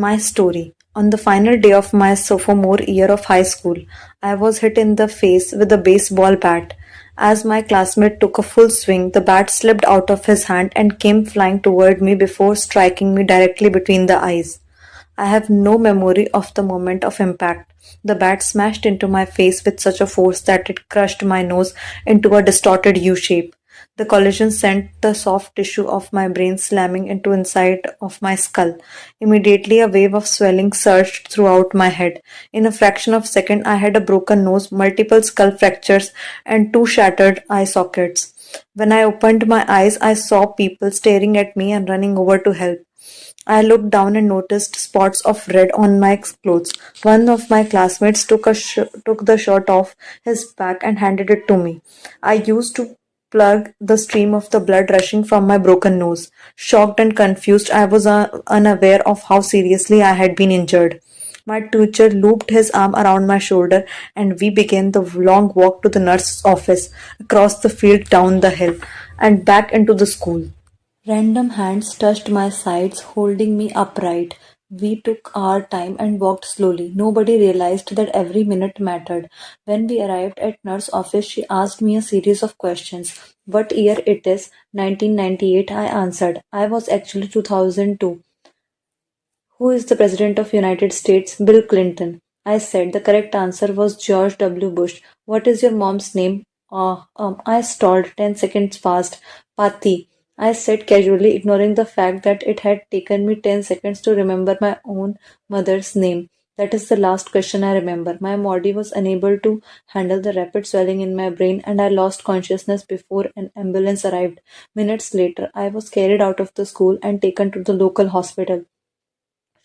My story. On the final day of my sophomore year of high school, I was hit in the face with a baseball bat. As my classmate took a full swing, the bat slipped out of his hand and came flying toward me before striking me directly between the eyes. I have no memory of the moment of impact. The bat smashed into my face with such a force that it crushed my nose into a distorted U shape. The collision sent the soft tissue of my brain slamming into inside of my skull. Immediately a wave of swelling surged throughout my head. In a fraction of a second I had a broken nose, multiple skull fractures, and two shattered eye sockets. When I opened my eyes, I saw people staring at me and running over to help. I looked down and noticed spots of red on my clothes. One of my classmates took the shirt off his back and handed it to me. I used to plug the stream of the blood rushing from my broken nose. Shocked and confused, I was unaware of how seriously I had been injured. My teacher looped his arm around my shoulder and we began the long walk to the nurse's office, across the field, down the hill, and back into the school. Random hands touched my sides, holding me upright. We took our time and walked slowly. Nobody realized that every minute mattered. When we arrived at nurse's office, she asked me a series of questions. What year it is? 1998, I answered. I was actually 2002. Who is the President of United States? Bill Clinton. I said the correct answer was George W. Bush. What is your mom's name? I stalled 10 seconds fast. Pati. I said casually, ignoring the fact that it had taken me 10 seconds to remember my own mother's name. That is the last question I remember. My body was unable to handle the rapid swelling in my brain, and I lost consciousness before an ambulance arrived. Minutes later, I was carried out of the school and taken to the local hospital.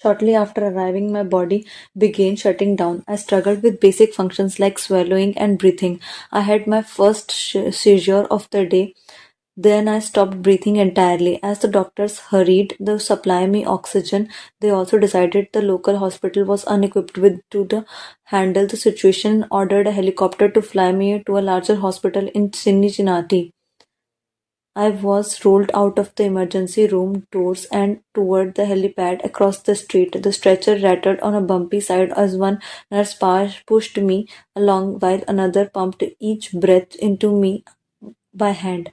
Shortly after arriving, my body began shutting down. I struggled with basic functions like swallowing and breathing. I had my first seizure of the day. Then I stopped breathing entirely. As the doctors hurried to supply me oxygen, they also decided the local hospital was unequipped handle the situation and ordered a helicopter to fly me to a larger hospital in Cincinnati. I was rolled out of the emergency room doors and toward the helipad across the street. The stretcher rattled on a bumpy side as one nurse pushed me along while another pumped each breath into me by hand.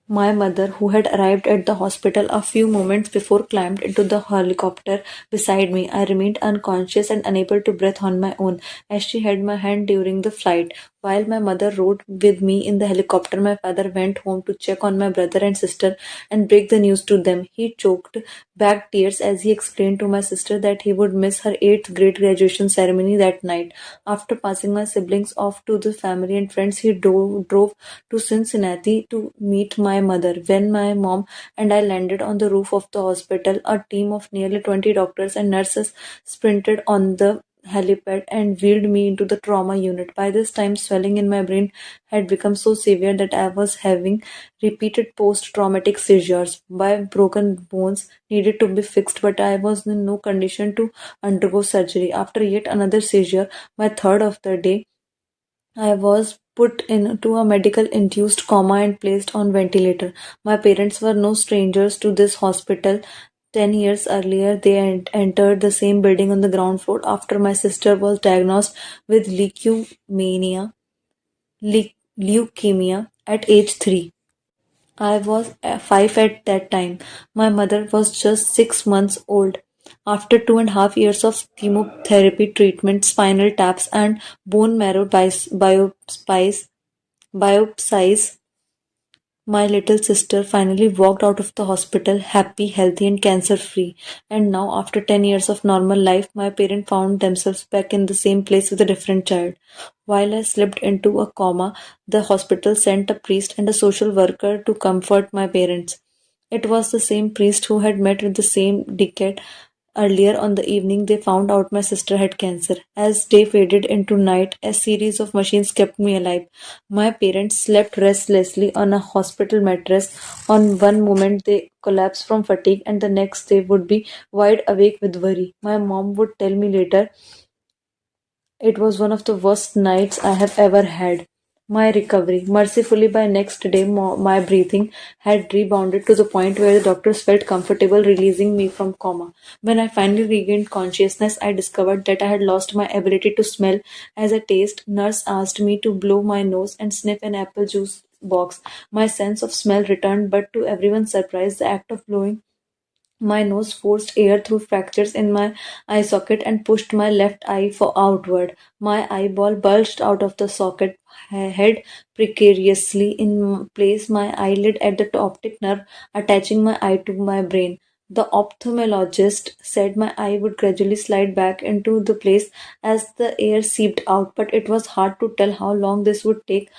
My mother, who had arrived at the hospital a few moments before, climbed into the helicopter beside me. I remained unconscious and unable to breathe on my own, as she held my hand during the flight. While my mother rode with me in the helicopter, my father went home to check on my brother and sister and break the news to them. He choked back tears as he explained to my sister that he would miss her 8th grade graduation ceremony that night. After passing my siblings off to the family and friends, he drove to Cincinnati to meet my mother. When my mom and I landed on the roof of the hospital, a team of nearly 20 doctors and nurses sprinted on the helipad and wheeled me into the trauma unit. By this time, swelling in my brain had become so severe that I was having repeated post-traumatic seizures. My broken bones needed to be fixed, but I was in no condition to undergo surgery. After yet another seizure, my third of the day, I was put into a medical induced coma and placed on ventilator. My parents were no strangers to this hospital. 10 years earlier, they entered the same building on the ground floor after my sister was diagnosed with leukemia at age 3. I was 5 at that time. My mother was just 6 months old. After 2.5 years of chemotherapy treatment, spinal taps, and bone marrow biopsies, my little sister finally walked out of the hospital happy, healthy, and cancer free. And now, after 10 years of normal life, my parents found themselves back in the same place with a different child. While I slipped into a coma, the hospital sent a priest and a social worker to comfort my parents. It was the same priest who had met with the same decade earlier on the evening they found out my sister had cancer. As day faded into night, a series of machines kept me alive. My parents slept restlessly on a hospital mattress. On one moment they collapsed from fatigue, and the next they would be wide awake with worry. My mom would tell me later, it was one of the worst nights I have ever had. My recovery. Mercifully, by next day, my breathing had rebounded to the point where the doctors felt comfortable releasing me from coma. When I finally regained consciousness, I discovered that I had lost my ability to smell. As a taste, nurse asked me to blow my nose and sniff an apple juice box. My sense of smell returned, but to everyone's surprise, the act of blowing my nose forced air through fractures in my eye socket and pushed my left eye for outward. My eyeball bulged out of the socket, head precariously in place, my eyelid at the optic nerve attaching my eye to my brain. The ophthalmologist said my eye would gradually slide back into the place as the air seeped out, but it was hard to tell how long this would take.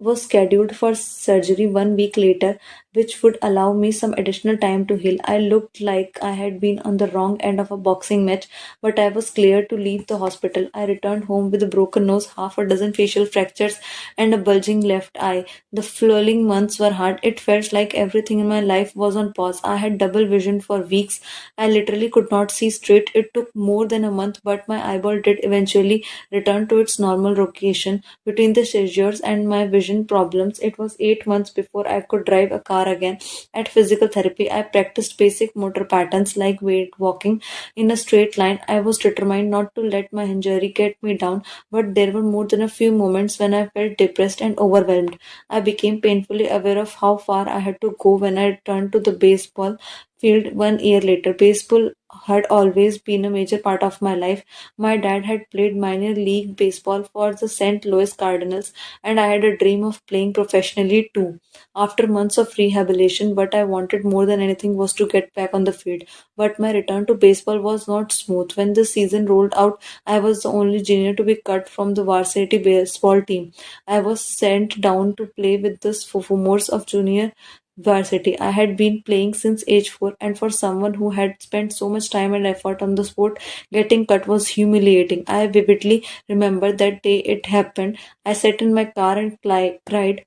Was scheduled for surgery 1 week later, which would allow me some additional time to heal. I looked like I had been on the wrong end of a boxing match, but I was cleared to leave the hospital. I returned home with a broken nose, half a dozen facial fractures, and a bulging left eye. The following months were hard. It felt like everything in my life was on pause. I had double vision for weeks. I literally could not see straight. It took more than a month, but my eyeball did eventually return to its normal location. Between the seizures and my vision problems, it was 8 months before I could drive a car again. At physical therapy, I practiced basic motor patterns like weight walking in a straight line. I was determined not to let my injury get me down, but there were more than a few moments when I felt depressed and overwhelmed. I became painfully aware of how far I had to go when I returned to the baseball field 1 year later. Baseball had always been a major part of my life. My dad had played minor league baseball for the St. Louis Cardinals, and I had a dream of playing professionally too. After months of rehabilitation, what I wanted more than anything was to get back on the field. But my return to baseball was not smooth. When the season rolled out, I was the only junior to be cut from the varsity baseball team. I was sent down to play with the sophomores of junior varsity. I had been playing since age 4, and for someone who had spent so much time and effort on the sport, getting cut was humiliating. I vividly remember that day it happened. I sat in my car and cried.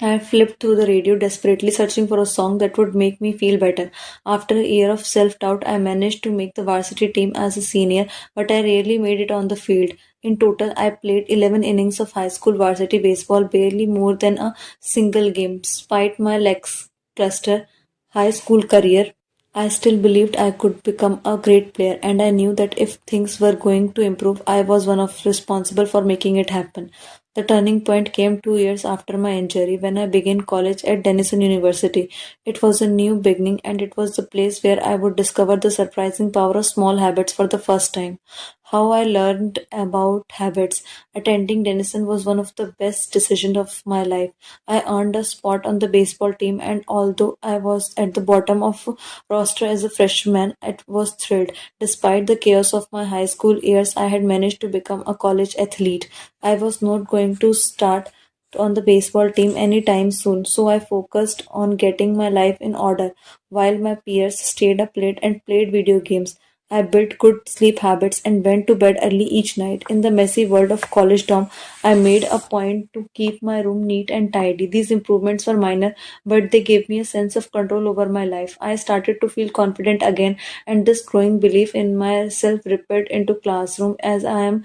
I flipped through the radio, desperately searching for a song that would make me feel better. After a year of self doubt, I managed to make the varsity team as a senior, but I rarely made it on the field. In total, I played 11 innings of high school varsity baseball, barely more than a single game. Despite my lackluster high school career, I still believed I could become a great player, and I knew that if things were going to improve, I was one of responsible for making it happen. The turning point came 2 years after my injury when I began college at Denison University. It was a new beginning, and it was the place where I would discover the surprising power of small habits for the first time. How I learned about habits. Attending Denison was one of the best decisions of my life. I earned a spot on the baseball team, and although I was at the bottom of roster as a freshman, I was thrilled. Despite the chaos of my high school years, I had managed to become a college athlete. I was not going to start on the baseball team anytime soon, so I focused on getting my life in order while my peers stayed up late and played video games. I built good sleep habits and went to bed early each night. In the messy world of college dorm, I made a point to keep my room neat and tidy. These improvements were minor, but they gave me a sense of control over my life. I started to feel confident again, and this growing belief in myself rippled into classroom as I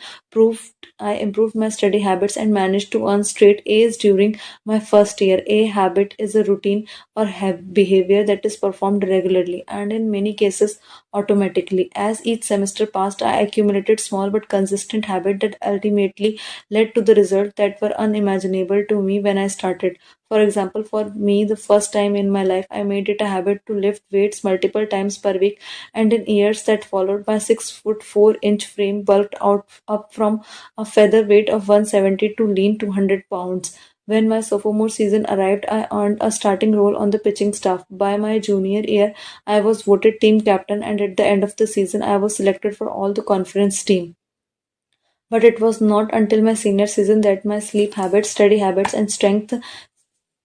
improved my study habits and managed to earn straight A's during my first year. A habit is a routine or behavior that is performed regularly and in many cases automatically. As each semester passed, I accumulated small but consistent habits that ultimately led to the results that were unimaginable to me when I started. For example, for me, the first time in my life, I made it a habit to lift weights multiple times per week, and in years that followed, my 6 foot 4 inch frame bulked out up from a feather weight of 170 to lean 200 pounds. When my sophomore season arrived, I earned a starting role on the pitching staff. By my junior year, I was voted team captain, and at the end of the season, I was selected for all the conference team. But it was not until my senior season that my sleep habits, study habits, and strength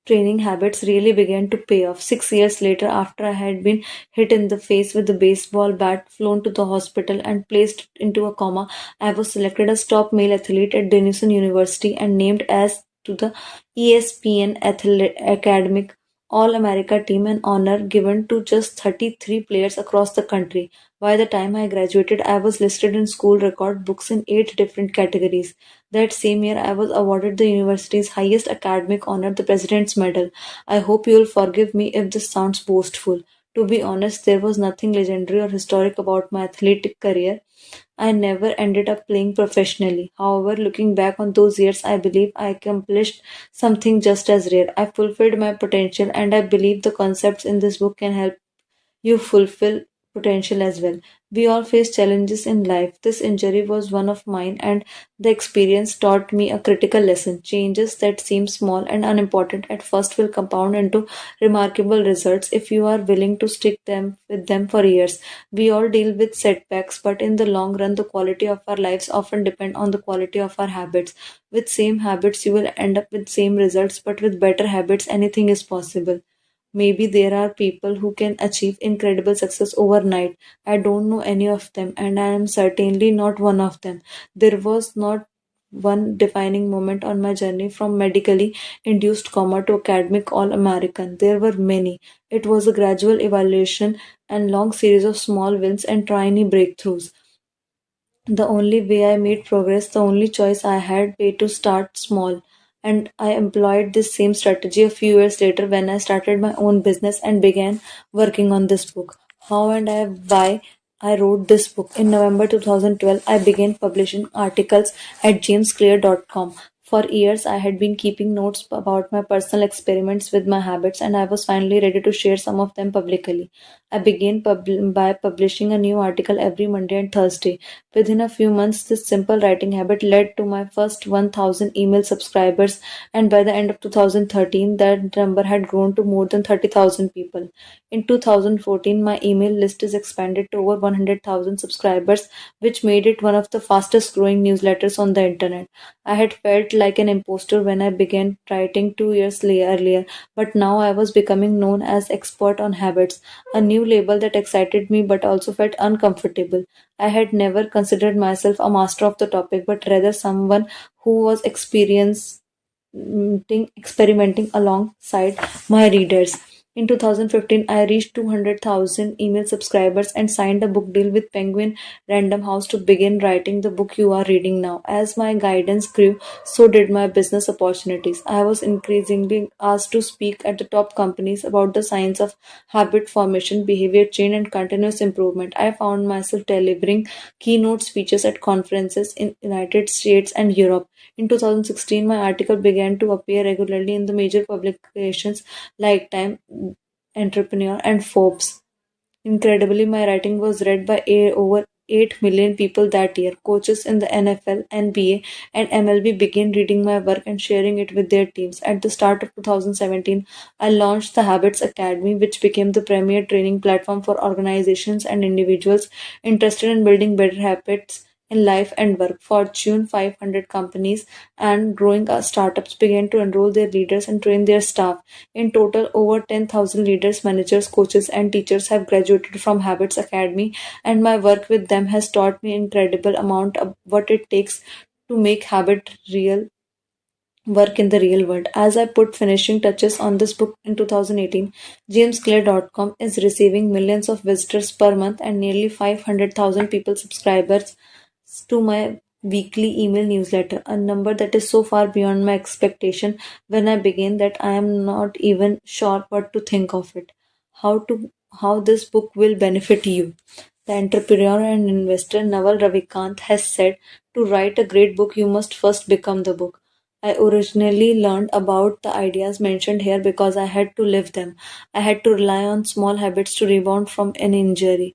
training habits really began to pay off. 6 years later, after I had been hit in the face with a baseball bat, flown to the hospital, and placed into a coma, I was selected as top male athlete at Denison University and named as to the ESPN Academic All America team, an honor given to just 33 players across the country. By the time I graduated, I was listed in school record books in 8 different categories. That same year, I was awarded the university's highest academic honor, the President's Medal. I hope you'll forgive me if this sounds boastful. To be honest, there was nothing legendary or historic about my athletic career. I never ended up playing professionally. However, looking back on those years, I believe I accomplished something just as rare. I fulfilled my potential, and I believe the concepts in this book can help you fulfill potential as well. We all face challenges in life. This injury was one of mine, and the experience taught me a critical lesson. Changes that seem small and unimportant at first will compound into remarkable results if you are willing to stick them with them for years. We all deal with setbacks, but in the long run, the quality of our lives often depend on the quality of our habits. With same habits, you will end up with same results, but with better habits, anything is possible. Maybe there are people who can achieve incredible success overnight. I don't know any of them, and I am certainly not one of them. There was not one defining moment on my journey from medically induced coma to academic All American. There were many. It was a gradual evaluation and long series of small wins and tiny breakthroughs. The only way I made progress, the only choice I had way to start small. And I employed this same strategy a few years later when I started my own business and began working on this book. How and why I wrote this book. In November 2012, I began publishing articles at jamesclear.com. For years, I had been keeping notes about my personal experiments with my habits, and I was finally ready to share some of them publicly. I began by publishing a new article every Monday and Thursday. Within a few months, this simple writing habit led to my first 1,000 email subscribers, and by the end of 2013, that number had grown to more than 30,000 people. In 2014, my email list is expanded to over 100,000 subscribers, which made it one of the fastest growing newsletters on the internet. I had felt like an imposter when I began writing 2 years earlier, but now I was becoming known as expert on habits, a new label that excited me but also felt uncomfortable. I had never considered myself a master of the topic, but rather someone who was experimenting alongside my readers. In 2015, I reached 200,000 email subscribers and signed a book deal with Penguin Random House to begin writing the book you are reading now. As my guidance grew, so did my business opportunities. I was increasingly asked to speak at the top companies about the science of habit formation, behavior change, and continuous improvement. I found myself delivering keynote speeches at conferences in United States and Europe. In 2016, my article began to appear regularly in the major publications like Time, Entrepreneur, and Forbes. Incredibly, my writing was read by over 8 million people that year. Coaches in the NFL, NBA, and MLB began reading my work and sharing it with their teams. At the start of 2017, I launched the Habits Academy, which became the premier training platform for organizations and individuals interested in building better habits in life and work. Fortune 500 companies and growing startups began to enroll their leaders and train their staff. In total, over 10,000 leaders, managers, coaches, and teachers have graduated from Habits Academy, and my work with them has taught me incredible amount of what it takes to make habit real work in the real world. As I put finishing touches on this book in 2018, jamesclear.com is receiving millions of visitors per month and nearly 500,000 people subscribers to my weekly email newsletter, a number that is so far beyond my expectation when I began that I am not even sure what to think of it. How this book will benefit you. The entrepreneur and investor Naval Ravikant has said, to write a great book, you must first become the book. I originally learned about the ideas mentioned here because I had to live them. I had to rely on small habits to rebound from an injury,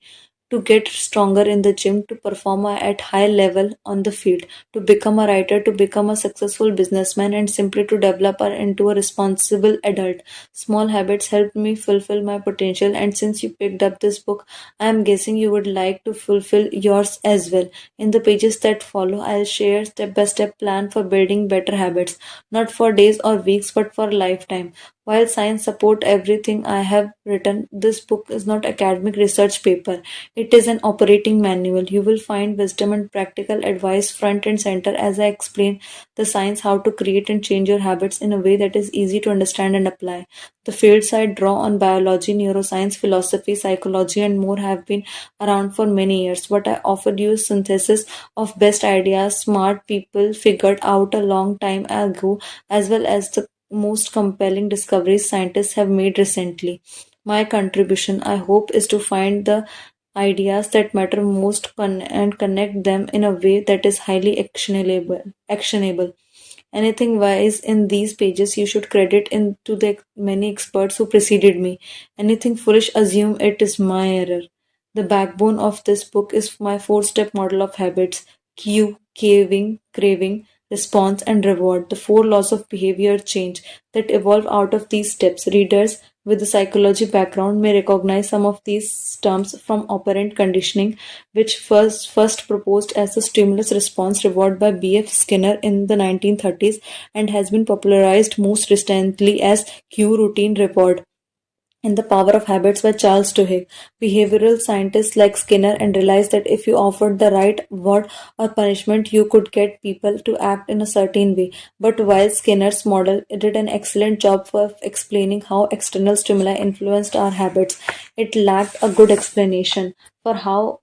to get stronger in the gym, to perform at high level on the field, to become a writer, to become a successful businessman, and simply to develop into a responsible adult. Small habits helped me fulfill my potential, and since you picked up this book, I am guessing you would like to fulfill yours as well. In the pages that follow, I'll share step by step plan for building better habits, not for days or weeks, but for a lifetime. While science support everything I have written, this book is not academic research paper. It is an operating manual. You will find wisdom and practical advice front and center as I explain the science how to create and change your habits in a way that is easy to understand and apply. The fields I draw on biology, neuroscience, philosophy, psychology, and more have been around for many years. What I offered you is synthesis of best ideas smart people figured out a long time ago, as well as the most compelling discoveries scientists have made recently. My contribution, I hope, is to find the ideas that matter most and connect them in a way that is highly actionable. Anything wise in these pages you should credit in to the many experts who preceded me. Anything foolish, assume it is my error. The backbone of this book is my four-step model of habits: cue, craving, response, and reward. The four laws of behavior change that evolve out of these steps. Readers with a psychology background may recognize some of these terms from operant conditioning, which first proposed as the stimulus response reward by B.F. Skinner in the 1930s and has been popularized most recently as cue routine reward and The Power of Habits by Charles Duhigg. Behavioral scientists like Skinner and realized that if you offered the right reward or punishment, you could get people to act in a certain way. But while Skinner's model did an excellent job of explaining how external stimuli influenced our habits, it lacked a good explanation for how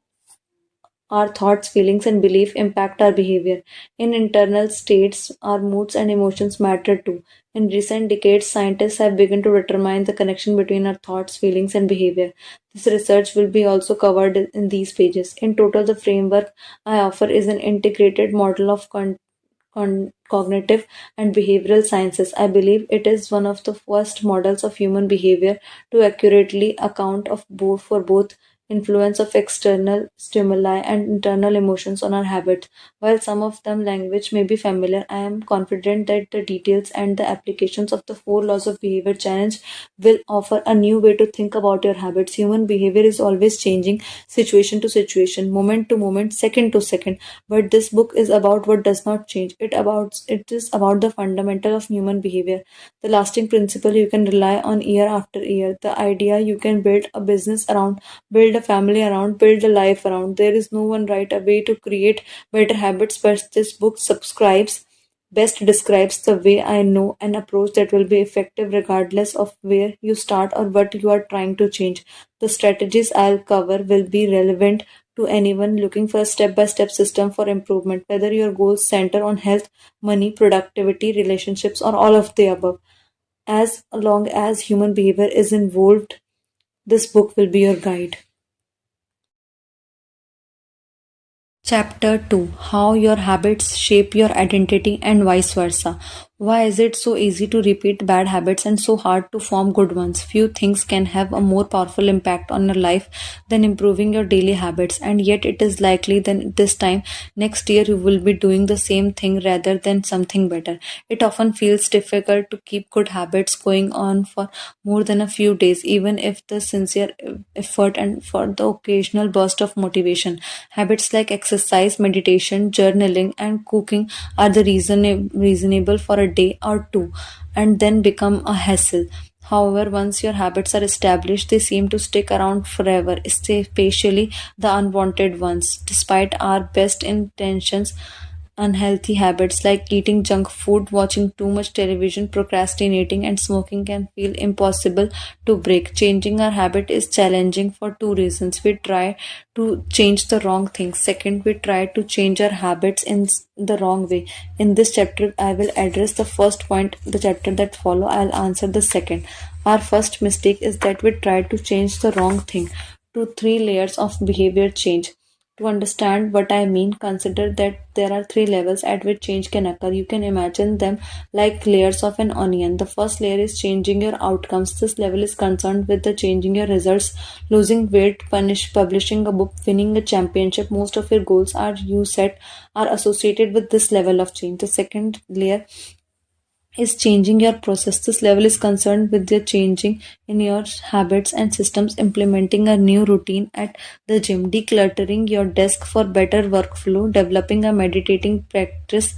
our thoughts, feelings, and belief impact our behavior. In internal states, our moods and emotions matter too. In recent decades, scientists have begun to determine the connection between our thoughts, feelings, and behavior. This research will be also covered in these pages. In total, the framework I offer is an integrated model of cognitive and behavioral sciences. I believe it is one of the first models of human behavior to accurately account of both for both influence of external stimuli and internal emotions on our habits. While some of them language may be familiar, I am confident that the details and the applications of the four laws of behavior challenge will offer a new way to think about your habits. Human behavior is always changing situation to situation, moment to moment, second to second. But this book is about what does not change. It is about the fundamental of human behavior, the lasting principle you can rely on year after year, the idea you can build a business around, build a family around, build a life around. There is no one right way to create better habits, but this book subscribes best describes the way I know an approach that will be effective regardless of where you start or what you are trying to change. The strategies I'll cover will be relevant to anyone looking for a step by step system for improvement, whether your goals center on health, money, productivity, relationships, or all of the above. As long as human behavior is involved, this book will be your guide. Chapter 2: How Your Habits Shape Your Identity and Vice Versa. Why is it so easy to repeat bad habits and so hard to form good ones? Few things can have a more powerful impact on your life than improving your daily habits, and yet it is likely that this time next year you will be doing the same thing rather than something better. It often feels difficult to keep good habits going on for more than a few days, even if the sincere effort and for the occasional burst of motivation. Habits like exercise, meditation, journaling, and cooking are the reasonable for a day or two and then become a hassle. However, once your habits are established, they seem to stick around forever, especially the unwanted ones. Despite our best intentions, unhealthy habits like eating junk food, watching too much television, procrastinating, and smoking can feel impossible to break. Changing our habit is challenging for two reasons. We try to change the wrong things. Second, we try to change our habits in the wrong way. In this chapter, I will address the first point. The chapter that follow, I'll answer the second. Our first mistake is that we try to change the wrong thing. To three layers of behavior change. To understand what I mean, consider that there are three levels at which change can occur. You can imagine them like layers of an onion. The first layer is changing your outcomes. This level is concerned with the changing your results, losing weight, publishing a book, winning a championship. Most of your goals are you set are associated with this level of change. The second layer is changing your process. This level is concerned with the changing in your habits and systems, implementing a new routine at the gym, decluttering your desk for better workflow, developing a meditating practice,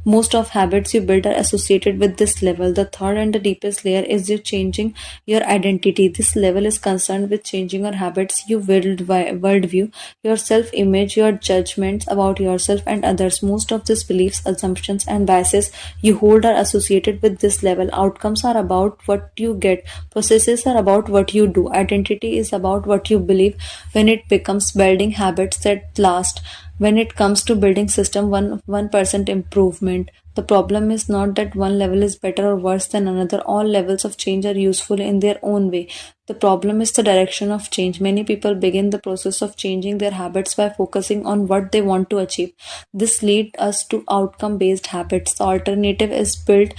Most of habits you build are associated with this level. The third and the deepest layer is you changing your identity. This level is concerned with changing your habits, your worldview, your self-image, your judgments about yourself and others. Most of these beliefs, assumptions, and biases you hold are associated with this level. Outcomes are about what you get. Processes are about what you do. Identity is about what you believe when it becomes building habits that last. When it comes to building system, 1% improvement. The problem is not that one level is better or worse than another. All levels of change are useful in their own way. The problem is the direction of change. Many people begin the process of changing their habits by focusing on what they want to achieve. This leads us to outcome based habits. The alternative is built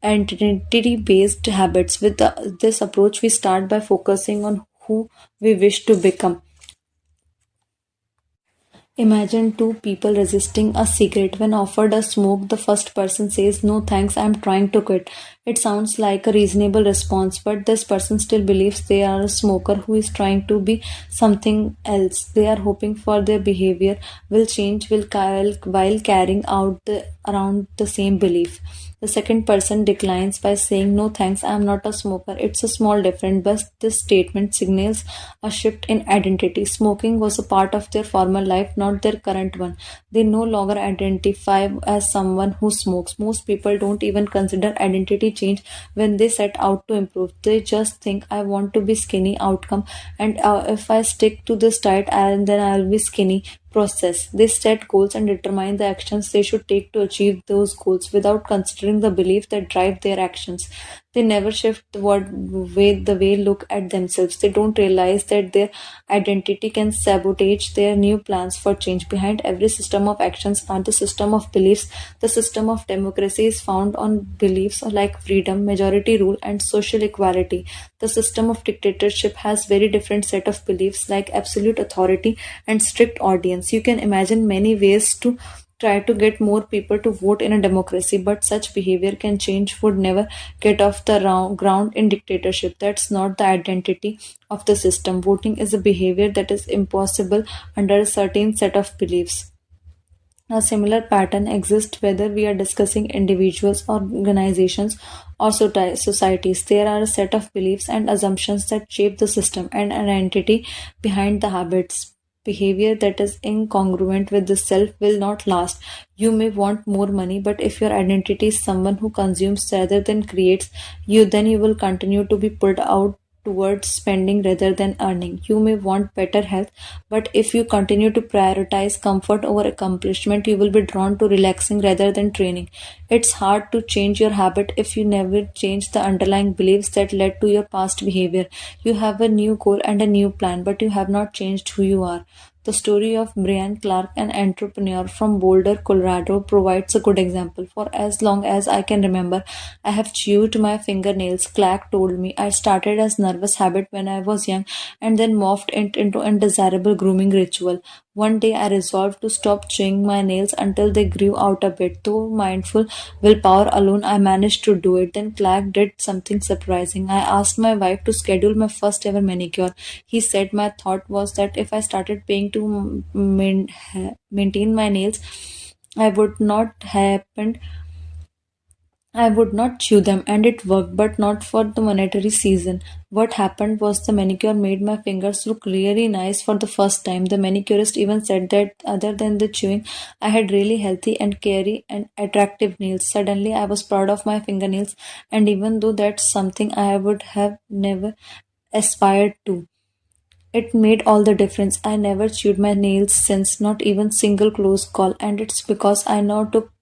identity based habits. With this approach, we start by focusing on who we wish to become. Imagine two people resisting a cigarette. When offered a smoke, the first person says, "No thanks, I'm trying to quit." It sounds like a reasonable response, but this person still believes they are a smoker who is trying to be something else. They are hoping for their behavior will change while carrying out around the same belief. The second person declines by saying, "No thanks, I am not a smoker." It's a small difference, but this statement signals a shift in identity. Smoking was a part of their former life, not their current one. They no longer identify as someone who smokes. Most people don't even consider identity change when they set out to improve. They just think, "I want to be skinny," outcome, and if I stick to this diet, then I'll be skinny. Process. They set goals and determine the actions they should take to achieve those goals without considering the belief that drive their actions. They never shift the way look at themselves. They don't realize that their identity can sabotage their new plans for change. Behind every system of actions are the system of beliefs. The system of democracy is found on beliefs like freedom, majority rule, and social equality. The system of dictatorship has very different set of beliefs like absolute authority and strict audience. You can imagine many ways to try to get more people to vote in a democracy, but such behavior can change would never get off the ground in dictatorship. That's not the identity of the system. Voting is a behavior that is impossible under a certain set of beliefs. A similar pattern exists whether we are discussing individuals, organizations, or societies. There are a set of beliefs and assumptions that shape the system and an entity behind the habits. Behavior that is incongruent with the self will not last. You may want more money, but if your identity is someone who consumes rather than creates, then you will continue to be pulled out towards spending rather than earning. You may want better health, but if you continue to prioritize comfort over accomplishment, you will be drawn to relaxing rather than training. It's hard to change your habit if you never change the underlying beliefs that led to your past behavior. You have a new goal and a new plan, but you have not changed who you are. The story of Brian Clark, an entrepreneur from Boulder, Colorado, provides a good example. For as long as I can remember, I have chewed my fingernails, Clark told me. I started as nervous habit when I was young and then morphed it into undesirable grooming ritual. One day I resolved to stop chewing my nails until they grew out a bit. Though mindful willpower alone, I managed to do it. Then Clark did something surprising. I asked my wife to schedule my first ever manicure. He said my thought was that if I started paying to maintain my nails, I would not happen I would not chew them, and it worked, but not for the monetary season. What happened was the manicure made my fingers look really nice for the first time. The manicurist even said that other than the chewing, I had really healthy and carry and attractive nails. Suddenly, I was proud of my fingernails, and even though that's something I would have never aspired to, it made all the difference. I never chewed my nails since, not even single close call, and it's because I now took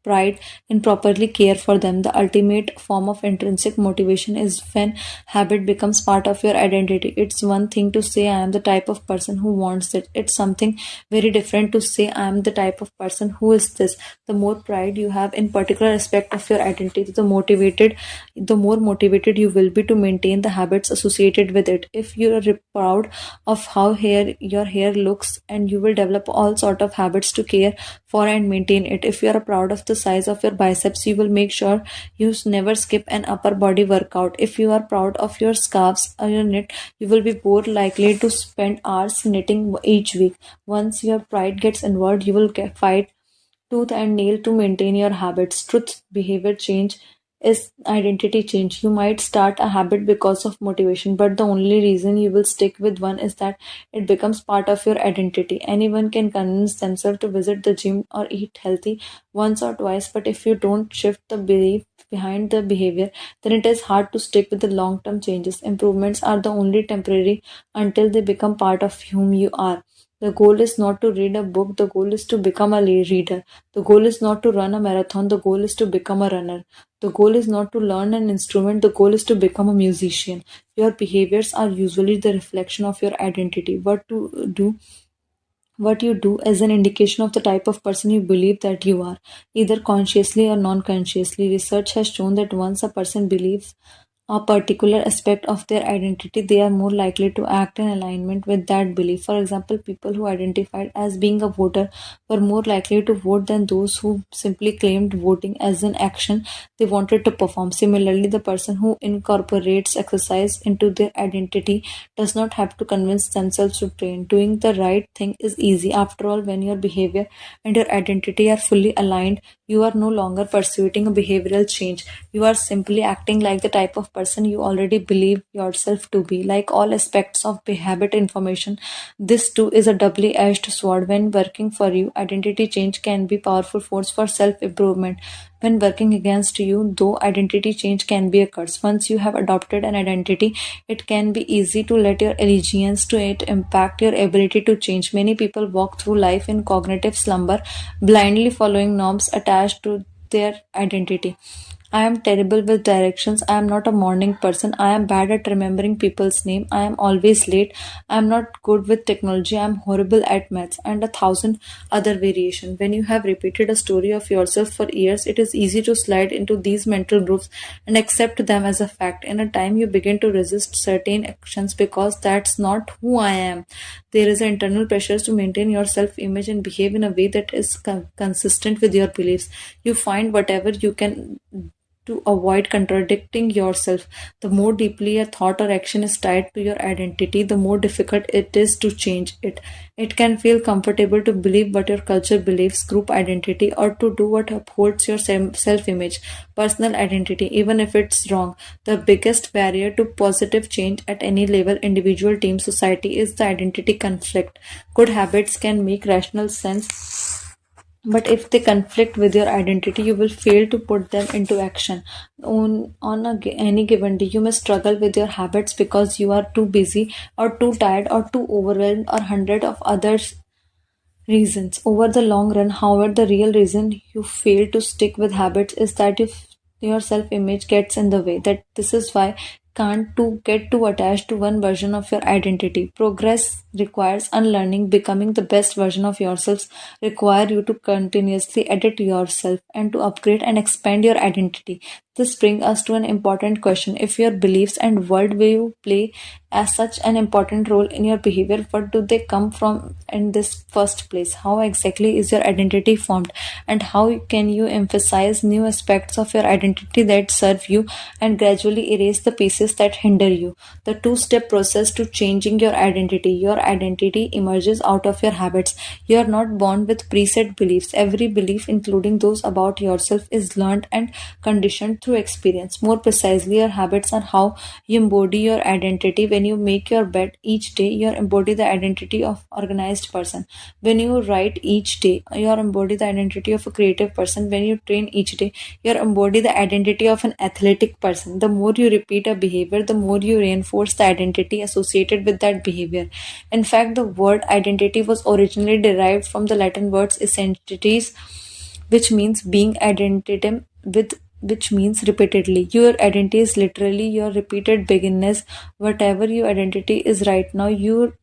pride in properly care for them. The ultimate form of intrinsic motivation is when habit becomes part of your identity. It's one thing to say I am the type of person who wants it. It's something very different to say I am the type of person who is this. The more pride you have in particular aspect of your identity, the more motivated you will be to maintain the habits associated with it. If you are proud of how your hair looks, and you will develop all sort of habits to care for and maintain it. If you are proud of the size of your biceps, you will make sure you never skip an upper body workout. If you are proud of your scarves or your knit, you will be more likely to spend hours knitting each week. Once your pride gets involved, you will fight tooth and nail to maintain your habits. Truth behavior change is identity change. You might start a habit because of motivation, but the only reason you will stick with one is that it becomes part of your identity. Anyone can convince themselves to visit the gym or eat healthy once or twice, but if you don't shift the belief behind the behavior, then it is hard to stick with the long term changes. Improvements are the only temporary until they become part of whom you are. The goal is not to read a book, the goal is to become a reader. The goal is not to run a marathon, the goal is to become a runner. The goal is not to learn an instrument, the goal is to become a musician. Your behaviors are usually the reflection of your identity. What you do is an indication of the type of person you believe that you are, either consciously or non consciously. Research has shown that once a person believes a particular aspect of their identity, they are more likely to act in alignment with that belief. For example, people who identified as being a voter were more likely to vote than those who simply claimed voting as an action they wanted to perform. Similarly, the person who incorporates exercise into their identity does not have to convince themselves to train. Doing the right thing is easy. After all, when your behavior and your identity are fully aligned, you are no longer pursuing a behavioral change. You are simply acting like the type of person you already believe yourself to be. Like all aspects of habit information, this too is a doubly edged sword. When working for you, identity change can be a powerful force for self improvement. When working against you, though, identity change can be a curse. Once you have adopted an identity, it can be easy to let your allegiance to it impact your ability to change. Many people walk through life in cognitive slumber, blindly following norms attached to their identity. I am terrible with directions. I am not a morning person. I am bad at remembering people's name. I am always late. I am not good with technology. I am horrible at maths and a thousand other variations. When you have repeated a story of yourself for years, it is easy to slide into these mental grooves and accept them as a fact. In a time you begin to resist certain actions because that's not who I am. There is an internal pressure to maintain your self-image and behave in a way that is consistent with your beliefs. You find whatever you can to avoid contradicting yourself. The more deeply a thought or action is tied to your identity, the more difficult it is to change it. It can feel comfortable to believe what your culture believes, group identity, or to do what upholds your self image, personal identity, even if it's wrong. The biggest barrier to positive change at any level, individual, team, society, is the identity conflict. Good habits can make rational sense, but if they conflict with your identity, you will fail to put them into action. Any given day, you may struggle with your habits because you are too busy, or too tired, or too overwhelmed, or hundred of others reasons. Over the long run, however, the real reason you fail to stick with habits is that if your self image gets in the way. That this is why can't to get too attached to one version of your identity. Progress requires unlearning. Becoming the best version of yourselves require you to continuously edit yourself and to upgrade and expand your identity. This brings us to an important question. If your beliefs and worldview play as such an important role in your behavior, what do they come from in this first place? How exactly is your identity formed? And how can you emphasize new aspects of your identity that serve you and gradually erase the pieces that hinder you? The two-step process to changing your identity. Your identity emerges out of your habits. You are not born with preset beliefs. Every belief, including those about yourself, is learned and conditioned through experience. More precisely, your habits are how you embody your identity. When you make your bed each day, you embody the identity of organized person. When you write each day, you embody the identity of a creative person. When you train each day, you embody the identity of an athletic person. The more you repeat a behavior, the more you reinforce the identity associated with that behavior. In fact, the word identity was originally derived from the Latin words essentities, which means being identity with, which means repeatedly. Your identity is literally your repeated beginners. Whatever your identity is right now, you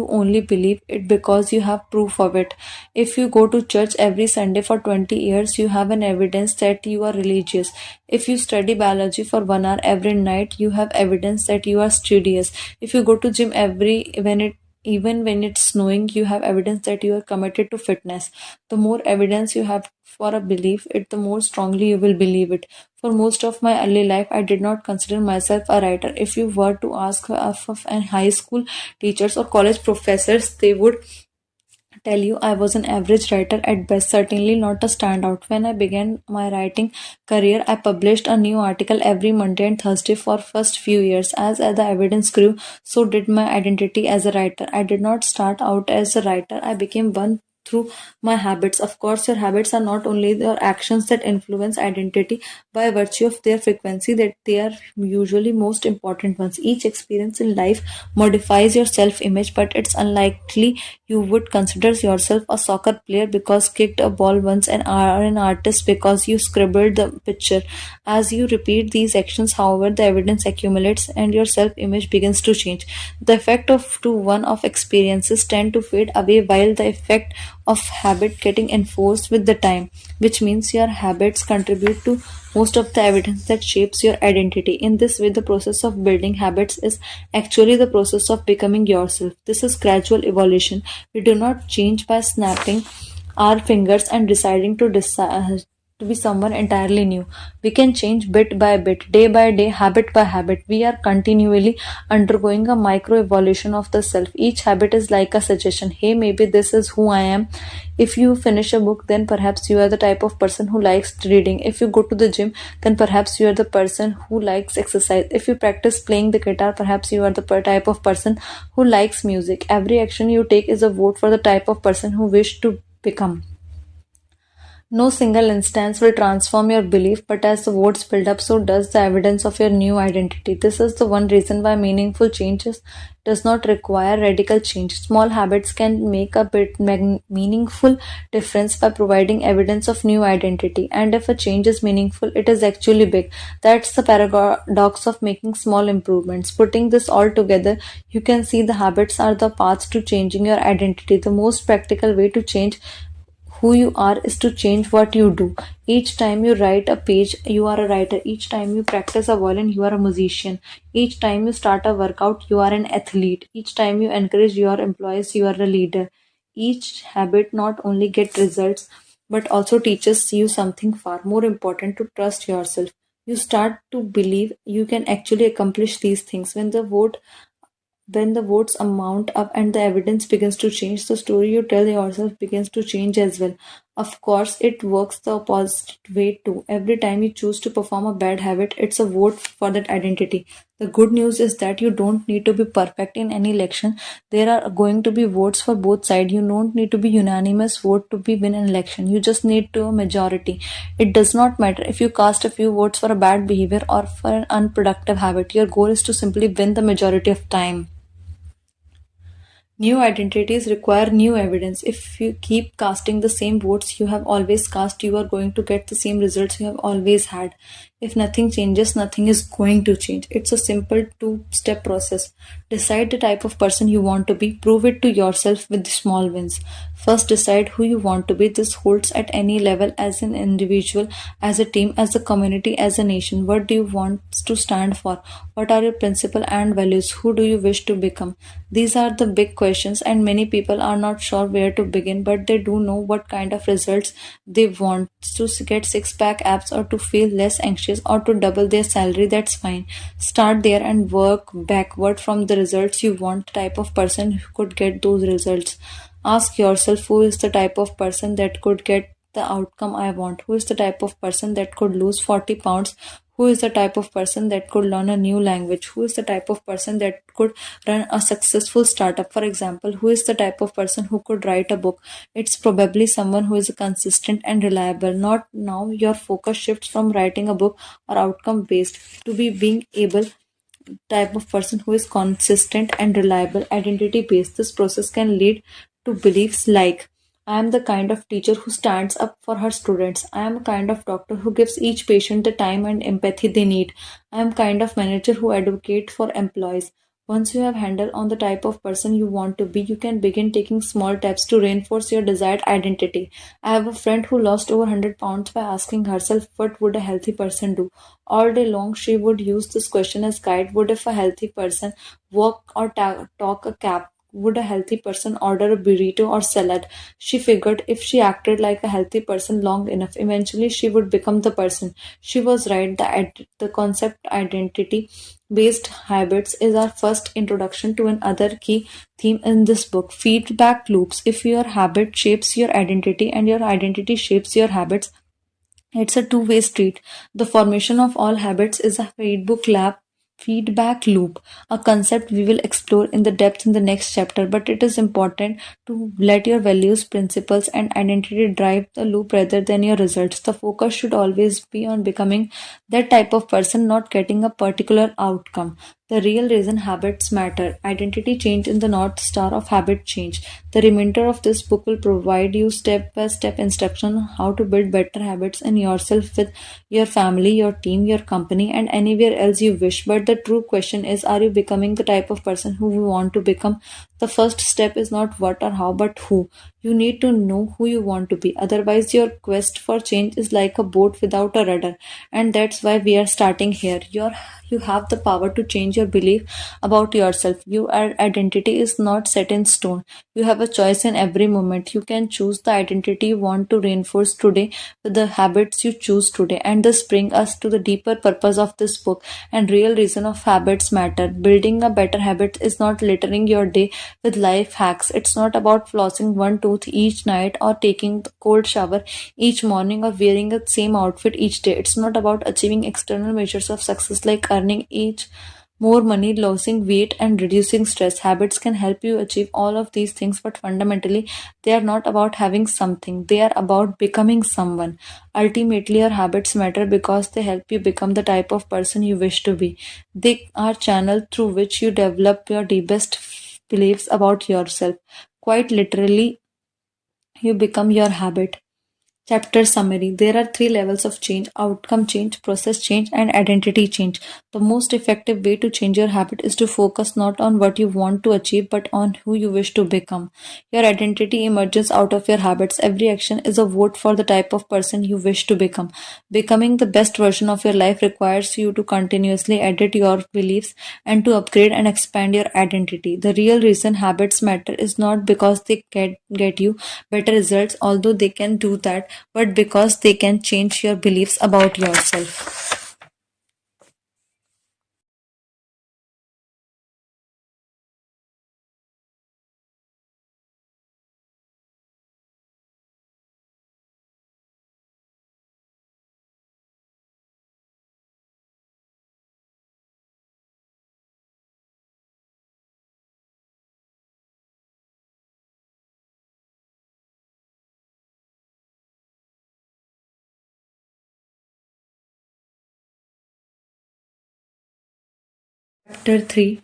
only believe it because you have proof of it. If you go to church every Sunday for 20 years, you have an evidence that you are religious. If you study biology for 1 hour every night, you have evidence that you are studious. If you go to gym every when it even when it's snowing, you have evidence that you are committed to fitness. The more evidence you have for a belief, it the more strongly you will believe it. For most of my early life, I did not consider myself a writer. If you were to ask of high school teachers or college professors, they would tell you I was an average writer at best, certainly not a standout. When I began my writing career, I published a new article every Monday and Thursday for first few years. As the evidence grew, so did my identity as a writer. I did not start out as a writer. I became one through my habits. Of course, your habits are not only your actions that influence identity by virtue of their frequency, that they are usually most important ones. Each experience in life modifies your self-image, but it's unlikely you would consider yourself a soccer player because kicked a ball once and are an artist because you scribbled the picture. As you repeat these actions, however, the evidence accumulates and your self-image begins to change. The effect of to one of experiences tend to fade away while the effect of habit getting enforced with the time, which means your habits contribute to most of the evidence that shapes your identity. In this way, the process of building habits is actually the process of becoming yourself. This is gradual evolution. We do not change by snapping our fingers and deciding to be someone entirely new. We can change bit by bit, day by day, habit by habit. We are continually undergoing a micro evolution of the self. Each habit is like a suggestion. Hey, maybe this is who I am. If you finish a book, then perhaps you are the type of person who likes reading. If you go to the gym, then perhaps you are the person who likes exercise. If you practice playing the guitar, perhaps you are the type of person who likes music. Every action you take is a vote for the type of person who wish to become. No single instance will transform your belief, but as the votes build up, so does the evidence of your new identity. This is the one reason why meaningful changes does not require radical change. Small habits can make a meaningful difference by providing evidence of new identity. And if a change is meaningful, it is actually big. That's the paradox of making small improvements. Putting this all together, you can see the habits are the paths to changing your identity. The most practical way to change who you are is to change what you do. Each time you write a page, you are a writer. Each time you practice a violin, you are a musician. Each time you start a workout, you are an athlete. Each time you encourage your employees, you are a leader. Each habit not only gets results but also teaches you something far more important, to trust yourself. You start to believe you can actually accomplish these things. When the votes amount up and the evidence begins to change, the story you tell yourself begins to change as well. Of course, it works the opposite way too. Every time you choose to perform a bad habit, it's a vote for that identity. The good news is that you don't need to be perfect in any election. There are going to be votes for both sides. You don't need to be unanimous vote to be win an election. You just need to a majority. It does not matter if you cast a few votes for a bad behavior or for an unproductive habit. Your goal is to simply win the majority of time. New identities require new evidence. If you keep casting the same votes you have always cast, you are going to get the same results you have always had. If nothing changes, nothing is going to change. It's a simple two-step process. Decide the type of person you want to be. Prove it to yourself with small wins. First, decide who you want to be. This holds at any level, as an individual, as a team, as a community, as a nation. What do you want to stand for? What are your principles and values? Who do you wish to become? These are the big questions, and many people are not sure where to begin, but they do know what kind of results they want. To get six-pack abs, or to feel less anxious, or to double their salary, that's fine. Start there and work backward from the results you want. The type of person who could get those results. Ask yourself, who is the type of person that could get the outcome I want? Who is the type of person that could lose 40 pounds? Who is the type of person that could learn a new language? Who is the type of person that could run a successful startup? For example, who is the type of person who could write a book? It's probably someone who is consistent and reliable. Not now, your focus shifts from writing a book or outcome based to be being able type of person who is consistent and reliable, identity based. This process can lead to beliefs like, I am the kind of teacher who stands up for her students. I am a kind of doctor who gives each patient the time and empathy they need. I am kind of manager who advocates for employees. Once you have handled on the type of person you want to be, you can begin taking small steps to reinforce your desired identity. I have a friend who lost over 100 pounds by asking herself, what would a healthy person do? All day long, she would use this question as guide. Would if a healthy person walk or talk a cab? Would a healthy person order a burrito or salad? She figured if she acted like a healthy person long enough, eventually she would become the person. She was right. The concept identity based habits is our first introduction to another key theme in this book, feedback loops. If your habit shapes your identity and your identity shapes your habits, it's a two-way street. The formation of all habits is a feedback loop, a concept we will explore in the depth in the next chapter, but it is important to let your values, principles, and identity drive the loop rather than your results. The focus should always be on becoming that type of person, not getting a particular outcome. The real reason habits matter. Identity change in the North Star of habit change. The remainder of this book will provide you step by step instruction on how to build better habits in yourself, with your family, your team, your company, and anywhere else you wish. But the true question is, are you becoming the type of person who you want to become? The first step is not what or how, but who. You need to know who you want to be. Otherwise, your quest for change is like a boat without a rudder. And that's why we are starting here. You have the power to change your belief about yourself. Your identity is not set in stone. You have a choice in every moment. You can choose the identity you want to reinforce today with the habits you choose today. And this brings us to the deeper purpose of this book and real reason of habits matter. Building a better habit is not littering your day with life hacks. It's not about flossing one tooth each night or taking the cold shower each morning or wearing the same outfit each day. It's not about achieving external measures of success like earning each more money, losing weight, and reducing stress. Habits can help you achieve all of these things, but fundamentally, they are not about having something, they are about becoming someone. Ultimately, your habits matter because they help you become the type of person you wish to be. They are channel through which you develop your deepest beliefs about yourself. Quite literally, you become your habit. Chapter summary. There are three levels of change: outcome change, process change, and identity change. The most effective way to change your habit is to focus not on what you want to achieve but on who you wish to become. Your identity emerges out of your habits. Every action is a vote for the type of person you wish to become. Becoming the best version of your life requires you to continuously edit your beliefs and to upgrade and expand your identity. The real reason habits matter is not because they get you better results, although they can do that, but because they can change your beliefs about yourself. Chapter 3: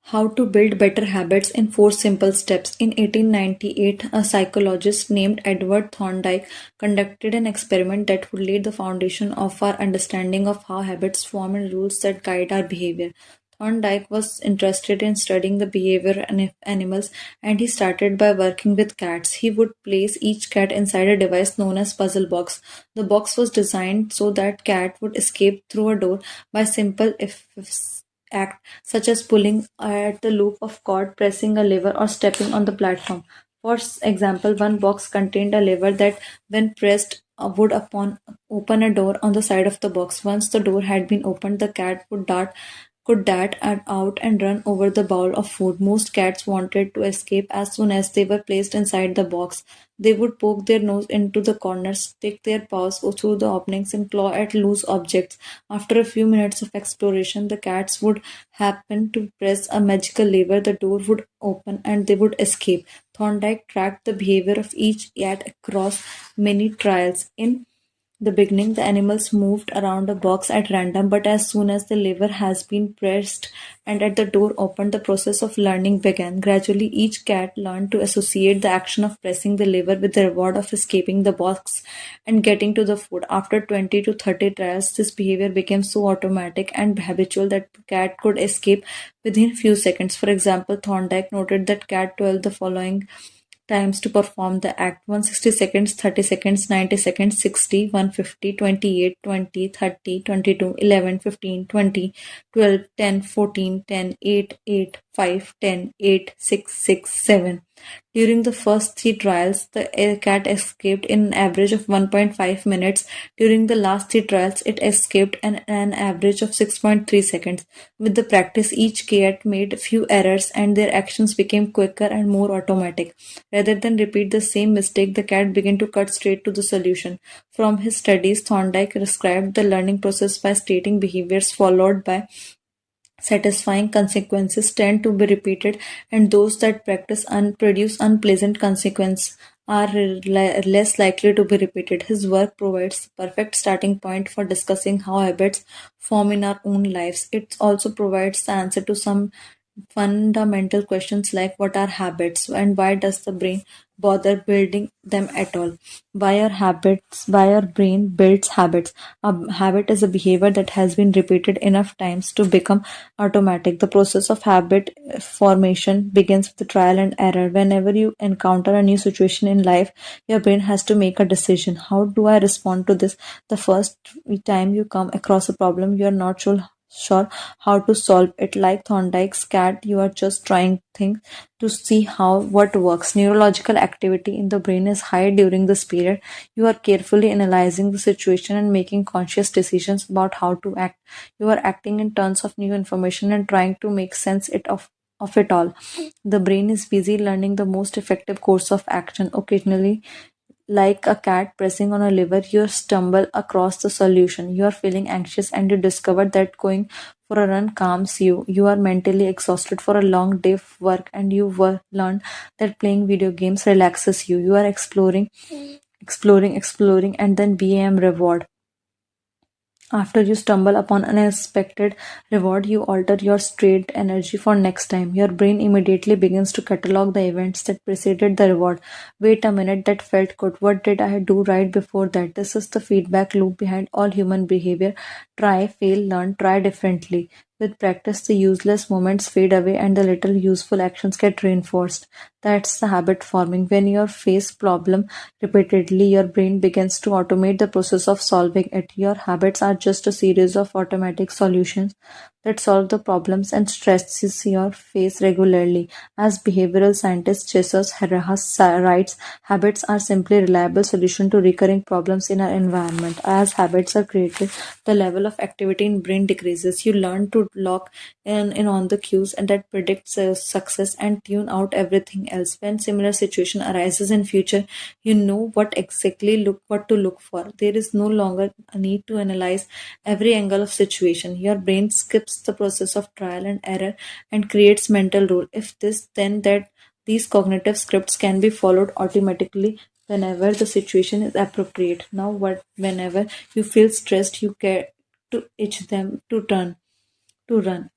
How to Build Better Habits in 4 Simple Steps. In 1898, a psychologist named Edward Thorndike conducted an experiment that would lay the foundation of our understanding of how habits form and rules that guide our behavior. Thorndike was interested in studying the behavior of animals, and he started by working with cats. He would place each cat inside a device known as puzzle box. The box was designed so that cat would escape through a door by simple if act such as pulling at the loop of cord, pressing a lever, or stepping on the platform. For example, one box contained a lever that, when pressed, would upon open a door on the side of the box. Once the door had been opened, the cat could dart out and run over the bowl of food. Most cats wanted to escape as soon as they were placed inside the box. They would poke their nose into the corners, stick their paws through the openings, and claw at loose objects. After a few minutes of exploration, the cats would happen to press a magical lever, the door would open, and they would escape. Thorndike tracked the behavior of each cat across many trials. In the beginning, the animals moved around a box at random, but as soon as the lever has been pressed and at the door opened, the process of learning began. Gradually, each cat learned to associate the action of pressing the lever with the reward of escaping the box and getting to the food. After 20 to 30 trials, this behavior became so automatic and habitual that the cat could escape within few seconds. For example, Thorndike noted that cat 12 the following times to perform the act: 160 seconds, 30 seconds, 90 seconds, 60, 150, 28, 20, 30, 22, 11, 15, 20, 12, 10, 14, 10, 8, 8, 5, 10, 8, 6, 6, 7. During the first three trials, the cat escaped in an average of 1.5 minutes. During the last three trials, it escaped an average of 6.3 seconds. With the practice, each cat made few errors and their actions became quicker and more automatic. Rather than repeat the same mistake, the cat began to cut straight to the solution. From his studies, Thorndike described the learning process by stating behaviors followed by satisfying consequences tend to be repeated, and those that practice produce unpleasant consequences are less likely to be repeated. His work provides the perfect starting point for discussing how habits form in our own lives. It also provides the answer to some fundamental questions like what are habits and why does the brain bother building them at all. Why our brain builds habits. A habit is a behavior that has been repeated enough times to become automatic. The process of habit formation begins with the trial and error. Whenever you encounter a new situation in life, your brain has to make a decision. How do I respond to this? The first time you come across a problem, you are not sure how to solve it. Like Thorndike's cat, you are just trying things to see how what works. Neurological activity in the brain is high during this period. You are carefully analyzing the situation and making conscious decisions about how to act. You are acting in terms of new information and trying to make sense of it all. The brain is busy learning the most effective course of action. Occasionally, like a cat pressing on a lever, you stumble across the solution. You are feeling anxious and you discover that going for a run calms you. You are mentally exhausted for a long day of work and you learned that playing video games relaxes you. You are exploring, and then BAM reward. After you stumble upon an unexpected reward, you alter your state energy for next time. Your brain immediately begins to catalog the events that preceded the reward. Wait a minute, that felt good. What did I do right before that? This is the feedback loop behind all human behavior. Try, fail, learn, try differently. With practice, the useless moments fade away and the little useful actions get reinforced. That's the habit forming. When you face problem repeatedly, your brain begins to automate the process of solving it. Your habits are just a series of automatic solutions that solve the problems and stresses you face regularly. As behavioral scientist Jesus Harras writes, habits are simply reliable solution to recurring problems in our environment. As habits are created, the level of activity in brain decreases. You learn to lock in on the cues and that predicts success and tune out everything else. When similar situation arises in future, you know what to look for. There is no longer a need to analyze every angle of situation. Your brain skips the process of trial and error and creates mental rule. If this, then that. These cognitive scripts can be followed automatically whenever the situation is appropriate. Now, whenever you feel stressed, you care to itch them to run.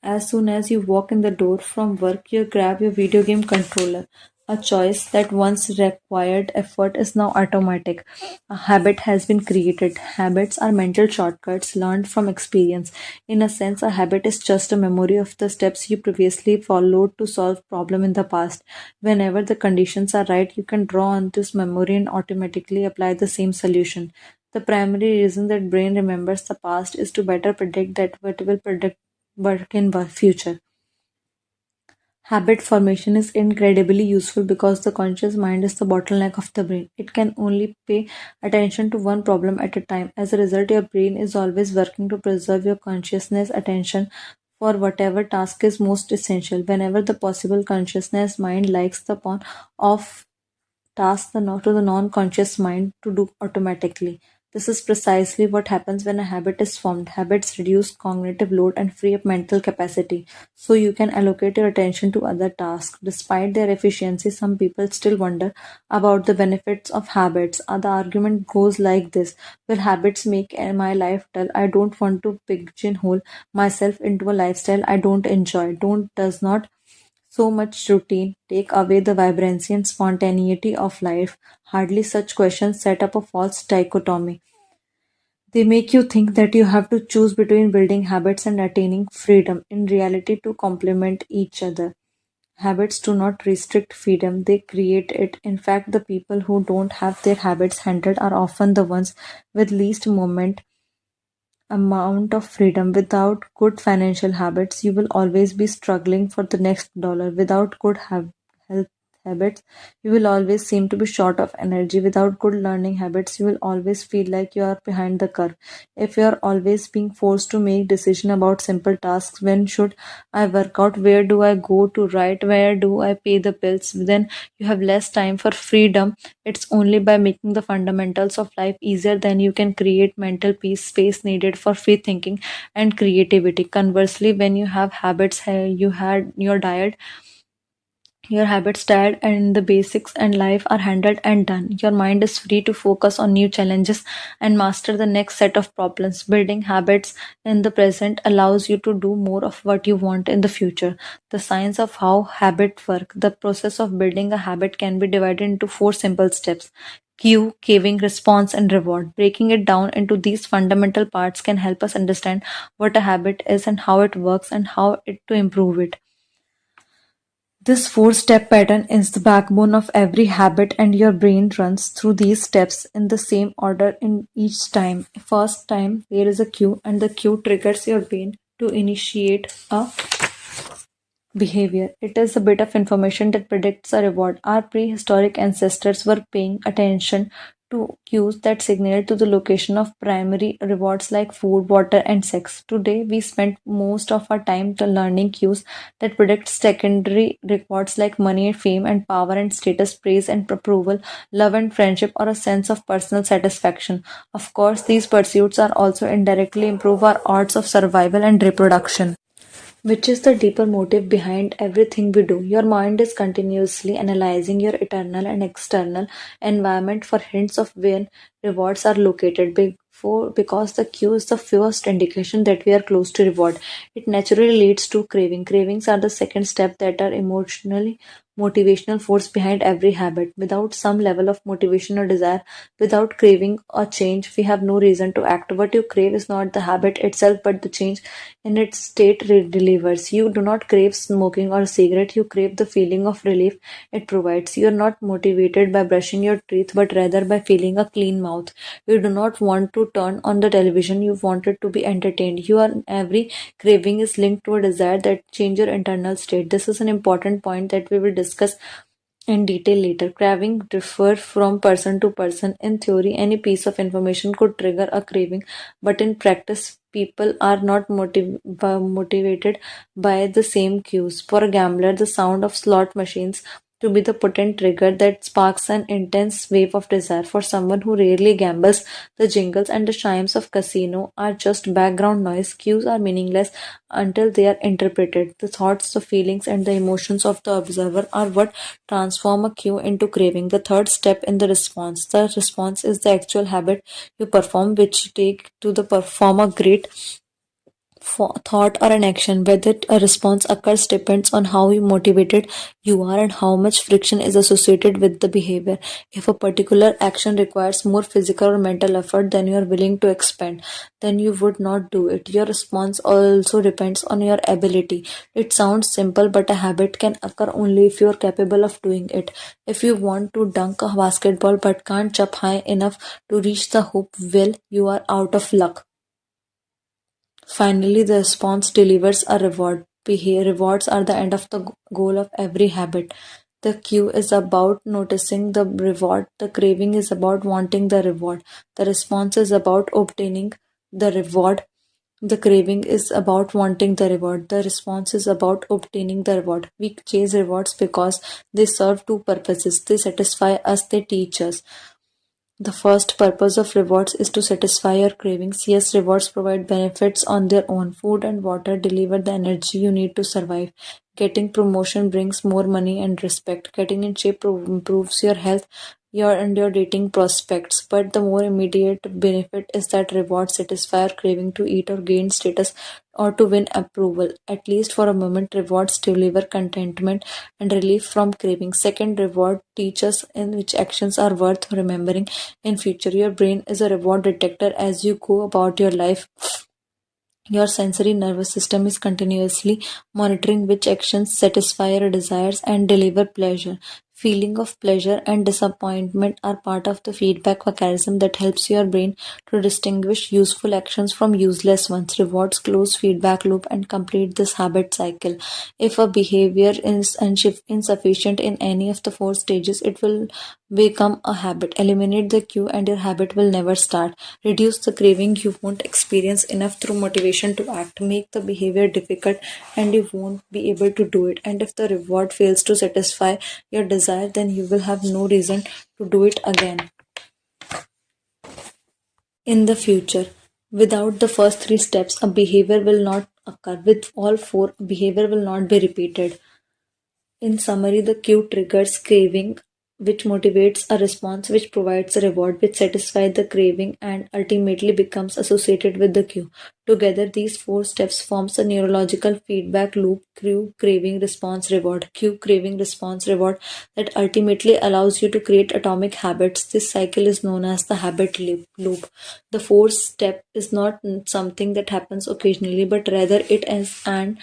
As soon as you walk in the door from work, you grab your video game controller. A choice that once required effort is now automatic. A habit has been created. Habits are mental shortcuts learned from experience. In a sense, a habit is just a memory of the steps you previously followed to solve problem in the past. Whenever the conditions are right, you can draw on this memory and automatically apply the same solution. The primary reason that brain remembers the past is to better predict that what will predict work in future. Habit formation is incredibly useful because the conscious mind is the bottleneck of the brain. It can only pay attention to one problem at a time. As a result, your brain is always working to preserve your consciousness attention for whatever task is most essential. Whenever the possible consciousness mind likes the pawn off task to the non-conscious mind to do automatically. This is precisely what happens when a habit is formed. Habits reduce cognitive load and free up mental capacity, so you can allocate your attention to other tasks. Despite their efficiency, some people still wonder about the benefits of habits. The argument goes like this: will habits make my life dull? I don't want to pigeonhole myself into a lifestyle I don't enjoy. Don't does not so much routine take away the vibrancy and spontaneity of life? Hardly. Such questions set up a false dichotomy. They make you think that you have to choose between building habits and attaining freedom. In reality, to complement each other. Habits do not restrict freedom, they create it. In fact, the people who don't have their habits handled are often the ones with least amount of freedom. Without good financial habits, you will always be struggling for the next dollar. Without good health habits, you will always seem to be short of energy. Without good learning habits, you will always feel like you are behind the curve. If you are always being forced to make decision about simple tasks, when should I work out, where do I go to write, where do I pay the bills, then you have less time for freedom. It's only by making the fundamentals of life easier than you can create mental peace space needed for free thinking and creativity. Conversely, when you have habits, you had your habits tired and the basics and life are handled and done. Your mind is free to focus on new challenges and master the next set of problems. Building habits in the present allows you to do more of what you want in the future. The science of how habits work. The process of building a habit can be divided into four simple steps: cue, caving, response, and reward. Breaking it down into these fundamental parts can help us understand what a habit is and how it works and how to improve it. This four-step pattern is the backbone of every habit, and your brain runs through these steps in the same order in each time. First time there is a cue, and the cue triggers your brain to initiate a behavior. It is a bit of information that predicts a reward. Our prehistoric ancestors were paying attention to cues that signal to the location of primary rewards like food, water, and sex. Today, we spend most of our time to learning cues that predict secondary rewards like money, fame, and power and status, praise and approval, love and friendship, or a sense of personal satisfaction. Of course, these pursuits are also indirectly improve our odds of survival and reproduction. Which is the deeper motive behind everything we do. Your mind is continuously analyzing your internal and external environment for hints of where rewards are located. Because the cue is the first indication that we are close to reward, it naturally leads to craving. Cravings are the second step that are emotionally motivational force behind every habit. Without some level of motivation or desire, without craving a change, we have no reason to act. What you crave is not the habit itself, but the change in its state delivers. You do not crave smoking or a cigarette, you crave the feeling of relief it provides. You are not motivated by brushing your teeth, but rather by feeling a clean mouth. You do not want to turn on the television, you want it to be entertained. Every craving is linked to a desire that change your internal state. This is an important point that we will discuss in detail later. Craving differ from person to person. In theory, any piece of information could trigger a craving, but in practice, people are not motivated by the same cues. For a gambler, the sound of slot machines to be the potent trigger that sparks an intense wave of desire. For someone who rarely gambles, the jingles and the chimes of casino are just background noise. Cues are meaningless until they are interpreted. The thoughts, the feelings, and the emotions of the observer are what transform a cue into craving. The third step in the response. The response is the actual habit you perform, which you take to the perform a great thought or an action. Whether a response occurs depends on how motivated you are and how much friction is associated with the behavior. If a particular action requires more physical or mental effort than you are willing to expend, then you would not do it. Your response also depends on your ability. It sounds simple, but a habit can occur only if you are capable of doing it. If you want to dunk a basketball but can't jump high enough to reach the hoop, well, you are out of luck. Finally, the response delivers a reward. Rewards are the end of the goal of every habit. The cue is about noticing the reward. The craving is about wanting the reward. The response is about obtaining the reward. The craving is about wanting the reward. The response is about obtaining the reward. We chase rewards because they serve two purposes. They satisfy us, they teach us. The first purpose of rewards is to satisfy your cravings. Yes, rewards provide benefits on their own. Food and water deliver the energy you need to survive. Getting promotion brings more money and respect. Getting in shape improves your health, your dating prospects. But the more immediate benefit is that rewards satisfy our craving to eat or gain status or to win approval. At least for a moment, rewards deliver contentment and relief from craving. Second, reward teaches in which actions are worth remembering in future. Your brain is a reward detector as you go about your life. Your sensory nervous system is continuously monitoring which actions satisfy your desires and deliver pleasure. Feeling of pleasure and disappointment are part of the feedback mechanism that helps your brain to distinguish useful actions from useless ones. Rewards close feedback loop and complete this habit cycle. If a behavior is insufficient in any of the four stages, it will become a habit. Eliminate the cue and your habit will never start. Reduce the craving, you won't experience enough through motivation to act. Make the behavior difficult and you won't be able to do it. And if the reward fails to satisfy your desire, then you will have no reason to do it again in the future. Without the first three steps, a behavior will not occur. With all four, behavior will not be repeated. In summary, the cue triggers craving, which motivates a response, which provides a reward, which satisfies the craving, and ultimately becomes associated with the cue. Together, these four steps forms a neurological feedback loop: cue, craving, response, reward. Cue, craving, response, reward that ultimately allows you to create atomic habits. This cycle is known as the habit loop. The fourth step is not something that happens occasionally, but rather it is an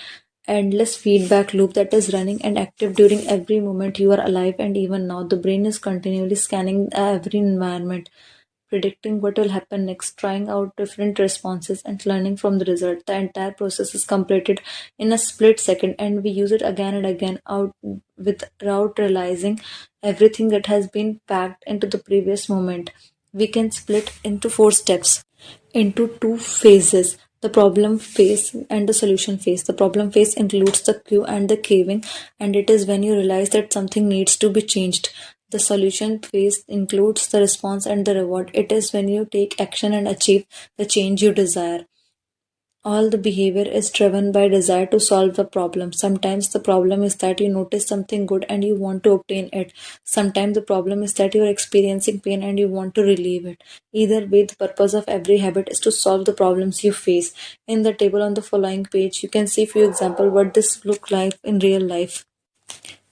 endless feedback loop that is running and active during every moment you are alive. And even now the brain is continually scanning every environment, predicting what will happen next, trying out different responses and learning from the result. The entire process is completed in a split second, and we use it again and again out without realizing everything that has been packed into the previous moment. We can split into four steps, into two phases: the problem phase and the solution phase. The problem phase includes the cue and the craving, and it is when you realize that something needs to be changed. The solution phase includes the response and the reward. It is when you take action and achieve the change you desire. All the behavior is driven by desire to solve a problem. Sometimes the problem is that you notice something good and you want to obtain it. Sometimes the problem is that you are experiencing pain and you want to relieve it. Either way, the purpose of every habit is to solve the problems you face. In the table on the following page, you can see few examples what this look like in real life.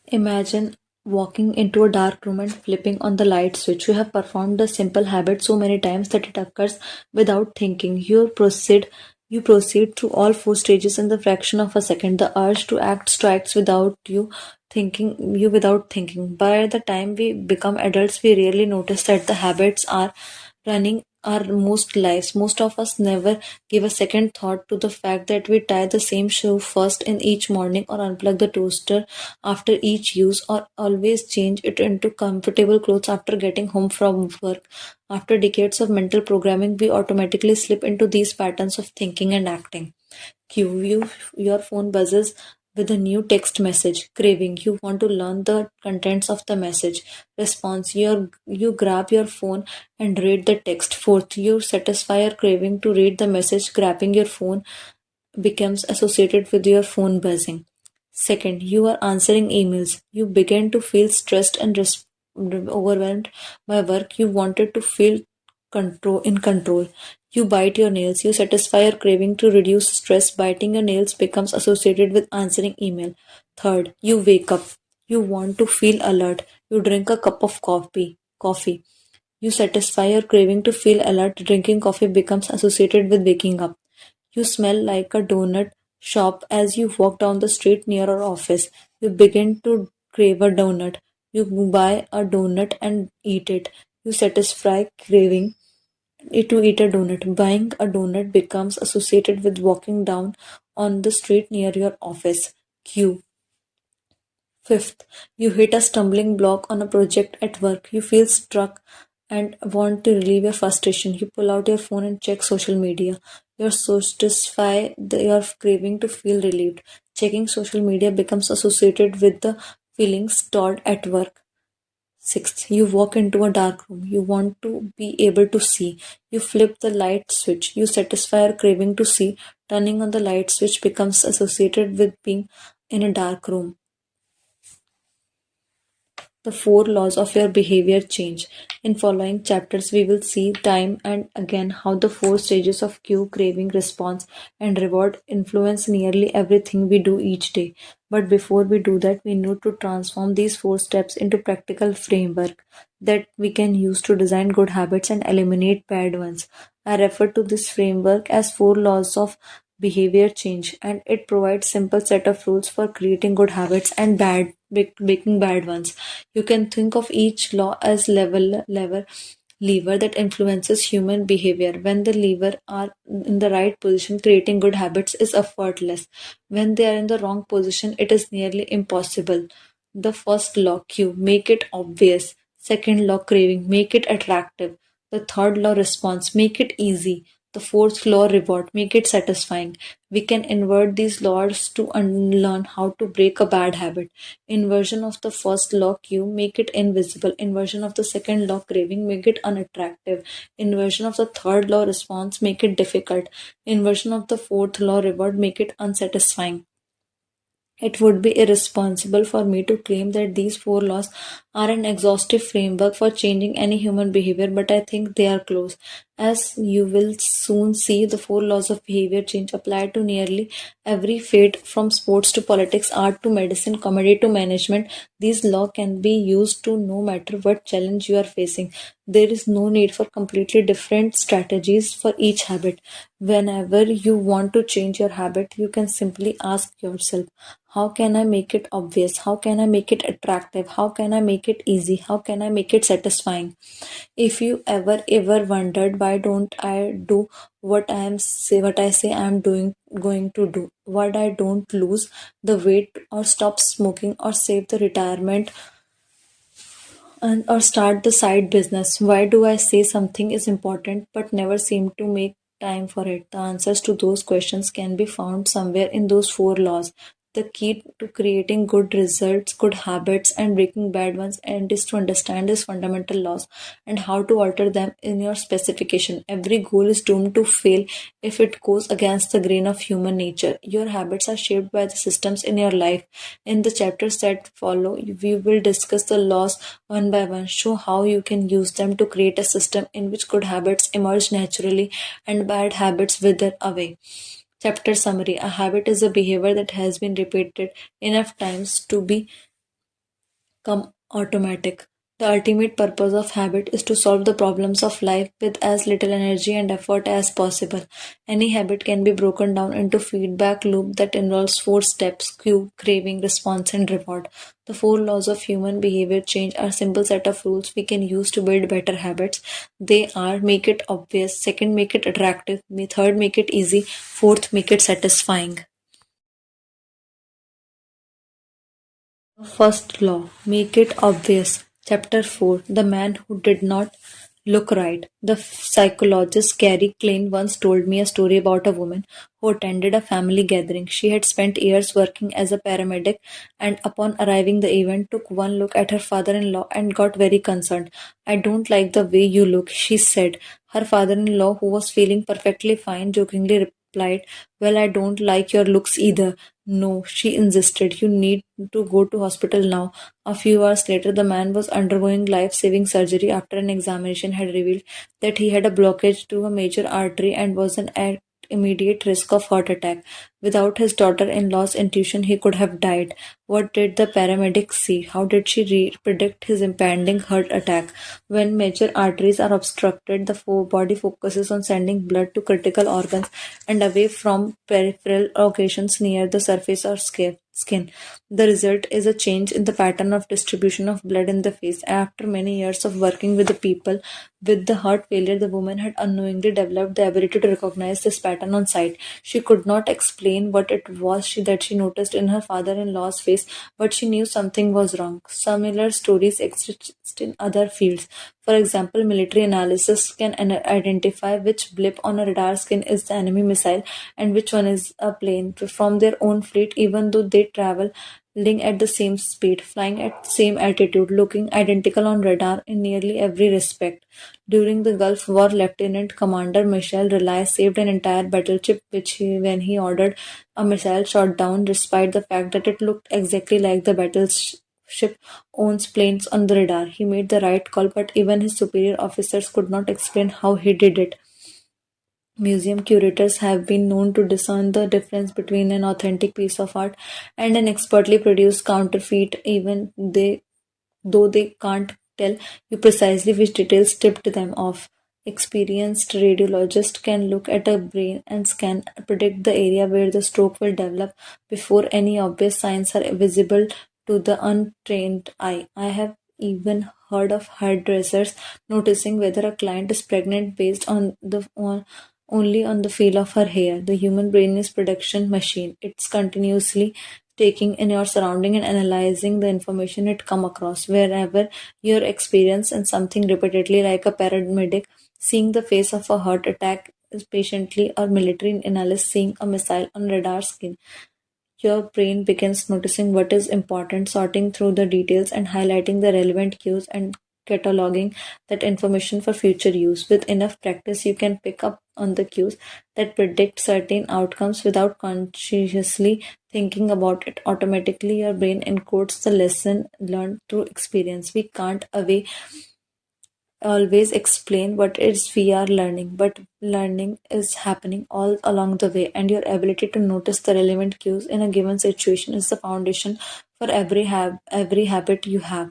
Imagine walking into a dark room and flipping on the light switch. You have performed the simple habit so many times that it occurs without thinking. You proceed through all four stages in the fraction of a second. The urge to act strikes without thinking. By the time we become adults, we rarely notice that the habits are running our most lives. Most of us never give a second thought to the fact that we tie the same shoe first in each morning, or unplug the toaster after each use, or always change it into comfortable clothes after getting home from work. After decades of mental programming, we automatically slip into these patterns of thinking and acting. Your phone buzzes with a new text message. Craving, you want to learn the contents of the message. Response, you grab your phone and read the text. Fourth, you satisfy your craving to read the message. Grabbing your phone becomes associated with your phone buzzing. Second, you are answering emails. You begin to feel stressed and overwhelmed by work. You wanted to feel control. You bite your nails. You satisfy your craving to reduce stress. Biting your nails becomes associated with answering email. Third, you wake up. You want to feel alert. You drink a cup of Coffee. You satisfy your craving to feel alert. Drinking coffee becomes associated with waking up. You smell like a donut shop as you walk down the street near our office. You begin to crave a donut. You buy a donut and eat it. You satisfy craving to eat a donut. Buying a donut becomes associated with walking down on the street near your office. Q. Fifth, you hit a stumbling block on a project at work. You feel stuck and want to relieve your frustration. You pull out your phone and check social media. You satisfy your craving to feel relieved. Checking social media becomes associated with the feeling stored at work. Sixth, you walk into a dark room. You want to be able to see. You flip the light switch. You satisfy your craving to see. Turning on the light switch becomes associated with being in a dark room. The four laws of your behavior change. In following chapters, we will see time and again how the four stages of cue, craving, response, and reward influence nearly everything we do each day. But before we do that, we need to transform these four steps into practical framework that we can use to design good habits and eliminate bad ones. I refer to this framework as four laws of behavior change, and it provides simple set of rules for creating good habits and breaking bad ones. You can think of each law as lever that influences human behavior. When the lever are in the right position, creating good habits is effortless. When they are in the wrong position, it is nearly impossible. The first law, cue, make it obvious. Second law, craving, make it attractive. The third law, response, make it easy. The fourth law, reward, make it satisfying. We can invert these laws to unlearn how to break a bad habit. Inversion of the first law, cue, make it invisible. Inversion of the second law, craving, make it unattractive. Inversion of the third law, response, make it difficult. Inversion of the fourth law, reward, make it unsatisfying. It would be irresponsible for me to claim that these four laws are an exhaustive framework for changing any human behavior, but I think they are close. As you will soon see, the four laws of behavior change apply to nearly every field from sports to politics, art to medicine, comedy to management. These laws can be used to no matter what challenge you are facing. There is no need for completely different strategies for each habit. Whenever you want to change your habit, you can simply ask yourself, how can I make it obvious? How can I make it attractive? How can I make it easy? How can I make it satisfying? If you ever wondered why don't I do what I say I'm doing going to do, why I don't lose the weight or stop smoking or save the retirement and or start the side business. Why do I say something is important but never seem to make time for it? The answers to those questions can be found somewhere in those four laws. The key to creating good results, good habits, and breaking bad ones, and is to understand these fundamental laws and how to alter them in your specification. Every goal is doomed to fail if it goes against the grain of human nature. Your habits are shaped by the systems in your life. In the chapters that follow, we will discuss the laws one by one, show how you can use them to create a system in which good habits emerge naturally and bad habits wither away. Chapter summary. A habit is a behavior that has been repeated enough times to be come automatic. The ultimate purpose of habit is to solve the problems of life with as little energy and effort as possible. Any habit can be broken down into feedback loop that involves four steps: cue, craving, response, and reward. The four laws of human behavior change are simple set of rules we can use to build better habits. They are: make it obvious, second make it attractive, third make it easy, fourth make it satisfying. First law, make it obvious. Chapter 4, The Man Who Did Not Look Right. The psychologist Carrie Klein once told me a story about a woman who attended a family gathering. She had spent years working as a paramedic and upon arriving the event took one look at her father-in-law and got very concerned. I don't like the way you look, she said. Her father-in-law, who was feeling perfectly fine, jokingly replied, well, I don't like your looks either. No, she insisted. You need to go to hospital now. A few hours later, the man was undergoing life-saving surgery after an examination had revealed that he had a blockage to a major artery and was at immediate risk of heart attack. Without his daughter-in-law's intuition, he could have died. What did the paramedic see? How did she predict his impending heart attack? When major arteries are obstructed, the body focuses on sending blood to critical organs and away from peripheral locations near the surface or skin. The result is a change in the pattern of distribution of blood in the face. After many years of working with the people with the heart failure, the woman had unknowingly developed the ability to recognize this pattern on sight. She could not explain what it was that she noticed in her father-in-law's face, but she knew something was wrong. Similar stories exist in other fields. For example, military analysis can identify which blip on a radar screen is the enemy missile and which one is a plane from their own fleet, even though they travel at the same speed, flying at the same altitude, looking identical on radar in nearly every respect. During the Gulf War, Lieutenant Commander Michel Relay saved an entire battleship when he ordered a missile shot down, despite the fact that it looked exactly like the battleship owns planes on the radar. He made the right call, but even his superior officers could not explain how he did it. Museum curators have been known to discern the difference between an authentic piece of art and an expertly produced counterfeit, though they can't tell you precisely which details tipped them off. Experienced radiologist can look at a brain and scan predict the area where the stroke will develop before any obvious signs are visible to the untrained eye. I have even heard of hairdressers noticing whether a client is pregnant based only on the feel of her hair. The human brain is production machine. It's continuously taking in your surrounding and analyzing the information it come across. Wherever you're experiencing something repeatedly, like a paramedic seeing the face of a heart attack patiently, or military analyst seeing a missile on radar screen, your brain begins noticing what is important, sorting through the details and highlighting the relevant cues and cataloging that information for future use. With enough practice, you can pick up on the cues that predict certain outcomes without consciously thinking about it. Automatically, your brain encodes the lesson learned through experience. We can't always explain what it is we are learning, but learning is happening all along the way, and your ability to notice the relevant cues in a given situation is the foundation for every habit you have.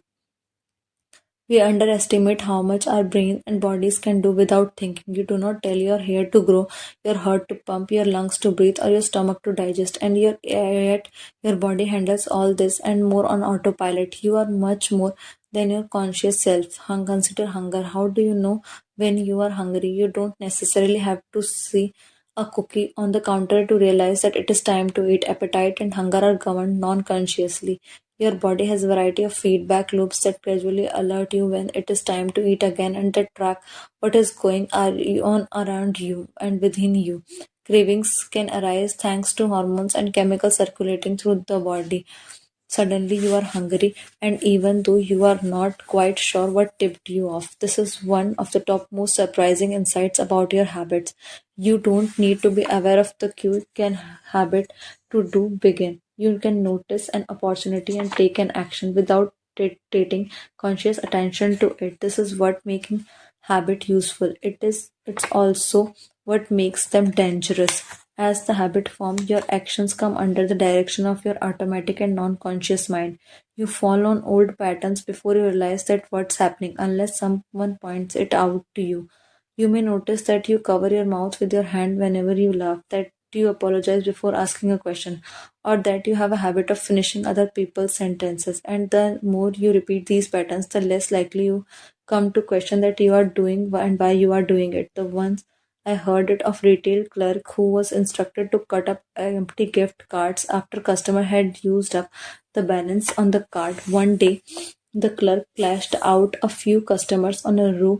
We underestimate how much our brain and bodies can do without thinking. You do not tell your hair to grow, your heart to pump, your lungs to breathe, or your stomach to digest, and yet your body handles all this and more on autopilot. You are much more than your conscious self. Consider hunger. How do you know when you are hungry? You don't necessarily have to see a cookie on the counter to realize that it is time to eat. Appetite and hunger are governed non-consciously. Your body has a variety of feedback loops that gradually alert you when it is time to eat again and that track what is going on around you and within you. Cravings can arise thanks to hormones and chemicals circulating through the body. Suddenly you are hungry, and even though you are not quite sure what tipped you off, this is one of the top most surprising insights about your habits. You don't need to be aware of the cue can habit to do begin. You can notice an opportunity and take an action without dictating conscious attention to it. This is what making habit useful. It's also what makes them dangerous. As the habit form, your actions come under the direction of your automatic and non-conscious mind. You fall on old patterns before you realize that what's happening, unless someone points it out to you. You may notice that you cover your mouth with your hand whenever you laugh, that you apologize before asking a question, or that you have a habit of finishing other people's sentences. And the more you repeat these patterns, the less likely you come to question that you are doing and why you are doing it. The ones I heard it of retail clerk who was instructed to cut up empty gift cards after customer had used up the balance on the card. One day, the clerk clashed out a few customers on a row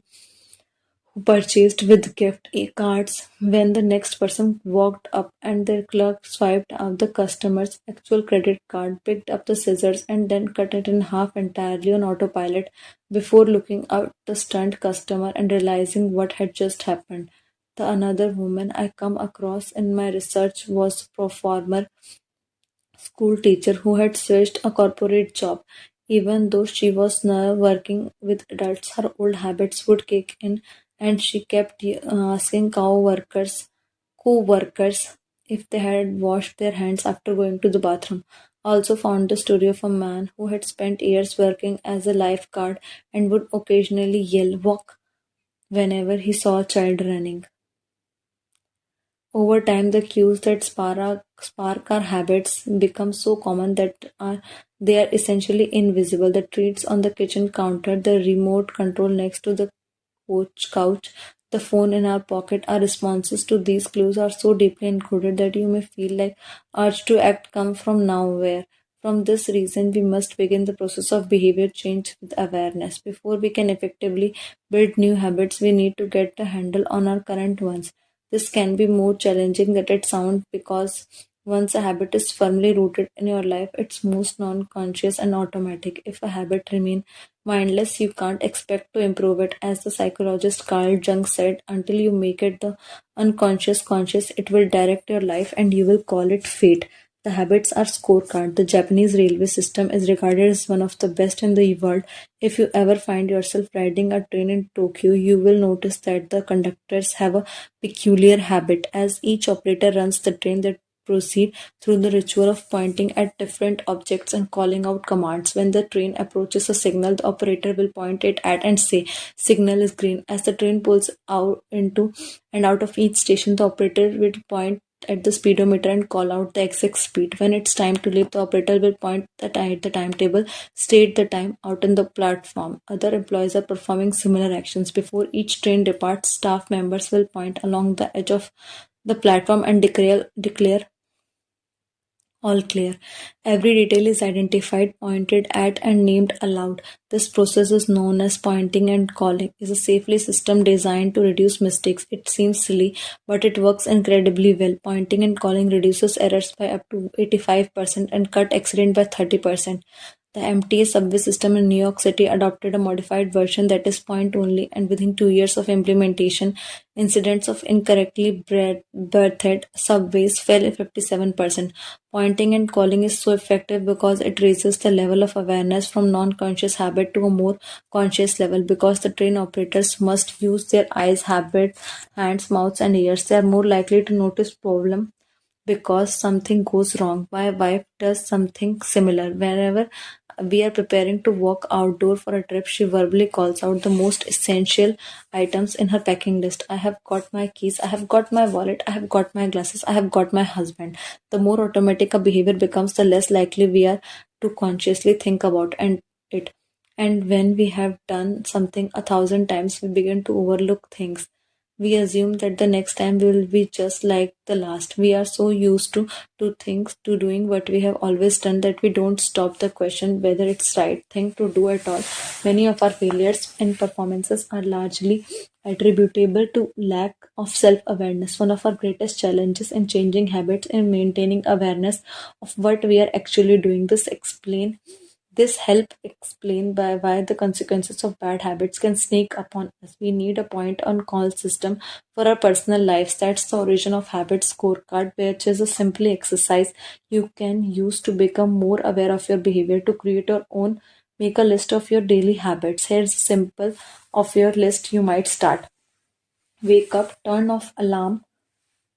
who purchased with gift cards. When the next person walked up and the clerk swiped out the customer's actual credit card, picked up the scissors and then cut it in half entirely on autopilot before looking at the stunned customer and realizing what had just happened. The another woman I come across in my research was a former school teacher who had switched a corporate job. Even though she was now working with adults, her old habits would kick in, and she kept asking co-workers if they had washed their hands after going to the bathroom. Also found the story of a man who had spent years working as a lifeguard and would occasionally yell "walk" whenever he saw a child running. Over time, the cues that spark our habits become so common that they are essentially invisible. The treats on the kitchen counter, the remote control next to the couch, the phone in our pocket, our responses to these clues are so deeply encoded that you may feel like urge to act come from nowhere. From this reason, we must begin the process of behavior change with awareness. Before we can effectively build new habits, we need to get a handle on our current ones. This can be more challenging than it sounds because once a habit is firmly rooted in your life, it's most non-conscious and automatic. If a habit remains mindless, you can't expect to improve it. As the psychologist Carl Jung said, until you make it the unconscious conscious, it will direct your life and you will call it fate. The habits are scorecard. The Japanese railway system is regarded as one of the best in the world. If you ever find yourself riding a train in Tokyo, you will notice that the conductors have a peculiar habit. As each operator runs the train, they proceed through the ritual of pointing at different objects and calling out commands. When the train approaches a signal, the operator will point it at and say, "Signal is green." As the train pulls out into and out of each station, the operator will point at the speedometer and call out the exact speed. When it's time to leave, the operator will point at the timetable, state the time out on the platform. Other employees are performing similar actions. Before each train departs, staff members will point along the edge of the platform and declare all clear. Every detail is identified, pointed at, and named aloud. This process is known as pointing and calling. It is a safely system designed to reduce mistakes. It seems silly, but it works incredibly well. Pointing and calling reduces errors by up to 85% and cut accident by 30%. The MTA subway system in New York City adopted a modified version that is point only, and within 2 years of implementation, incidents of incorrectly berthed subways fell 57%. Pointing and calling is so effective because it raises the level of awareness from non-conscious habit to a more conscious level. Because the train operators must use their eyes, habit, hands, mouths, and ears, they are more likely to notice problem because something goes wrong. My wife does something similar. Whenever we are preparing to walk outdoor for a trip, she verbally calls out the most essential items in her packing list. I have got my keys, I have got my wallet, I have got my glasses, I have got my husband. The more automatic a behavior becomes, the less likely we are to consciously think about it. And when we have done something 1,000 times, we begin to overlook things. We assume that the next time we will be just like the last. We are so used to doing what we have always done that we don't stop the question whether it's right thing to do at all. Many of our failures and performances are largely attributable to lack of self-awareness. One of our greatest challenges in changing habits and maintaining awareness of what we are actually doing. This help explain by why the consequences of bad habits can sneak upon us. We need a point on call system for our personal lives. That's the origin of habit scorecard, which is a simple exercise you can use to become more aware of your behavior. To create your own, make a list of your daily habits. Here's a simple of your list you might start. Wake up, turn off alarm,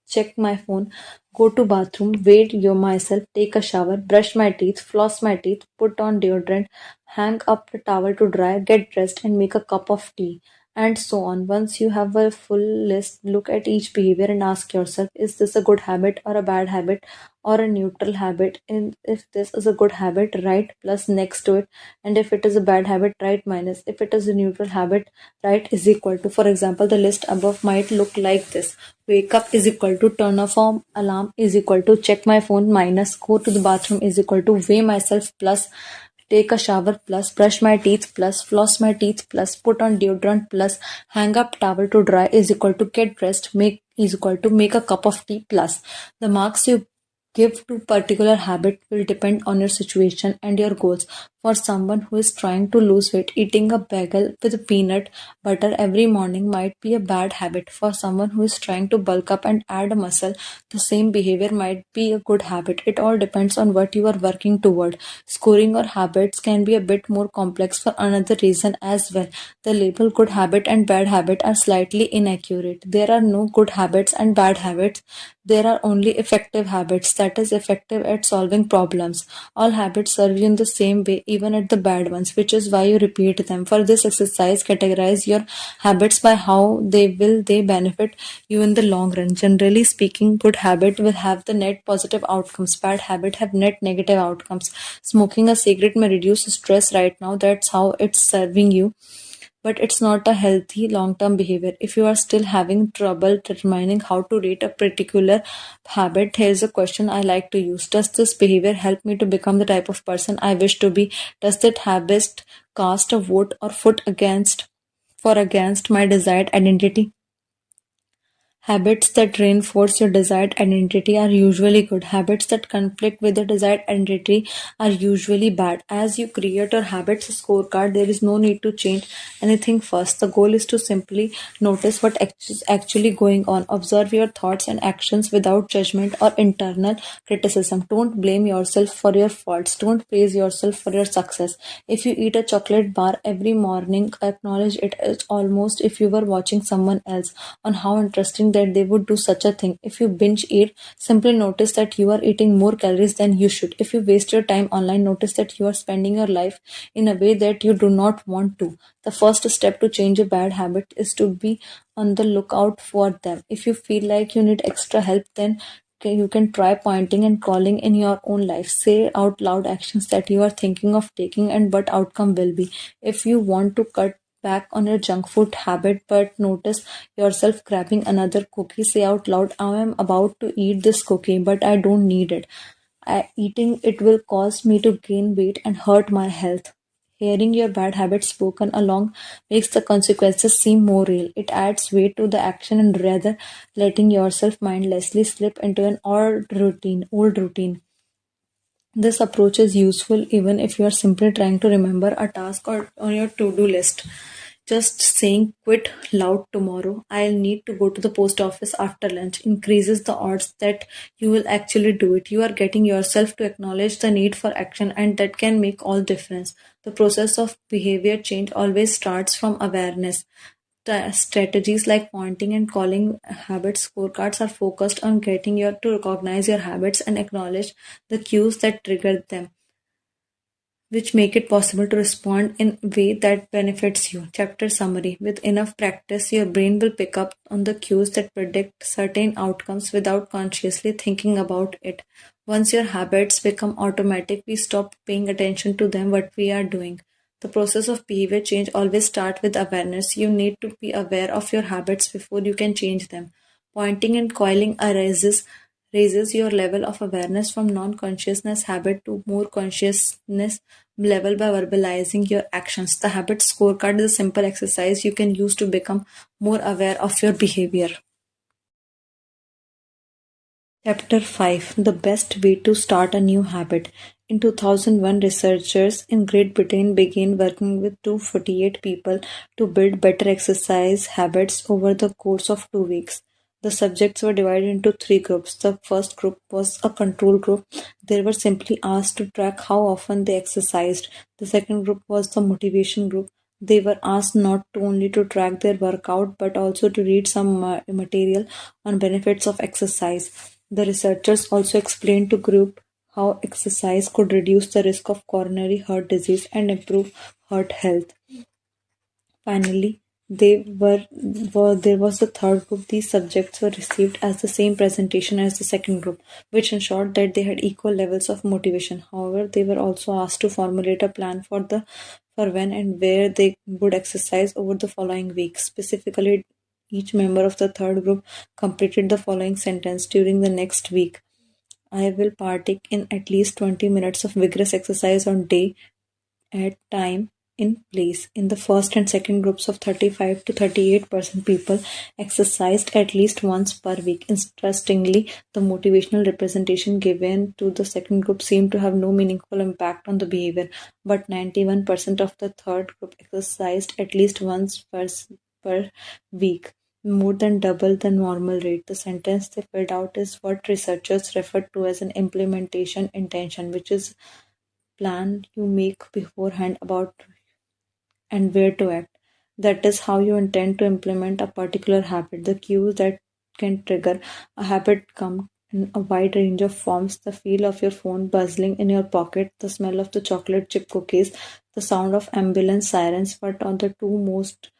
check my phone, go to bathroom, wait your myself, take a shower, brush my teeth, floss my teeth, put on deodorant, hang up the towel to dry, get dressed and make a cup of tea, and so on. Once you have a full list, look at each behavior and ask yourself, is this a good habit or a bad habit or a neutral habit? And if this is a good habit, write plus next to it, and if it is a bad habit, write minus. If it is a neutral habit, write is equal to. For example, the list above might look like this: wake up is equal to turn off alarm is equal to check my phone minus go to the bathroom is equal to weigh myself plus take a shower plus brush my teeth plus floss my teeth plus put on deodorant plus hang up towel to dry is equal to get dressed make is equal to make a cup of tea plus. The marks you give to particular habit will depend on your situation and your goals. For someone who is trying to lose weight, eating a bagel with peanut butter every morning might be a bad habit. For someone who is trying to bulk up and add muscle, the same behavior might be a good habit. It all depends on what you are working toward. Scoring your habits can be a bit more complex for another reason as well. The label good habit and bad habit are slightly inaccurate. There are no good habits and bad habits. There are only effective habits, that is, effective at solving problems. All habits serve you in the same way, even at the bad ones, which is why you repeat them. For this exercise, categorize your habits by how they benefit you in the long run. Generally speaking, good habit will have the net positive outcomes. Bad habit have net negative outcomes. Smoking a cigarette may reduce stress right now. That's how it's serving you, but it's not a healthy long-term behavior. If you are still having trouble determining how to rate a particular habit, here's a question I like to use. Does this behavior help me to become the type of person I wish to be? Does that habit cast a vote or foot against my desired identity? Habits that reinforce your desired identity are usually good. Habits that conflict with your desired identity are usually bad. As you create your habits scorecard, there is no need to change anything first. The goal is to simply notice what is actually going on. Observe your thoughts and actions without judgment or internal criticism. Don't blame yourself for your faults. Don't praise yourself for your success. If you eat a chocolate bar every morning, acknowledge it as almost if you were watching someone else on how interesting that they would do such a thing. If you binge eat, simply notice that you are eating more calories than you should. If you waste your time online, notice that you are spending your life in a way that you do not want to. The first step to change a bad habit is to be on the lookout for them. If you feel like you need extra help, then you can try pointing and calling in your own life. Say out loud actions that you are thinking of taking and what outcome will be. If you want to cut back on your junk food habit but notice yourself grabbing another cookie, say out loud, I am about to eat this cookie, but I don't need it. Eating it will cause me to gain weight and hurt my health. Hearing your bad habits spoken along makes the consequences seem more real. It adds weight to the action and rather letting yourself mindlessly slip into an old routine. This approach is useful even if you are simply trying to remember a task or on your to-do list. Just saying quit loud tomorrow, I'll need to go to the post office after lunch increases the odds that you will actually do it. You are getting yourself to acknowledge the need for action and that can make all difference. The process of behavior change always starts from awareness. Strategies like pointing and calling habit scorecards are focused on getting you to recognize your habits and acknowledge the cues that trigger them, which make it possible to respond in a way that benefits you. Chapter summary. With enough practice, your brain will pick up on the cues that predict certain outcomes without consciously thinking about it. Once your habits become automatic, we stop paying attention to them, what we are doing. The process of behavior change always starts with awareness. You need to be aware of your habits before you can change them. Pointing and coiling raises your level of awareness from non-consciousness habit to more consciousness level by verbalizing your actions. The habit scorecard is a simple exercise you can use to become more aware of your behavior. Chapter 5. The Best Way to Start a New Habit. In 2001, researchers in Great Britain began working with 248 people to build better exercise habits over the course of 2 weeks. The subjects were divided into three groups. The first group was a control group. They were simply asked to track how often they exercised. The second group was the motivation group. They were asked not to only to track their workout but also to read some material on benefits of exercise. The researchers also explained to group how exercise could reduce the risk of coronary heart disease and improve heart health. Finally, there was the third group. These subjects were received as the same presentation as the second group, which ensured that they had equal levels of motivation. However, they were also asked to formulate a plan for when and where they would exercise over the following week. Specifically, each member of the third group completed the following sentence during the next week. I will partake in at least 20 minutes of vigorous exercise on day at time in place. In the first and second groups of 35 to 38% people exercised at least once per week. Interestingly, the motivational representation given to the second group seemed to have no meaningful impact on the behavior, but 91% of the third group exercised at least once per week, more than double the normal rate. The sentence they filled out is what researchers refer to as an implementation intention, which is plan you make beforehand about and where to act. That is how you intend to implement a particular habit. The cues that can trigger a habit come in a wide range of forms: the feel of your phone buzzing in your pocket, the smell of the chocolate chip cookies, the sound of ambulance sirens. But on the two most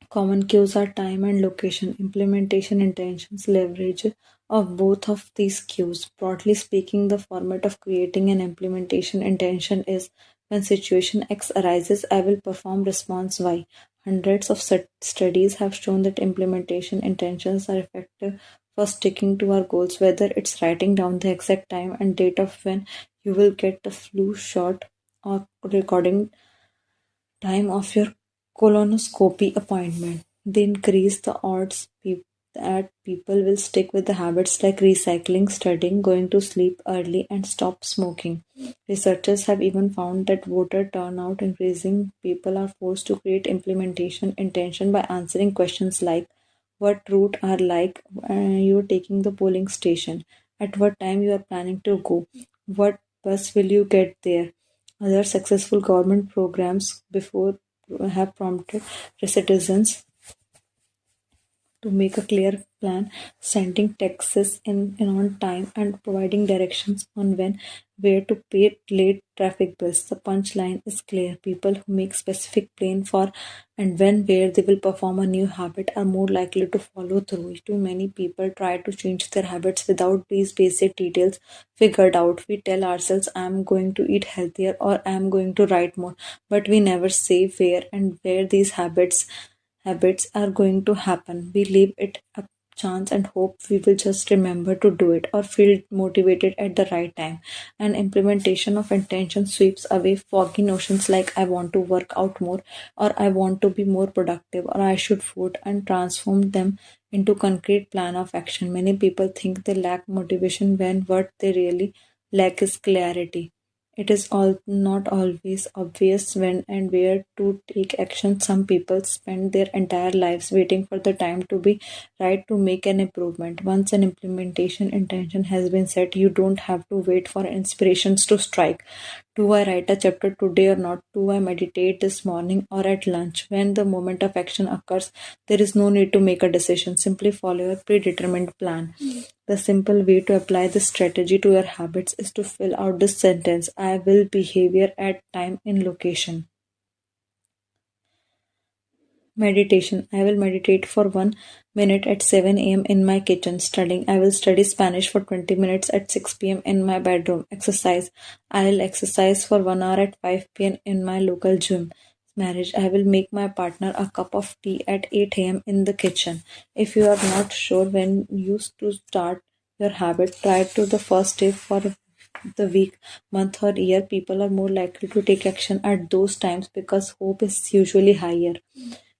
common cues are time and location. Implementation intentions leverage of both of these cues. Broadly speaking, the format of creating an implementation intention is: when situation X arises, I will perform response Y. Hundreds of studies have shown that implementation intentions are effective for sticking to our goals, whether it's writing down the exact time and date of when you will get the flu shot or recording time of your colonoscopy appointment. They increase the odds that people will stick with the habits like recycling, studying, going to sleep early, and stop smoking. Researchers have even found that voter turnout increasing people are forced to create implementation intention by answering questions like what route are like you're taking the polling station, at what time you are planning to go, what bus will you get there. Other successful government programs before have prompted citizens to make a clear plan, sending texts in on time, and providing directions on when, where to pay late traffic bills. The punchline is clear. People who make specific plan for and when, where they will perform a new habit are more likely to follow through. Too many people try to change their habits without these basic details figured out. We tell ourselves, I'm going to eat healthier or I'm going to write more, but we never say where and where these habits are going to happen. We leave it a chance and hope we will just remember to do it or feel motivated at the right time. And implementation of intention sweeps away foggy notions like I want to work out more or I want to be more productive or I should vote and transform them into concrete plan of action. Many people think they lack motivation when what they really lack is clarity. It is all not always obvious when and where to take action. Some people spend their entire lives waiting for the time to be right to make an improvement. Once an implementation intention has been set, you don't have to wait for inspirations to strike. Do I write a chapter today or not? Do I meditate this morning or at lunch? When the moment of action occurs, there is no need to make a decision. Simply follow your predetermined plan. The simple way to apply this strategy to your habits is to fill out this sentence: I will behavior at time in location. Meditation. I will meditate for 1 minute at 7 a.m. in my kitchen. Studying. I will study Spanish for 20 minutes at 6 p.m. in my bedroom. Exercise. I will exercise for 1 hour at 5 p.m. in my local gym. Marriage. I will make my partner a cup of tea at 8 a.m. in the kitchen. If you are not sure when you to start your habit, try to the first day for the week, month, or year. People are more likely to take action at those times because hope is usually higher.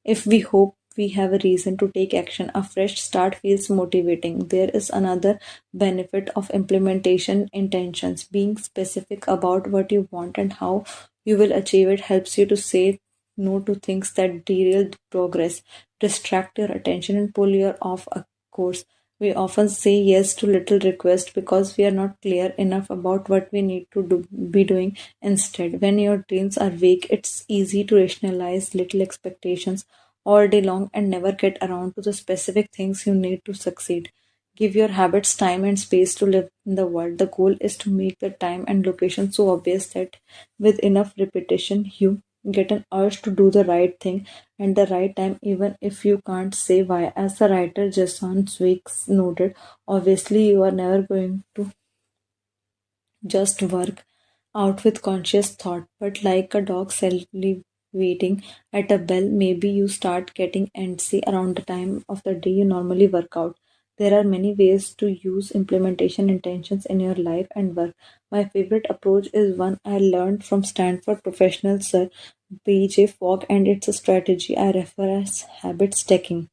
If we hope we have a reason to take action, a fresh start feels motivating. There is another benefit of implementation intentions. Being specific about what you want and how you will achieve it helps you to say no to things that derail progress, distract your attention, and pull you off a course. We often say yes to little requests because we are not clear enough about what we need to be doing instead. When your dreams are vague, it's easy to rationalize little expectations all day long and never get around to the specific things you need to succeed. Give your habits time and space to live in the world. The goal is to make the time and location so obvious that with enough repetition, you get an urge to do the right thing and the right time, even if you can't say why. As the writer Jason Zweig noted, obviously you are never going to just work out with conscious thought, but like a dog salivating at a bell, maybe you start getting antsy around the time of the day you normally work out. There are many ways to use implementation intentions in your life and work. My favorite approach is one I learned from Stanford professional Sir B.J. Fogg, and it's a strategy I refer as habit stacking.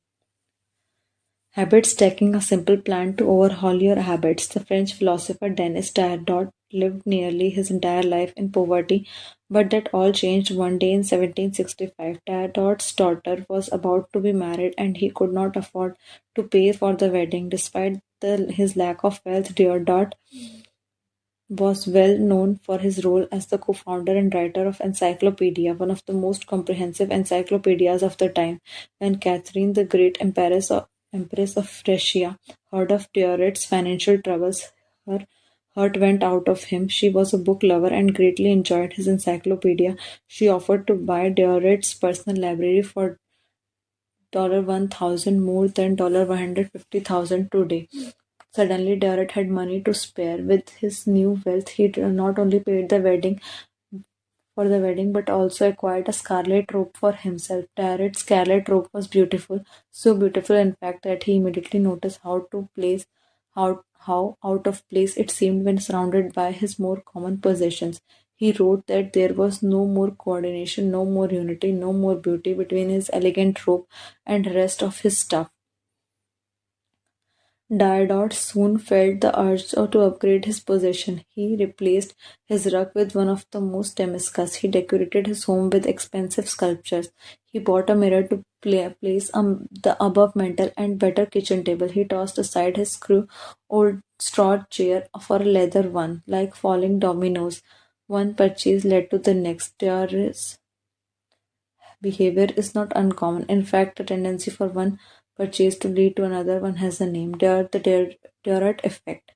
Habit stacking, a simple plan to overhaul your habits. The French philosopher Denis Diderot lived nearly his entire life in poverty, but that all changed one day in 1765. Diderot's daughter was about to be married and he could not afford to pay for the wedding. Despite his lack of wealth, Diderot was well known for his role as the co-founder and writer of Encyclopedia, one of the most comprehensive encyclopedias of the time. When Catherine the Great, Empress of Russia, heard of Diderot's financial troubles, her heart went out of him. She was a book lover and greatly enjoyed his encyclopedia. She offered to buy Diderot's personal library for $1,000, more than $150,000 today. Suddenly, Darrett had money to spare. With his new wealth, he not only paid the wedding but also acquired a scarlet robe for himself. Darrett's scarlet robe was beautiful, so beautiful in fact that he immediately noticed how out of place it seemed when surrounded by his more common possessions. He wrote that there was no more coordination, no more unity, no more beauty between his elegant robe and the rest of his stuff. Diodot soon felt the urge to upgrade his possession. He replaced his rug with one of the most Damascus. He decorated his home with expensive sculptures. He bought a mirror to place the above mantel and better kitchen table. He tossed aside his old straw chair for a leather one, like falling dominoes. One purchase led to the next. There is behavior is not uncommon. In fact, the tendency for one purchase to lead to another one has a name. Diderot effect.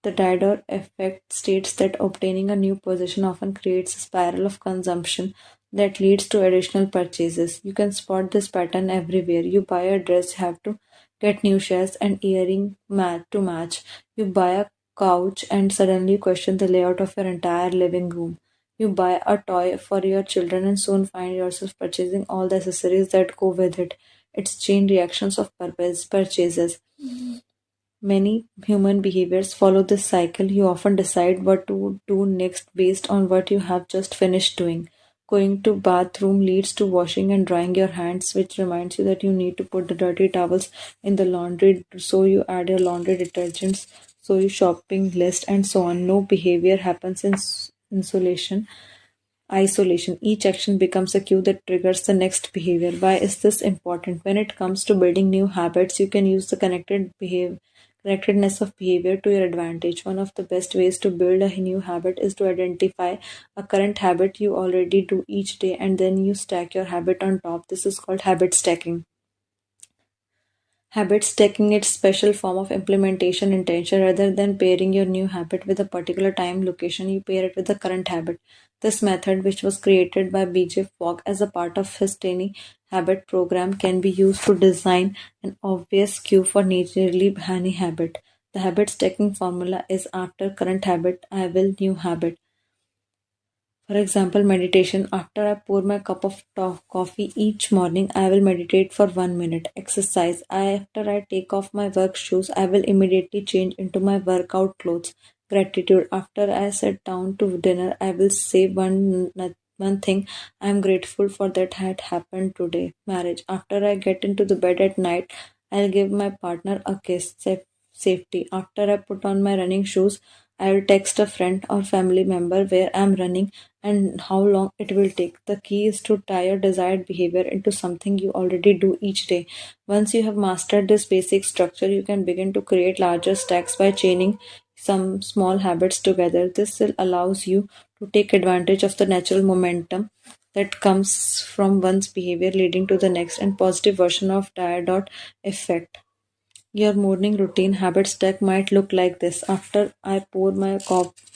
The Diderot effect states that obtaining a new possession often creates a spiral of consumption that leads to additional purchases. You can spot this pattern everywhere. You buy a dress, you have to get new shares and earring to match. You buy a couch and suddenly question the layout of your entire living room. You buy a toy for your children and soon find yourself purchasing all the accessories that go with it. It's chain reactions of purchases. Many human behaviors follow this cycle. You often decide what to do next based on what you have just finished doing. Going to bathroom leads to washing and drying your hands, which reminds you that you need to put the dirty towels in the laundry, so you add your laundry detergents, so you shopping list, and so on. No behavior happens in isolation. Each action becomes a cue that triggers the next behavior. Why is this important? When it comes to building new habits, you can use the connectedness of behavior to your advantage. One of the best ways to build a new habit is to identify a current habit you already do each day and then you stack your habit on top. This is called habit stacking. Habit stacking is a special form of implementation intention. Rather than pairing your new habit with a particular time location, you pair it with the current habit. This method, which was created by BJ Fogg as a part of his tiny habit program, can be used to design an obvious cue for nearly any habit. The habit stacking formula is after current habit, I will new habit. For example, meditation. After I pour my cup of coffee each morning, I will meditate for 1 minute. Exercise. After I take off my work shoes, I will immediately change into my workout clothes. Gratitude. After I sit down to dinner, I will say one thing I am grateful for that had happened today. Marriage. After I get into the bed at night, I'll give my partner a kiss. Safety. After I put on my running shoes, I will text a friend or family member where I am running and how long it will take. The key is to tie your desired behavior into something you already do each day. Once you have mastered this basic structure, you can begin to create larger stacks by chaining some small habits together. This will allows you to take advantage of the natural momentum that comes from one's behavior leading to the next and positive version of Diodot effect. Your morning routine habit stack might look like this. After I pour my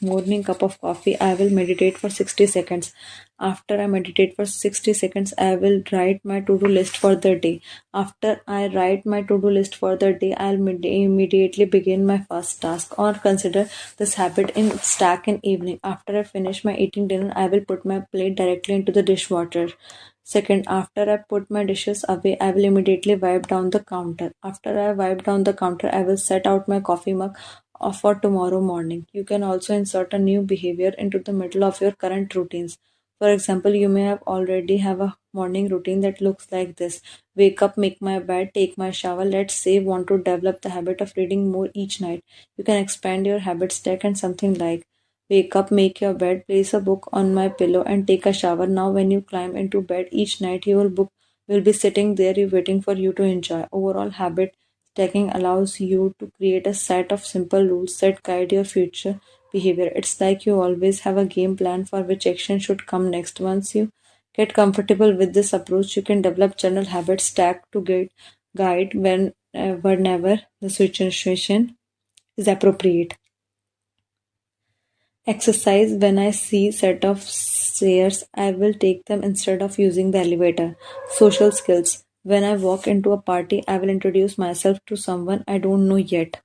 morning cup of coffee, I will meditate for 60 seconds. After I meditate for 60 seconds, I will write my to-do list for the day. After I write my to-do list for the day, I'll immediately begin my first task or consider this habit in stack in evening. After I finish my eating dinner, I will put my plate directly into the dishwater. Second, after I put my dishes away, I will immediately wipe down the counter. After I wipe down the counter, I will set out my coffee mug for tomorrow morning. You can also insert a new behavior into the middle of your current routines. For example, you may have already have a morning routine that looks like this. Wake up, make my bed, take my shower. Let's say want to develop the habit of reading more each night. You can expand your habit stack and something like wake up, make your bed, place a book on my pillow, and take a shower. Now, when you climb into bed each night, your book will be sitting there waiting for you to enjoy. Overall, habit stacking allows you to create a set of simple rules that guide your future behavior. It's like you always have a game plan for which action should come next. Once you get comfortable with this approach, you can develop general habit stack to guide whenever the situation is appropriate. Exercise. When I see set of stairs, I will take them instead of using the elevator. Social skills. When I walk into a party, I will introduce myself to someone I don't know yet.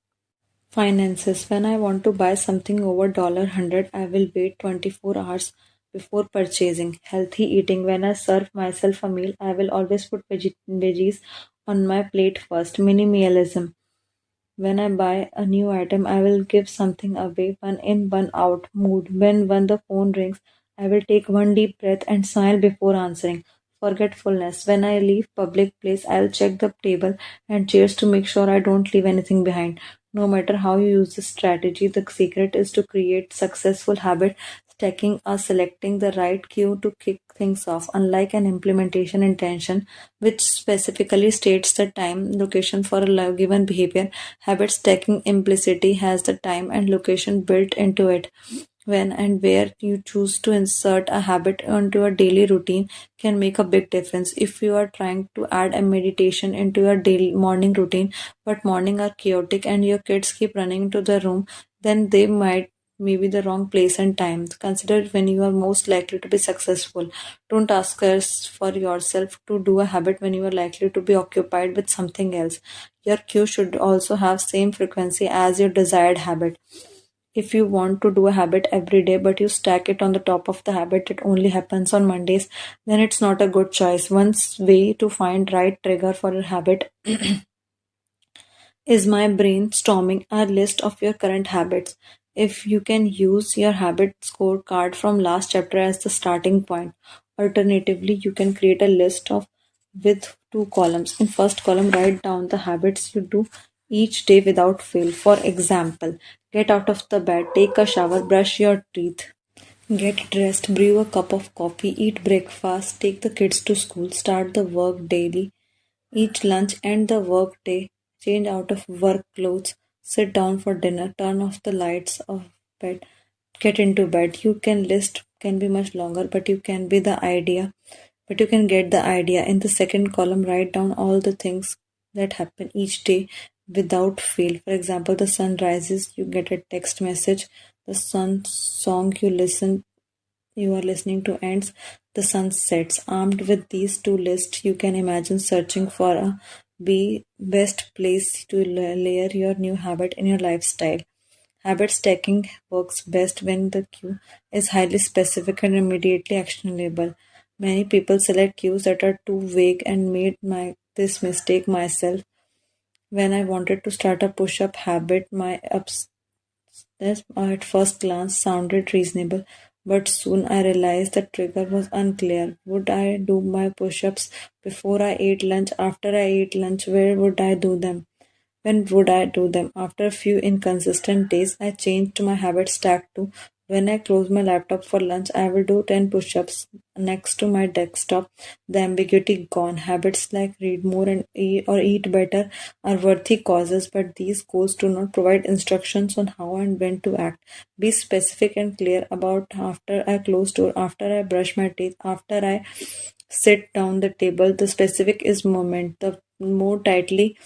Finances. When I want to buy something over $100, I will wait 24 hours before purchasing. Healthy eating. When I serve myself a meal, I will always put veggies on my plate first. Minimalism. When I buy a new item, I will give something away. One in, one out mood. When the phone rings, I will take one deep breath and smile before answering. Forgetfulness. When I leave public place, I will check the table and chairs to make sure I don't leave anything behind. No matter how you use this strategy, the secret is to create successful habit stacking or selecting the right cue to kick things off. Unlike an implementation intention, which specifically states the time, location for a given behavior, habit stacking implicitly has the time and location built into it, when and where you choose to insert a habit into a daily routine can make a big difference. If you are trying to add a meditation into your daily morning routine, but morning are chaotic and your kids keep running into the room, then they might maybe the wrong place and time. Consider it when you are most likely to be successful. Don't ask us for yourself to do a habit when you are likely to be occupied with something else. Your cue should also have same frequency as your desired habit. If you want to do a habit every day but you stack it on the top of the habit that only happens on Mondays, then it's not a good choice. One way to find right trigger for a habit is my brainstorming a list of your current habits. If you can use your habit scorecard from last chapter as the starting point. Alternatively, you can create a list of with two columns. In first column, write down the habits you do each day without fail. For example, get out of the bed, take a shower, brush your teeth, get dressed, brew a cup of coffee, eat breakfast, take the kids to school, start the work daily, eat lunch, end the work day, change out of work clothes, sit down for dinner, turn off the lights of bed, get into bed. You can list can be much longer, but you can get the idea. In the second column, write down all the things that happen each day without fail. For example, the sun rises, you get a text message. The sun song you are listening to ends, the sun sets. Armed with these two lists, you can imagine searching for a best place to layer your new habit in your lifestyle. Habit stacking works best when the cue is highly specific and immediately actionable. Many people select cues that are too vague and made this mistake myself. When I wanted to start a push-up habit, my ups this at first glance sounded reasonable, but soon I realized the trigger was unclear. Would I do my push ups before I ate lunch? After I ate lunch, where would I do them? When would I do them? After a few inconsistent days, I changed my habit stack to when I close my laptop for lunch, I will do 10 push ups next to my desktop. The ambiguity gone. Habits like read more or eat better are worthy causes, but these goals do not provide instructions on how and when to act. Be specific and clear about after I close door, after I brush my teeth, after I sit down the table. The specific is moment. The more tightly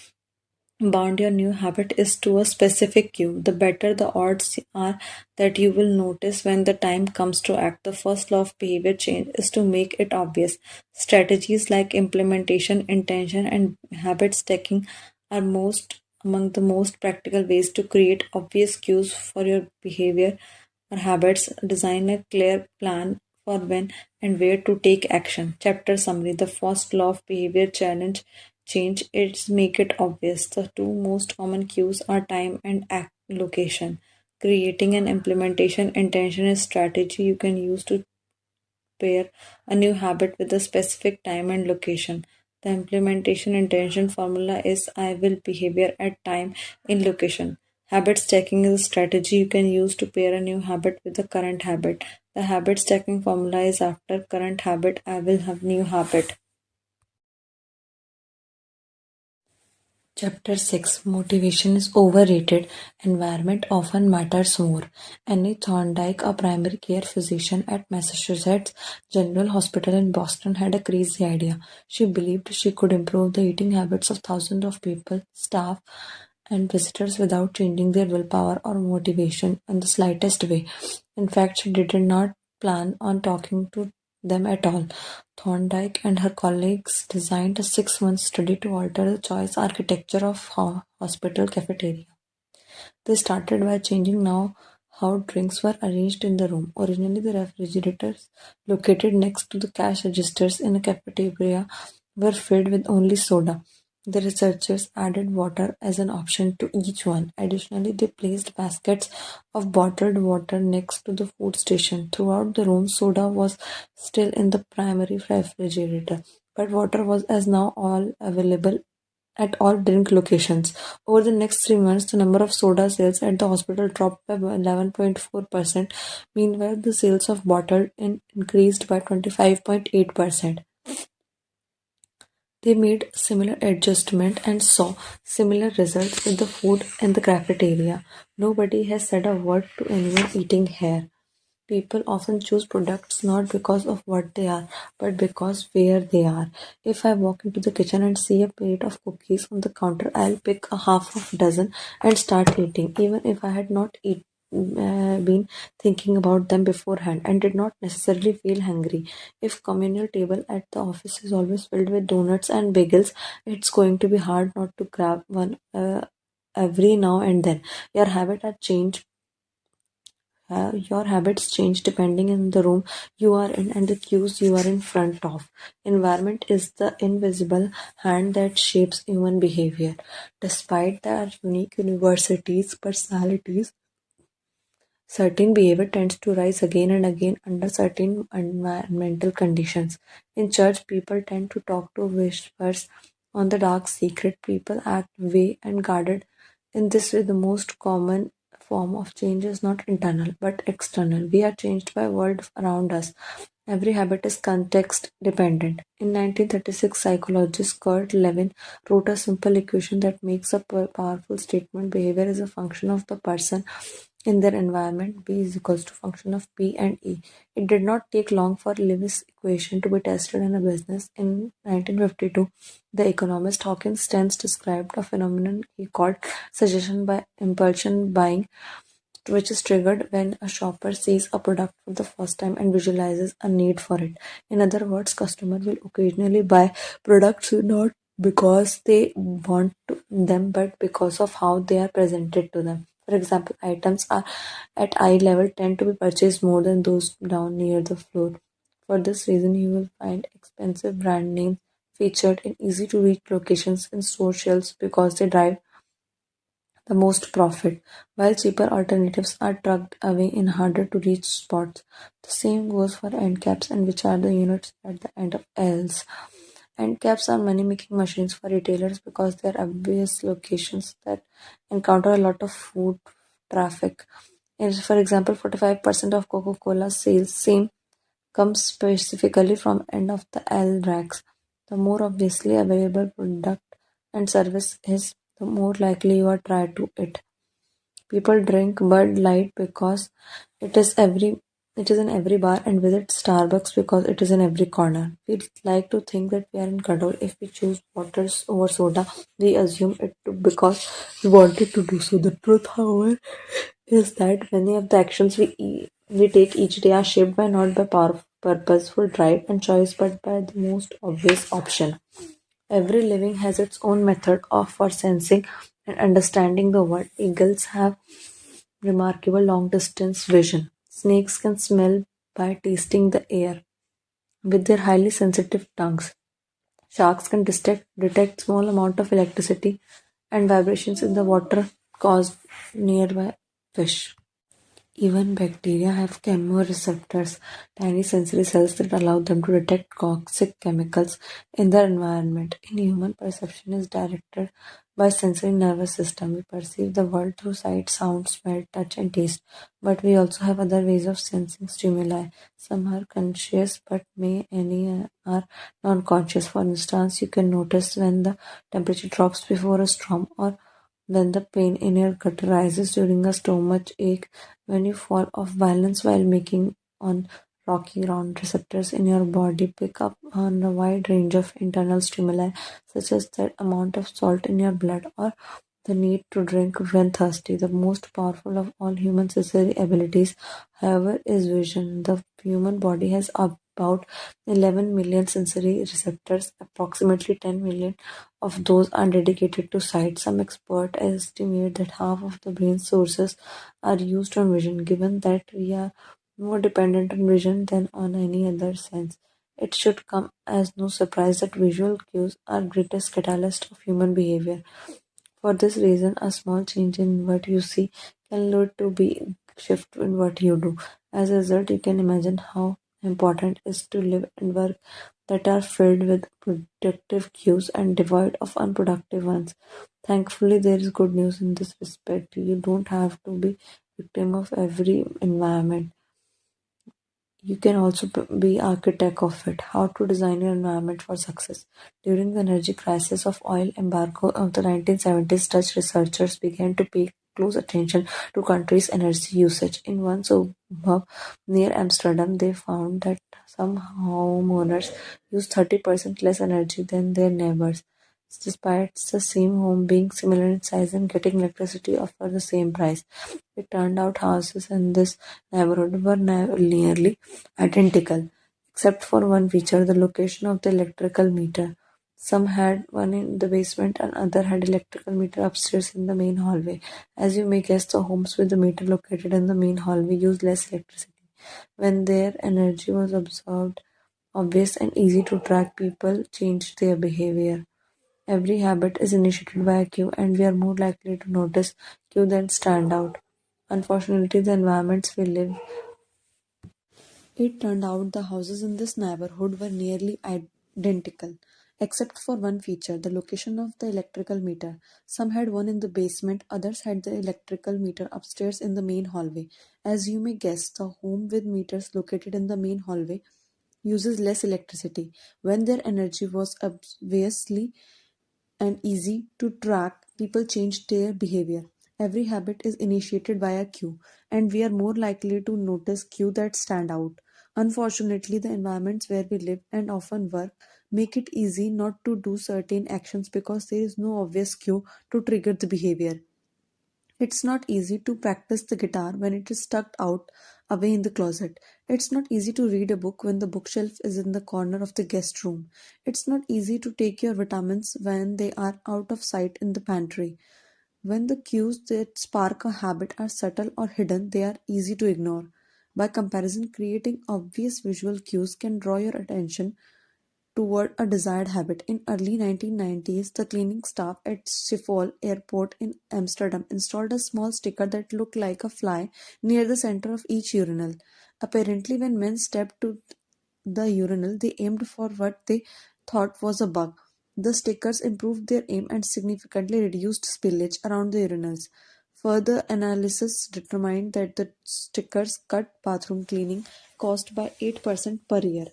bound your new habit is to a specific cue, the better the odds are that you will notice when the time comes to act. The first law of behavior change is to make it obvious. Strategies like implementation, intention, and habit stacking are most among the most practical ways to create obvious cues for your behavior or habits. Design a clear plan for when and where to take action. Chapter summary. The first law of behavior challenge change is make it obvious. The two most common cues are time and location. Creating an implementation intention is strategy you can use to pair a new habit with a specific time and location. The implementation intention formula is I will behavior at time in location. Habit stacking is a strategy you can use to pair a new habit with the current habit. The habit stacking formula is after current habit, I will have new habit. Chapter 6 Motivation is Overrated. Environment often matters more. Annie Thorndike, a primary care physician at Massachusetts General Hospital in Boston, had a crazy idea. She believed she could improve the eating habits of thousands of people, staff, and visitors without changing their willpower or motivation in the slightest way. In fact, she did not plan on talking to them at all. Thorndike and her colleagues designed a 6 month study to alter the choice architecture of hospital cafeteria. They started by changing now how drinks were arranged in the room. Originally, the refrigerators located next to the cash registers in a cafeteria were filled with only soda. The researchers added water as an option to each one. Additionally, they placed baskets of bottled water next to the food station. Throughout the room, soda was still in the primary refrigerator, but water was as now all available at all drink locations. Over the next 3 months, the number of soda sales at the hospital dropped by 11.4%. Meanwhile, the sales of bottled increased by 25.8%. They made similar adjustment and saw similar results with the food in the cafeteria. Nobody has said a word to anyone eating here. People often choose products not because of what they are, but because where they are. If I walk into the kitchen and see a plate of cookies on the counter, I'll pick a half of a dozen and start eating, even if I had not been thinking about them beforehand and did not necessarily feel hungry. If communal table at the office is always filled with donuts and bagels, it's going to be hard not to grab one every now and then. Your habit are changed your habits change depending on the room you are in and the cues you are in front of. Environment is the invisible hand that shapes human behavior. Despite their unique universities, personalities, certain behavior tends to rise again and again under certain environmental conditions. In church, people tend to talk to whispers on the dark secret. People act way and guarded. In this way, the most common form of change is not internal but external. We are changed by world around us. Every habit is context dependent. In 1936, psychologist Kurt Lewin wrote a simple equation that makes a powerful statement: behavior is a function of the person in their environment. B is equals to function of P and E. It did not take long for Lewis's equation to be tested in a business. In 1952, the economist Hawkins Stens described a phenomenon he called suggestion by impulsion buying, which is triggered when a shopper sees a product for the first time and visualizes a need for it. In other words, customer will occasionally buy products not because they want them but because of how they are presented to them. For example, items are at eye level tend to be purchased more than those down near the floor. For this reason, you will find expensive brand names featured in easy to reach locations in store shelves because they drive the most profit, while cheaper alternatives are tucked away in harder to reach spots. The same goes for end caps, and which are the units at the end of L's. End caps are money making machines for retailers because they are obvious locations that encounter a lot of foot traffic. For example, 45% of Coca Cola sales same comes specifically from end of the L racks. The more obviously available product and service is, the more likely you are try to it. People drink Bud Light because it is every it is in every bar and visit Starbucks because it is in every corner. We like to think that we are in control. If we choose waters over soda, we assume it to because we wanted to do so. The truth, however, is that many of the actions we take each day are shaped by not by purposeful drive and choice, but by the most obvious option. Every living has its own method of for sensing and understanding the world. Eagles have remarkable long-distance vision. Snakes can smell by tasting the air with their highly sensitive tongues. Sharks can detect small amount of electricity and vibrations in the water caused nearby fish. Even bacteria have chemoreceptors, tiny sensory cells that allow them to detect toxic chemicals in their environment. In human, perception is directed by sensory nervous system. We perceive the world through sight, sound, smell, touch, and taste. But we also have other ways of sensing stimuli. Some are conscious, but many are non-conscious. For instance, you can notice when the temperature drops before a storm, or when the pain in your gut rises during a stomach ache, when you fall off balance while making on rocky ground. Receptors in your body pick up on a wide range of internal stimuli, such as the amount of salt in your blood or the need to drink when thirsty. The most powerful of all human sensory abilities, however, is vision. The human body has about 11 million sensory receptors. Approximately 10 million of those are dedicated to sight. Some experts estimate that half of the brain's sources are used on vision. Given that we are more dependent on vision than on any other sense, it should come as no surprise that visual cues are greatest catalyst of human behavior. For this reason, a small change in what you see can lead to big shift in what you do. As a result, you can imagine how important it is to live and work that are filled with productive cues and devoid of unproductive ones. Thankfully, there is good news in this respect. You don't have to be victim of every environment. You can also be architect of it. How to design your environment for success. During the energy crisis of oil embargo of the 1970s, Dutch researchers began to pay close attention to country's energy usage. In one suburb near Amsterdam, they found that some homeowners use 30% less energy than their neighbors, despite the same home being similar in size and getting electricity for the same price. It turned out houses in this neighborhood were nearly identical, except for one feature, the location of the electrical meter. Some had one in the basement and other had electrical meter upstairs in the main hallway. As you may guess, the homes with the meter located in the main hallway use less electricity. When their energy was observed, obvious and easy to track, people changed their behavior. Every habit is initiated by a cue, and we are more likely to notice cue than stand out. Unfortunately, the environments we live it turned out the houses in this neighborhood were nearly identical, except for one feature, the location of the electrical meter. Some had one in the basement, others had the electrical meter upstairs in the main hallway. As you may guess, the home with meters located in the main hallway uses less electricity. When their energy was obviously and easy to track, people change their behavior. Every habit is initiated by a cue, and we are more likely to notice cues that stand out. Unfortunately, the environments where we live and often work make it easy not to do certain actions because there is no obvious cue to trigger the behavior. It's not easy to practice the guitar when it is tucked out away in the closet. It's not easy to read a book when the bookshelf is in the corner of the guest room. It's not easy to take your vitamins when they are out of sight in the pantry. When the cues that spark a habit are subtle or hidden, they are easy to ignore. By comparison, creating obvious visual cues can draw your attention toward a desired habit. In early 1990s, the cleaning staff at Schiphol Airport in Amsterdam installed a small sticker that looked like a fly near the center of each urinal. Apparently, when men stepped to the urinal, they aimed for what they thought was a bug. The stickers improved their aim and significantly reduced spillage around the urinals. Further analysis determined that the stickers cut bathroom cleaning cost by 8% per year.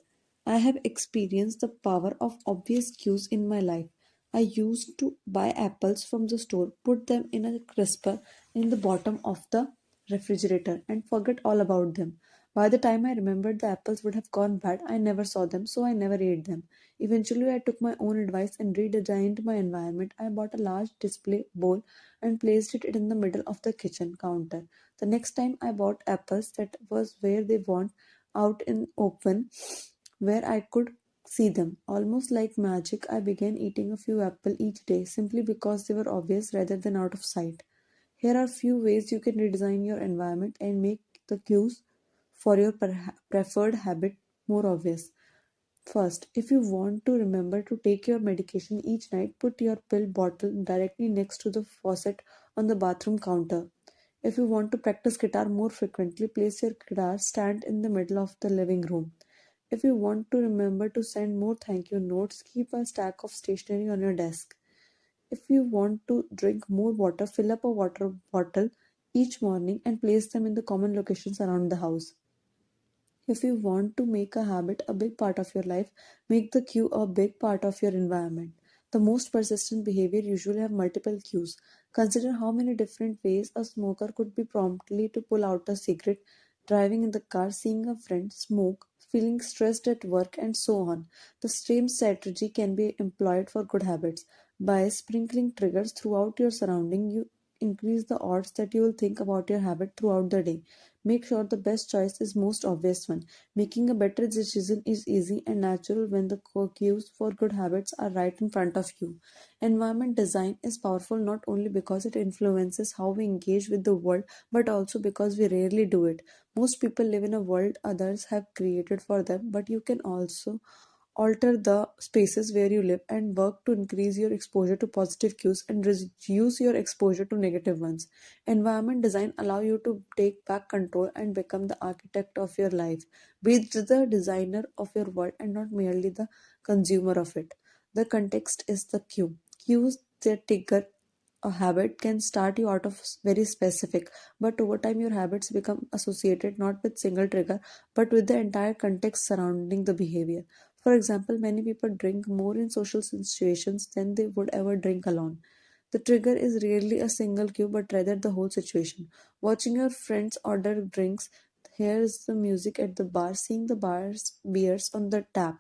I have experienced the power of obvious cues in my life. I used to buy apples from the store, put them in a crisper in the bottom of the refrigerator, and forget all about them. By the time I remembered the apples would have gone bad, I never saw them, so I never ate them. Eventually, I took my own advice and redesigned my environment. I bought a large display bowl and placed it in the middle of the kitchen counter. The next time I bought apples, that was where they went out in open where I could see them. Almost like magic, I began eating a few apples each day simply because they were obvious rather than out of sight. Here are few ways you can redesign your environment and make the cues for your preferred habit more obvious. First, if you want to remember to take your medication each night, put your pill bottle directly next to the faucet on the bathroom counter. If you want to practice guitar more frequently, place your guitar stand in the middle of the living room. If you want to remember to send more thank you notes, keep a stack of stationery on your desk. If you want to drink more water, fill up a water bottle each morning and place them in the common locations around the house. If you want to make a habit a big part of your life, make the cue a big part of your environment. The most persistent behavior usually have multiple cues. Consider how many different ways a smoker could be promptly to pull out a cigarette, driving in the car, seeing a friend smoke, feeling stressed at work, and so on. The same strategy can be employed for good habits. By sprinkling triggers throughout your surrounding, you increase the odds that you will think about your habit throughout the day. Make sure the best choice is most obvious one. Making a better decision is easy and natural when the cues for good habits are right in front of you. Environment design is powerful not only because it influences how we engage with the world, but also because we rarely do it. Most people live in a world others have created for them, but you can also alter the spaces where you live and work to increase your exposure to positive cues and reduce your exposure to negative ones. Environment design allow you to take back control and become the architect of your life. Be the designer of your world and not merely the consumer of it. The context is the cue. Cues that trigger a habit can start you out of very specific, but over time your habits become associated not with single trigger but with the entire context surrounding the behavior. For example, many people drink more in social situations than they would ever drink alone. The trigger is rarely a single cue but rather the whole situation. Watching your friends order drinks, hears the music at the bar, seeing the beers on the tap.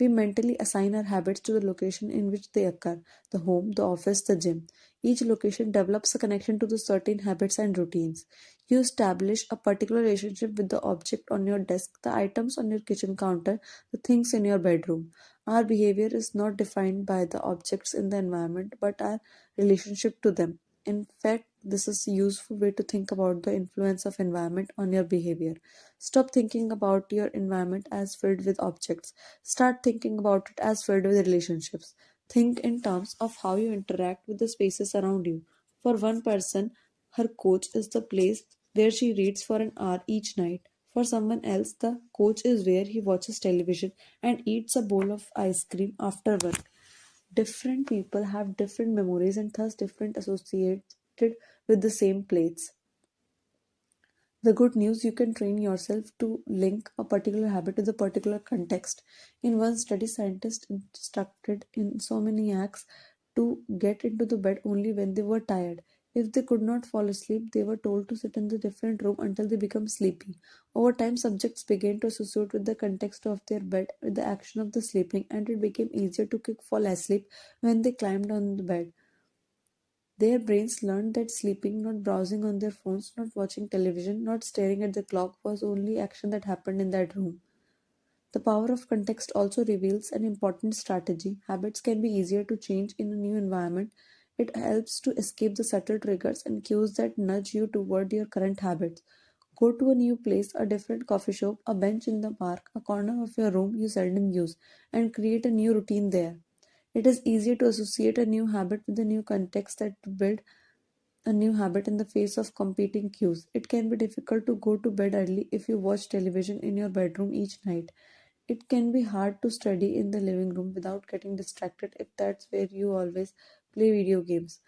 We mentally assign our habits to the location in which they occur: the home, the office, the gym. Each location develops a connection to the certain habits and routines. You establish a particular relationship with the object on your desk, the items on your kitchen counter, the things in your bedroom. Our behavior is not defined by the objects in the environment but our relationship to them. In fact, this is a useful way to think about the influence of environment on your behavior. Stop thinking about your environment as filled with objects. Start thinking about it as filled with relationships. Think in terms of how you interact with the spaces around you. For one person, her couch is the place where she reads for an hour each night. For someone else, the couch is where he watches television and eats a bowl of ice cream after work. Different people have different memories and thus different associated with the same plates. The good news, you can train yourself to link a particular habit with a particular context. In one study, scientists instructed insomniacs to get into the bed only when they were tired. If they could not fall asleep, they were told to sit in the different room until they become sleepy. Over time, subjects began to associate with the context of their bed with the action of the sleeping, and it became easier to fall asleep when they climbed on the bed. Their brains learned that sleeping, not browsing on their phones, not watching television, not staring at the clock was only action that happened in that room. The power of context also reveals an important strategy. Habits can be easier to change in a new environment. It helps to escape the subtle triggers and cues that nudge you toward your current habits. Go to a new place, a different coffee shop, a bench in the park, a corner of your room you seldom use, and create a new routine there. It is easier to associate a new habit with a new context than to build a new habit in the face of competing cues. It can be difficult to go to bed early if you watch television in your bedroom each night. It can be hard to study in the living room without getting distracted if that's where you always play video games.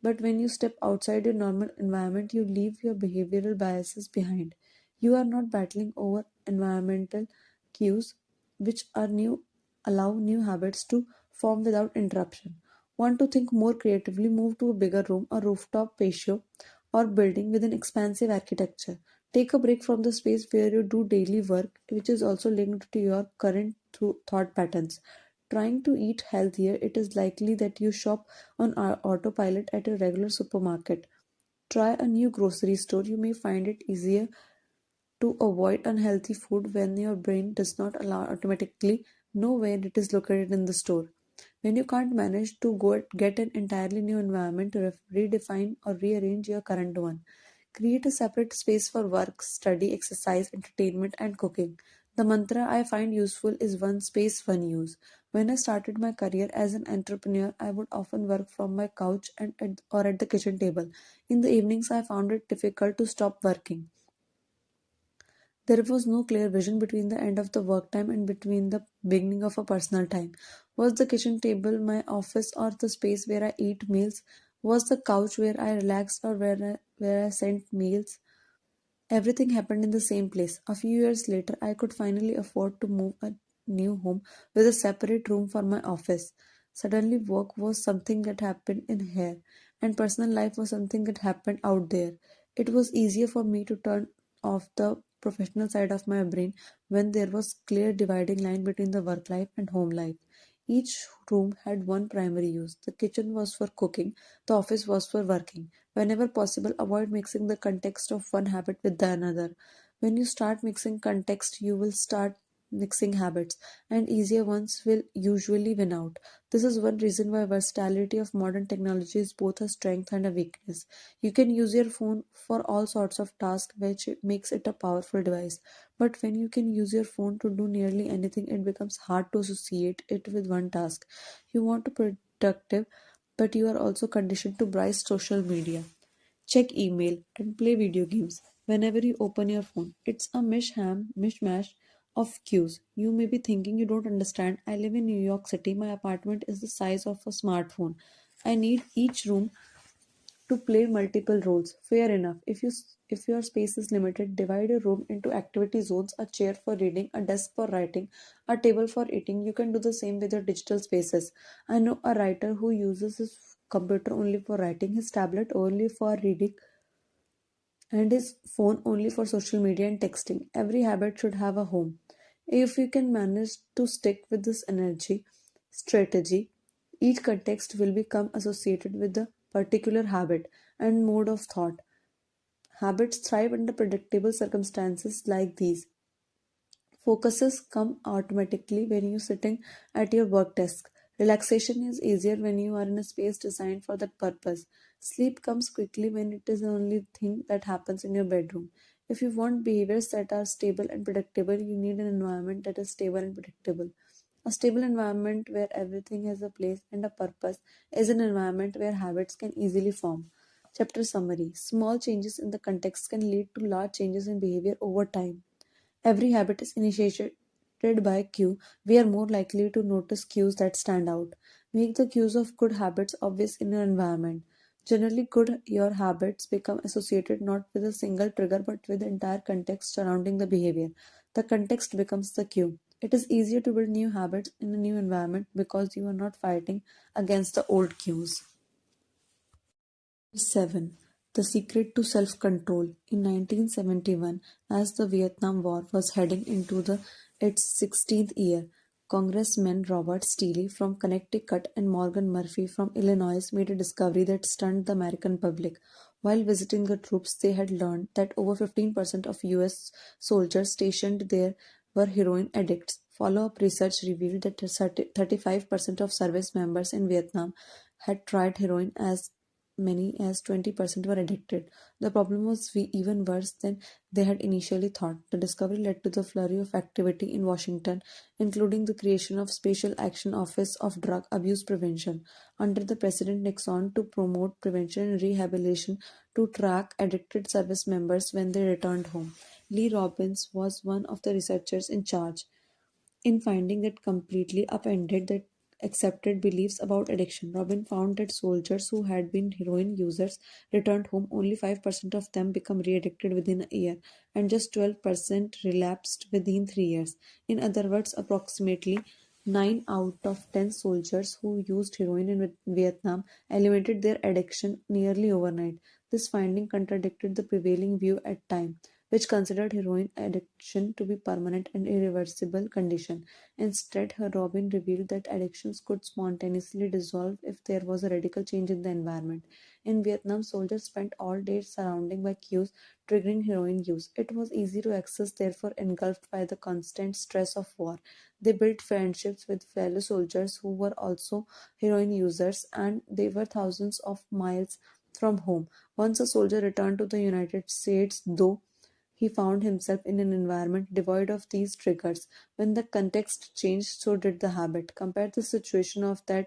But when you step outside your normal environment, you leave your behavioral biases behind. You are not battling over environmental cues, which are new allow new habits to form without interruption. Want to think more creatively? Move to a bigger room, a rooftop patio, or building with an expansive architecture. Take a break from the space where you do daily work, which is also linked to your current thought patterns. Trying to eat healthier, it is likely that you shop on autopilot at a regular supermarket. Try a new grocery store. You may find it easier to avoid unhealthy food when your brain does not allow automatically know where it is located in the store. When you can't manage to get an entirely new environment to redefine or rearrange your current one, create a separate space for work, study, exercise, entertainment, and cooking. The mantra I find useful is one space, one use. When I started my career as an entrepreneur, I would often work from my couch or at the kitchen table. In the evenings, I found it difficult to stop working. There was no clear vision between the end of the work time and between the beginning of a personal time. Was the kitchen table my office or the space where I eat meals? Was the couch where I relaxed or where I sent meals? Everything happened in the same place. A few years later, I could finally afford to move a new home with a separate room for my office. Suddenly, work was something that happened in here, and personal life was something that happened out there. It was easier for me to turn off the professional side of my brain when there was clear dividing line between the work life and home life. Each room had one primary use. The kitchen was for cooking, the office was for working. Whenever possible, avoid mixing the context of one habit with the another. When you start mixing context, you will start mixing habits, and easier ones will usually win out. This is one reason why versatility of modern technology is both a strength and a weakness. You can use your phone for all sorts of tasks, which makes it a powerful device. But when you can use your phone to do nearly anything, it becomes hard to associate it with one task. You want to be productive, but you are also conditioned to browse social media, check email, and play video games whenever you open your phone. It's a mishmash of cues. You may be thinking, you don't understand. I live in New York City. My apartment is the size of a smartphone. I need each room to play multiple roles. Fair enough. If your space is limited, divide your room into activity zones: a chair for reading, a desk for writing, a table for eating. You can do the same with your digital spaces. I know a writer who uses his computer only for writing, his tablet only for reading, and his phone only for social media and texting. Every habit should have a home. If you can manage to stick with this strategy, each context will become associated with the particular habit and mode of thought. Habits thrive under predictable circumstances like these. Focuses come automatically when you're sitting at your work desk. Relaxation is easier when you are in a space designed for that purpose. Sleep comes quickly when it is the only thing that happens in your bedroom. If you want behaviors that are stable and predictable, you need an environment that is stable and predictable. A stable environment where everything has a place and a purpose is an environment where habits can easily form. Chapter summary. Small changes in the context can lead to large changes in behavior over time. Every habit is initiated by cue. We are more likely to notice cues that stand out. Make the cues of good habits obvious in your environment. Generally, good your habits become associated not with a single trigger but with the entire context surrounding the behavior. The context becomes the cue. It is easier to build new habits in a new environment because you are not fighting against the old cues. 7. The Secret to Self-Control. In 1971, as the Vietnam War was heading into its 16th year, Congressmen Robert Steele from Connecticut and Morgan Murphy from Illinois made a discovery that stunned the American public. While visiting the troops, they had learned that over 15% of US soldiers stationed there were heroin addicts. Follow-up research revealed that 35% of service members in Vietnam had tried heroin, as many as 20% were addicted. The problem was even worse than they had initially thought. The discovery led to the flurry of activity in Washington, including the creation of Special Action Office of Drug Abuse Prevention under the President Nixon to promote prevention and rehabilitation to track addicted service members when they returned home. Lee Robbins was one of the researchers in charge in finding that completely upended the accepted beliefs about addiction. Robin found that soldiers who had been heroin users returned home, only 5% of them become re-addicted within a year, and just 12% relapsed within 3 years. In other words, approximately 9 out of 10 soldiers who used heroin in Vietnam eliminated their addiction nearly overnight. This finding contradicted the prevailing view at time, which considered heroin addiction to be permanent and irreversible condition. Instead, her Robin revealed that addictions could spontaneously dissolve if there was a radical change in the environment. In Vietnam, soldiers spent all day surrounded by cues triggering heroin use. It was easy to access, therefore engulfed by the constant stress of war. They built friendships with fellow soldiers who were also heroin users, and they were thousands of miles from home. Once a soldier returned to the United States, though, he found himself in an environment devoid of these triggers. When the context changed, so did the habit. Compare the situation of a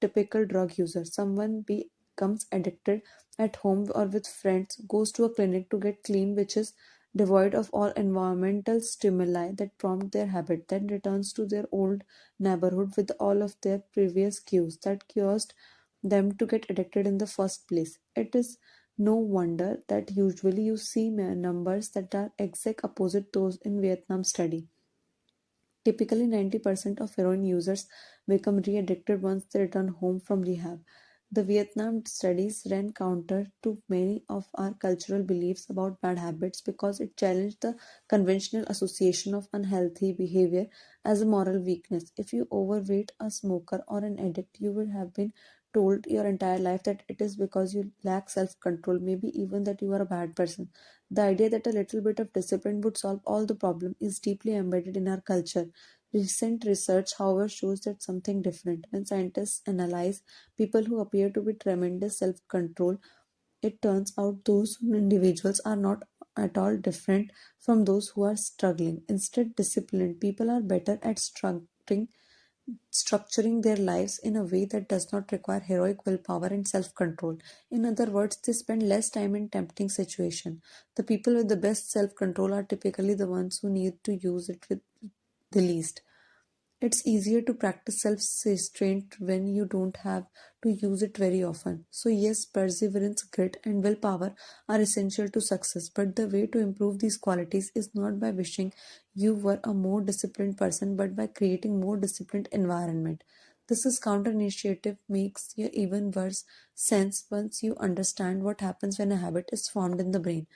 typical drug user. Someone becomes addicted at home or with friends, goes to a clinic to get clean, which is devoid of all environmental stimuli that prompt their habit, then returns to their old neighborhood with all of their previous cues that caused them to get addicted in the first place. It is no wonder that usually you see numbers that are exact opposite those in Vietnam study. Typically, 90% of heroin users become re-addicted once they return home from rehab. The Vietnam studies ran counter to many of our cultural beliefs about bad habits because it challenged the conventional association of unhealthy behavior as a moral weakness. If you overweight a smoker or an addict, you would have been told your entire life that it is because you lack self control, maybe even that you are a bad person. The idea that a little bit of discipline would solve all the problem is deeply embedded in our culture. Recent research, however, shows that something different. When scientists analyze people who appear to be tremendous self control, it turns out those individuals are not at all different from those who are struggling. Instead, disciplined people are better at structuring their lives in a way that does not require heroic willpower and self-control. In other words, they spend less time in tempting situations. The people with the best self-control are typically the ones who need to use it with the least. It's easier to practice self restraint when you don't have to use it very often. So, yes, perseverance, grit, and willpower are essential to success. But the way to improve these qualities is not by wishing you were a more disciplined person, but by creating more disciplined environment. This is counter initiative makes you even worse sense once you understand what happens when a habit is formed in the brain.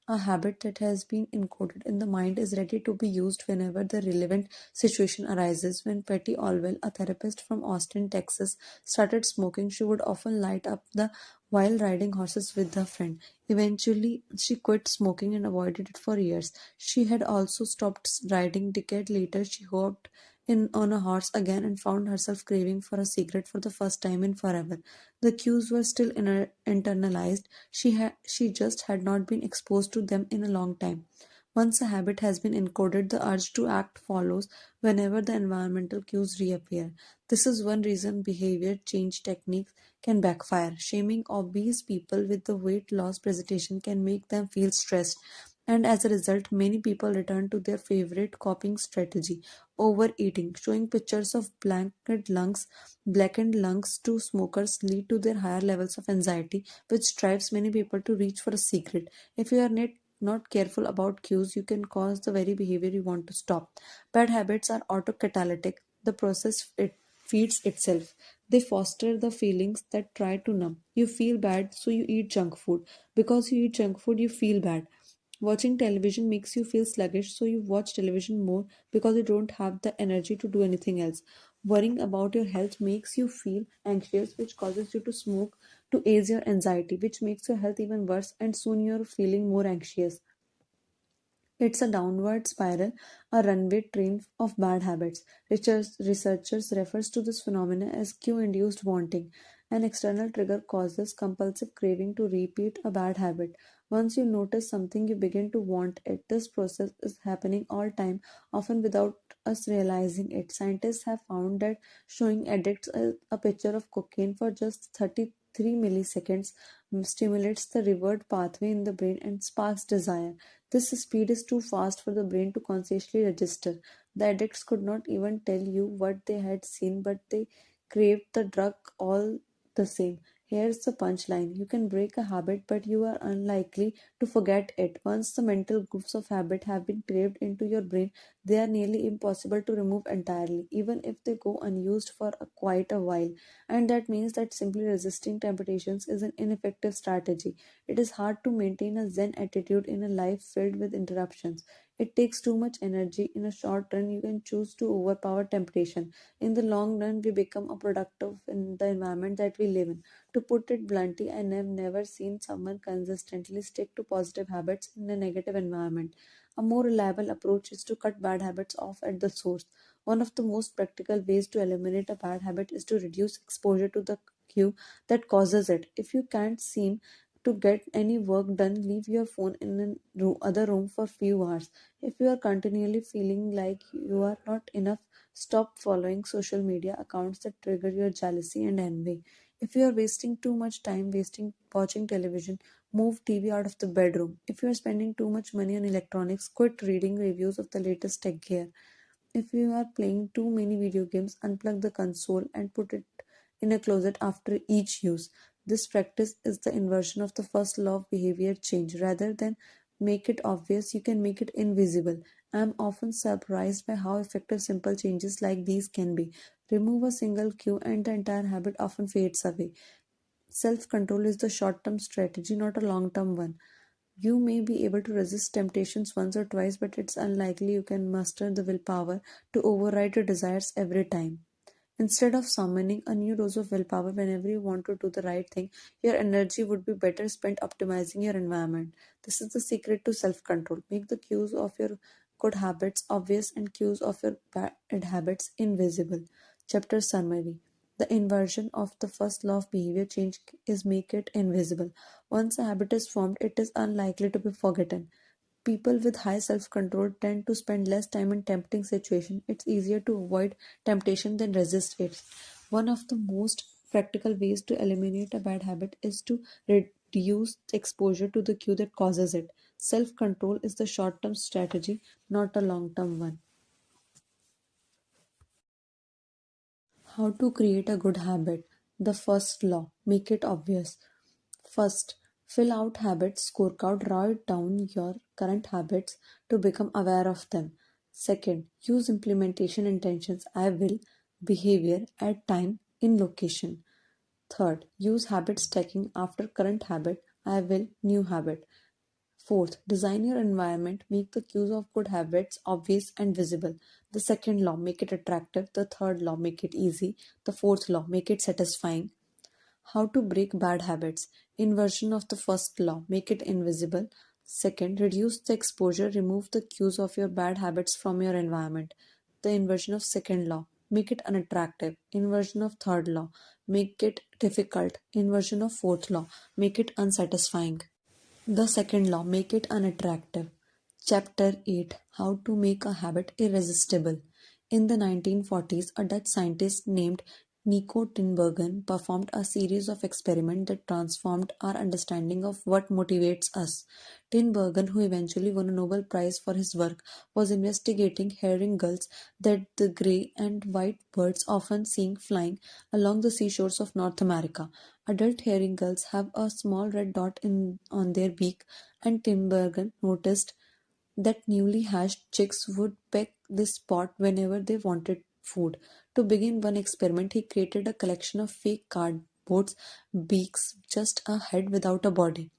A habit that has been encoded in the mind is ready to be used whenever the relevant situation arises. When Patty Olwell, a therapist from Austin, Texas, started smoking, she would often light up the while riding horses with a friend. Eventually, she quit smoking and avoided it for years. She had also stopped riding. Decade later, she hopped in on a horse again and found herself craving for a cigarette for the first time in forever. The cues were still internalized. She just had not been exposed to them in a long time. Once a habit has been encoded, the urge to act follows whenever the environmental cues reappear. This is one reason behavior change techniques can backfire. Shaming obese people with the weight loss presentation can make them feel stressed, and as a result, many people return to their favorite coping strategy, overeating. Showing pictures of blackened lungs to smokers lead to their higher levels of anxiety, which drives many people to reach for a cigarette. If you are not careful about cues, you can cause the very behavior you want to stop. Bad habits are autocatalytic. The process it feeds itself. They foster the feelings that try to numb. You feel bad, so you eat junk food. Because you eat junk food, you feel bad. Watching television makes you feel sluggish, so you watch television more because you don't have the energy to do anything else. Worrying about your health makes you feel anxious, which causes you to smoke to ease your anxiety, which makes your health even worse, and soon you're feeling more anxious. It's a downward spiral, a runaway train of bad habits. Researchers refers to this phenomenon as cue-induced wanting. An external trigger causes compulsive craving to repeat a bad habit. Once you notice something, you begin to want it. This process is happening all time, often without us realizing it. Scientists have found that showing addicts a picture of cocaine for just 33 milliseconds stimulates the reward pathway in the brain and sparks desire. This speed is too fast for the brain to consciously register. The addicts could not even tell you what they had seen, but they craved the drug all the same. Here's the punchline: you can break a habit, but you are unlikely to forget it. Once the mental grooves of habit have been craved into your brain, they are nearly impossible to remove entirely, even if they go unused for quite a while. And that means that simply resisting temptations is an ineffective strategy. It is hard to maintain a Zen attitude in a life filled with interruptions. It takes too much energy. In a short run, you can choose to overpower temptation. In the long run, we become a product of in the environment that we live in. To put it bluntly, I have never seen someone consistently stick to positive habits in a negative environment. A more reliable approach is to cut bad habits off at the source. One of the most practical ways to eliminate a bad habit is to reduce exposure to the cue that causes it. If you can't seem to get any work done, leave your phone in other room for few hours. If you are continually feeling like you are not enough, stop following social media accounts that trigger your jealousy and envy. If you are wasting too much time wasting watching television, move TV out of the bedroom. If you are spending too much money on electronics, quit reading reviews of the latest tech gear. If you are playing too many video games, unplug the console and put it in a closet after each use. This practice is the inversion of the first law of behavior change. Rather than make it obvious, you can make it invisible. I am often surprised by how effective simple changes like these can be. Remove a single cue and the entire habit often fades away. Self control is the short term strategy, not a long term one. You may be able to resist temptations once or twice, but it's unlikely you can muster the willpower to override your desires every time. Instead of summoning a new dose of willpower whenever you want to do the right thing, your energy would be better spent optimizing your environment. This is the secret to self control. Make the cues of your good habits obvious and cues of your bad habits invisible. Chapter summary: the inversion of the first law of behavior change is make it invisible. Once a habit is formed, it is unlikely to be forgotten. People with high self control tend to spend less time in tempting situations. It's easier to avoid temptation than resist it. One of the most practical ways to eliminate a bad habit is to reduce exposure to the cue that causes it. Self control is the short term strategy, not a long term one. How to create a good habit. The first law: make it obvious. First, fill out habits scorecard. Write down your current habits to become aware of them. Second, use implementation intentions. I will. behavior at time in location. Third, use habit stacking after current habit, I will, new habit. Fourth, design your environment, make the cues of good habits obvious and visible. The second law, make it attractive. The third law, make it easy. The fourth law, make it satisfying. How to break bad habits. Inversion of the first law, make it invisible. Second, reduce the exposure, remove the cues of your bad habits from your environment. The inversion of second law, make it unattractive. Inversion of third law, make it difficult. Inversion of fourth law, make it unsatisfying. The second law, make it unattractive. Chapter 8, How to Make a Habit Irresistible. In the 1940s, a Dutch scientist named Nico Tinbergen performed a series of experiments that transformed our understanding of what motivates us. Tinbergen, who eventually won a Nobel Prize for his work, was investigating herring gulls, that the grey and white birds often seen flying along the seashores of North America. Adult herring gulls have a small red dot on their beak, and Tinbergen noticed that newly hatched chicks would peck this spot whenever they wanted food. To begin one experiment, he created a collection of fake cardboard beaks, just a head without a body.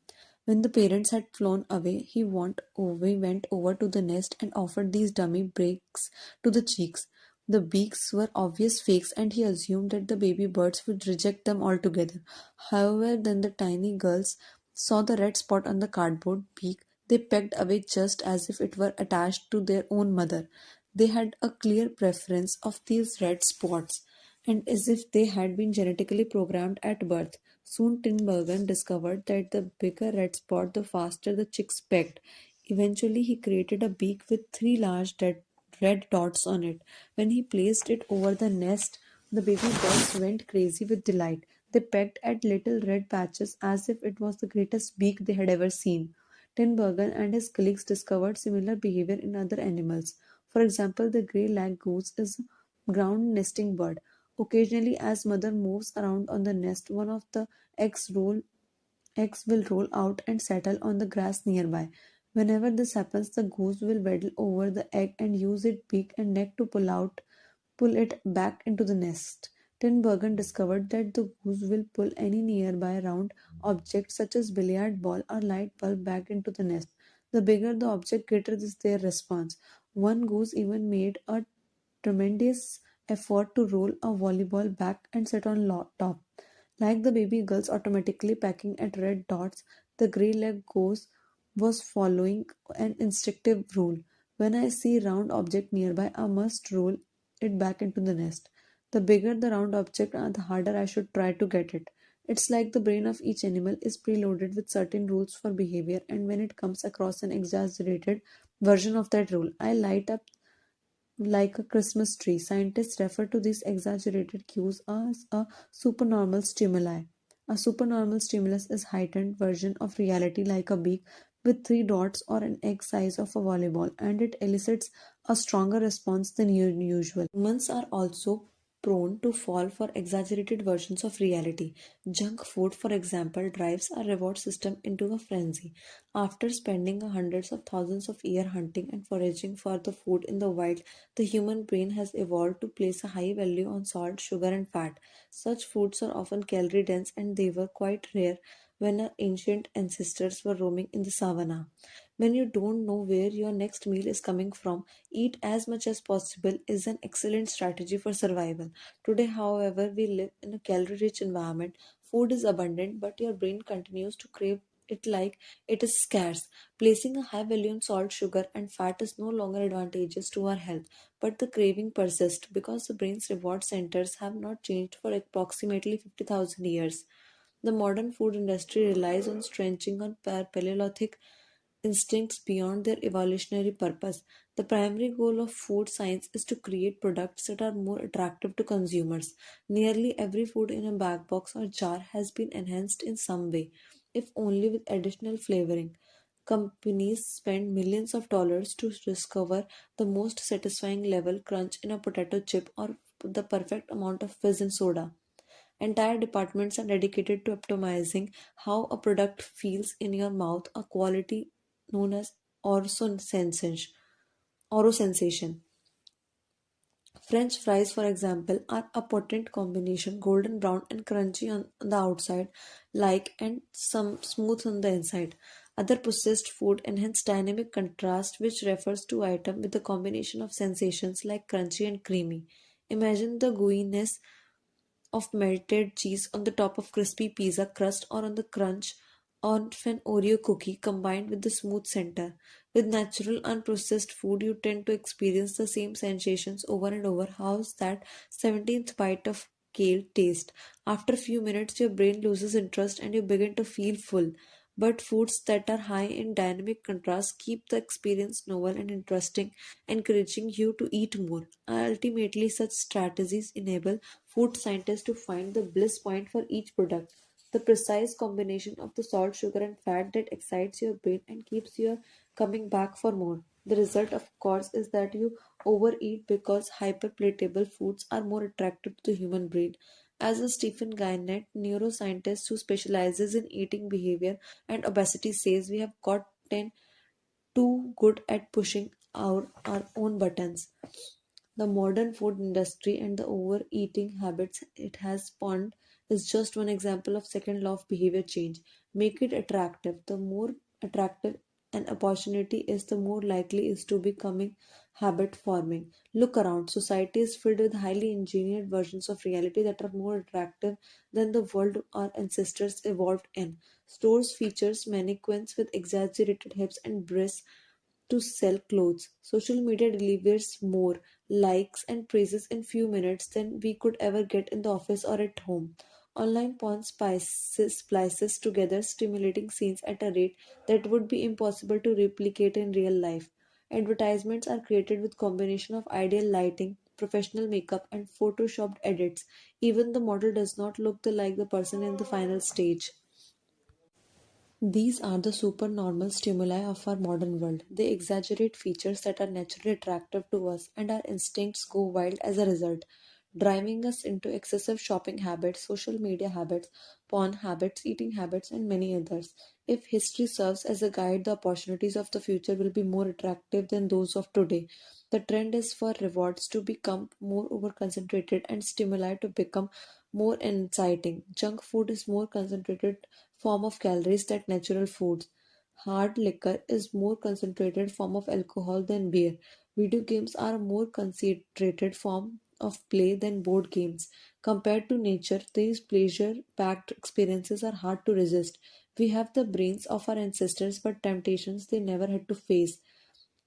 When the parents had flown away, he went over to the nest and offered these dummy breaks to the chicks. The beaks were obvious fakes, and he assumed that the baby birds would reject them altogether. However, when the tiny girls saw the red spot on the cardboard beak, they pecked away just as if it were attached to their own mother. They had a clear preference of these red spots, and as if they had been genetically programmed at birth. Soon Tinbergen discovered that the bigger red spot, the faster the chicks pecked. Eventually, he created a beak with three large red dots on it. When he placed it over the nest, the baby birds went crazy with delight. They pecked at little red patches as if it was the greatest beak they had ever seen. Tinbergen and his colleagues discovered similar behavior in other animals. For example, the grey-lag goose is a ground nesting bird. Occasionally, as mother moves around on the nest, one of the eggs roll eggs will roll out and settle on the grass nearby. Whenever this happens, the goose will waddle over the egg and use its beak and neck to pull it back into the nest. Tinbergen discovered that the goose will pull any nearby round object such as billiard ball or light bulb back into the nest. The bigger the object, greater is their response. One goose even made a tremendous effort to roll a volleyball back and sit on top. Like the baby girls automatically pecking at red dots, the grey leg goose was following an instinctive rule. When I see round object nearby, I must roll it back into the nest. The bigger the round object, the harder I should try to get it. It's like the brain of each animal is preloaded with certain rules for behavior, and when it comes across an exaggerated version of that rule, I light up like a Christmas tree. Scientists refer to these exaggerated cues as a supernormal stimuli. A supernormal stimulus is a heightened version of reality like a beak with three dots or an egg size of a volleyball, and it elicits a stronger response than usual. Humans are also prone to fall for exaggerated versions of reality. Junk food, for example, drives our reward system into a frenzy. After spending hundreds of thousands of years hunting and foraging for the food in the wild, the human brain has evolved to place a high value on salt, sugar, and fat. Such foods are often calorie dense, and they were quite rare when our ancient ancestors were roaming in the savannah. When you don't know where your next meal is coming from, eat as much as possible is an excellent strategy for survival. Today, however, we live in a calorie rich environment. Food is abundant, but your brain continues to crave it like it is scarce. Placing a high value on salt, sugar, and fat is no longer advantageous to our health, but the craving persists because the brain's reward centers have not changed for approximately 50,000 years. The modern food industry relies on stretching on Paleolithic instincts beyond their evolutionary purpose. The primary goal of food science is to create products that are more attractive to consumers. Nearly every food in a bag, box, or jar has been enhanced in some way, if only with additional flavoring. Companies spend millions of dollars to discover the most satisfying level crunch in a potato chip or the perfect amount of fizz in soda. Entire departments are dedicated to optimizing how a product feels in your mouth, a quality known as orosensation. Orosensation. French fries, for example, are a potent combination, golden brown and crunchy on the outside, like and some smooth on the inside. Other processed food enhance dynamic contrast, which refers to item with a combination of sensations like crunchy and creamy. Imagine the gooiness of melted cheese on the top of crispy pizza crust or on the crunch of an Oreo cookie combined with the smooth center. With natural unprocessed food, you tend to experience the same sensations over and over. How's that 17th bite of kale taste? After a few minutes, your brain loses interest and you begin to feel full. But foods that are high in dynamic contrast keep the experience novel and interesting, encouraging you to eat more. Ultimately, such strategies enable food scientists to find the bliss point for each product, the precise combination of the salt, sugar, and fat that excites your brain and keeps you coming back for more. The result, of course, is that you overeat because hyperpalatable foods are more attractive to the human brain. As a Stephen Guynet, neuroscientist who specializes in eating behavior and obesity, says, we have gotten too good at pushing our own buttons. The modern food industry and the overeating habits it has spawned is just one example of second law of behavior change. Make it attractive. The more attractive an opportunity is, the more likely is to becoming habit forming. Look around. Society is filled with highly engineered versions of reality that are more attractive than the world our ancestors evolved in. Stores features mannequins with exaggerated hips and breasts to sell clothes. Social media delivers more likes and praises in few minutes than we could ever get in the office or at home. Online porn splices together stimulating scenes at a rate that would be impossible to replicate in real life. Advertisements are created with combination of ideal lighting, professional makeup and photoshopped edits. Even the model does not look like the person in the final stage. These are the supernormal stimuli of our modern world. They exaggerate features that are naturally attractive to us, and our instincts go wild as a result, driving us into excessive shopping habits, social media habits, porn habits, eating habits, and many others. If history serves as a guide, the opportunities of the future will be more attractive than those of today. The trend is for rewards to become more over concentrated and stimuli to become more inciting. Junk food is more concentrated form of calories than natural foods. Hard liquor is more concentrated form of alcohol than beer. Video games are a more concentrated form of play than board games. Compared to nature, these pleasure packed experiences are hard to resist. We have the brains of our ancestors, but temptations they never had to face.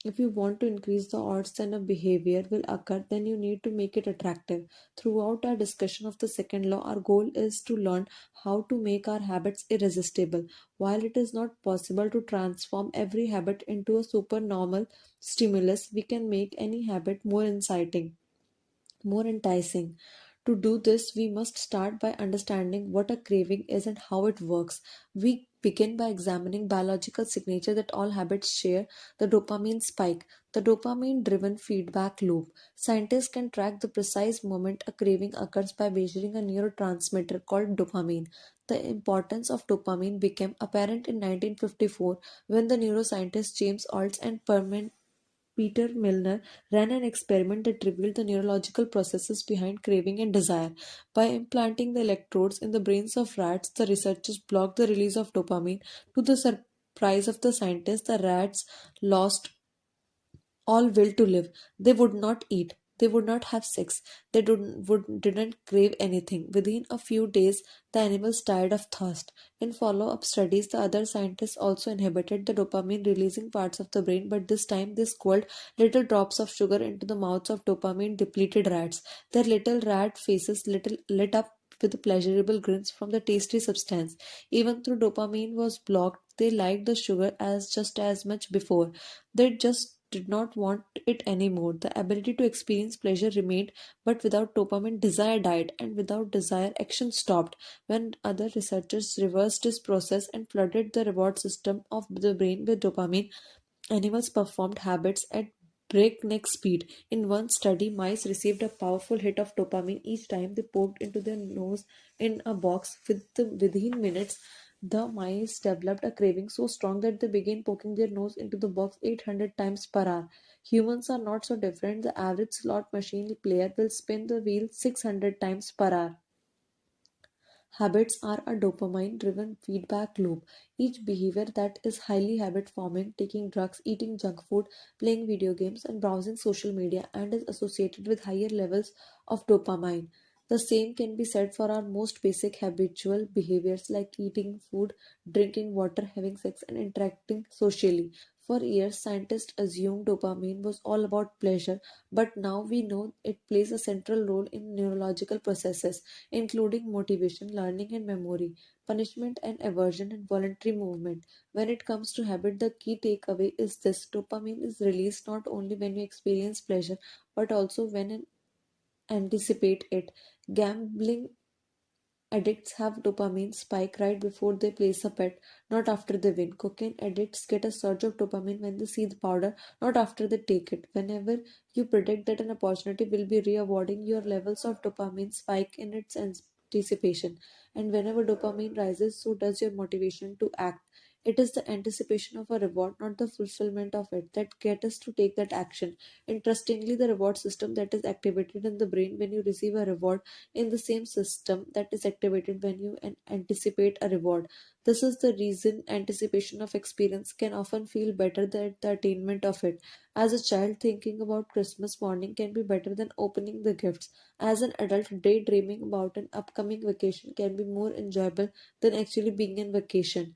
If you want to increase the odds that a behavior will occur, then you need to make it attractive. Throughout our discussion of the second law, our goal is to learn how to make our habits irresistible. While it is not possible to transform every habit into a supernormal stimulus, we can make any habit more inciting, more enticing. To do this, we must start by understanding what a craving is and how it works. We begin by examining biological signature that all habits share, the dopamine spike, the dopamine driven feedback loop. Scientists can track the precise moment a craving occurs by measuring a neurotransmitter called dopamine. The importance of dopamine became apparent in 1954 when the neuroscientists James Altz and Peter Milner ran an experiment that revealed the neurological processes behind craving and desire. By implanting the electrodes in the brains of rats, the researchers blocked the release of dopamine. To the surprise of the scientists, the rats lost all will to live. They would not eat. They would not have sex. They didn't crave anything. Within a few days, the animals died of thirst. In follow up studies, the other scientists also inhibited the dopamine releasing parts of the brain, but this time they squirted little drops of sugar into the mouths of dopamine depleted rats. Their little rat faces lit up with pleasurable grins from the tasty substance. Even though dopamine was blocked, they liked the sugar as just as much before. They just did not want it anymore. The ability to experience pleasure remained, but without dopamine, desire died, and without desire, action stopped. When other researchers reversed this process and flooded the reward system of the brain with dopamine, animals performed habits at breakneck speed. In one study, mice received a powerful hit of dopamine each time they poked into their nose in a box. Within minutes, The mice developed a craving so strong that they began poking their nose into the box 800 times per hour. Humans are not so different. The average slot machine player will spin the wheel 600 times per hour. Habits are a dopamine driven feedback loop. Each behavior that is highly habit forming, taking drugs, eating junk food, playing video games, and browsing social media, and is associated with higher levels of dopamine. The same can be said for our most basic habitual behaviors like eating food, drinking water, having sex, and interacting socially. For years, scientists assumed dopamine was all about pleasure, but now we know it plays a central role in neurological processes including motivation, learning, and memory, punishment and aversion, and voluntary movement. When it comes to habit, the key takeaway is this: dopamine is released not only when you experience pleasure, but also when you anticipate it. Gambling addicts have dopamine spike right before they place a bet, not after they win. Cocaine addicts get a surge of dopamine when they see the powder, not after they take it. Whenever you predict that an opportunity will be rewarding, your levels of dopamine spike in its anticipation. And whenever dopamine rises, so does your motivation to act. It is the anticipation of a reward, not the fulfillment of it, that gets us to take that action. Interestingly, the reward system that is activated in the brain when you receive a reward in the same system that is activated when you anticipate a reward. This is the reason anticipation of experience can often feel better than the attainment of it. As a child, thinking about Christmas morning can be better than opening the gifts. As an adult, daydreaming about an upcoming vacation can be more enjoyable than actually being on vacation.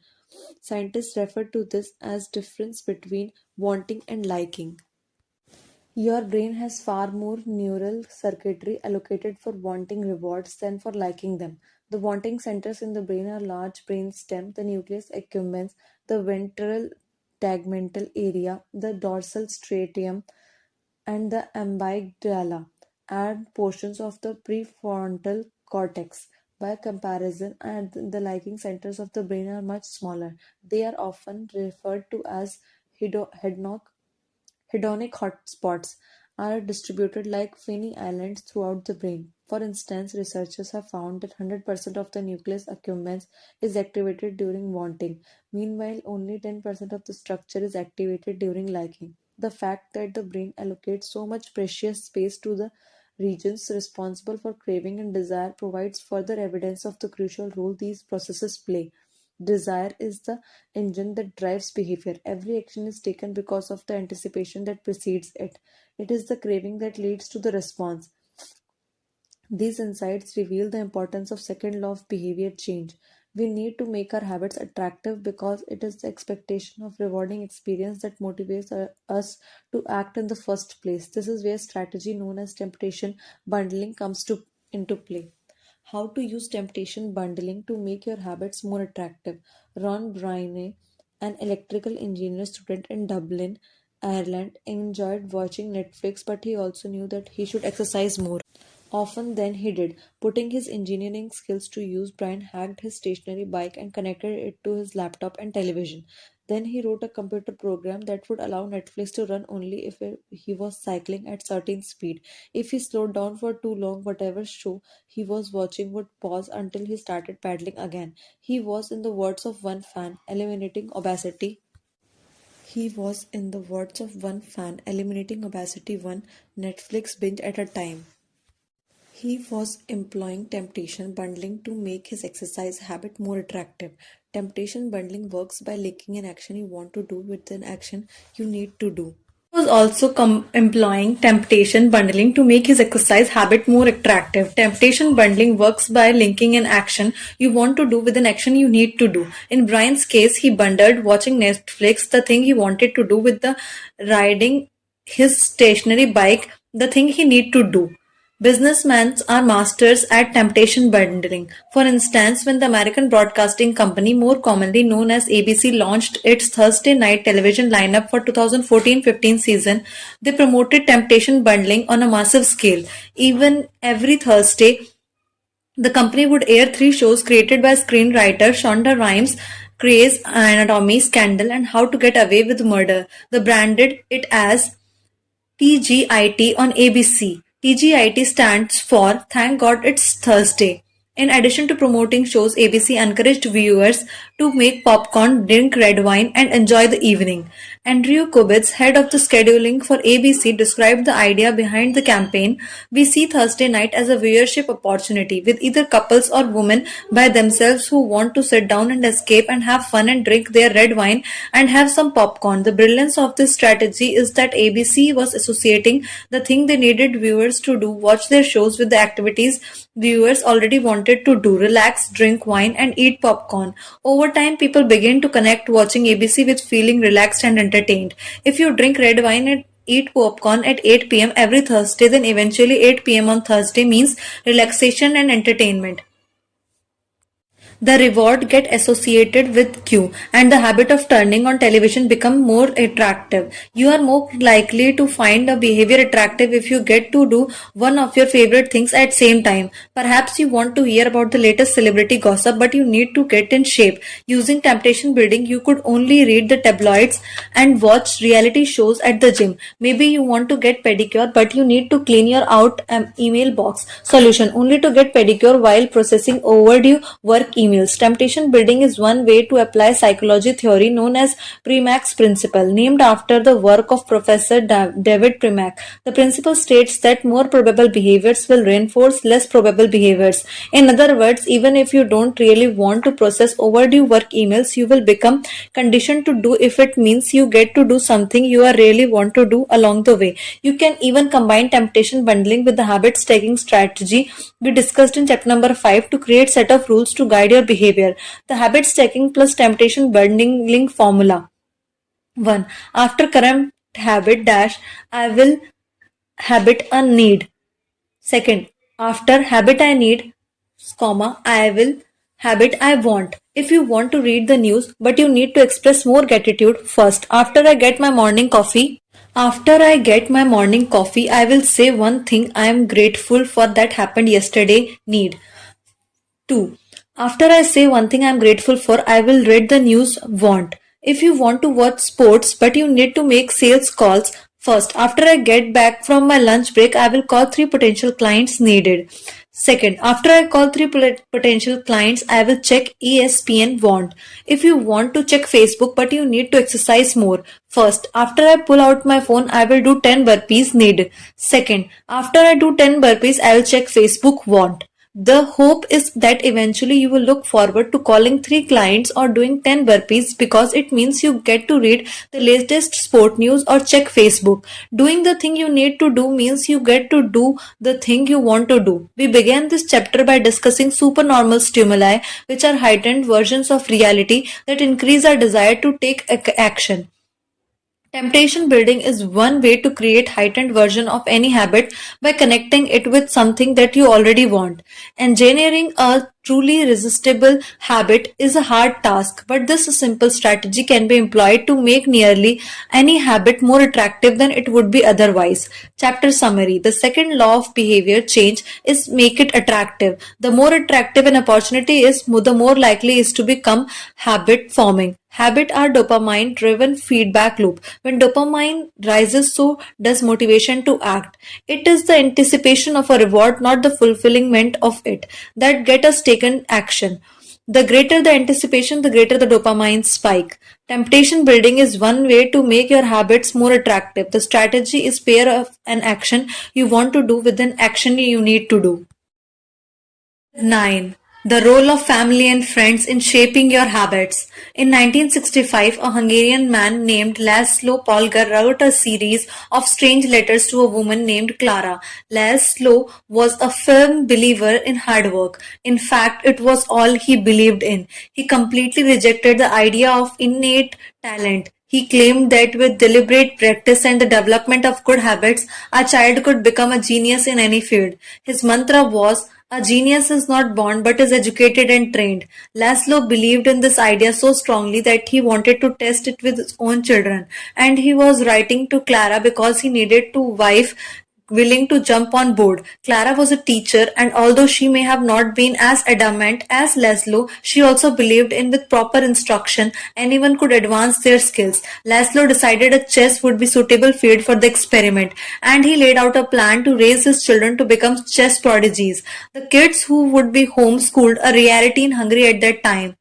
Scientists refer to this as difference between wanting and liking. Your brain has far more neural circuitry allocated for wanting rewards than for liking them. The wanting centers in the brain are large brain stem, the nucleus accumbens, the ventral tegmental area, the dorsal striatum, and the amygdala, and portions of the prefrontal cortex. By comparison, and the liking centers of the brain are much smaller. They are often referred to as hedonic Hedonic hotspots are distributed like Finny Islands throughout the brain. For instance, researchers have found that 100% of the nucleus accumbens is activated during wanting. Meanwhile, only 10% of the structure is activated during liking. The fact that the brain allocates so much precious space to the regions responsible for craving and desire provides further evidence of the crucial role these processes play. Desire is the engine that drives behavior. Every action is taken because of the anticipation that precedes it. It is the craving that leads to the response. These insights reveal the importance of second law of behavior change. We need to make our habits attractive because it is the expectation of rewarding experience that motivates us to act in the first place. This is where strategy known as temptation bundling comes to into play. How to use temptation bundling to make your habits more attractive. Ron Bryne, an electrical engineer student in Dublin, Ireland, enjoyed watching Netflix, but he also knew that he should exercise more often than he did. Putting his engineering skills to use, Brian hacked his stationary bike and connected it to his laptop and television. Then he wrote a computer program that would allow Netflix to run only if he was cycling at certain speed. If he slowed down for too long, whatever show he was watching would pause until he started paddling again. He was, in the words of one fan, eliminating obesity. He was, in the words of one fan, eliminating obesity one Netflix binge at a time. He was employing temptation bundling to make his exercise habit more attractive. Temptation bundling works by linking an action you want to do with an action you need to do. He was also employing temptation bundling to make his exercise habit more attractive. Temptation bundling works by linking an action you want to do with an action you need to do. In Brian's case, he bundled watching Netflix, the thing he wanted to do, with the riding his stationary bike, the thing he need to do. Businessmen are masters at temptation bundling. For instance, when the American Broadcasting Company, more commonly known as ABC, launched its Thursday night television lineup for 2014-15 season, they promoted temptation bundling on a massive scale. Even every Thursday, the company would air three shows created by screenwriter Shonda Rhimes: Grey's Anatomy, Scandal, and How to Get Away with Murder. They branded it as TGIT on ABC. TGIT stands for Thank God It's Thursday. In addition to promoting shows, ABC encouraged viewers to make popcorn, drink red wine, and enjoy the evening. Andrew Kubitz, head of the scheduling for ABC, described the idea behind the campaign. We see Thursday night as a viewership opportunity, with either couples or women by themselves who want to sit down and escape and have fun and drink their red wine and have some popcorn. The brilliance of this strategy is that ABC was associating the thing they needed viewers to do, watch their shows, with the activities viewers already wanted to do, relax, drink wine, and eat popcorn. Over time, people begin to connect watching ABC with feeling relaxed and entertained. If you drink red wine and eat popcorn at 8 p.m. every Thursday, then eventually 8 p.m. on Thursday means relaxation and entertainment. The reward get associated with cue, and the habit of turning on television become more attractive. You are more likely to find a behavior attractive if you get to do one of your favorite things at same time. Perhaps you want to hear about the latest celebrity gossip, but you need to get in shape. Using temptation building, you could only read the tabloids and watch reality shows at the gym. Maybe you want to get pedicure, but you need to clean your out email box. Solution: only to get pedicure while processing overdue work emails. Temptation building is one way to apply psychology theory known as Premack's principle, named after the work of Professor David Premack. The principle states that more probable behaviors will reinforce less probable behaviors. In other words, even if you don't really want to process overdue work emails, you will become conditioned to do if it means you get to do something you are really want to do along the way. You can even combine temptation bundling with the habit stacking strategy we discussed in chapter number 5 to create set of rules to guide your behavior. The habit stacking plus temptation bundling formula. 1. After current habit dash, I will habit a need. Second, after habit I need, comma, I will habit I want. If you want to read the news but you need to express more gratitude, first, after I get my morning coffee, I will say one thing I am grateful for that happened yesterday. Need. 2. After I say one thing I am grateful for, I will read the news. Want. If you want to watch sports but you need to make sales calls, first, after I get back from my lunch break, I will call 3 potential clients. Needed. Second, after I call 3 potential clients, I will check ESPN. Want. If you want to check Facebook but you need to exercise more, first, after I pull out my phone, I will do 10 burpees. Needed. Second, after I do 10 burpees, I will check Facebook. Want. The hope is that eventually you will look forward to calling 3 clients or doing 10 burpees, because it means you get to read the latest sport news or check Facebook. Doing the thing you need to do means you get to do the thing you want to do. We began this chapter by discussing supernormal stimuli, which are heightened versions of reality that increase our desire to take action. Temptation building is one way to create heightened version of any habit by connecting it with something that you already want. Engineering a truly resistible habit is a hard task, but this simple strategy can be employed to make nearly any habit more attractive than it would be otherwise. Chapter summary. The second law of behavior change is make it attractive. The more attractive an opportunity is, the more likely is to become habit forming. Habit are dopamine driven feedback loop. When dopamine rises, so does motivation to act. It is the anticipation of a reward, not the fulfillment of it, that get us taken action. The greater the anticipation, the greater the dopamine spike. Temptation building is one way to make your habits more attractive. The strategy is pair of an action you want to do with an action you need to do. 9. The role of family and friends in shaping your habits. In 1965, a Hungarian man named Laszlo Polgar wrote a series of strange letters to a woman named Clara. Laszlo was a firm believer in hard work. In fact, it was all he believed in. He completely rejected the idea of innate talent. He claimed that with deliberate practice and the development of good habits, a child could become a genius in any field. His mantra was, "A genius is not born but is educated and trained." Laszlo believed in this idea so strongly that he wanted to test it with his own children, and he was writing to Clara because he needed to wife willing to jump on board. Clara was a teacher, and although she may have not been as adamant as Laszlo, she also believed in with proper instruction, anyone could advance their skills. Laszlo decided a chess would be suitable field for the experiment, and he laid out a plan to raise his children to become chess prodigies. The kids who would be homeschooled, a reality in Hungary at that time.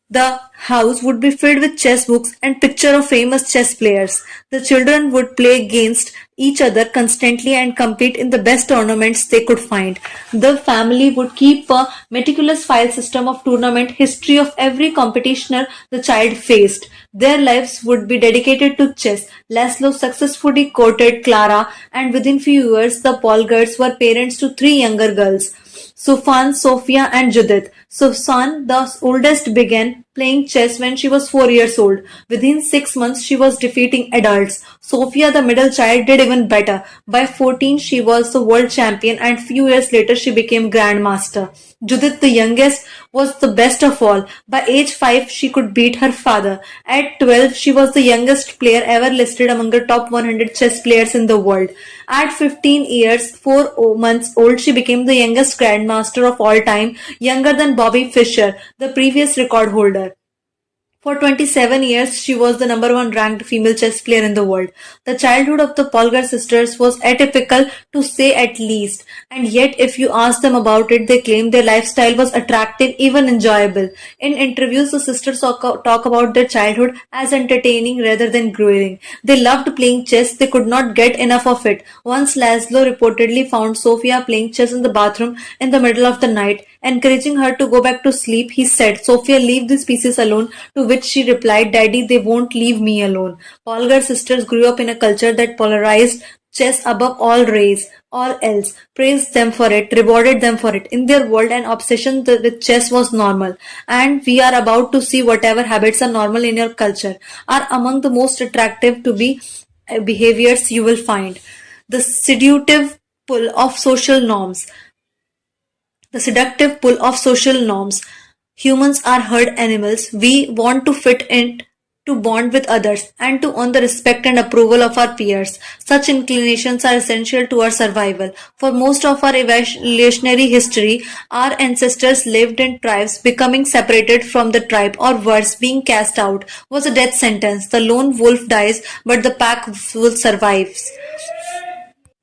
The house would be filled with chess books and pictures of famous chess players. The children would play against each other constantly and compete in the best tournaments they could find. The family would keep a meticulous file system of tournament history of every competitioner the child faced. Their lives would be dedicated to chess. Laszlo successfully courted Clara, and within few years the Polgars were parents to three younger girls. Sufan, Sofia, and Judith. Susan, the oldest, began playing chess when she was 4 years old. Within 6 months, she was defeating adults. Sofia, the middle child, did even better. By 14, she was the world champion, and few years later, she became grandmaster. Judith, the youngest, was the best of all. By age 5, she could beat her father. At 12, she was the youngest player ever listed among the top 100 chess players in the world. At 15 years, 4 months old, she became the youngest grandmaster of all time, younger than Bobby Fischer, the previous record holder. For 27 years, she was the number one ranked female chess player in the world. The childhood of the Polgar sisters was atypical to say at least, and yet if you ask them about it, they claim their lifestyle was attractive, even enjoyable. In interviews, the sisters talk about their childhood as entertaining rather than grueling. They loved playing chess, they could not get enough of it. Once Laszlo reportedly found Sofia playing chess in the bathroom in the middle of the night. Encouraging her to go back to sleep, he said, "Sophia, leave these pieces alone," to which she replied, "Daddy, they won't leave me alone." Polgar sisters grew up in a culture that polarized chess above all else, praised them for it, rewarded them for it. In their world, an obsession with chess was normal. And we are about to see whatever habits are normal in your culture are among the most attractive to be behaviors you will find. The seductive pull of social norms. The seductive pull of social norms. Humans are herd animals. We want to fit in, to bond with others, and to earn the respect and approval of our peers. Such inclinations are essential to our survival. For most of our evolutionary history, our ancestors lived in tribes. Becoming separated from the tribe, or worse, being cast out, was a death sentence. The lone wolf dies, but the pack will survives.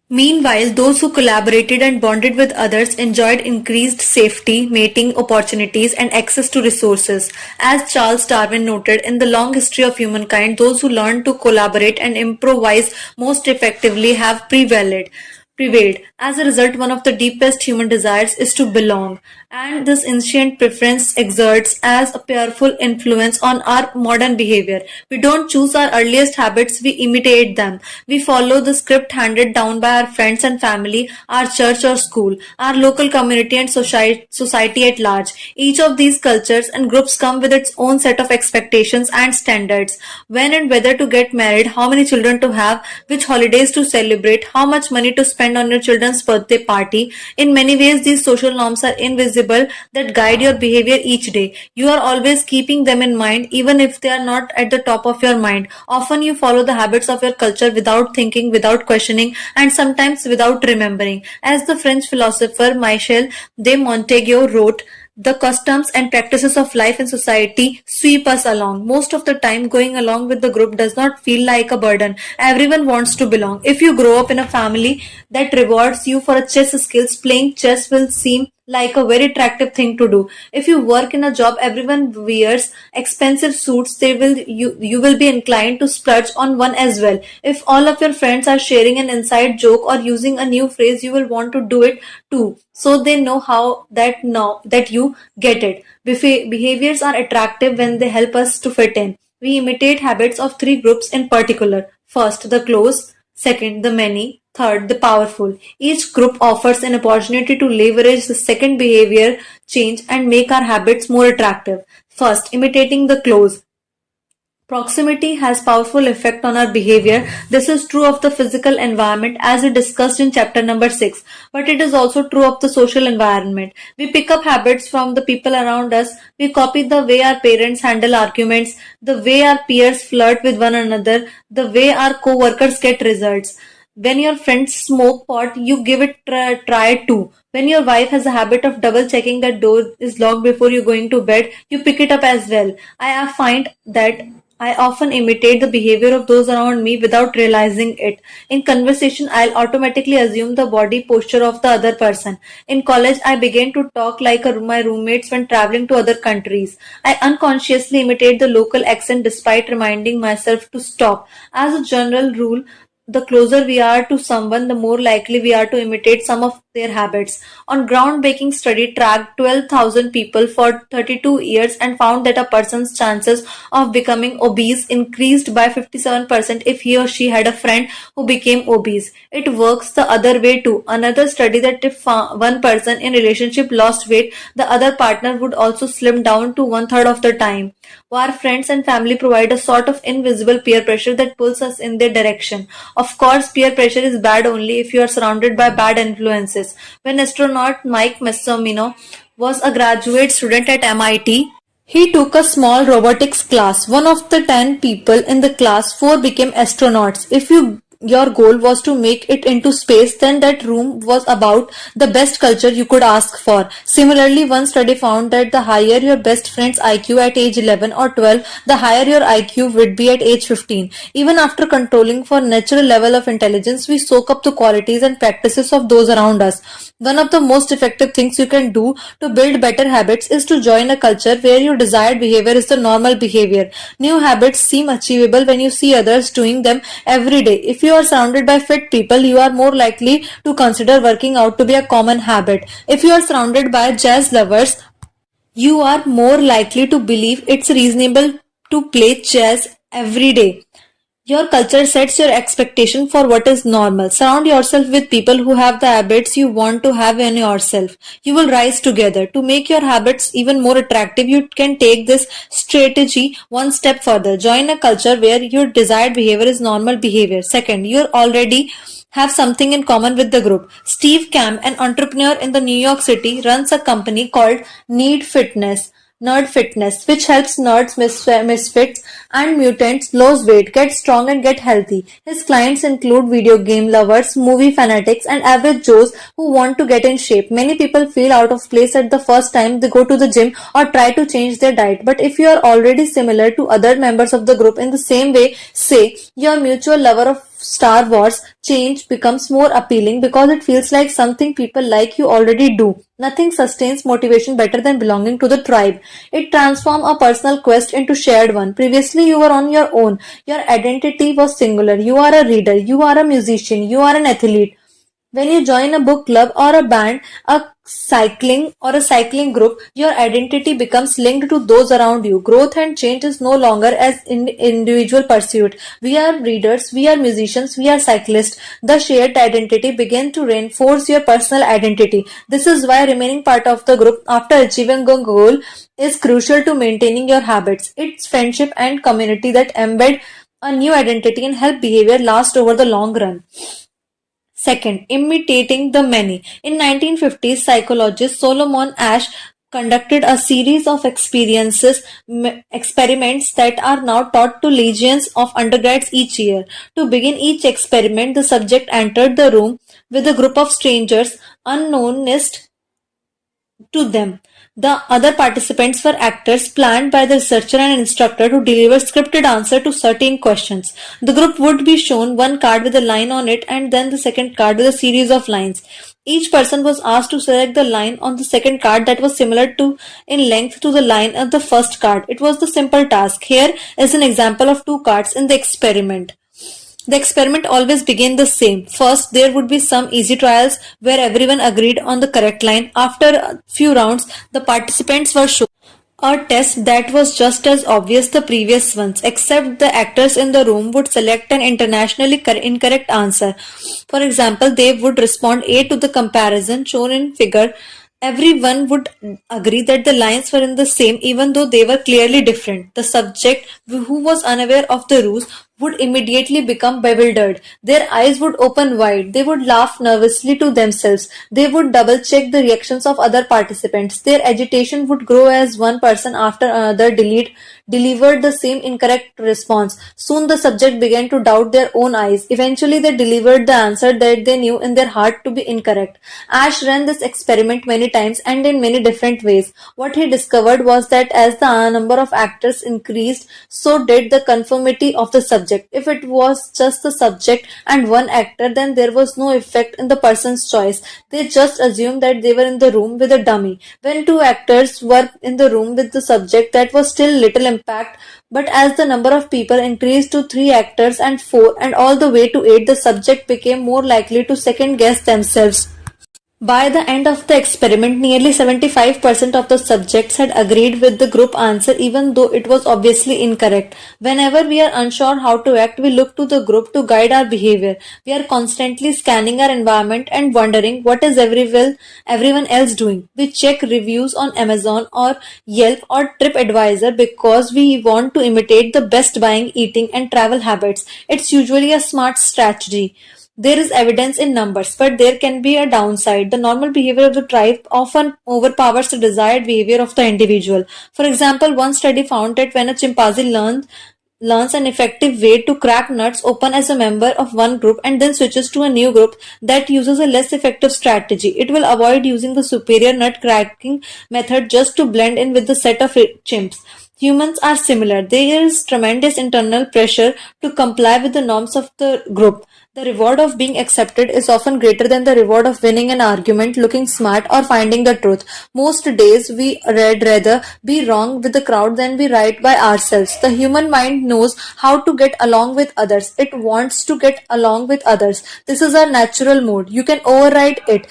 Meanwhile, those who collaborated and bonded with others enjoyed increased safety, mating opportunities, and access to resources. As Charles Darwin noted, in the long history of humankind, those who learned to collaborate and improvise most effectively have prevailed. As a result, one of the deepest human desires is to belong, and this ancient preference exerts as a powerful influence on our modern behavior. We don't choose our earliest habits, we imitate them. We follow the script handed down by our friends and family, our church or school, our local community and society at large. Each of these cultures and groups come with its own set of expectations and standards. When and whether to get married, how many children to have, which holidays to celebrate, how much money to spend on your children's birthday party. In many ways, these social norms are invisible that guide your behavior each day. You are always keeping them in mind, even if they are not at the top of your mind. Often you follow the habits of your culture without thinking, without questioning, and sometimes without remembering. As the French philosopher Michel de Montaigne wrote, the customs and practices of life and society sweep us along. Most of the time, going along with the group does not feel like a burden. Everyone wants to belong. If you grow up in a family that rewards you for a chess skills, playing chess will seem like a very attractive thing to do. If you work in a job everyone wears expensive suits, you will be inclined to splurge on one as well. If all of your friends are sharing an inside joke or using a new phrase, you will want to do it too, so they know that you get it. Behaviors are attractive when they help us to fit in. We imitate habits of three groups in particular. First, the close. Second, the many. Third, the powerful. Each group offers an opportunity to leverage the second behavior change and make our habits more attractive. First, imitating the close. Proximity has powerful effect on our behavior. This is true of the physical environment as we discussed in chapter number 6, but it is also true of the social environment. We pick up habits from the people around us. We copy the way our parents handle arguments, the way our peers flirt with one another, the way our co-workers get results. When your friends smoke pot, you give it try too. When your wife has a habit of double checking that door is locked before you're going to bed, you pick it up as well. I find that I often imitate the behavior of those around me without realizing it. In conversation, I'll automatically assume the body posture of the other person. In college, I began to talk like my roommates when traveling to other countries. I unconsciously imitate the local accent despite reminding myself to stop. As a general rule, the closer we are to someone, the more likely we are to imitate some of their habits. On groundbreaking study tracked 12,000 people for 32 years and found that a person's chances of becoming obese increased by 57% if he or she had a friend who became obese. It works the other way too. Another study that if one person in relationship lost weight, the other partner would also slim down to one third of the time. Our friends and family provide a sort of invisible peer pressure that pulls us in their direction. Of course, peer pressure is bad only if you are surrounded by bad influences. When astronaut Mike Massimino was a graduate student at MIT, he took a small robotics class. One of the 10 people in the class, 4 became astronauts. If your goal was to make it into space, then that room was about the best culture you could ask for. Similarly, one study found that the higher your best friend's IQ at age 11 or 12, the higher your IQ would be at age 15. Even after controlling for natural level of intelligence, we soak up the qualities and practices of those around us. One of the most effective things you can do to build better habits is to join a culture where your desired behavior is the normal behavior. New habits seem achievable when you see others doing them every day. If you are surrounded by fit people, you are more likely to consider working out to be a common habit. If you are surrounded by jazz lovers, you are more likely to believe it's reasonable to play chess every day. Your culture sets your expectation for what is normal. Surround yourself with people who have the habits you want to have in yourself. You will rise together. To make your habits even more attractive, you can take this strategy one step further. Join a culture where your desired behavior is normal behavior. Second, you already have something in common with the group. Steve Camp, an entrepreneur in the New York City, runs a company called Nerd Fitness, which helps nerds, misfits, and mutants lose weight, get strong, and get healthy. His clients include video game lovers, movie fanatics, and average Joes who want to get in shape. Many people feel out of place at the first time they go to the gym or try to change their diet. But if you are already similar to other members of the group in the same way, say, your mutual lover of Star Wars, change becomes more appealing because it feels like something people like you already do. Nothing sustains motivation better than belonging to the tribe. It transforms a personal quest into shared one. Previously, you were on your own. Your identity was singular. You are a reader. You are a musician. You are an athlete. When you join a book club or a band, a cycling group, your identity becomes linked to those around you. Growth and change is no longer as individual pursuit. We are readers, we are musicians, we are cyclists. The shared identity begins to reinforce your personal identity. This is why remaining part of the group after achieving a goal is crucial to maintaining your habits. It's friendship and community that embed a new identity and help behavior last over the long run. Second, imitating the many. In 1950s, psychologist Solomon Asch conducted a series of experiments that are now taught to legions of undergrads each year. To begin each experiment, the subject entered the room with a group of strangers unknownest to them. The other participants were actors planned by the researcher and instructor to deliver scripted answer to certain questions. The group would be shown one card with a line on it and then the second card with a series of lines. Each person was asked to select the line on the second card that was similar to in length to the line of the first card. It was the simple task. Here is an example of two cards in the experiment. The experiment always began the same. First, there would be some easy trials where everyone agreed on the correct line. After a few rounds, the participants were shown a test that was just as obvious the previous ones, except the actors in the room would select an internationally incorrect answer. For example, they would respond A to the comparison shown in figure. Everyone would agree that the lines were in the same even though they were clearly different. The subject, who was unaware of the rules, would immediately become bewildered. Their eyes would open wide. They would laugh nervously to themselves. They would double check the reactions of other participants. Their agitation would grow as one person after another delivered the same incorrect response. Soon the subject began to doubt their own eyes. Eventually they delivered the answer that they knew in their heart to be incorrect. Ash ran this experiment many times and in many different ways. What he discovered was that as the number of actors increased, so did the conformity of the subject. If it was just the subject and one actor, then there was no effect in the person's choice. They just assumed that they were in the room with a dummy. When two actors were in the room with the subject, that was still little impact, but as the number of people increased to three actors and four and all the way to eight, the subject became more likely to second guess themselves. By the end of the experiment, nearly 75% of the subjects had agreed with the group answer even though it was obviously incorrect. Whenever we are unsure how to act, we look to the group to guide our behavior. We are constantly scanning our environment and wondering what is everyone else doing. We check reviews on Amazon or Yelp or TripAdvisor because we want to imitate the best buying, eating and travel habits. It's usually a smart strategy. There is evidence in numbers, but there can be a downside. The normal behavior of the tribe often overpowers the desired behavior of the individual. For example, one study found that when a chimpanzee learns an effective way to crack nuts open as a member of one group and then switches to a new group that uses a less effective strategy, it will avoid using the superior nut cracking method just to blend in with the set of chimps. Humans are similar. There is tremendous internal pressure to comply with the norms of the group. The reward of being accepted is often greater than the reward of winning an argument, looking smart, or finding the truth. Most days we would rather be wrong with the crowd than be right by ourselves. The human mind knows how to get along with others. It wants to get along with others. This is our natural mood. You can override it.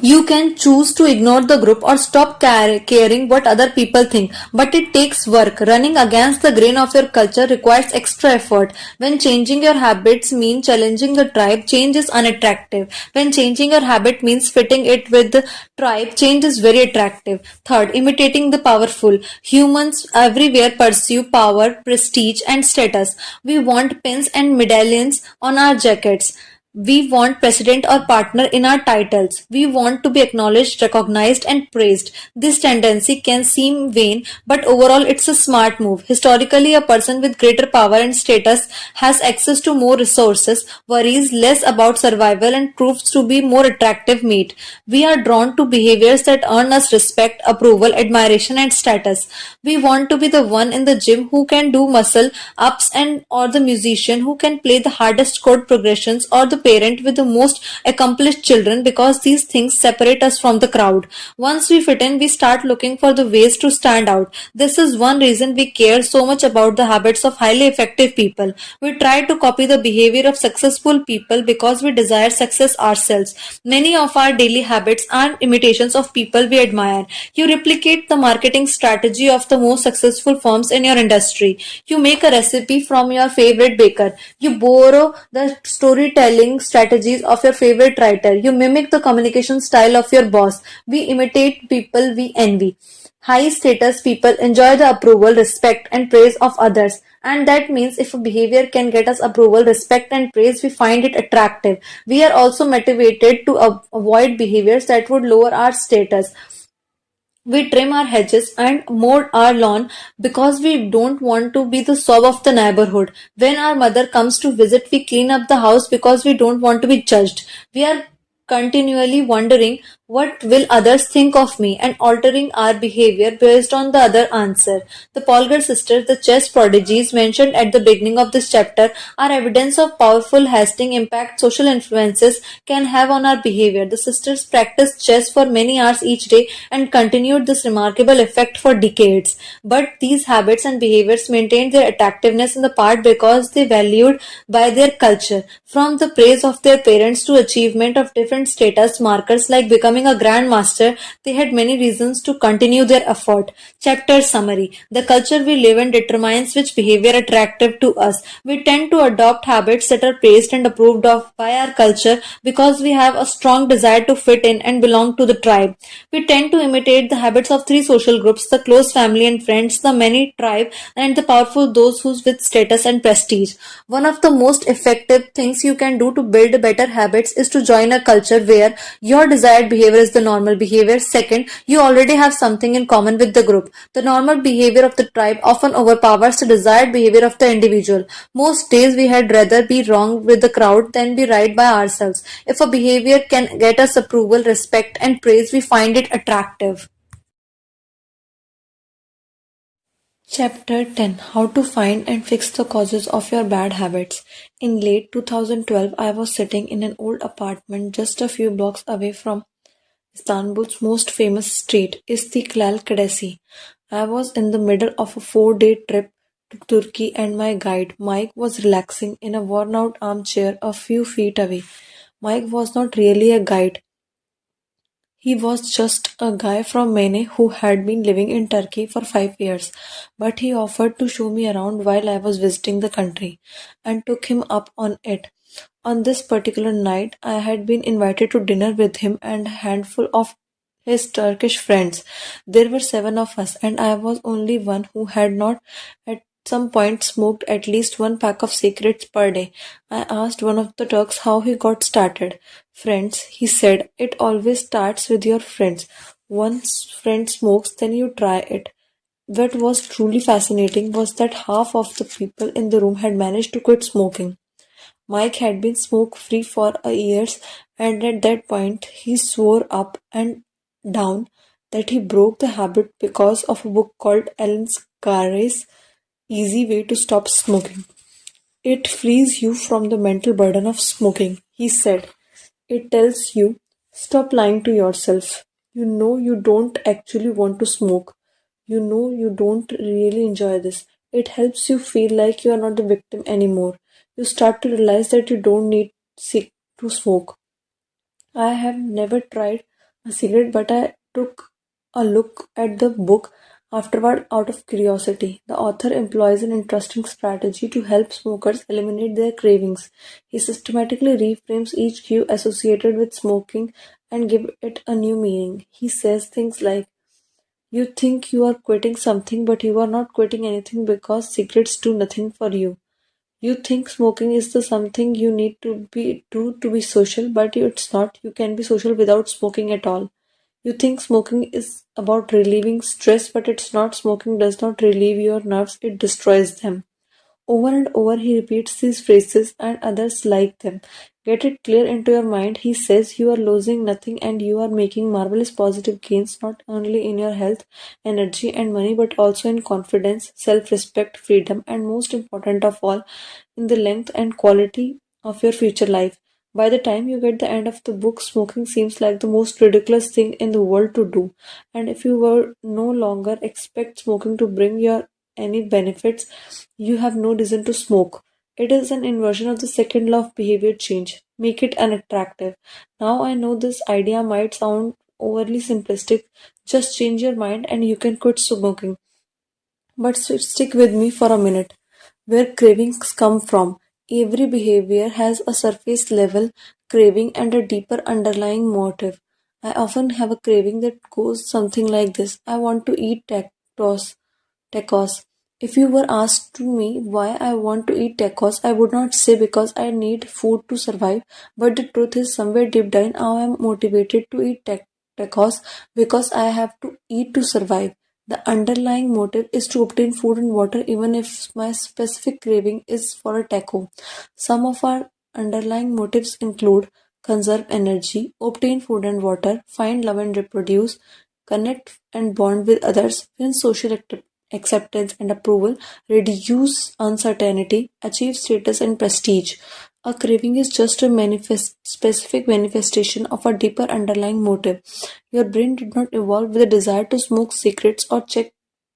You can choose to ignore the group or stop caring what other people think, but it takes work. Running against the grain of your culture requires extra effort. When changing your habits means challenging the tribe, change is unattractive. When changing your habit means fitting it with the tribe, change is very attractive. Third, imitating the powerful. Humans everywhere pursue power, prestige, and status. We want pins and medallions on our jackets. We want president or partner in our titles. We want to be acknowledged, recognized, and praised. This tendency can seem vain, but overall it's a smart move. Historically, a person with greater power and status has access to more resources, worries less about survival, and proves to be more attractive mate. We are drawn to behaviors that earn us respect, approval, admiration, and status. We want to be the one in the gym who can do muscle ups and or the musician who can play the hardest chord progressions or the parent with the most accomplished children because these things separate us from the crowd. Once we fit in, we start looking for the ways to stand out. This is one reason we care so much about the habits of highly effective people. We try to copy the behavior of successful people because we desire success ourselves. Many of our daily habits are imitations of people we admire. You replicate the marketing strategy of the most successful firms in your industry. You make a recipe from your favorite baker. You borrow the storytelling strategies of your favorite writer. You mimic the communication style of your boss. We imitate people we envy. High status people enjoy the approval, respect, and praise of others. And that means if a behavior can get us approval, respect, and praise, we find it attractive. We are also motivated to avoid behaviors that would lower our status. We trim our hedges and mow our lawn because we don't want to be the sob of the neighborhood. When our mother comes to visit, we clean up the house because we don't want to be judged. We are continually wondering what will others think of me and altering our behavior based on the other answer. The Polgar sisters, the chess prodigies mentioned at the beginning of this chapter, are evidence of powerful lasting impact social influences can have on our behavior. The sisters practiced chess for many hours each day and continued this remarkable effect for decades. But these habits and behaviors maintained their attractiveness in the part because they valued by their culture, from the praise of their parents to achievement of different status markers like becoming becoming a grandmaster, they had many reasons to continue their effort. Chapter summary. The culture we live in determines which behavior are attractive to us. We tend to adopt habits that are praised and approved of by our culture because we have a strong desire to fit in and belong to the tribe. We tend to imitate the habits of three social groups: the close family and friends, the many tribe, and the powerful those who with status and prestige. One of the most effective things you can do to build better habits is to join a culture where your desired behavior is the normal behavior. Second, you already have something in common with the group. The normal behavior of the tribe often overpowers the desired behavior of the individual. Most days we had rather be wrong with the crowd than be right by ourselves. If a behavior can get us approval, respect, and praise, we find it attractive. Chapter 10: How to Find and Fix the Causes of Your Bad Habits. In late 2012, I was sitting in an old apartment just a few blocks away from Istanbul's most famous street, Istiklal Caddesi. I was in the middle of a 4-day trip to Turkey, and my guide, Mike, was relaxing in a worn out armchair a few feet away. Mike was not really a guide. He was just a guy from Maine who had been living in Turkey for 5 years, but he offered to show me around while I was visiting the country, and took him up on it. On this particular night, I had been invited to dinner with him and a handful of his Turkish friends. There were 7 of us, and I was only one who had not at some point smoked at least one pack of cigarettes per day. I asked one of the Turks how he got started. Friends, he said, it always starts with your friends. Once friend smokes, then you try it. What was truly fascinating was that half of the people in the room had managed to quit smoking. Mike had been smoke-free for years, and at that point he swore up and down that he broke the habit because of a book called Ellen Scarry's Easy Way to Stop Smoking. It frees you from the mental burden of smoking, he said. It tells you, stop lying to yourself. You know you don't actually want to smoke. You know you don't really enjoy this. It helps you feel like you are not the victim anymore. You start to realize that you don't need to smoke. I have never tried a cigarette, but I took a look at the book afterward out of curiosity. The author employs an interesting strategy to help smokers eliminate their cravings. He systematically reframes each cue associated with smoking and give it a new meaning. He says things like, you think you are quitting something, but you are not quitting anything because cigarettes do nothing for you. You think smoking is the something you need to be do to be social, but it's not. You can be social without smoking at all. You think smoking is about relieving stress, but it's not. Smoking does not relieve your nerves, it destroys them. Over and over he repeats these phrases and others like them. Get it clear into your mind. He says you are losing nothing and you are making marvelous positive gains not only in your health, energy, and money but also in confidence, self respect, freedom, and most important of all, in the length and quality of your future life. By the time you get the end of the book, smoking seems like the most ridiculous thing in the world to do. And if you were no longer expect smoking to bring your any benefits, you have no reason to smoke. It is an inversion of the second law of behavior change. Make it unattractive. Now I know this idea might sound overly simplistic. Just change your mind and you can quit smoking. But stick with me for a minute. Where cravings come from. Every behavior has a surface level craving and a deeper underlying motive. I often have a craving that goes something like this: I want to eat tacos. If you were asked to me why I want to eat tacos, I would not say because I need food to survive, but the truth is somewhere deep down I am motivated to eat tacos because I have to eat to survive. The underlying motive is to obtain food and water even if my specific craving is for a taco. Some of our underlying motives include conserve energy, obtain food and water, find love and reproduce, connect and bond with others, win social acceptance and approval, reduce uncertainty, achieve status and prestige. A craving is just a specific manifestation of a deeper underlying motive. Your brain did not evolve with a desire to smoke cigarettes or check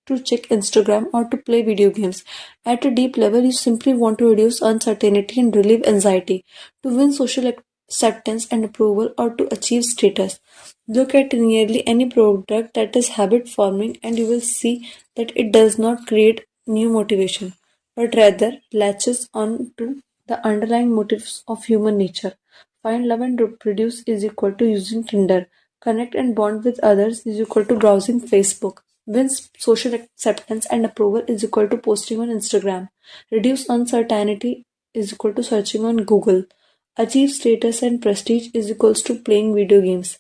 Instagram or to play video games. At a deep level, you simply want to reduce uncertainty and relieve anxiety, to win social acceptance and approval or to achieve status. Look at nearly any product that is habit forming and you will see that it does not create new motivation, but rather latches on to the underlying motives of human nature. Find love and reproduce is equal to using Tinder. Connect and bond with others is equal to browsing Facebook. Win social acceptance and approval is equal to posting on Instagram. Reduce uncertainty is equal to searching on Google. Achieve status and prestige is equals to playing video games.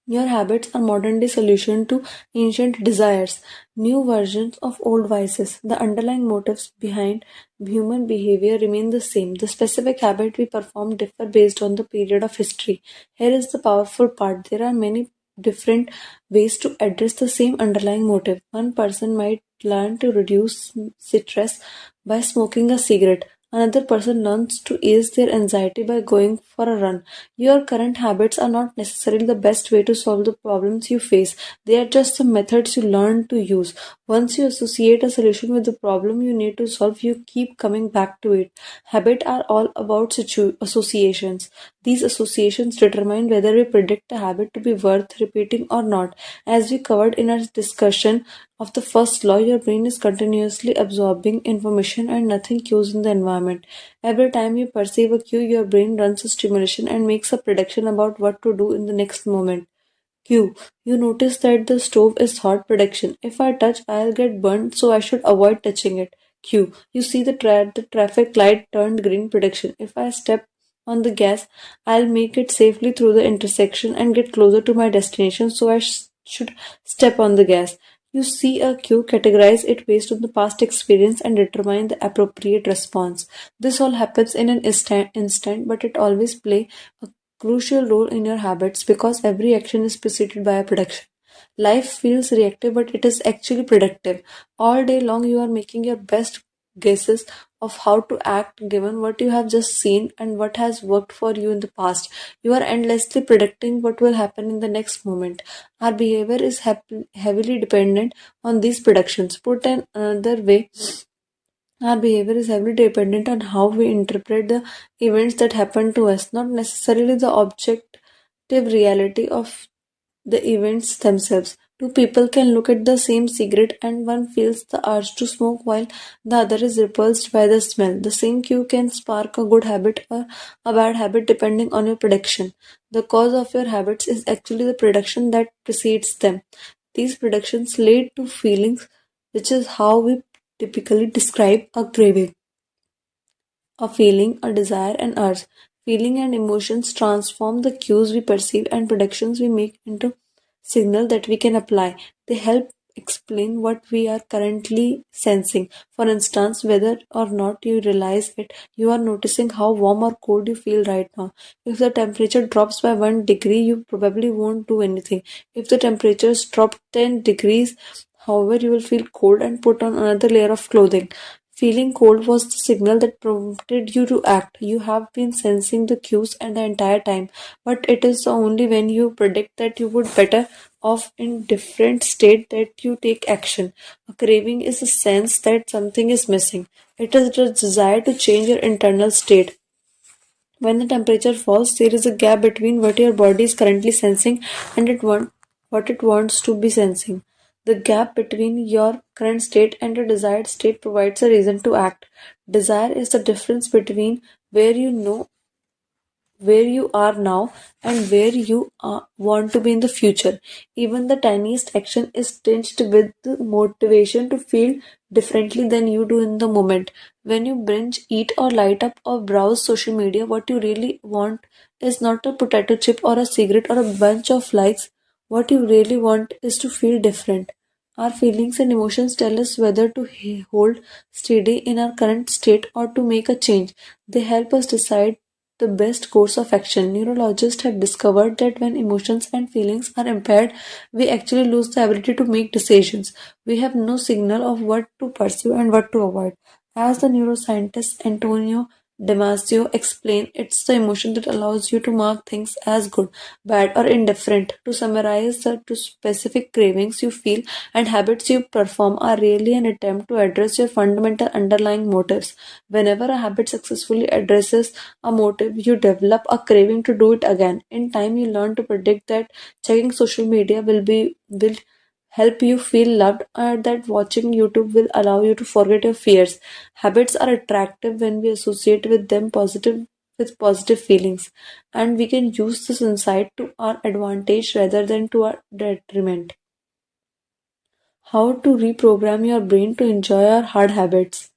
Your habits are modern day solution to ancient desires, new versions of old vices. The underlying motives behind human behavior remain the same. The specific habit we perform differ based on the period of history. Here is the powerful part. There are many different ways to address the same underlying motive. One person might learn to reduce stress by smoking a cigarette. Another person learns to ease their anxiety by going for a run. Your current habits are not necessarily the best way to solve the problems you face. They are just the methods you learn to use. Once you associate a solution with the problem you need to solve, you keep coming back to it. Habits are all about associations. These associations determine whether we predict a habit to be worth repeating or not. As we covered in our discussion of the first law, your brain is continuously absorbing information and nothing cues in the environment. Every time you perceive a cue, your brain runs a stimulation and makes a prediction about what to do in the next moment. Q. You notice that the stove is hot. Prediction. If I touch, I'll get burned, so I should avoid touching it. Q. You see the traffic light turned green. Prediction. If I step on the gas, I'll make it safely through the intersection and get closer to my destination, so I should step on the gas. You see a cue, categorize it based on the past experience, and determine the appropriate response. This all happens in an instant, but it always play a crucial role in your habits because every action is preceded by a prediction. Life feels reactive, but it is actually predictive. All day long, you are making your best guesses of how to act given what you have just seen and what has worked for you in the past. You are endlessly predicting what will happen in the next moment. Our behavior is heavily dependent on these predictions. Put in another way, our behavior is heavily dependent on how we interpret the events that happen to us, not necessarily the objective reality of the events themselves. Two people can look at the same cigarette and one feels the urge to smoke while the other is repulsed by the smell. The same cue can spark a good habit or a bad habit depending on your prediction. The cause of your habits is actually the prediction that precedes them. These predictions lead to feelings, which is how we typically describe a craving, a feeling, a desire, and urge. Feeling and emotions transform the cues we perceive and predictions we make into signal that we can apply. They help explain what we are currently sensing. For instance, whether or not you realize it, you are noticing how warm or cold you feel right now. If the temperature drops by 1 degree, you probably won't do anything. If the temperatures drop 10 degrees, however, you will feel cold and put on another layer of clothing. Feeling cold was the signal that prompted you to act. You have been sensing the cues and the entire time, but it is only when you predict that you would better off in different state that you take action. A craving is a sense that something is missing. It is the desire to change your internal state. When the temperature falls, there is a gap between what your body is currently sensing and what it wants to be sensing. The gap between your current state and your desired state provides a reason to act. Desire is the difference between where you know where you are now and where you want to be in the future. Even the tiniest action is tinged with the motivation to feel differently than you do in the moment. When you binge, eat, or light up or browse social media, what you really want is not a potato chip or a cigarette or a bunch of likes. What you really want is to feel different. Our feelings and emotions tell us whether to hold steady in our current state or to make a change. They help us decide the best course of action. Neurologists have discovered that when emotions and feelings are impaired, we actually lose the ability to make decisions. We have no signal of what to pursue and what to avoid. As the neuroscientist Antonio Damasio explained it's the emotion that allows you to mark things as good, bad, or indifferent. To summarize, the two specific cravings you feel and habits you perform are really an attempt to address your fundamental underlying motives. Whenever a habit successfully addresses a motive, you develop a craving to do it again. In time, you learn to predict that checking social media will help you feel loved, or that watching YouTube will allow you to forget your fears. Habits are attractive when we associate with positive feelings, and we can use this insight to our advantage rather than to our detriment. How to reprogram your brain to enjoy our hard habits.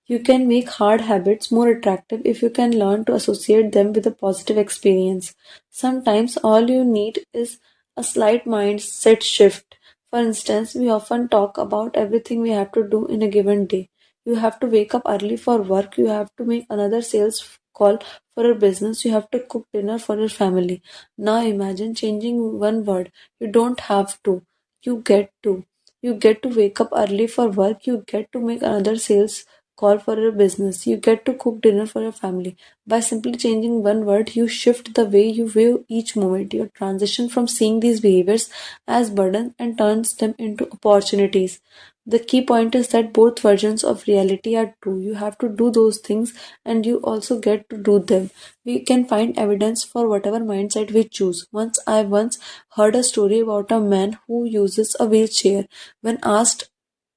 You can make hard habits more attractive if you can learn to associate them with a positive experience. Sometimes all you need is a slight mindset shift. For instance, we often talk about everything we have to do in a given day. You have to wake up early for work, you have to make another sales call for your business, you have to cook dinner for your family. Now imagine changing one word. You don't have to, you get to. You get to wake up early for work, you get to make another sales call for your business. You get to cook dinner for your family. By simply changing one word, you shift the way you view each moment. You transition from seeing these behaviors as burden and turns them into opportunities. The key point is that both versions of reality are true. You have to do those things and you also get to do them. We can find evidence for whatever mindset we choose. Once heard a story about a man who uses a wheelchair. When asked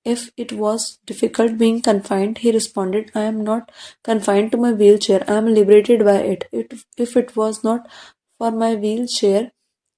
if it was difficult being confined, he responded, I am not confined to my wheelchair, I am liberated by it. If it was not for my wheelchair,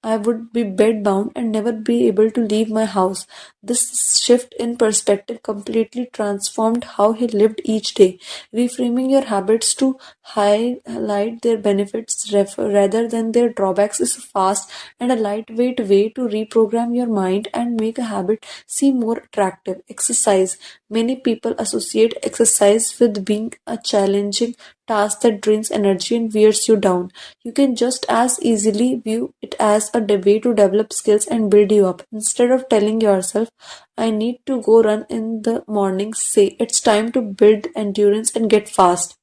I would be bedbound and never be able to leave my house. This shift in perspective completely transformed how he lived each day. Reframing your habits to highlight their benefits rather than their drawbacks is a fast and a lightweight way to reprogram your mind and make a habit seem more attractive. Exercise. Many people associate exercise with being a challenging task that drains energy and wears you down. You can just as easily view it as a way to develop skills and build you up. Instead of telling yourself, I need to go run in the morning, say, it's time to build endurance and get fast.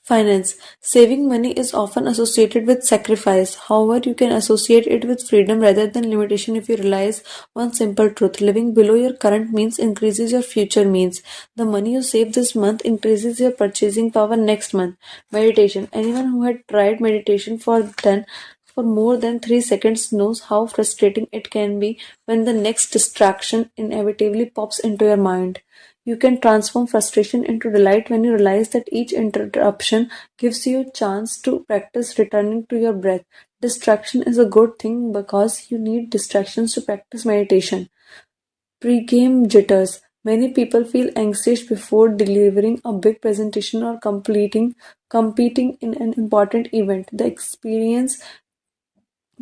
Finance. Saving money is often associated with sacrifice. However, you can associate it with freedom rather than limitation if you realize one simple truth. Living below your current means increases your future means. The money you save this month increases your purchasing power next month. Meditation. Anyone who had tried meditation for more than 3 seconds knows how frustrating it can be when the next distraction inevitably pops into your mind. You can transform frustration into delight when you realize that each interruption gives you a chance to practice returning to your breath. Distraction is a good thing because you need distractions to practice meditation. Pre-game jitters. Many people feel anxious before delivering a big presentation or competing in an important event. The experience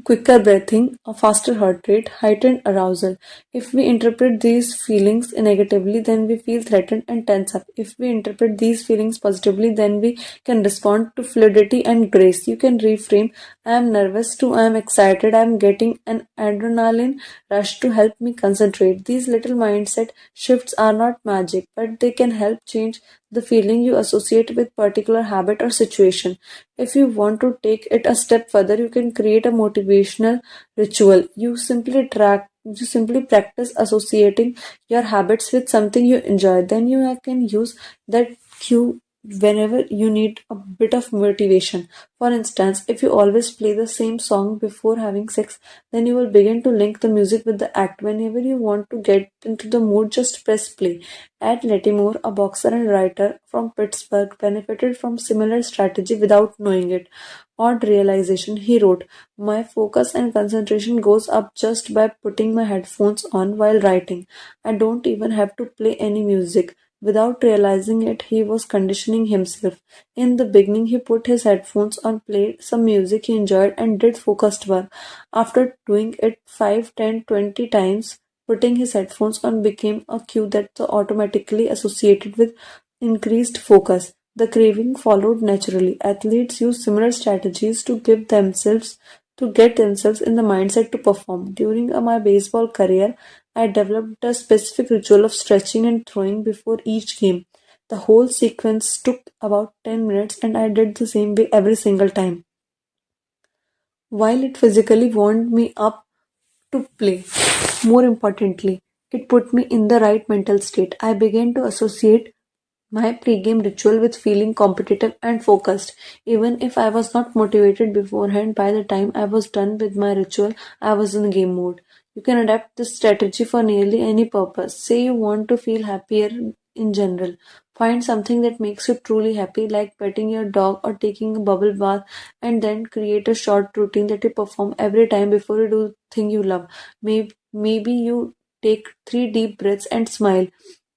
quicker breathing, a faster heart rate, heightened arousal. If we interpret these feelings negatively, then we feel threatened and tense up. If we interpret these feelings positively, then we can respond to fluidity and grace. You can reframe I am nervous to I am excited, I am getting an adrenaline rush to help me concentrate. These little mindset shifts are not magic, but they can help change the feeling you associate with particular habit or situation. If you want to take it a step further, you can create a motivational ritual. You simply practice associating your habits with something you enjoy. Then you can use that cue whenever you need a bit of motivation. For instance, if you always play the same song before having sex, then you will begin to link the music with the act. Whenever you want to get into the mood, just press play. Ed Latimore, a boxer and writer from Pittsburgh, benefited from similar strategy without knowing it. Odd realization, he wrote, my focus and concentration goes up just by putting my headphones on while writing. I don't even have to play any music. Without realizing it, he was conditioning himself. In the beginning, he put his headphones on, played some music he enjoyed, and did focused work. After doing it 5, 10, 20 times, putting his headphones on became a cue that automatically associated with increased focus. The craving followed naturally. Athletes use similar strategies to get themselves in the mindset to perform. During my baseball career, I developed a specific ritual of stretching and throwing before each game. The whole sequence took about 10 minutes and I did the same way every single time. While it physically warmed me up to play, more importantly, it put me in the right mental state. I began to associate my pre-game ritual with feeling competitive and focused. Even if I was not motivated beforehand, by the time I was done with my ritual, I was in game mode. You can adapt this strategy for nearly any purpose. Say you want to feel happier in general. Find something that makes you truly happy, like petting your dog or taking a bubble bath, and then create a short routine that you perform every time before you do the thing you love. Maybe you take 3 deep breaths and smile.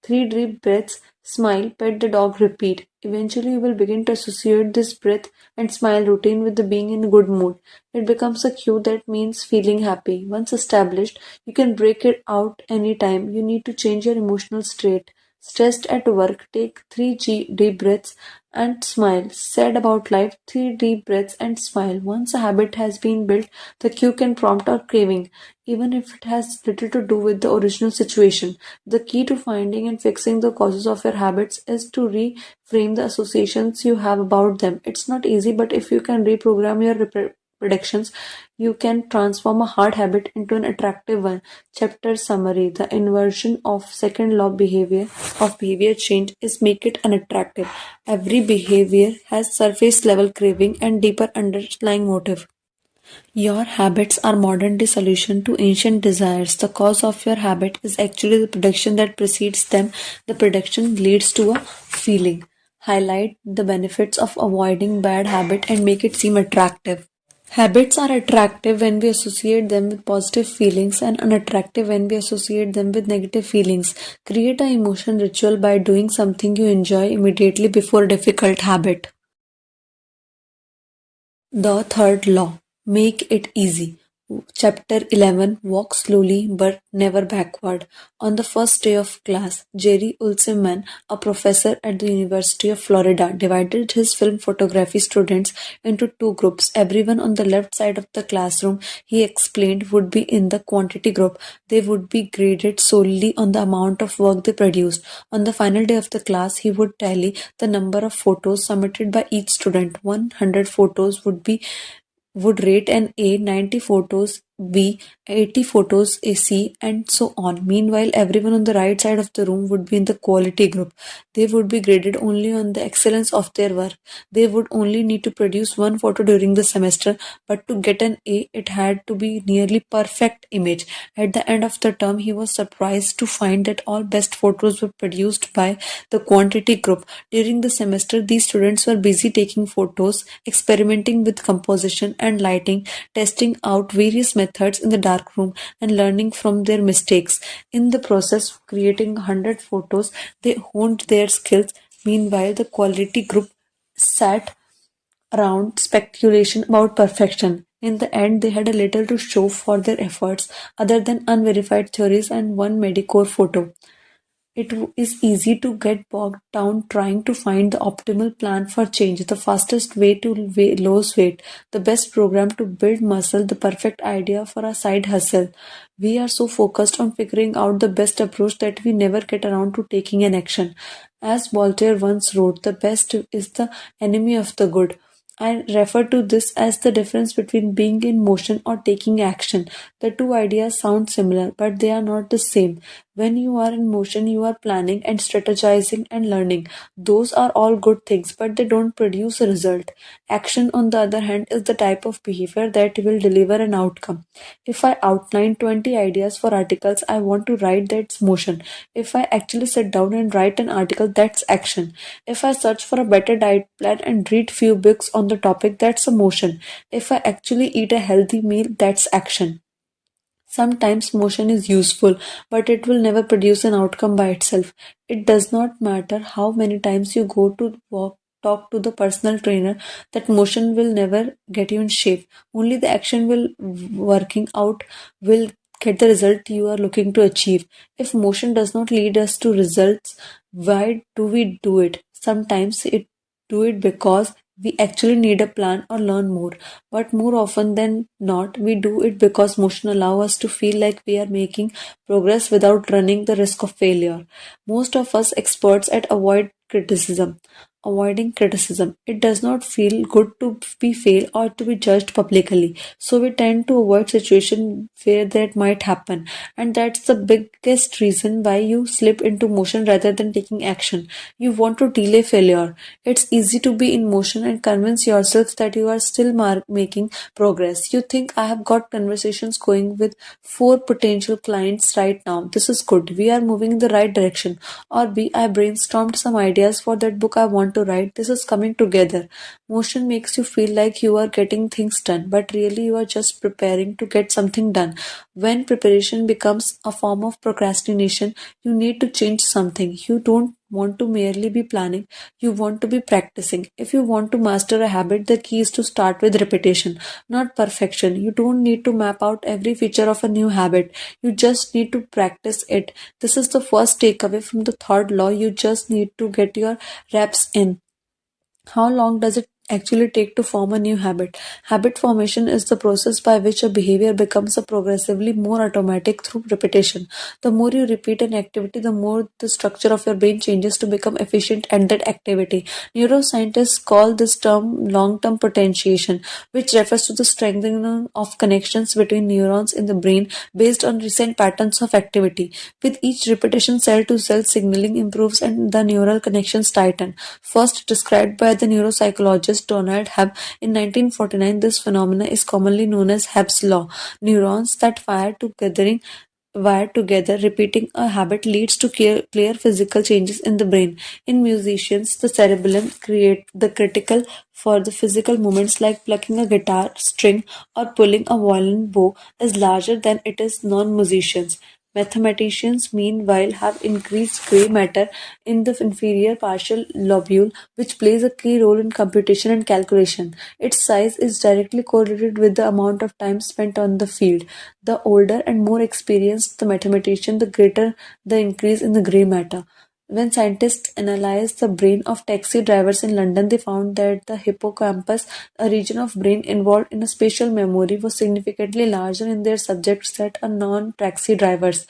3 deep breaths, smile, pet the dog, repeat. Eventually, you will begin to associate this breath and smile routine with the being in a good mood. It becomes a cue that means feeling happy. Once established, you can break it out anytime you need to change your emotional state. Stressed at work, take 3 deep breaths and smile. Sad about life, 3 deep breaths and smile. Once a habit has been built, the cue can prompt our craving, even if it has little to do with the original situation. The key to finding and fixing the causes of your habits is to reframe the associations you have about them. It's not easy, but if you can reprogram your predictions, you can transform a hard habit into an attractive one. Chapter summary: the inversion of second law behavior change is make it unattractive. Every behavior has surface level craving and deeper underlying motive. Your habits are modern day solution to ancient desires. The cause of your habit is actually the prediction that precedes them. The prediction leads to a feeling. Highlight the benefits of avoiding bad habit and make it seem attractive. Habits are attractive when we associate them with positive feelings and unattractive when we associate them with negative feelings. Create an emotion ritual by doing something you enjoy immediately before a difficult habit. The third law: make it easy. Chapter 11: walk slowly but never backward. On the first day of class, Jerry Ulseman, a professor at the University of Florida, divided his film photography students into two groups. Everyone on the left side of the classroom, he explained, would be in the quantity group. They would be graded solely on the amount of work they produced. On the final day of the class, he would tally the number of photos submitted by each student. 100 photos would rate an A, 90 photos B, 80 photos a C, and so on. Meanwhile, everyone on the right side of the room would be in the quality group. They would be graded only on the excellence of their work. They would only need to produce one photo during the semester, but to get an A, it had to be nearly perfect image. At the end of the term, he was surprised to find that all best photos were produced by the quantity group. During the semester, these students were busy taking photos, experimenting with composition and lighting, testing out various methods in the darkroom, and learning from their mistakes. In the process of creating 100 photos, they honed their skills. Meanwhile, the quality group sat around speculation about perfection. In the end, they had a little to show for their efforts other than unverified theories and one mediocre photo. It is easy to get bogged down trying to find the optimal plan for change, the fastest way to lose weight, the best program to build muscle, the perfect idea for a side hustle. We are so focused on figuring out the best approach that we never get around to taking an action. As Voltaire once wrote, the best is the enemy of the good. I refer to this as the difference between being in motion or taking action. The two ideas sound similar, but they are not the same. When you are in motion, you are planning and strategizing and learning. Those are all good things, but they don't produce a result. Action, on the other hand, is the type of behavior that will deliver an outcome. If I outline 20 ideas for articles I want to write, that's motion. If I actually sit down and write an article, that's action. If I search for a better diet plan and read few books on the topic, that's a motion. If I actually eat a healthy meal, that's action. Sometimes motion is useful, but it will never produce an outcome by itself. It does not matter how many times you go to walk, talk to the personal trainer, that motion will never get you in shape. Only the action will working out will get the result you are looking to achieve. If motion does not lead us to results, why do we do it? Sometimes it do it because we actually need a plan or learn more. But more often than not, we do it because motion allows us to feel like we are making progress without running the risk of failure. Most of us experts at criticism. Avoiding criticism. It does not feel good to be failed or to be judged publicly. So we tend to avoid situations where that might happen. And that's the biggest reason why you slip into motion rather than taking action. You want to delay failure. It's easy to be in motion and convince yourself that you are still making progress. You think, I have got conversations going with four potential clients right now. This is good. We are moving in the right direction. Or B, I brainstormed some ideas for that book I want to write. This is coming together. Motion makes you feel like you are getting things done, but really you are just preparing to get something done. When preparation becomes a form of procrastination, you need to change something. You don't want to merely be planning, you want to be practicing. If you want to master a habit, the key is to start with repetition, not perfection. You don't need to map out every feature of a new habit, you just need to practice it. This is the first takeaway from the third law. You just need to get your reps in. How long does it actually take to form a new habit? Habit formation is the process by which a behavior becomes a progressively more automatic through repetition. The more you repeat an activity, the more the structure of your brain changes to become efficient at that activity. Neuroscientists call this term long-term potentiation, which refers to the strengthening of connections between neurons in the brain based on recent patterns of activity. With each repetition, cell-to-cell signaling improves and the neural connections tighten. First described by the neuropsychologist Donald Hebb in 1949, this phenomenon is commonly known as Hebb's law. Neurons that wired together, repeating a habit leads to clear physical changes in the brain. In musicians, the cerebellum create the critical for the physical movements like plucking a guitar string or pulling a violin bow is larger than it is non-musicians. Mathematicians, meanwhile, have increased gray matter in the inferior partial lobule, which plays a key role in computation and calculation. Its size is directly correlated with the amount of time spent on the field. The older and more experienced the mathematician, the greater the increase in the gray matter. When scientists analyzed the brain of taxi drivers in London, they found that the hippocampus, a region of brain involved in a spatial memory, was significantly larger in their subjects than a non-taxi drivers.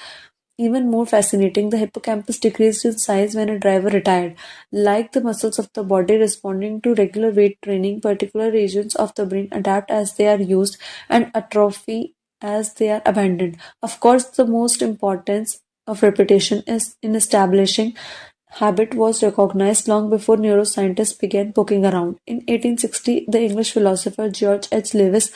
Even more fascinating, the hippocampus decreased in size when a driver retired. Like the muscles of the body responding to regular weight training, particular regions of the brain adapt as they are used and atrophy as they are abandoned. Of course, the most importance of repetition is in establishing habit was recognized long before neuroscientists began poking around. In 1860, the English philosopher George H. Lewis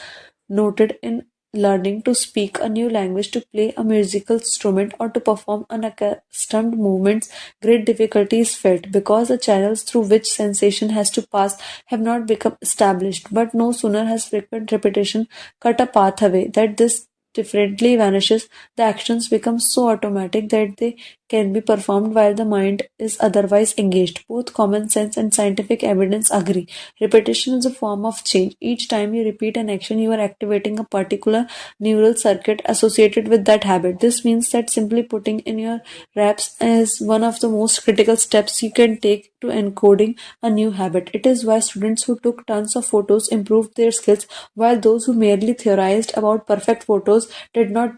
noted in learning to speak a new language, to play a musical instrument, or to perform unaccustomed movements, great difficulty is felt because the channels through which sensation has to pass have not become established. But no sooner has frequent repetition cut a path away that this differently vanishes, the actions become so automatic that they can be performed while the mind is otherwise engaged. Both common sense and scientific evidence agree. Repetition is a form of change. Each time you repeat an action, you are activating a particular neural circuit associated with that habit. This means that simply putting in your reps is one of the most critical steps you can take to encoding a new habit. It is why students who took tons of photos improved their skills, while those who merely theorized about perfect photos did not.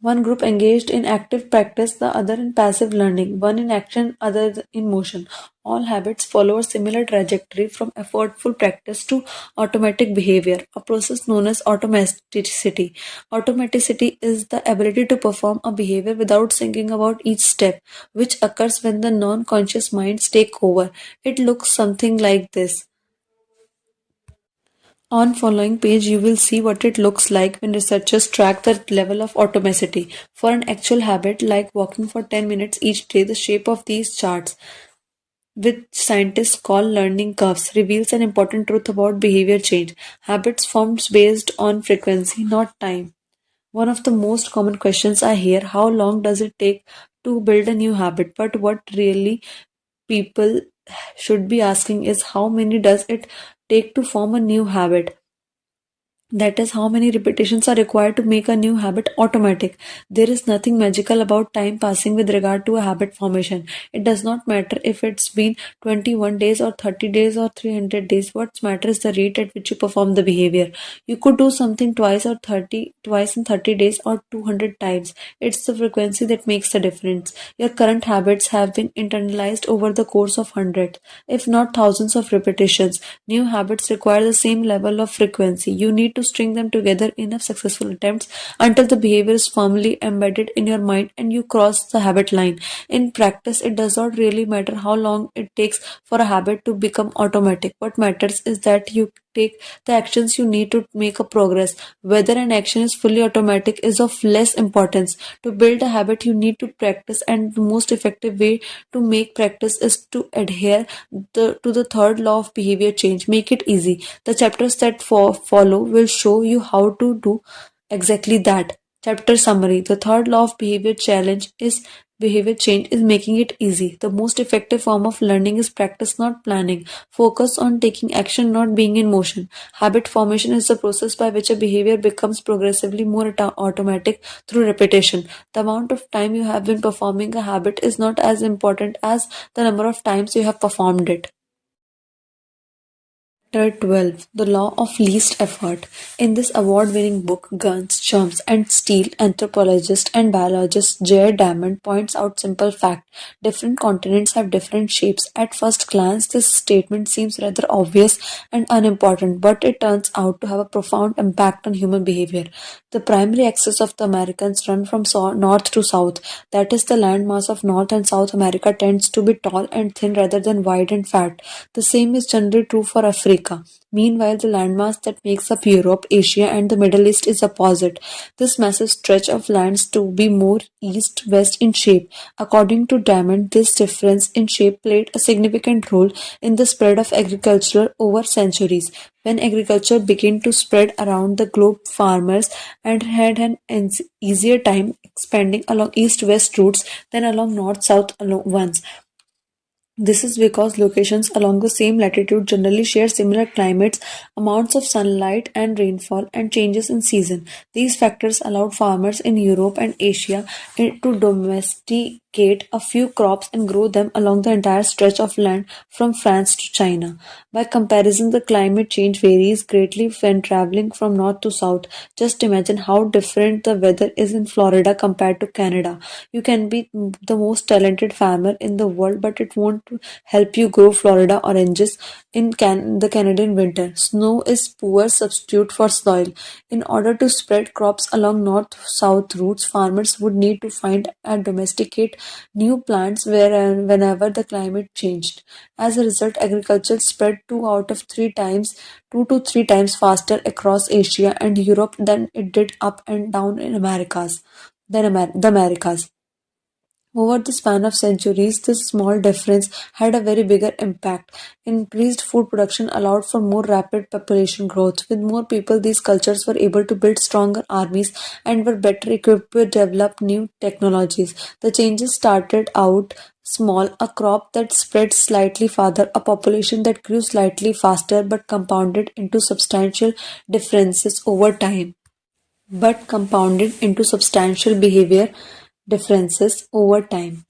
One group engaged in active practice, the other in passive learning, one in action, other in motion. All habits follow a similar trajectory from effortful practice to automatic behavior, a process known as automaticity. Automaticity is the ability to perform a behavior without thinking about each step, which occurs when the non conscious minds take over. It looks something like this. On following page, you will see what it looks like when researchers track the level of automaticity. For an actual habit like walking for 10 minutes each day, the shape of these charts, which scientists call learning curves, reveals an important truth about behavior change. Habits formed based on frequency, not time. One of the most common questions I hear, how long does it take to build a new habit? But what really people should be asking is, how many does it take to form a new habit? That is how many repetitions are required to make a new habit automatic. There is nothing magical about time passing with regard to a habit formation. It does not matter if it's been 21 days or 30 days or 300 days. What matters is the rate at which you perform the behavior. You could do something twice in 30 days or 200 times. It's the frequency that makes the difference. Your current habits have been internalized over the course of hundreds, if not thousands of repetitions. New habits require the same level of frequency. You need to string them together enough successful attempts until the behavior is firmly embedded in your mind and you cross the habit line. In practice, it does not really matter how long it takes for a habit to become automatic. What matters is that you take the actions you need to make a progress. Whether an action is fully automatic is of less importance. To build a habit, you need to practice, and the most effective way to make practice is to adhere to the third law of behavior change. Make it easy. The chapters that follow will show you how to do exactly that. Chapter summary. The third law of behavior change is making it easy. The most effective form of learning is practice, not planning. Focus on taking action, not being in motion. Habit formation is the process by which a behavior becomes progressively more automatic through repetition. The amount of time you have been performing a habit is not as important as the number of times you have performed it. Chapter 12: The Law of Least Effort. In this award winning book, Guns, Germs, and Steel, anthropologist and biologist Jared Diamond points out simple fact: different continents have different shapes. At first glance, this statement seems rather obvious and unimportant, but it turns out to have a profound impact on human behavior. The primary axis of the Americans run from north to south. That is, the landmass of North and South America tends to be tall and thin rather than wide and fat. The same is generally true for Africa. Meanwhile, the landmass that makes up Europe, Asia, and the Middle East is opposite. This massive stretch of lands to be more east-west in shape. According to Diamond, this difference in shape played a significant role in the spread of agriculture over centuries. When agriculture began to spread around the globe, farmers and had an easier time expanding along east-west routes than along north-south ones. This is because locations along the same latitude generally share similar climates, amounts of sunlight and rainfall, and changes in season. These factors allowed farmers in Europe and Asia to domesticate a few crops and grow them along the entire stretch of land from France to China. By comparison, the climate change varies greatly when traveling from north to south. Just imagine how different the weather is in Florida compared to Canada. You can be the most talented farmer in the world, but it won't help you grow Florida oranges in the Canadian winter. Snow is poor substitute for soil. In order to spread crops along north-south routes, farmers would need to find and domesticate new plants whenever the climate changed. As a result, agriculture spread two to three times faster across Asia and Europe than it did up and down in the Americas. Over the span of centuries, this small difference had a very bigger impact. Increased food production allowed for more rapid population growth. With more people, these cultures were able to build stronger armies and were better equipped to develop new technologies. The changes started out small: a crop that spread slightly farther, a population that grew slightly faster, but compounded into substantial behavior differences over time.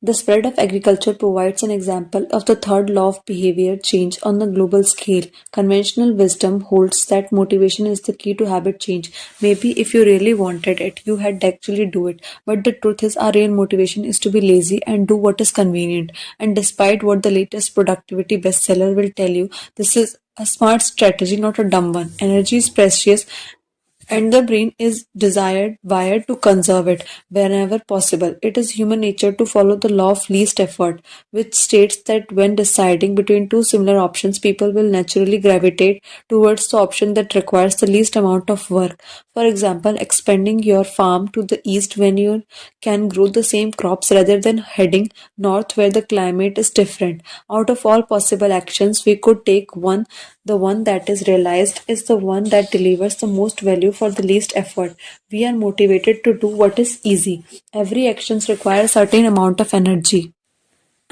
The spread of agriculture provides an example of the third law of behavior change on a global scale. Conventional wisdom holds that motivation is the key to habit change. Maybe if you really wanted it, you had actually do it. But the truth is, our real motivation is to be lazy and do what is convenient. And despite what the latest productivity bestseller will tell you, this is a smart strategy, not a dumb one. Energy is precious, and the brain is wired to conserve it whenever possible. It is human nature to follow the law of least effort, which states that when deciding between two similar options, people will naturally gravitate towards the option that requires the least amount of work. For example, expanding your farm to the east when you can grow the same crops rather than heading north where the climate is different. Out of all possible actions we could take, the one that is realized is the one that delivers the most value for the least effort. We are motivated to do what is easy. Every action requires a certain amount of energy.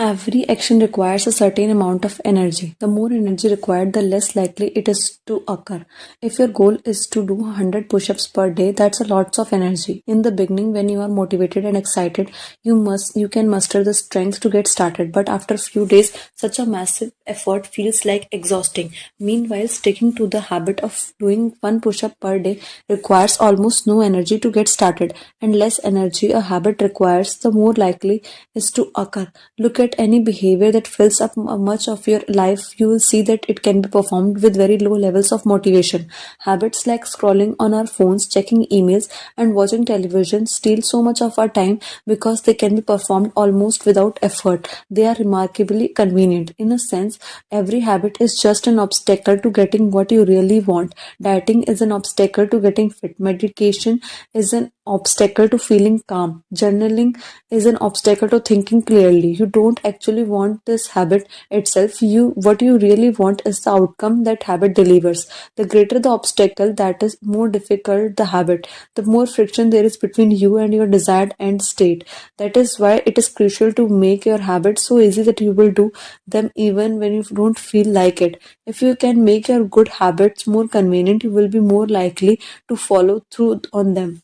Every action requires a certain amount of energy. The more energy required, the less likely it is to occur. If your goal is to do 100 push-ups per day, that's a lots of energy. In the beginning, when you are motivated and excited, you can muster the strength to get started. But after a few days, such a massive effort feels like exhausting. Meanwhile, sticking to the habit of doing one push-up per day requires almost no energy to get started, and less energy a habit requires, the more likely is to occur. Look at any behavior that fills up much of your life, you will see that it can be performed with very low levels of motivation. Habits like scrolling on our phones, checking emails, and watching television steal so much of our time because they can be performed almost without effort. They are remarkably convenient. In a sense, every habit is just an obstacle to getting what you really want. Dieting is an obstacle to getting fit. Meditation is an obstacle to feeling calm. Journaling is an obstacle to thinking clearly. You don't actually want this habit itself. What you really want is the outcome that habit delivers. The greater the obstacle, that is more difficult the habit, the more friction there is between you and your desired end state. That is why it is crucial to make your habits so easy that you will do them even when you don't feel like it. If you can make your good habits more convenient, you will be more likely to follow through on them.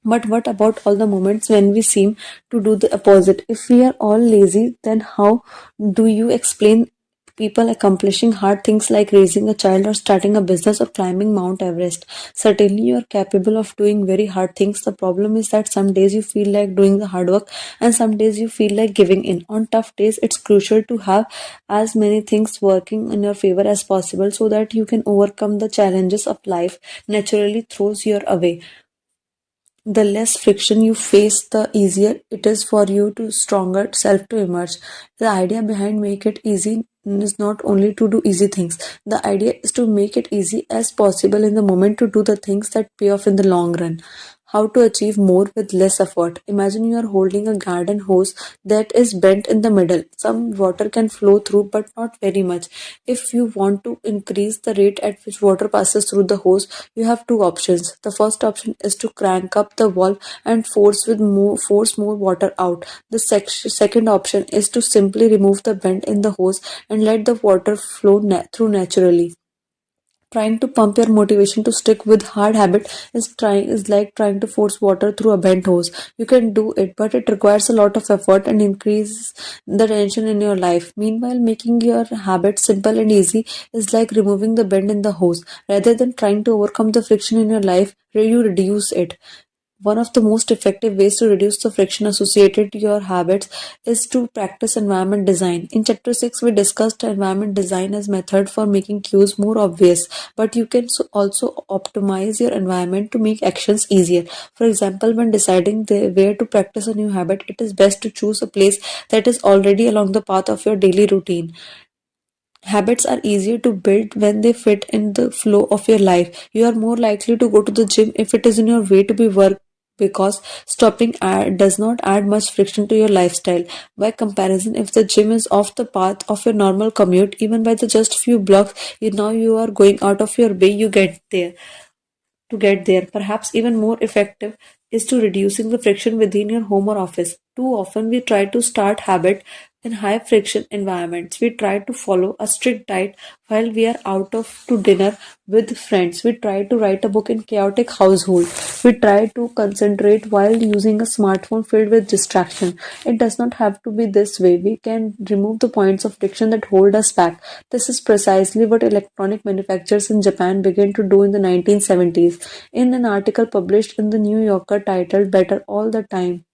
But what about all the moments when we seem to do the opposite? If we are all lazy, then how do you explain people accomplishing hard things like raising a child or starting a business or climbing Mount Everest? Certainly, you are capable of doing very hard things. The problem is that some days you feel like doing the hard work and some days you feel like giving in. On tough days, it's crucial to have as many things working in your favor as possible so that you can overcome the challenges of life naturally throws your away. The less friction you face, the easier it is for you to stronger self to emerge. The idea behind make it easy is not only to do easy things. The idea is to make it easy as possible in the moment to do the things that pay off in the long run. How to achieve more with less effort. Imagine you are holding a garden hose that is bent in the middle. Some water can flow through, but not very much. If you want to increase the rate at which water passes through the hose, you have two options. The first option is to crank up the valve and force more water out. The second option is to simply remove the bend in the hose and let the water flow through naturally. Trying to pump your motivation to stick with hard habit is like trying to force water through a bent hose. You can do it, but it requires a lot of effort and increases the tension in your life. Meanwhile, making your habit simple and easy is like removing the bend in the hose. Rather than trying to overcome the friction in your life, you reduce it. One of the most effective ways to reduce the friction associated to your habits is to practice environment design. In chapter 6, we discussed environment design as method for making cues more obvious, but you can also optimize your environment to make actions easier. For example, when deciding where to practice a new habit, it is best to choose a place that is already along the path of your daily routine. Habits are easier to build when they fit in the flow of your life. You are more likely to go to the gym if it is in your way to be work because does not add much friction to your lifestyle. By comparison, if the gym is off the path of your normal commute, even by the just few blocks, you are going out of your way, you get there to get there. Perhaps even more effective is to reducing the friction within your home or office. Too often we try to start habit in high friction environments. We try to follow a strict diet while we are out of to dinner with friends. We try to write a book in chaotic household. We try to concentrate while using a smartphone filled with distraction. It does not have to be this way. We can remove the points of friction that hold us back. This is precisely what electronic manufacturers in Japan began to do in the 1970s. In an article published in the New Yorker titled Better All the Time,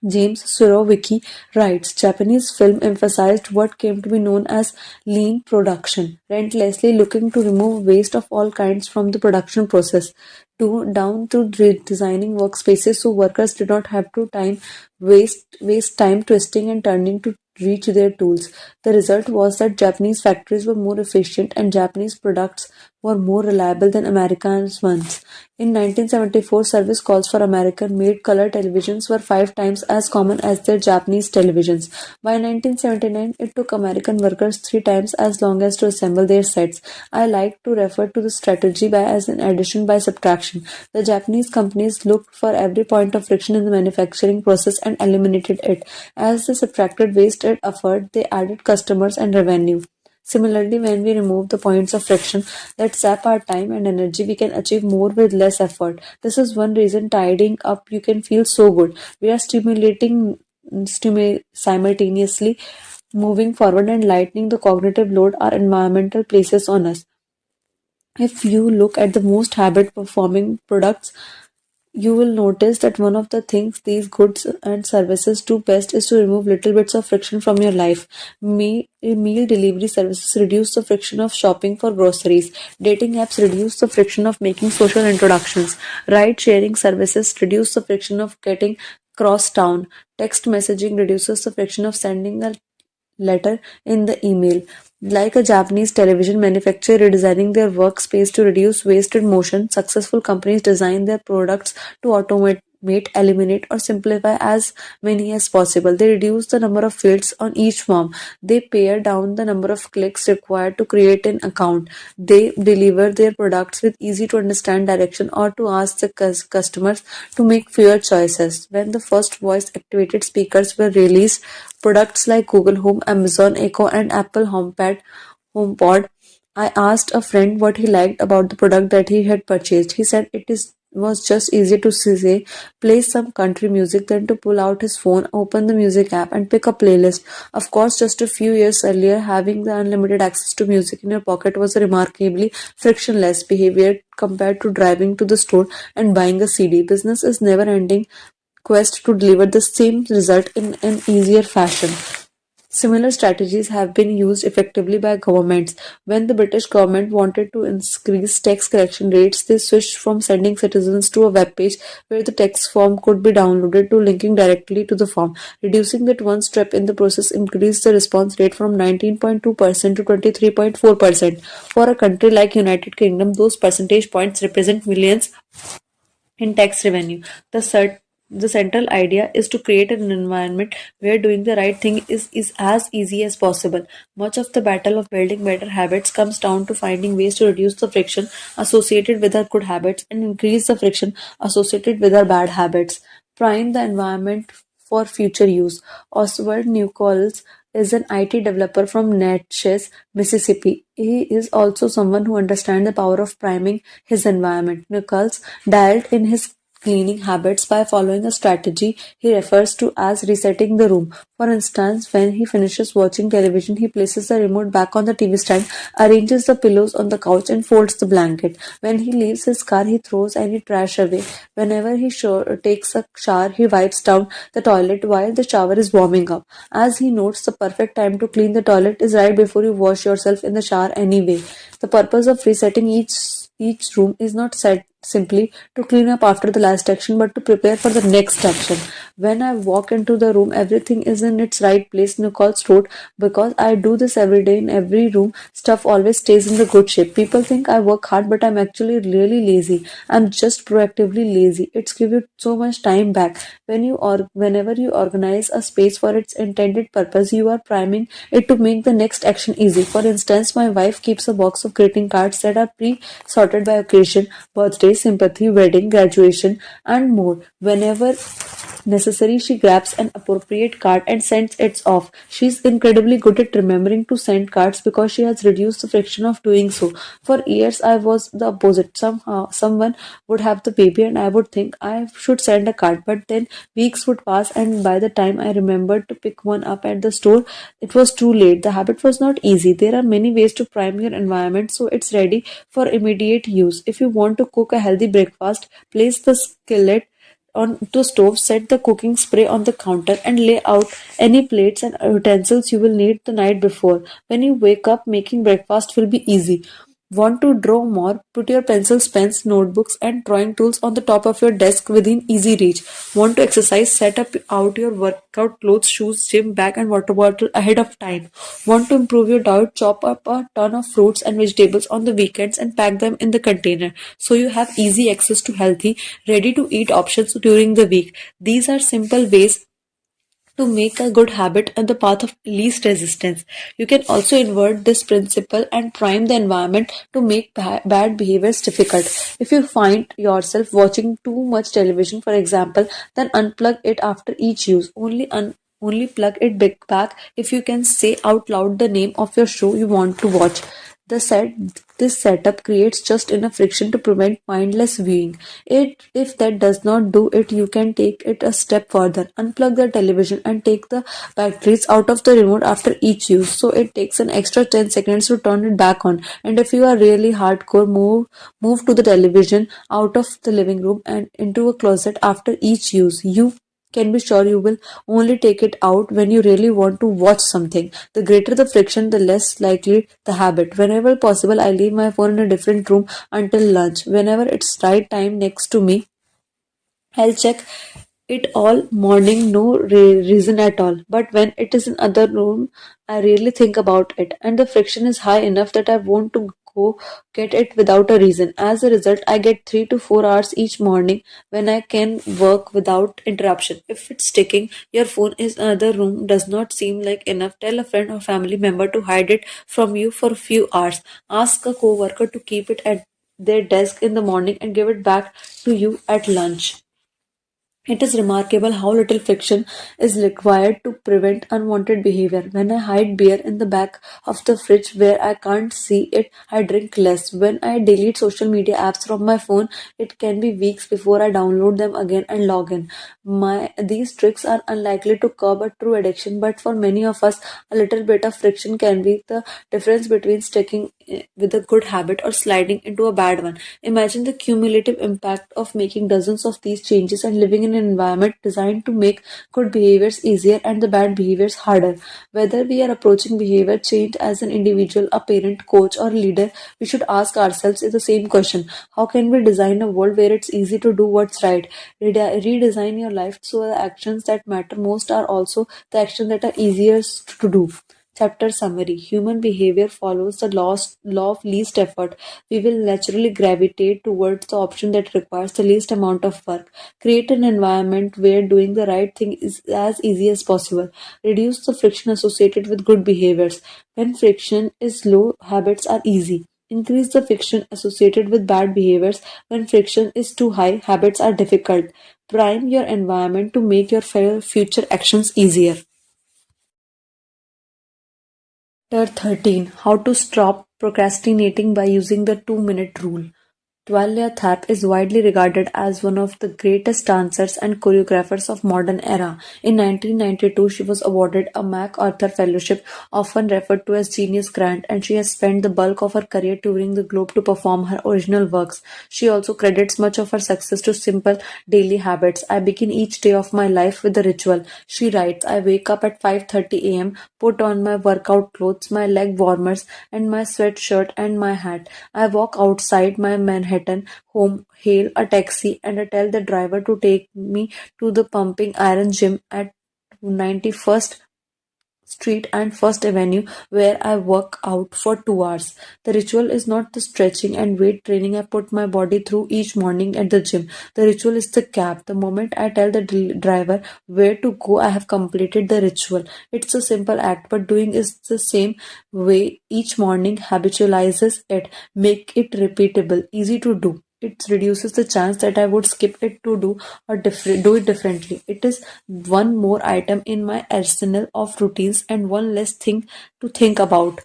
James Surowiecki writes, Japanese film emphasized what came to be known as lean production, relentlessly looking to remove waste of all kinds from the production process, down to designing workspaces so workers did not have to waste time twisting and turning to reach their tools. The result was that Japanese factories were more efficient and Japanese products were more reliable than American ones. In 1974, service calls for American-made color televisions were 5 times as common as their Japanese televisions. By 1979, it took American workers 3 times as long as to assemble their sets. I like to refer to the strategy by as an addition by subtraction. The Japanese companies looked for every point of friction in the manufacturing process and eliminated it. As they subtracted waste and effort, they added customers and revenue. Similarly, when we remove the points of friction that sap our time and energy, we can achieve more with less effort. This is one reason tidying up you can feel so good. We are simultaneously moving forward and lightening the cognitive load our environmental places on us. If you look at the most habit performing products, you will notice that one of the things these goods and services do best is to remove little bits of friction from your life. Meal delivery services reduce the friction of shopping for groceries. Dating apps reduce the friction of making social introductions. Ride sharing services reduce the friction of getting cross town. Text messaging reduces the friction of sending a letter in the email. Like a Japanese television manufacturer redesigning their workspace to reduce wasted motion, successful companies design their products to automate, eliminate, or simplify as many as possible. They reduce the number of fields on each form. They pare down the number of clicks required to create an account. They deliver their products with easy to understand direction or to ask the customers to make fewer choices. When the first voice activated speakers were released, products like Google Home, Amazon Echo, and Apple HomePod. I asked a friend what he liked about the product that he had purchased. He said it is was just easier to say play some country music than to pull out his phone, open the music app, and pick a playlist. Of course, just a few years earlier, having the unlimited access to music in your pocket was a remarkably frictionless behavior compared to driving to the store and buying a CD. Business is never ending quest to deliver the same result in an easier fashion. Similar strategies have been used effectively by governments. When the British government wanted to increase tax collection rates, they switched from sending citizens to a web page where the tax form could be downloaded to linking directly to the form. Reducing that one step in the process increased the response rate from 19.2% to 23.4%. For a country like United Kingdom, those percentage points represent millions in tax revenue. The central idea is to create an environment where doing the right thing is as easy as possible. Much of the battle of building better habits comes down to finding ways to reduce the friction associated with our good habits and increase the friction associated with our bad habits. Prime the environment for future use. Oswald Nichols is an IT developer from Natchez, Mississippi. He is also someone who understands the power of priming his environment. Nichols dialed in his cleaning habits by following a strategy he refers to as resetting the room. For instance, when he finishes watching television, he places the remote back on the TV stand, arranges the pillows on the couch, and folds the blanket. When he leaves his car, he throws any trash away. Whenever he takes a shower, he wipes down the toilet while the shower is warming up. As he notes, the perfect time to clean the toilet is right before you wash yourself in the shower anyway. The purpose of resetting each room is not set simply to clean up after the last action but to prepare for the next action. When I walk into the room, everything is in its right place, Nichols wrote. Because I do this every day in every room, stuff always stays in the good shape. People think I work hard, but I'm actually really lazy. I'm just proactively lazy. It's give you so much time back. Whenever you organize a space for its intended purpose, you are priming it to make the next action easy. For instance, my wife keeps a box of greeting cards that are pre-sorted by occasion: birthday, sympathy, wedding, graduation, and more. Whenever necessary, she grabs an appropriate card and sends it off. She's incredibly good at remembering to send cards because she has reduced the friction of doing so. For years, I was the opposite. Someone would have the baby and I would think I should send a card, but then weeks would pass, and by the time I remembered to pick one up at the store, it was too late. The habit was not easy. There are many ways to prime your environment so it's ready for immediate use. If you want to cook a healthy breakfast, place the skillet on to stove, set the cooking spray on the counter, and lay out any plates and utensils you will need the night before. When you wake up, making breakfast will be easy. Want to draw more? Put your pencils, pens, notebooks, and drawing tools on the top of your desk within easy reach. Want to exercise? Set up out your workout clothes, shoes, gym bag, and water bottle ahead of time. Want to improve your diet? Chop up a ton of fruits and vegetables on the weekends and pack them in the container so you have easy access to healthy, ready to eat options during the week. These are simple ways to make a good habit and the path of least resistance. You can also invert this principle and prime the environment to make bad behaviors difficult. If you find yourself watching too much television, for example, then unplug it after each use. Only plug it back if you can say out loud the name of your show you want to watch. The set This setup creates just enough friction to prevent mindless viewing. If that does not do it, you can take it a step further. Unplug the television and take the batteries out of the remote after each use. So it takes an extra 10 seconds to turn it back on. And if you are really hardcore, move to the television out of the living room and into a closet after each use. You can be sure you will only take it out when you really want to watch something. The greater the friction, the less likely the habit. Whenever possible, I leave my phone in a different room until lunch. Whenever it's right time next to me, I'll check it all morning, no reason at all. But when it is in other room, I really think about it, and the friction is high enough that I want to go get it without a reason. As a result, I get 3 to 4 hours each morning when I can work without interruption. If it's sticking, your phone is another room does not seem like enough. Tell a friend or family member to hide it from you for a few hours. Ask a coworker to keep it at their desk in the morning and give it back to you at lunch. It is remarkable how little friction is required to prevent unwanted behavior. When I hide beer in the back of the fridge where I can't see it, I drink less. When I delete social media apps from my phone, it can be weeks before I download them again and log in. These tricks are unlikely to curb a true addiction, but for many of us, a little bit of friction can be the difference between sticking with a good habit or sliding into a bad one. Imagine the cumulative impact of making dozens of these changes and living in an environment designed to make good behaviors easier and the bad behaviors harder. Whether we are approaching behavior change as an individual, a parent, coach, or leader, we should ask ourselves the same question: how can we design a world where it's easy to do what's right? Redesign your life so the actions that matter most are also the actions that are easiest to do. Chapter summary: Human behavior follows the law of least effort. We will naturally gravitate towards the option that requires the least amount of work. Create an environment where doing the right thing is as easy as possible. Reduce the friction associated with good behaviors. When friction is low, habits are easy. Increase the friction associated with bad behaviors. When friction is too high, habits are difficult. Prime your environment to make your future actions easier. Chapter 13: How to Stop Procrastinating by Using the 2-Minute Rule. Dwalia Thap is widely regarded as one of the greatest dancers and choreographers of modern era. In 1992, she was awarded a MacArthur Fellowship, often referred to as Genius Grant, and she has spent the bulk of her career touring the globe to perform her original works. She also credits much of her success to simple daily habits. I begin each day of my life with a ritual. She writes, I wake up at 5:30 a.m., put on my workout clothes, my leg warmers, and my sweatshirt and my hat. I walk outside my Manhattan home, hail a taxi, and I tell the driver to take me to the Pumping Iron Gym at 91st Street and First Avenue, where I work out for 2 hours. The ritual is not the stretching and weight training I put my body through each morning at the gym. The ritual is the cab. The moment I tell the driver where to go, I have completed the ritual. It's a simple act, but doing is the same way each morning habitualizes it, make it repeatable, easy to do. It reduces the chance that I would skip it to do it differently. It is one more item in my arsenal of routines and one less thing to think about.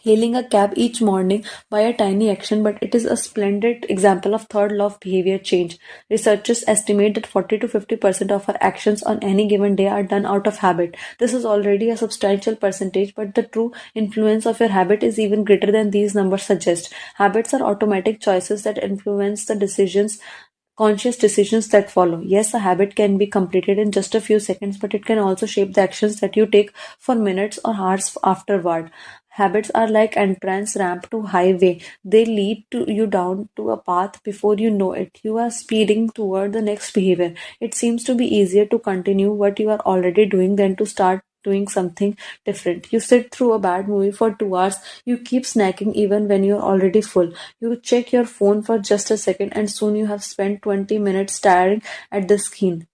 Hailing a cab each morning by a tiny action, but it is a splendid example of third law of behavior change. Researchers estimate that 40 to 50% of our actions on any given day are done out of habit. This is already a substantial percentage, but the true influence of your habit is even greater than these numbers suggest. Habits are automatic choices that influence the conscious decisions that follow. Yes, a habit can be completed in just a few seconds, but it can also shape the actions that you take for minutes or hours afterward. Habits are like entrance ramp to highway. They lead to you down to a path before you know it. You are speeding toward the next behavior. It seems to be easier to continue what you are already doing than to start doing something different. You sit through a bad movie for 2 hours. You keep snacking even when you're already full. You check your phone for just a second and soon you have spent 20 minutes staring at the screen.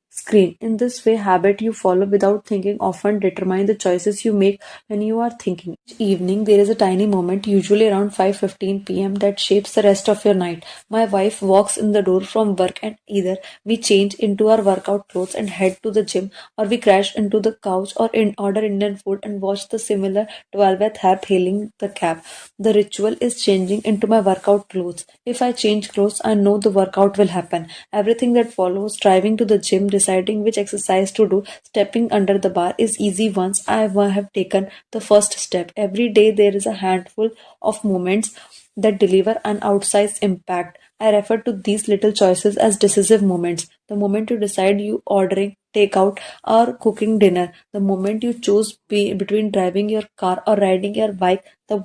In this way, habit you follow without thinking often determine the choices you make when you are thinking. Each evening, there is a tiny moment, usually around 5:15 p.m., that shapes the rest of your night. My wife walks in the door from work, and either we change into our workout clothes and head to the gym, or we crash into the couch or order Indian food and watch the similar 12th app hailing the cab. The ritual is changing into my workout clothes. If I change clothes, I know the workout will happen. Everything that follows, driving to the gym, deciding which exercise to do, stepping under the bar, is easy once I have taken the first step. Every day there is a handful of moments that deliver an outsized impact. I refer to these little choices as decisive moments. The moment you decide you ordering takeout or cooking dinner, the moment you choose between driving your car or riding your bike, the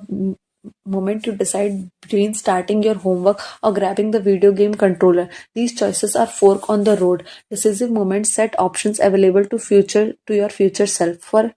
moment you decide between starting your homework or grabbing the video game controller. These choices are fork on the road. Decisive moments set options available to your future self. For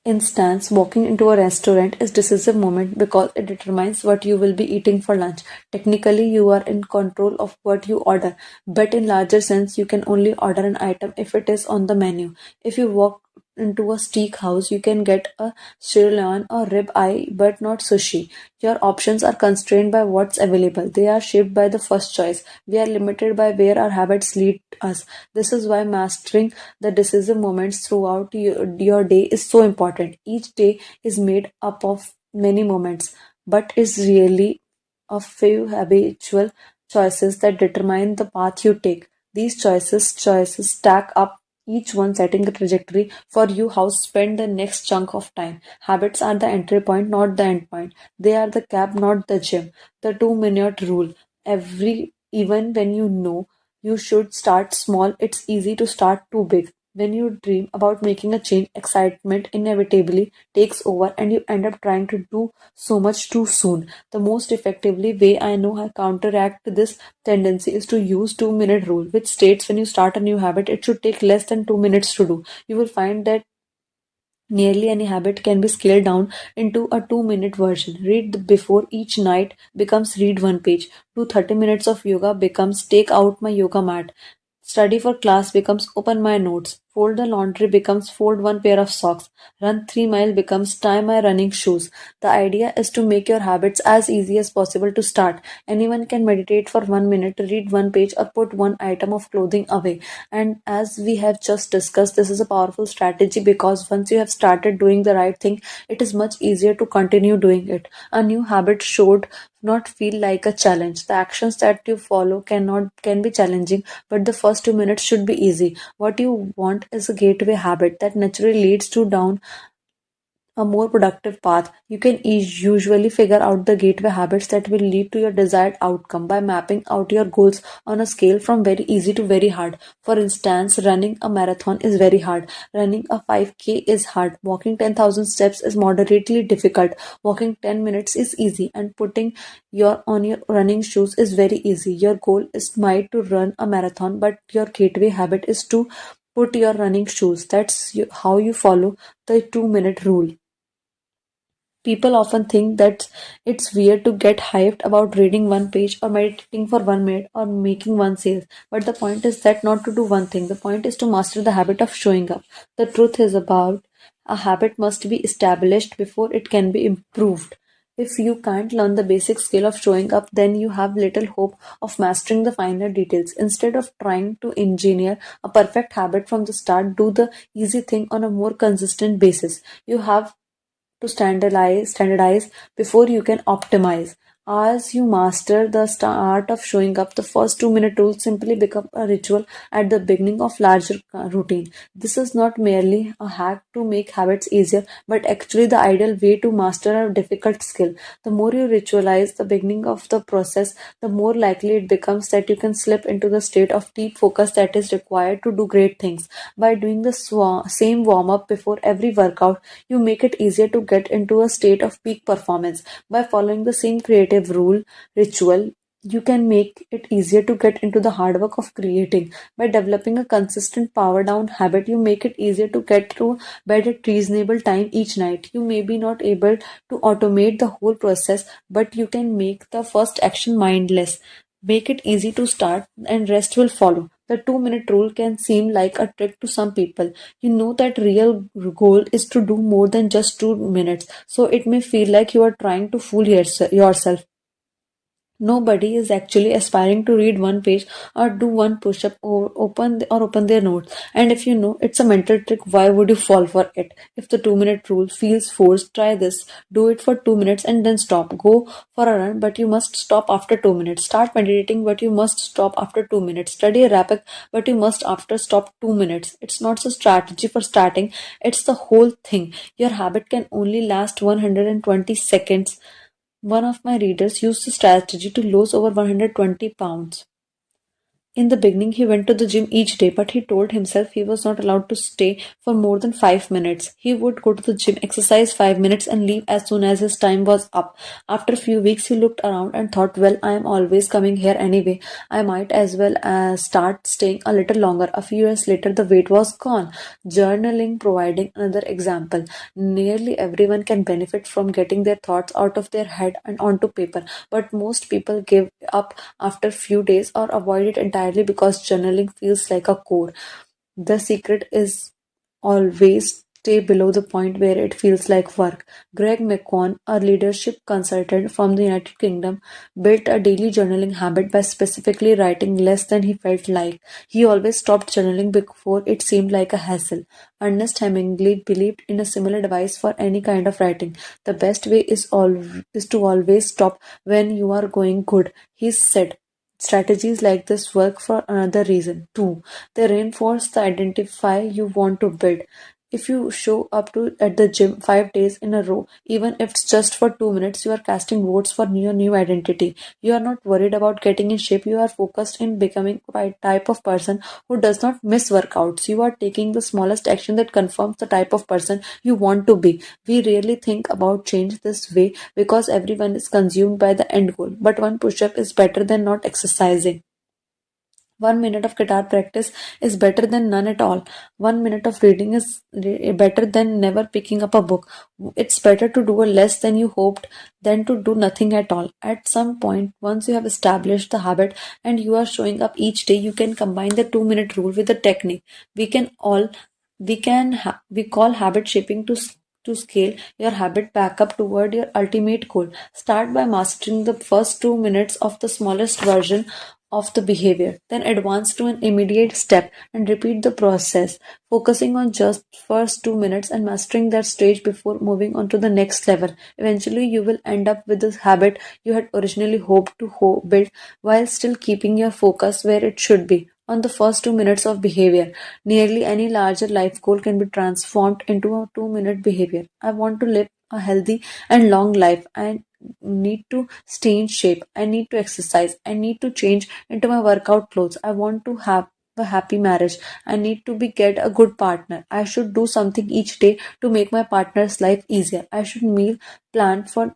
instance, walking into a restaurant is decisive moment because it determines what you will be eating for lunch. Technically, you are in control of what you order, but in larger sense, you can only order an item if it is on the menu. If you walk into a steak house, you can get a sirloin or rib eye, but not sushi. Your options are constrained by what's available. They are shaped by the first choice. We are limited by where our habits lead us. This is why mastering the decisive moments throughout your day is so important. Each day is made up of many moments, but is really a few habitual choices that determine the path you take. These choices stack up, each one setting a trajectory for you how to spend the next chunk of time. Habits are the entry point, not the end point. They are the cab, not the gym. The 2-minute rule. Even when you know you should start small, it's easy to start too big. When you dream about making a change, excitement inevitably takes over and you end up trying to do so much too soon. The most effectively way I know how to counteract this tendency is to use 2-minute rule, which states when you start a new habit, it should take less than 2 minutes to do. You will find that nearly any habit can be scaled down into a 2-minute version. Read before each night becomes read one page. Do 30 minutes of yoga becomes take out my yoga mat. Study for class becomes open my notes. Fold the laundry becomes fold one pair of socks. Run 3 mile becomes tie my running shoes. The idea is to make your habits as easy as possible to start. Anyone can meditate for 1 minute, read one page, or put one item of clothing away. And as we have just discussed, this is a powerful strategy because once you have started doing the right thing, it is much easier to continue doing it. A new habit should not feel like a challenge. The actions that you follow can be challenging, but the first 2 minutes should be easy. What you want is a gateway habit that naturally leads to down a more productive path. You can usually figure out the gateway habits that will lead to your desired outcome by mapping out your goals on a scale from very easy to very hard. For instance, running a marathon is very hard. Running a 5K is hard. Walking 10,000 steps is moderately difficult. Walking 10 minutes is easy, and putting your running shoes is very easy. Your goal is might to run a marathon, but your gateway habit is to put your running shoes. How you follow the 2-minute rule. People often think that it's weird to get hyped about reading one page or meditating for 1 minute or making one sale. But the point is that not to do one thing. The point is to master the habit of showing up. The truth is about a habit must be established before it can be improved. If you can't learn the basic skill of showing up, then you have little hope of mastering the finer details. Instead of trying to engineer a perfect habit from the start, do the easy thing on a more consistent basis. You have to standardize before you can optimize. As you master the art of showing up, the first 2 minute rule simply become a ritual at the beginning of larger routine. This is not merely a hack to make habits easier, but actually the ideal way to master a difficult skill. The more you ritualize the beginning of the process, the more likely it becomes that you can slip into the state of deep focus that is required to do great things. By doing the same warm up before every workout, you make it easier to get into a state of peak performance. By following the same creative ritual, you can make it easier to get into the hard work of creating. By developing a consistent power down habit, you make it easier to get to bed at reasonable time each night. You may be not able to automate the whole process, but you can make the first action mindless. Make it easy to start and rest will follow. The 2 minute rule can seem like a trick to some people. You know that real goal is to do more than just 2 minutes, so it may feel like you are trying to fool yourself. Nobody is actually aspiring to read one page or do one push-up or open their notes. And if you know it's a mental trick, why would you fall for it? If the 2 minute rule feels forced, try this. Do it for 2 minutes and then stop. Go for a run, but you must stop after 2 minutes. Start meditating, but you must stop after 2 minutes. Study Arabic, but you must after stop 2 minutes. It's not a strategy for starting, it's the whole thing. Your habit can only last 120 seconds. One of my readers used the strategy to lose over 120 pounds. In the beginning, he went to the gym each day, but he told himself he was not allowed to stay for more than 5 minutes. He would go to the gym, exercise 5 minutes, and leave as soon as his time was up. After a few weeks, he looked around and thought, well, I am always coming here anyway. I might as well start staying a little longer. A few years later, the weight was gone. Journaling providing another example. Nearly everyone can benefit from getting their thoughts out of their head and onto paper, but most people give up after few days or avoid it entirely because journaling feels like a chore. The secret is always stay below the point where it feels like work. Greg McCon, a leadership consultant from the United Kingdom, built a daily journaling habit by specifically writing less than he felt like. He always stopped journaling before it seemed like a hassle. Ernest Hemingway believed in a similar device for any kind of writing. The best way is to always stop when you are going good, he said. Strategies like this work for another reason too. They reinforce the identify you want to build. If you show up to at the gym 5 days in a row, even if it's just for 2 minutes, you are casting votes for your new identity. You are not worried about getting in shape. You are focused in becoming a type of person who does not miss workouts. You are taking the smallest action that confirms the type of person you want to be. We rarely think about change this way because everyone is consumed by the end goal. But one push up is better than not exercising. 1 minute of guitar practice is better than none at all. 1 minute of reading is better than never picking up a book. It's better to do a less than you hoped than to do nothing at all. At some point, once you have established the habit and you are showing up each day, you can combine the 2 minute rule with the technique. We can all we call habit shaping to scale your habit back up toward your ultimate goal. Start by mastering the first 2 minutes of the smallest version of the behavior, then advance to an immediate step and repeat the process, focusing on just first 2 minutes and mastering that stage before moving on to the next level. Eventually, you will end up with the habit you had originally hoped to build while still keeping your focus where it should be on the first 2 minutes of behavior. Nearly any larger life goal can be transformed into a 2 minute behavior. I want to live a healthy and long life. I need to stay in shape. I need to exercise. I need to change into my workout clothes. I want to have a happy marriage. I need to be get a good partner. I should do something each day to make my partner's life easier. I should meal plan for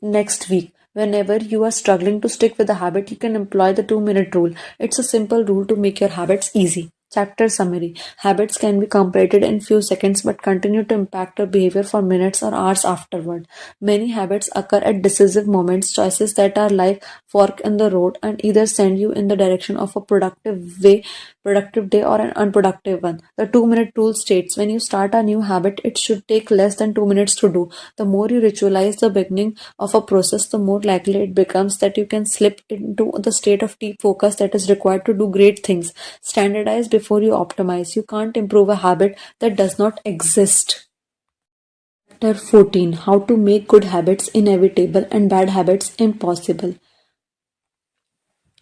next week. Whenever you are struggling to stick with a habit, you can employ the 2 minute rule. It's a simple rule to make your habits easy. Chapter summary. Habits can be completed in few seconds but continue to impact your behavior for minutes or hours afterward. Many habits occur at decisive moments, choices that are like fork in the road and either send you in the direction of a productive day or an unproductive one. The 2 minute rule states when you start a new habit, it should take less than 2 minutes to do. The more you ritualize the beginning of a process, the more likely it becomes that you can slip into the state of deep focus that is required to do great things. Standardize before you optimize. You can't improve a habit that does not exist. Chapter 14: How to Make Good Habits Inevitable and Bad Habits Impossible.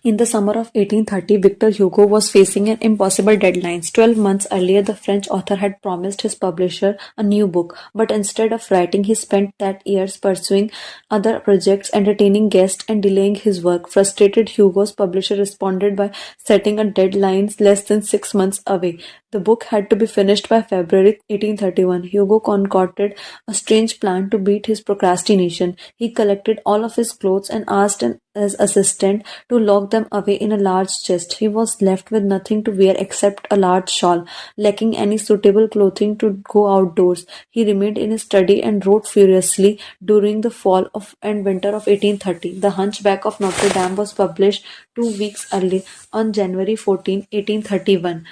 In the summer of 1830, Victor Hugo was facing an impossible deadline. 12 months earlier, the French author had promised his publisher a new book, but instead of writing, he spent that years pursuing other projects, entertaining guests, and delaying his work. Frustrated, Hugo's publisher responded by setting a deadline less than 6 months away. The book had to be finished by February 1831. Hugo concocted a strange plan to beat his procrastination. He collected all of his clothes and asked his assistant to lock them away in a large chest. He was left with nothing to wear except a large shawl, lacking any suitable clothing to go outdoors. He remained in his study and wrote furiously during the fall of and winter of 1830. The Hunchback of Notre Dame was published 2 weeks early on January 14, 1831.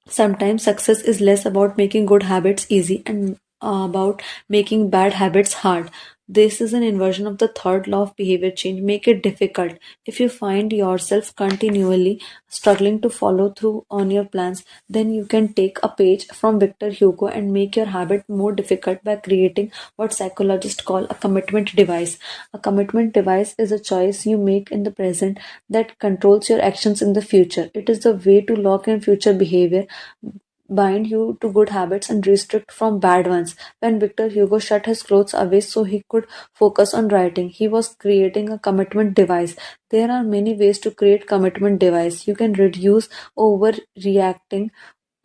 Sometimes success is less about making good habits easy and about making bad habits hard. This is an inversion of the third law of behavior change. Make it difficult. If you find yourself continually struggling to follow through on your plans, then you can take a page from Victor Hugo and make your habit more difficult by creating what psychologists call a commitment device. A commitment device is a choice you make in the present that controls your actions in the future. It is the way to lock in future behavior, bind you to good habits, and restrict from bad ones. When Victor Hugo shut his clothes away so he could focus on writing, he was creating a commitment device. There are many ways to create commitment device. You can reduce overreacting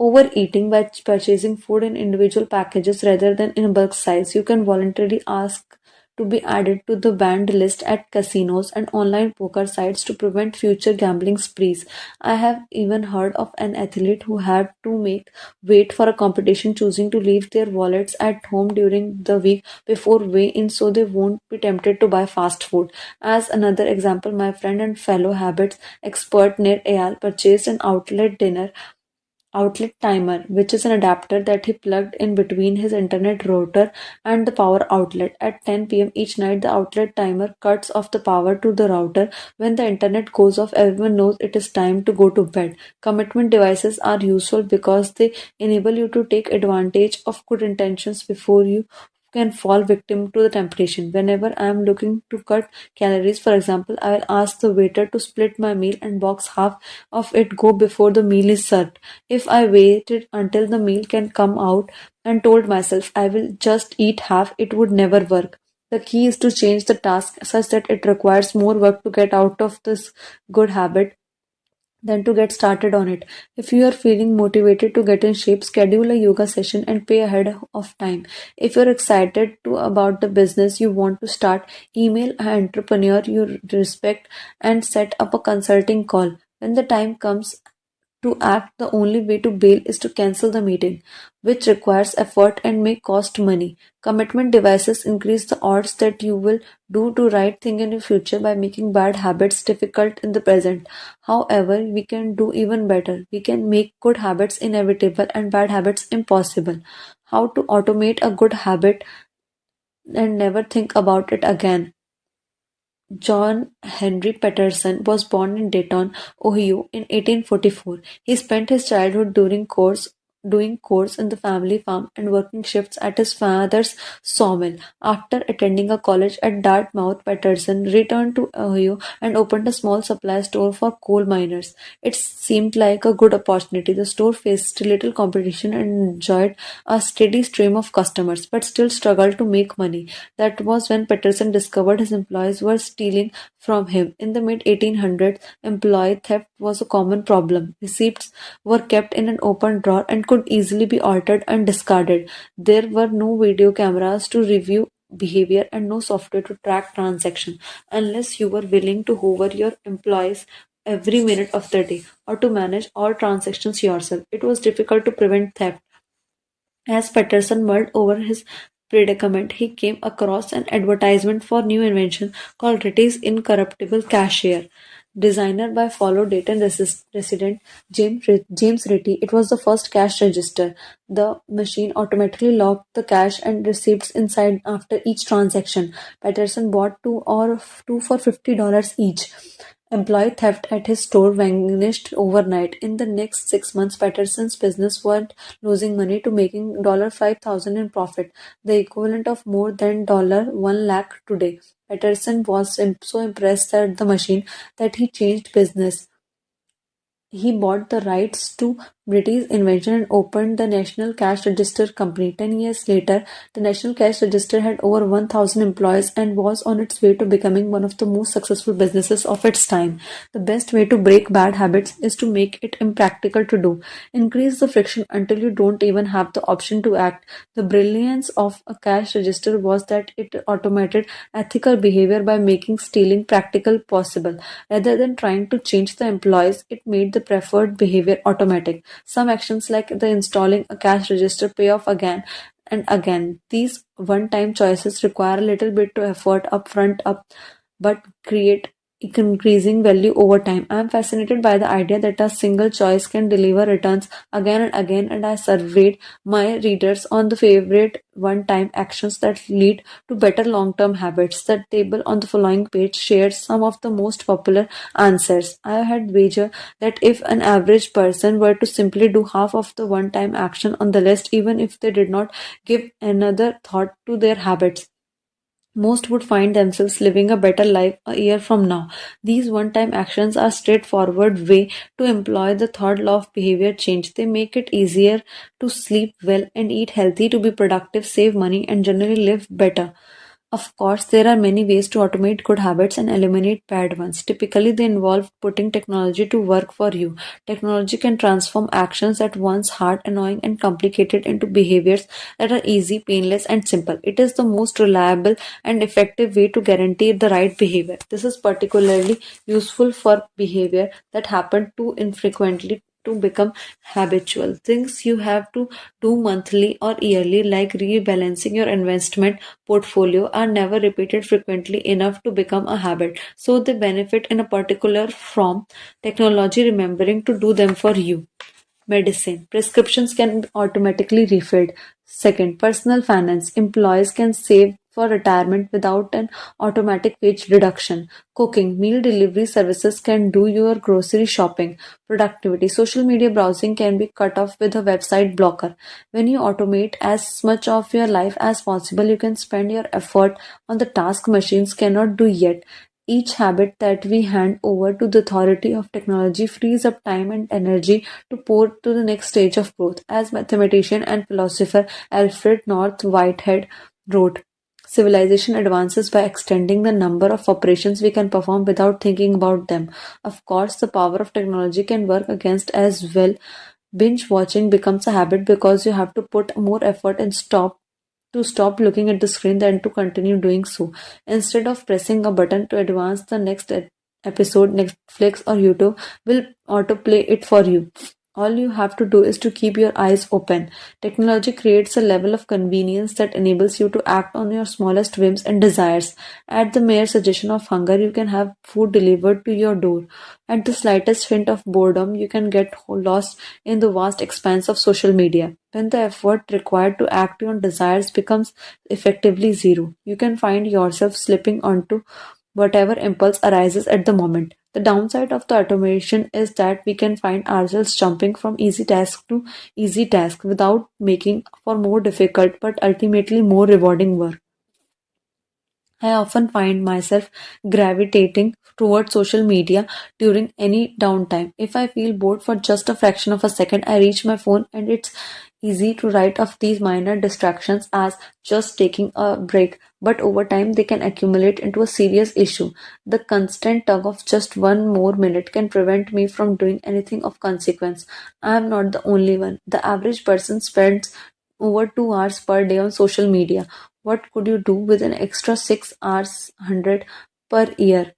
overeating by purchasing food in individual packages rather than in bulk size. You can voluntarily ask to be added to the banned list at casinos and online poker sites to prevent future gambling sprees. I have even heard of an athlete who had to make wait for a competition, choosing to leave their wallets at home during the week before weigh-in so they won't be tempted to buy fast food. As another example, my friend and fellow habits expert Nir Eyal purchased an outlet timer, which is an adapter that he plugged in between his internet router and the power outlet. At 10 p.m. each night, the outlet timer cuts off the power to the router. When the internet goes off, everyone knows it is time to go to bed. Commitment devices are useful because they enable you to take advantage of good intentions before you can fall victim to the temptation. Whenever I am looking to cut calories, for example, I will ask the waiter to split my meal and box half of it go before the meal is served. If I waited until the meal can come out and told myself I will just eat half, it would never work. The key is to change the task such that it requires more work to get out of this good habit than to get started on it. If you are feeling motivated to get in shape, schedule a yoga session and pay ahead of time. If you're excited about the business you want to start, email an entrepreneur you respect and set up a consulting call. When the time comes to act, the only way to bail is to cancel the meeting, which requires effort and may cost money. Commitment devices increase the odds that you will do the right thing in the future by making bad habits difficult in the present. However, we can do even better. We can make good habits inevitable and bad habits impossible. How to automate a good habit and never think about it again. John Henry Patterson was born in Dayton, Ohio in 1844. He spent his childhood doing chores in the family farm and working shifts at his father's sawmill. After attending a college at Dartmouth, Patterson returned to Ohio and opened a small supply store for coal miners. It seemed like a good opportunity. The store faced little competition and enjoyed a steady stream of customers, but still struggled to make money. That was when Patterson discovered his employees were stealing from him. In the mid 1800s, employee theft was a common problem. Receipts were kept in an open drawer and could easily be altered and discarded. There were no video cameras to review behavior and no software to track transactions. Unless you were willing to hover your employees every minute of the day or to manage all transactions yourself, it was difficult to prevent theft. As Patterson mulled over his predicament, he came across an advertisement for new invention called Ritty's Incorruptible Cashier. Designed by fellow Dayton resident James Ritty, it was the first cash register. The machine automatically locked the cash and receipts inside after each transaction. Patterson bought two for $50 each. Employee theft at his store vanished overnight. In the next 6 months, Patterson's business went losing money to making $5,000 in profit, the equivalent of more than $1 lakh today. Patterson was so impressed at the machine that he changed business. He bought the rights to British invention and opened the National Cash Register Company. 10 years later, the National Cash Register had over 1,000 employees and was on its way to becoming one of the most successful businesses of its time. The best way to break bad habits is to make it impractical to do. Increase the friction until you don't even have the option to act. The brilliance of a cash register was that it automated ethical behavior by making stealing practical possible. Rather than trying to change the employees, it made the preferred behavior automatic. Some actions like the installing a cash register pay off again and again. These one-time choices require a little bit of effort but create increasing value over time. I am fascinated by the idea that a single choice can deliver returns again and again, and I surveyed my readers on the favorite one-time actions that lead to better long-term habits. The table on the following page shares some of the most popular answers. I had wager that if an average person were to simply do half of the one-time action on the list, even if they did not give another thought to their habits, most would find themselves living a better life a year from now. These one-time actions are a straightforward way to employ the third law of behavior change. They make it easier to sleep well and eat healthy, to be productive, save money, and generally live better. Of course, there are many ways to automate good habits and eliminate bad ones. Typically, they involve putting technology to work for you. Technology can transform actions that once hard, annoying, and complicated into behaviors that are easy, painless, and simple. It is the most reliable and effective way to guarantee the right behavior. This is particularly useful for behavior that happen too infrequently to become habitual. Things you have to do monthly or yearly, like rebalancing your investment portfolio, are never repeated frequently enough to become a habit. So they benefit in a particular from technology remembering to do them for you. Medicine. Prescriptions can be automatically refilled. Second, personal finance. Employees can save for retirement without an automatic wage reduction. Cooking. Meal delivery services can do your grocery shopping. Productivity. Social media browsing can be cut off with a website blocker. When you automate as much of your life as possible, you can spend your effort on the task machines cannot do yet. Each habit that we hand over to the authority of technology frees up time and energy to pour to the next stage of growth. As mathematician and philosopher Alfred North Whitehead wrote, civilization advances by extending the number of operations we can perform without thinking about them. Of course, the power of technology can work against as well. Binge watching becomes a habit because you have to put more effort and stop looking at the screen than to continue doing so. Instead of pressing a button to advance the next episode, Netflix or YouTube will autoplay it for you. All you have to do is to keep your eyes open. Technology creates a level of convenience that enables you to act on your smallest whims and desires. At the mere suggestion of hunger, you can have food delivered to your door. At the slightest hint of boredom, you can get lost in the vast expanse of social media. When the effort required to act on desires becomes effectively zero, you can find yourself slipping onto whatever impulse arises at the moment. The downside of the automation is that we can find ourselves jumping from easy task to easy task without making for more difficult but ultimately more rewarding work. I often find myself gravitating towards social media during any downtime. If I feel bored for just a fraction of a second, I reach my phone, and it's easy to write of these minor distractions as just taking a break, but over time they can accumulate into a serious issue. The constant tug of just one more minute can prevent me from doing anything of consequence. I am not the only one. The average person spends over 2 hours per day on social media. What could you do with an extra 6 hours 100 per year?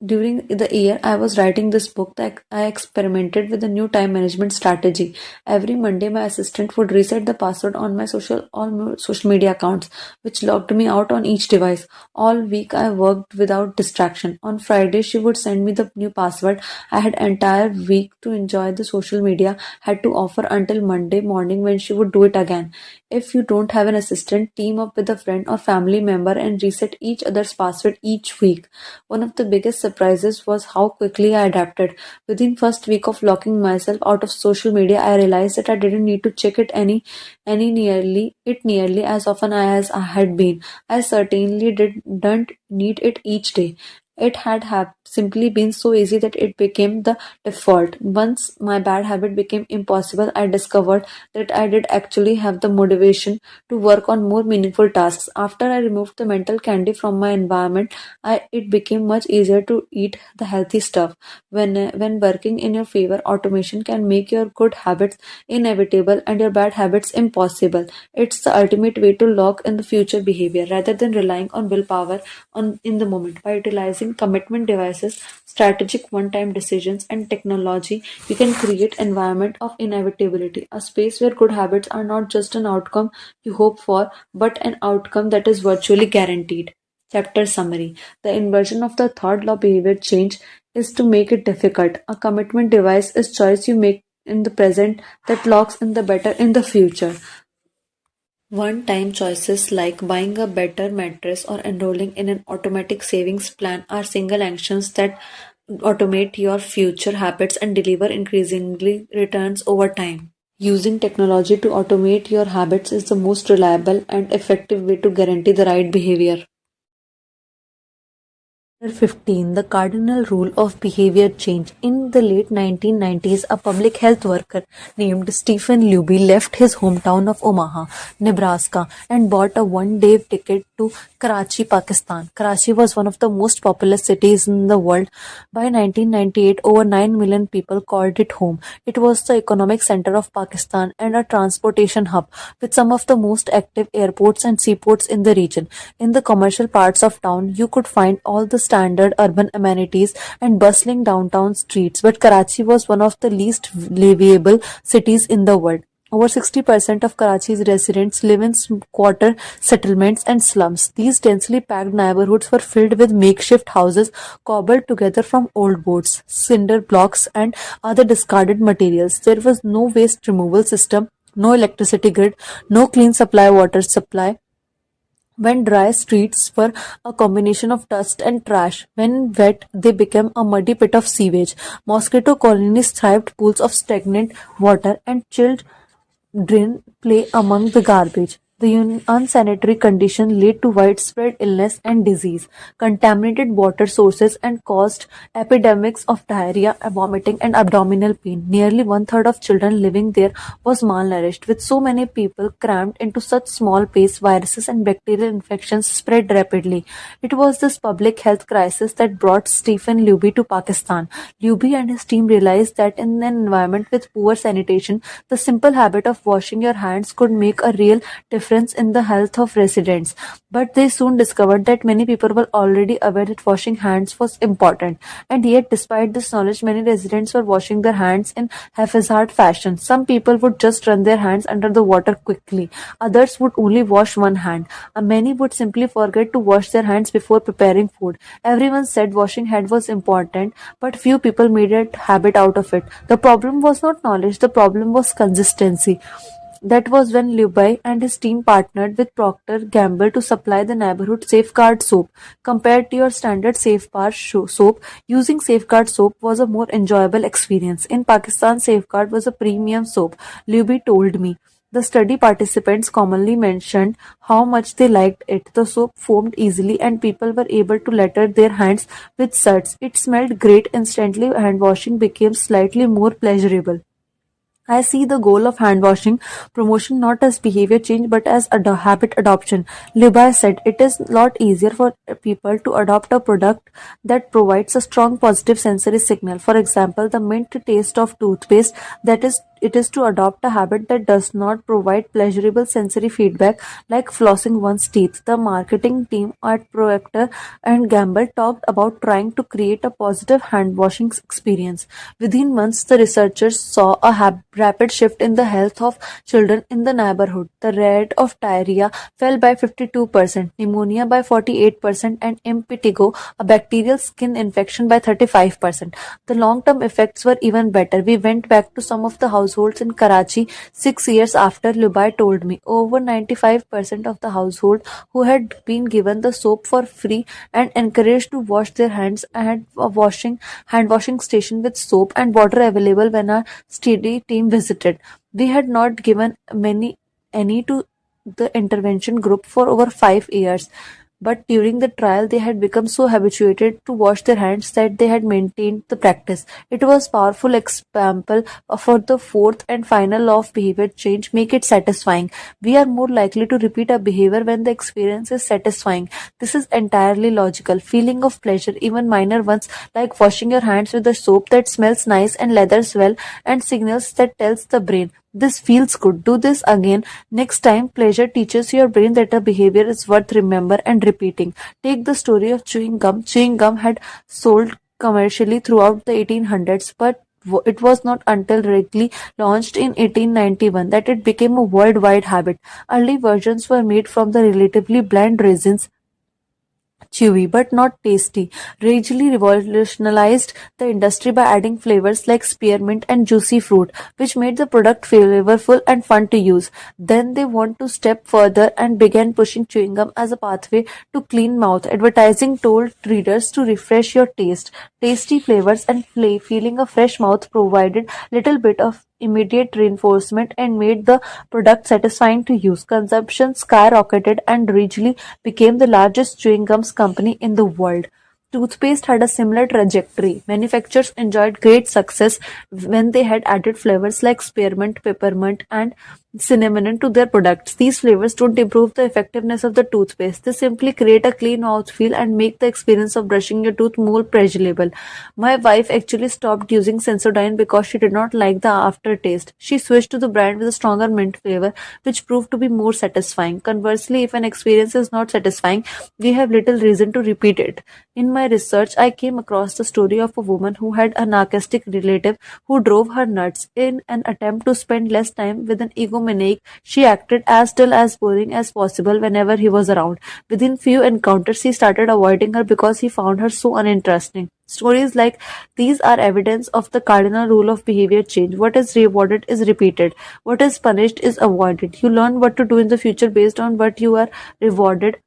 During the year I was writing this book, that I experimented with a new time management strategy. Every Monday, my assistant would reset the password on my all social media accounts, which logged me out on each device. All week, I worked without distraction. On Friday, she would send me the new password. I had entire week to enjoy the social media had to offer until Monday morning when she would do it again. If you don't have an assistant, team up with a friend or family member and reset each other's password each week. One of the biggest surprises was how quickly I adapted. Within first week of locking myself out of social media, I realized that I didn't need to check it nearly as often as I had been. I certainly didn't need it each day. It had simply been so easy that it became the default. Once my bad habit became impossible, I discovered that I did actually have the motivation to work on more meaningful tasks. After I removed the mental candy from my environment, it became much easier to eat the healthy stuff. When working in your favor, automation can make your good habits inevitable and your bad habits impossible. It's the ultimate way to lock in the future behavior rather than relying on willpower on in the moment. By utilizing commitment devices, strategic one-time decisions, and technology, we can create environment of inevitability, a space where good habits are not just an outcome you hope for, but an outcome that is virtually guaranteed. Chapter summary. The inversion of the third law behavior change is to make it difficult. A commitment device is choice you make in the present that locks in the better in the future. One-time choices like buying a better mattress or enrolling in an automatic savings plan are single actions that automate your future habits and deliver increasingly returns over time. Using technology to automate your habits is the most reliable and effective way to guarantee the right behavior. Chapter 15. The Cardinal Rule of Behavior Change. In the late 1990s, a public health worker named Stephen Luby left his hometown of Omaha, Nebraska, and bought a one-day ticket to Karachi, Pakistan. Karachi was one of the most populous cities in the world. By 1998, over 9 million people called it home. It was the economic center of Pakistan and a transportation hub with some of the most active airports and seaports in the region. In the commercial parts of town, you could find all the standard urban amenities and bustling downtown streets, but Karachi was one of the least livable cities in the world. Over 60% of Karachi's residents live in quarter settlements and slums. These densely packed neighborhoods were filled with makeshift houses cobbled together from old boards, cinder blocks, and other discarded materials. There was no waste removal system, no electricity grid, no clean water supply. When dry, streets were a combination of dust and trash. When wet, they became a muddy pit of sewage. Mosquito colonies thrived pools of stagnant water and chilled drain play among the garbage. The unsanitary condition led to widespread illness and disease. Contaminated water sources and caused epidemics of diarrhea, vomiting, and abdominal pain. Nearly one-third of children living there was malnourished. With so many people crammed into such small space, viruses and bacterial infections spread rapidly. It was this public health crisis that brought Stephen Luby to Pakistan. Luby and his team realized that in an environment with poor sanitation, the simple habit of washing your hands could make a real difference in the health of residents. But they soon discovered that many people were already aware that washing hands was important. And yet, despite this knowledge, many residents were washing their hands in haphazard fashion. Some people would just run their hands under the water quickly. Others would only wash one hand. Many would simply forget to wash their hands before preparing food. Everyone said washing hand was important, but few people made a habit out of it. The problem was not knowledge, the problem was consistency. That was when Lubai and his team partnered with Procter Gamble to supply the neighborhood Safeguard soap. Compared to your standard Safeguard soap, using Safeguard soap was a more enjoyable experience. In Pakistan, Safeguard was a premium soap, Lubai told me. The study participants commonly mentioned how much they liked it. The soap foamed easily and people were able to lather their hands with suds. It smelled great instantly. Hand washing became slightly more pleasurable. I see the goal of hand washing promotion not as behavior change but as habit adoption. Libai said it is a lot easier for people to adopt a product that provides a strong positive sensory signal. For example, the mint taste of toothpaste, that is it is to adopt a habit that does not provide pleasurable sensory feedback like flossing one's teeth. The marketing team at Procter and Gamble talked about trying to create a positive hand washing experience. Within months, the researchers saw a rapid shift in the health of children in the neighborhood. The rate of diarrhea fell by 52%, pneumonia by 48%, and impetigo, a bacterial skin infection, by 35%. The long-term effects were even better. We went back to some of the houses households in Karachi 6 years after Lubai told me. Over 95% of the household who had been given the soap for free and encouraged to wash their hands had a hand washing station with soap and water available when our study team visited. We had not given any to the intervention group for over 5 years. But during the trial, they had become so habituated to wash their hands that they had maintained the practice. It was powerful example for the fourth and final law of behavior change. Make it satisfying. We are more likely to repeat a behavior when the experience is satisfying. This is entirely logical. Feeling of pleasure, even minor ones like washing your hands with a soap that smells nice and leathers well, and signals that tells the brain this feels good. Do this again. Next time, pleasure teaches your brain that a behavior is worth remember and repeating. Take the story of chewing gum. Chewing gum had sold commercially throughout the 1800s, but it was not until Wrigley launched in 1891 that it became a worldwide habit. Early versions were made from the relatively bland resins chewy but not tasty, Ragely revolutionized the industry by adding flavors like spearmint and juicy fruit, which made the product flavorful and fun to use. Then they want to step further and began pushing chewing gum as a pathway to clean mouth. Advertising told readers to refresh your taste. Tasty flavors and feeling a fresh mouth provided little bit of immediate reinforcement and made the product satisfying to use. Consumption skyrocketed and Wrigley became the largest chewing gums company in the world. Toothpaste had a similar trajectory. Manufacturers enjoyed great success when they had added flavors like spearmint, peppermint, and cinnamon to their products. These flavors don't improve the effectiveness of the toothpaste. They simply create a clean mouthfeel and make the experience of brushing your tooth more pleasurable. My wife actually stopped using Sensodyne because she did not like the aftertaste. She switched to the brand with a stronger mint flavor, which proved to be more satisfying. Conversely, if an experience is not satisfying, we have little reason to repeat it. In my research, I came across the story of a woman who had a narcissistic relative who drove her nuts. In an attempt to spend less time with an egomaniac, she acted as dull as boring as possible whenever he was around. Within few encounters, he started avoiding her because he found her so uninteresting. Stories like these are evidence of the cardinal rule of behavior change. What is rewarded is repeated. What is punished is avoided. You learn what to do in the future based on what you are rewarded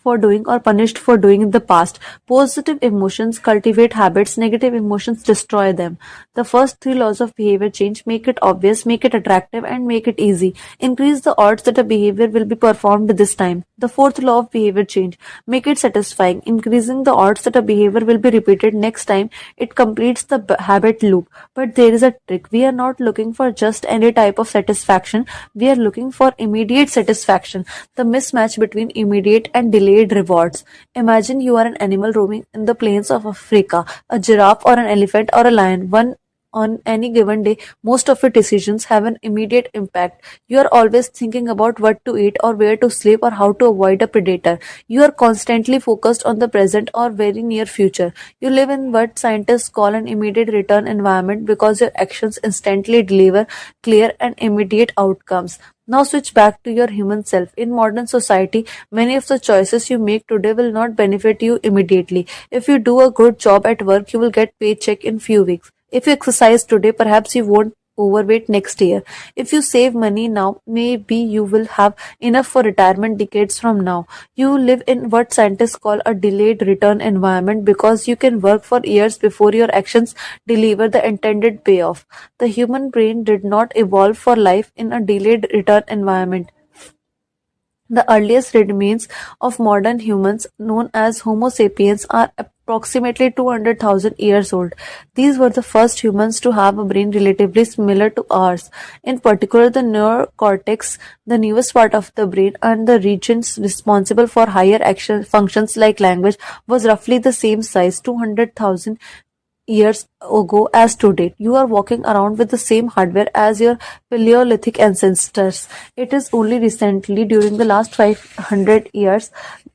for doing or punished for doing in the past. Positive emotions cultivate habits, negative emotions destroy them. The first three laws of behavior change: make it obvious, make it attractive, and make it easy. Increase the odds that a behavior will be performed this time. The fourth law of behavior change: make it satisfying, increasing the odds that a behavior will be repeated next time. It completes the habit loop. But there is a trick. We are not looking for just any type of satisfaction. We are looking for immediate satisfaction. The mismatch between immediate and delayed rewards. Imagine you are an animal roaming in the plains of Africa, a giraffe or an elephant or a lion. One on any given day, most of your decisions have an immediate impact. You are always thinking about what to eat or where to sleep or how to avoid a predator. You are constantly focused on the present or very near future. You live in what scientists call an immediate return environment because your actions instantly deliver clear and immediate outcomes. Now switch back to your human self. In modern society, many of the choices you make today will not benefit you immediately. If you do a good job at work, you will get paycheck in few weeks. If you exercise today, perhaps you won't overweight next year. If you save money now, maybe you will have enough for retirement decades from now. You live in what scientists call a delayed return environment because you can work for years before your actions deliver the intended payoff. The human brain did not evolve for life in a delayed return environment. The earliest remains of modern humans, known as Homo sapiens, are approximately 200,000 years old. These were the first humans to have a brain relatively similar to ours. In particular, the neocortex, the newest part of the brain, and the regions responsible for higher action functions like language, was roughly the same size, 200,000 years ago as today. You are walking around with the same hardware as your Paleolithic ancestors. It is only recently, during the last 500 years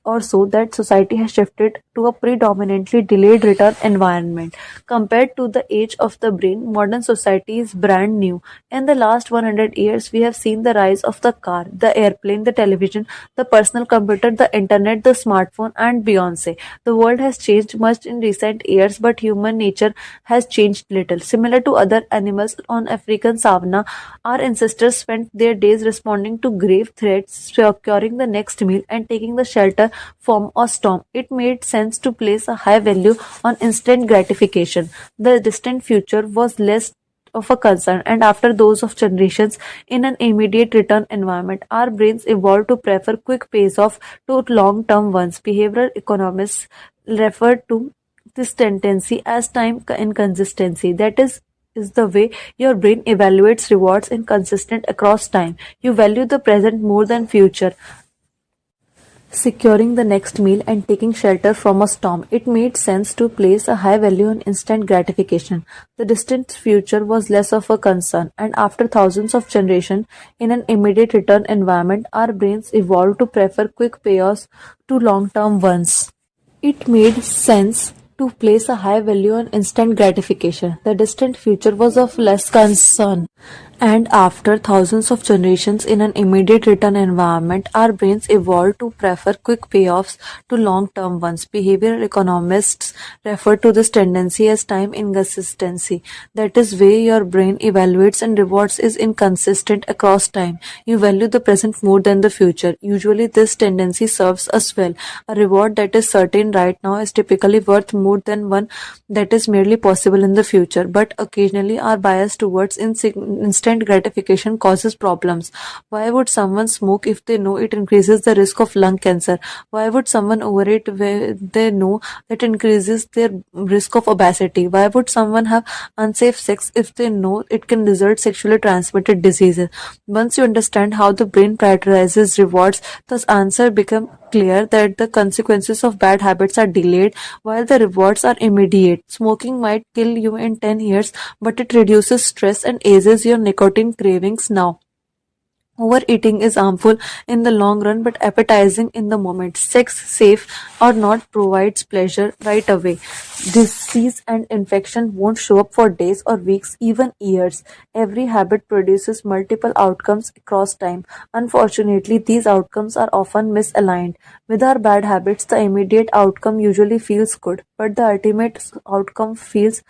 or so, that society has shifted to a predominantly delayed return environment. Compared to the age of the brain, modern society is brand new. In the last 100 years, we have seen the rise of the car, the airplane, the television, the personal computer, the internet, the smartphone, and Beyonce. The world has changed much in recent years, but human nature has changed little. Similar to other animals on African savanna, our ancestors spent their days responding to grave threats, securing the next meal, and taking the shelter from a storm. It made sense to place a high value on instant gratification. The distant future was less of a concern, and after those of generations in an immediate return environment, our brains evolved to prefer quick pays off to long term ones. Behavioral economists refer to this tendency as time inconsistency. That is the way your brain evaluates rewards inconsistent across time. You value the present more than future, securing the next meal and taking shelter from a storm. It made sense to place a high value on instant gratification. The distant future was less of a concern, and after thousands of generations in an immediate return environment, our brains evolved to prefer quick payoffs to long term ones. It made sense to place a high value on instant gratification. The distant future was of less concern. And after thousands of generations in an immediate return environment, our brains evolved to prefer quick payoffs to long term ones. Behavioral economists refer to this tendency as time inconsistency. That is, way your brain evaluates and rewards is inconsistent across time. You value the present more than the future. Usually, this tendency serves us well. A reward that is certain right now is typically worth more than one that is merely possible in the future. But occasionally, our bias towards instant gratification causes problems. Why would someone smoke if they know it increases the risk of lung cancer? Why would someone overeat where they know it increases their risk of obesity? Why would someone have unsafe sex if they know it can result sexually transmitted diseases? Once you understand how the brain prioritizes rewards, the answer becomes clear that the consequences of bad habits are delayed while the rewards are immediate. Smoking might kill you in 10 years, but it reduces stress and eases your nicotine cravings now. Overeating is harmful in the long run but appetizing in the moment. Sex, safe or not, provides pleasure right away. Disease and infection won't show up for days or weeks, even years. Every habit produces multiple outcomes across time. Unfortunately, these outcomes are often misaligned. With our bad habits, the immediate outcome usually feels good, but the ultimate outcome feels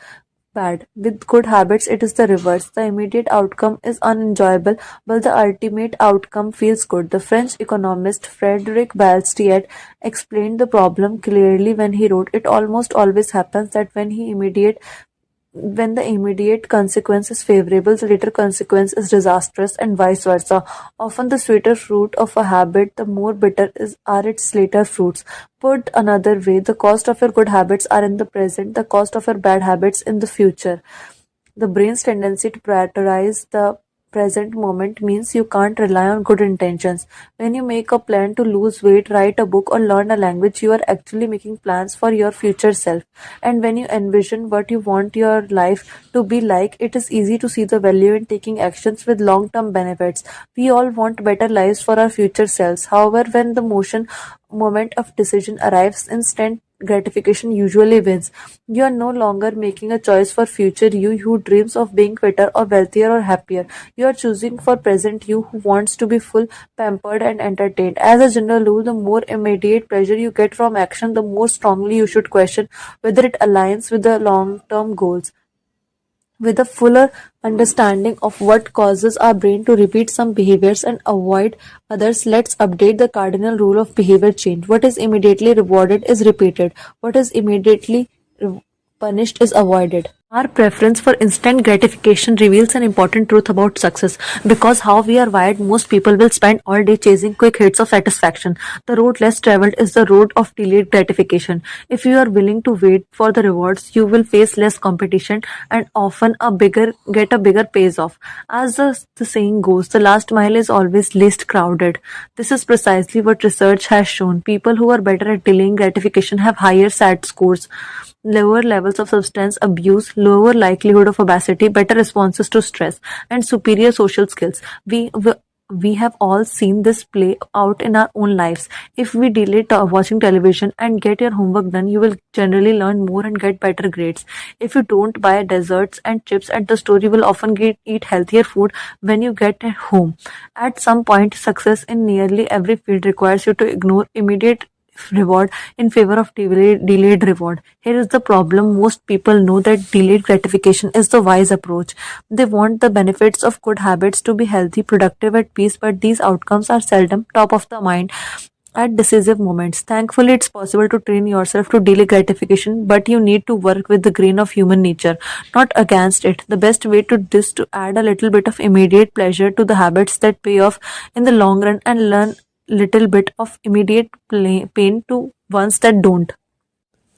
bad. With good habits, it is the reverse. The immediate outcome is unenjoyable, but the ultimate outcome feels good. The French economist Frederick Bastiat explained the problem clearly when he wrote, "It almost always happens that when the immediate consequence is favorable, the later consequence is disastrous, and vice versa. Often the sweeter fruit of a habit, the more bitter are its later fruits." Put another way, the cost of your good habits are in the present, the cost of your bad habits in the future. The brain's tendency to prioritize the present moment means you can't rely on good intentions. When you make a plan to lose weight, write a book, or learn a language, you are actually making plans for your future self. And when you envision what you want your life to be like, it is easy to see the value in taking actions with long term benefits. We all want better lives for our future selves. However, when the moment of decision arrives, instant gratification usually wins. You are no longer making a choice for future you who dreams of being fitter or wealthier or happier. You are choosing for present you who wants to be full, pampered, and entertained. As a general rule, the more immediate pleasure you get from action, the more strongly you should question whether it aligns with the long term goals. With a fuller understanding of what causes our brain to repeat some behaviors and avoid others, let's update the cardinal rule of behavior change. What is immediately rewarded is repeated. What is immediately punished is avoided. Our preference for instant gratification reveals an important truth about success. Because how we are wired, most people will spend all day chasing quick hits of satisfaction. The road less traveled is the road of delayed gratification. If you are willing to wait for the rewards, you will face less competition and often get a bigger pays off. As the saying goes, the last mile is always least crowded. This is precisely what research has shown. People who are better at delaying gratification have higher SAT scores, lower levels of substance abuse, lower likelihood of obesity, better responses to stress, and superior social skills. We have all seen this play out in our own lives. If we delay watching television and get your homework done, you will generally learn more and get better grades. If you don't buy desserts and chips at the store, you will often eat healthier food when you get home. At some point, success in nearly every field requires you to ignore immediate reward in favor of delayed reward. Here is the problem: most people know that delayed gratification is the wise approach. They want the benefits of good habits to be healthy, productive, at peace, but these outcomes are seldom top of the mind at decisive moments. Thankfully, it's possible to train yourself to delay gratification, but you need to work with the grain of human nature, not against it. The best way to this to add a little bit of immediate pleasure to the habits that pay off in the long run and learn little bit of immediate pain to ones that don't.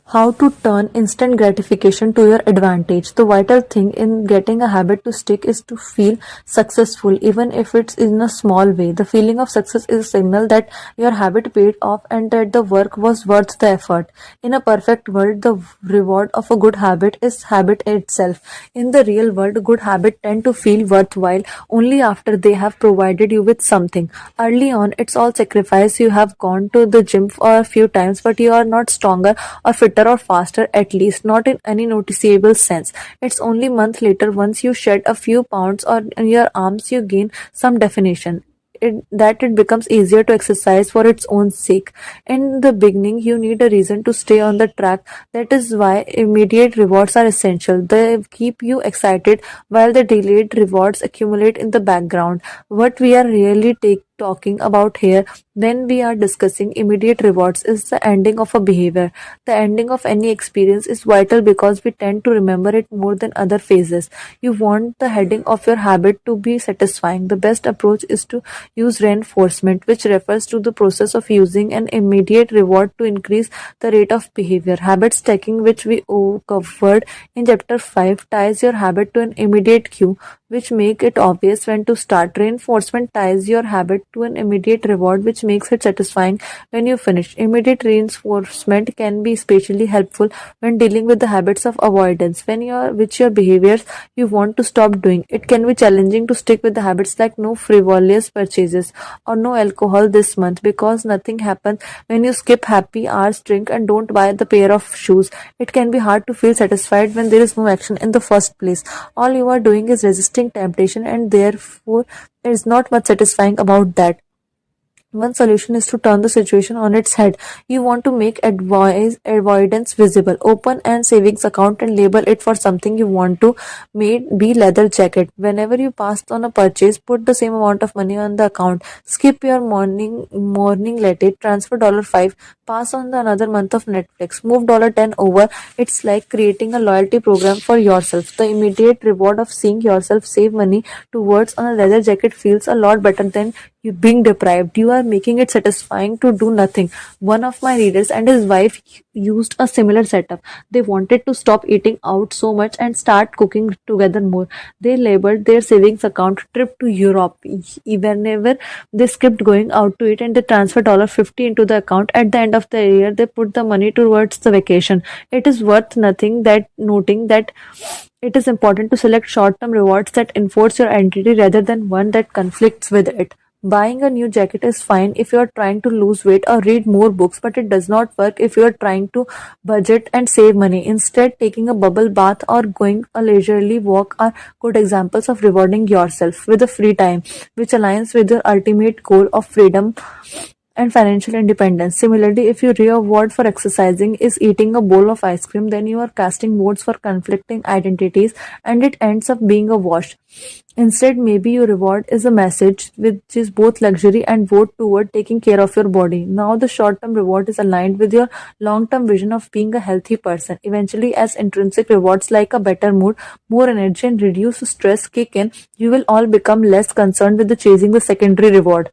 How to turn instant gratification to your advantage. The vital thing in getting a habit to stick is to feel successful, even if it's in a small way. The feeling of success is a signal that your habit paid off and that the work was worth the effort. In a perfect world, the reward of a good habit is habit itself. In the real world, good habits tend to feel worthwhile only after they have provided you with something. Early on, it's all sacrifice. You have gone to the gym for a few times, but you are not stronger or fitter or faster, at least not in any noticeable sense. It's only month later, once you shed a few pounds on your arms, you gain some definition. It becomes easier to exercise for its own sake. In the beginning, you need a reason to stay on the track. That is why immediate rewards are essential. They keep you excited while the delayed rewards accumulate in the background. What we are really talking about here when we are discussing immediate rewards is the ending of a behavior. The ending of any experience is vital because we tend to remember it more than other phases. You want the heading of your habit to be satisfying. The best approach is to use reinforcement, which refers to the process of using an immediate reward to increase the rate of behavior. Habit stacking, which we covered in chapter 5, ties your habit to an immediate cue, which make it obvious when to start. Reinforcement ties your habit to an immediate reward, which makes it satisfying when you finish. Immediate reinforcement can be especially helpful when dealing with the habits of avoidance, when which your behaviors you want to stop doing. It can be challenging to stick with the habits like no frivolous purchases or no alcohol this month, because nothing happens when you skip happy hours drink and don't buy the pair of shoes. It can be hard to feel satisfied when there is no action in the first place. All you are doing is resisting temptation, and therefore there is not much satisfying about that. One solution is to turn the situation on its head. You want to make avoidance visible. Open an savings account and label it for something you want to be leather jacket. Whenever you pass on a purchase, put the same amount of money on the account. Skip your morning latte, transfer $5, pass on the another month of Netflix, move $10 over. It's like creating a loyalty program for yourself. The immediate reward of seeing yourself save money towards on a leather jacket feels a lot better than you being deprived. You are making it satisfying to do nothing. One of my readers and his wife used a similar setup. They wanted to stop eating out so much and start cooking together more. They labeled their savings account trip to Europe. Whenever they skipped going out to eat, and they transferred $50 into the account. At the end of the year, they put the money towards the vacation. It is worth noting that it is important to select short-term rewards that enforce your identity rather than one that conflicts with it. Buying a new jacket is fine if you are trying to lose weight or read more books, but it does not work if you are trying to budget and save money. Instead, taking a bubble bath or going a leisurely walk are good examples of rewarding yourself with a free time, which aligns with your ultimate goal of freedom and financial independence. Similarly, if your reward for exercising is eating a bowl of ice cream, then you are casting votes for conflicting identities and it ends up being a wash. Instead, maybe your reward is a message which is both luxury and vote toward taking care of your body. Now, the short term reward is aligned with your long term vision of being a healthy person. Eventually, as intrinsic rewards like a better mood, more energy, and reduced stress kick in, you will all become less concerned with the chasing the secondary reward.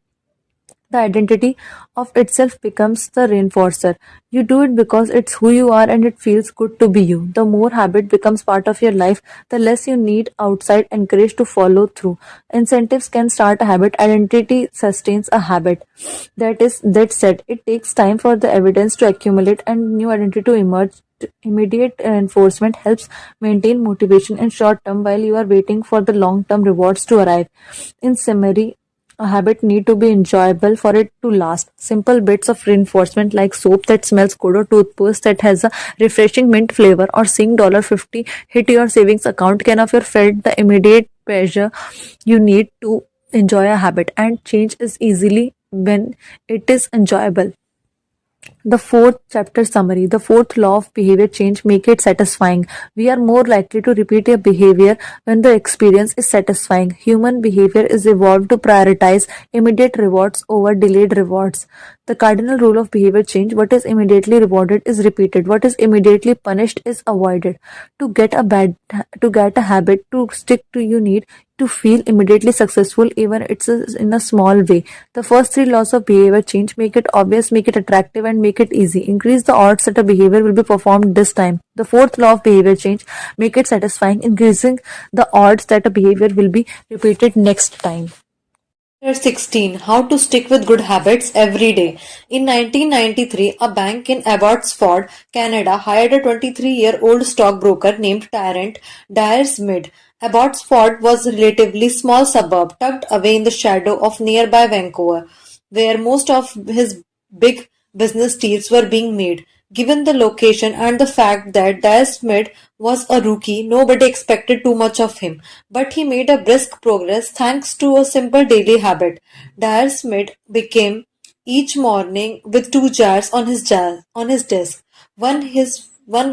The identity of itself becomes the reinforcer. You do it because it's who you are and it feels good to be you. The more habit becomes part of your life, the less you need outside encourage to follow through. Incentives can start a habit, identity sustains a habit. That said, it takes time for the evidence to accumulate and new identity to emerge. Immediate enforcement helps maintain motivation in short term while you are waiting for the long term rewards to arrive. In summary, a habit need to be enjoyable for it to last. Simple bits of reinforcement like soap that smells good or toothpaste that has a refreshing mint flavor or seeing $50 hit your savings account can offer felt the immediate pleasure you need to enjoy a habit, and change is easily when it is enjoyable. The fourth chapter summary. The fourth law of behavior change make it satisfying. We are more likely to repeat a behavior when the experience is satisfying. Human behavior is evolved to prioritize immediate rewards over delayed rewards. The cardinal rule of behavior change: what is immediately rewarded is repeated. What is immediately punished is avoided. To get a habit to stick to, you need to feel immediately successful, even it's in a small way. The first three laws of behavior change: make it obvious, make it attractive, and make it easy. Increase the odds that a behavior will be performed this time. The fourth law of behavior change: make it satisfying, increasing the odds that a behavior will be repeated next time. Chapter 16: How to Stick with Good Habits Every Day. In 1993, a bank in Abbotsford, Canada hired a 23-year-old stockbroker named Tarrant Dyer-Smith. Abbotsford was a relatively small suburb tucked away in the shadow of nearby Vancouver, where most of his big business deals were being made. Given the location and the fact that Dyer-Smith was a rookie, nobody expected too much of him, but he made a brisk progress thanks to a simple daily habit. Dyer-Smith became each morning with two jars on his desk. One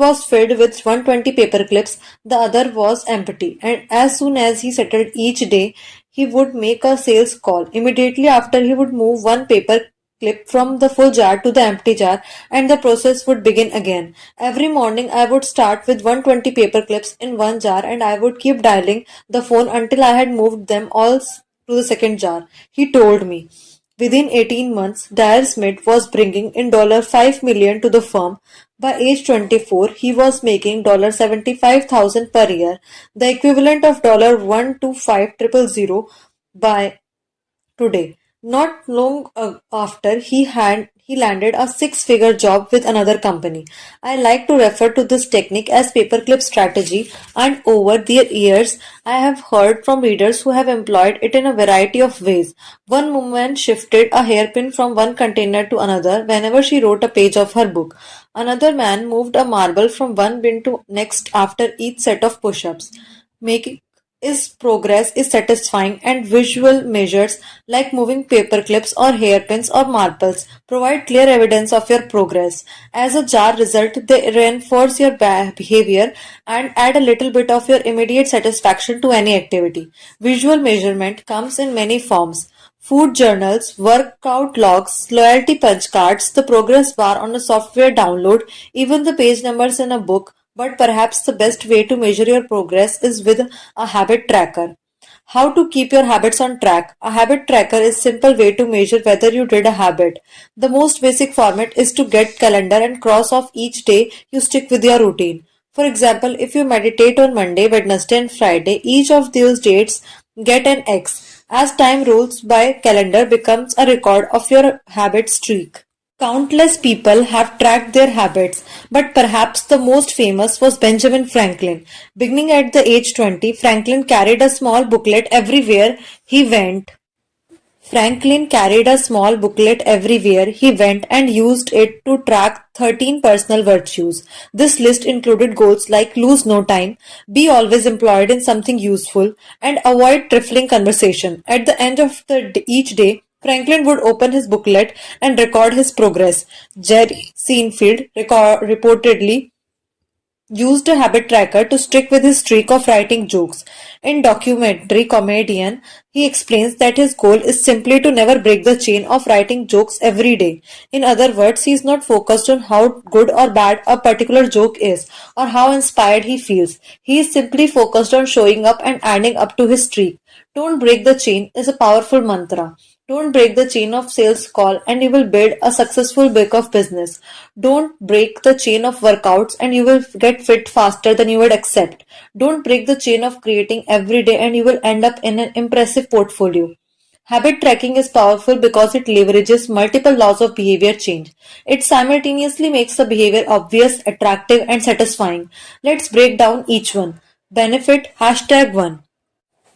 was filled with 120 paper clips, the other was empty, and as soon as he settled each day, he would make a sales call. Immediately after, he would move one paper clip from the full jar to the empty jar, and the process would begin again. Every morning I would start with 120 paper clips in one jar, and I would keep dialing the phone until I had moved them all to the second jar, he told me. Within 18 months, Dyer Smith was bringing in $5 million to the firm. By age 24, he was making $75,000 per year, the equivalent of $125,000 by today. Not long after, he landed a six-figure job with another company. I like to refer to this technique as paperclip strategy, and over the years, I have heard from readers who have employed it in a variety of ways. One woman shifted a hairpin from one container to another whenever she wrote a page of her book. Another man moved a marble from one bin to next after each set of push-ups. Making is progress is satisfying, and visual measures like moving paper clips or hairpins or marbles provide clear evidence of your progress. As a jar result, they reinforce your behavior and add a little bit of your immediate satisfaction to any activity. Visual measurement comes in many forms: food journals, workout logs, loyalty punch cards, the progress bar on a software download, even the page numbers in a book. But perhaps the best way to measure your progress is with a habit tracker. How to keep your habits on track? A habit tracker is a simple way to measure whether you did a habit. The most basic format is to get calendar and cross off each day you stick with your routine. For example, if you meditate on Monday, Wednesday and Friday, each of those dates get an X. As time rolls by, calendar becomes a record of your habit streak. Countless people have tracked their habits, but perhaps the most famous was Benjamin Franklin. Beginning at the age 20, Franklin carried a small booklet everywhere he went. Franklin carried a small booklet everywhere he went and used it to track 13 personal virtues. This list included goals like lose no time, be always employed in something useful, and avoid trifling conversation. At the end of each day, Franklin would open his booklet and record his progress. Jerry Seinfeld reportedly used a habit tracker to stick with his streak of writing jokes. In documentary Comedian, he explains that his goal is simply to never break the chain of writing jokes every day. In other words, he is not focused on how good or bad a particular joke is or how inspired he feels. He is simply focused on showing up and adding up to his streak. Don't break the chain is a powerful mantra. Don't break the chain of sales call and you will build a successful book of business. Don't break the chain of workouts and you will get fit faster than you would accept. Don't break the chain of creating every day and you will end up in an impressive portfolio. Habit tracking is powerful because it leverages multiple laws of behavior change. It simultaneously makes the behavior obvious, attractive, and satisfying. Let's break down each one. Benefit #1.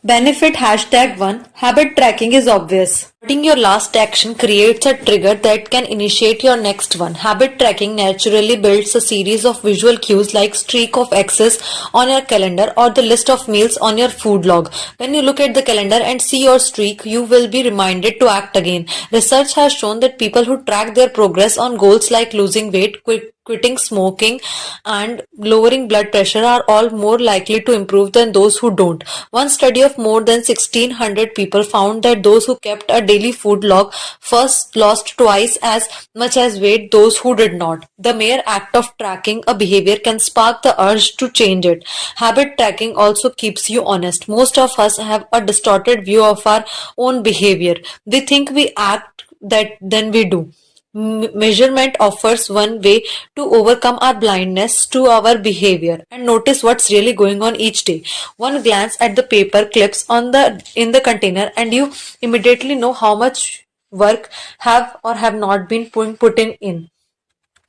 Benefit #1. Habit tracking is obvious. Recording your last action creates a trigger that can initiate your next one. Habit tracking naturally builds a series of visual cues like streak of X's on your calendar or the list of meals on your food log. When you look at the calendar and see your streak, you will be reminded to act again. Research has shown that people who track their progress on goals like losing weight, quitting smoking, and lowering blood pressure are all more likely to improve than those who don't. One study of more than 1600 people found that those who kept a daily food log first lost twice as much as weight those who did not. The mere act of tracking a behavior can spark the urge to change it. Habit tracking also keeps you honest. Most of us have a distorted view of our own behavior. We think we act that than we do. Measurement offers one way to overcome our blindness to our behavior and notice what's really going on each day. One glance at the paper clips on the in the container and you immediately know how much work have or have not been put in.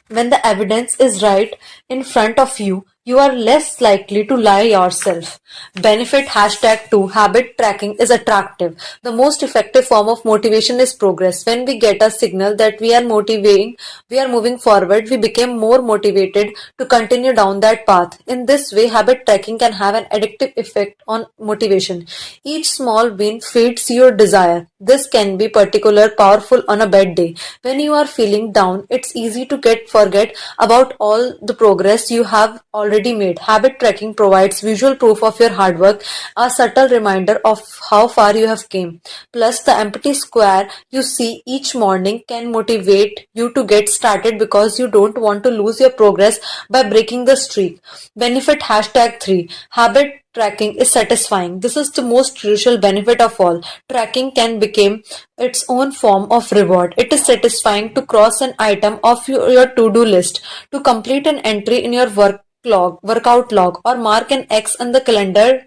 When the evidence is right in front of you, you are less likely to lie yourself. Benefit hashtag 2 habit tracking is attractive. The most effective form of motivation is progress. When we get a signal that we are moving forward, we become more motivated to continue down that path. In this way, habit tracking can have an addictive effect on motivation. Each small win feeds your desire. This can be particularly powerful on a bad day. When you are feeling down, it's easy to forget about all the progress you have already made. Habit tracking provides visual proof of your hard work, a subtle reminder of how far you have came. Plus, the empty square you see each morning can motivate you to get started because you don't want to lose your progress by breaking the streak. Benefit hashtag 3 habit tracking is satisfying. This is the most crucial benefit of all. Tracking can become its own form of reward. It is satisfying to cross an item off your to-do list, to complete an entry in your workout log, or mark an X on the calendar.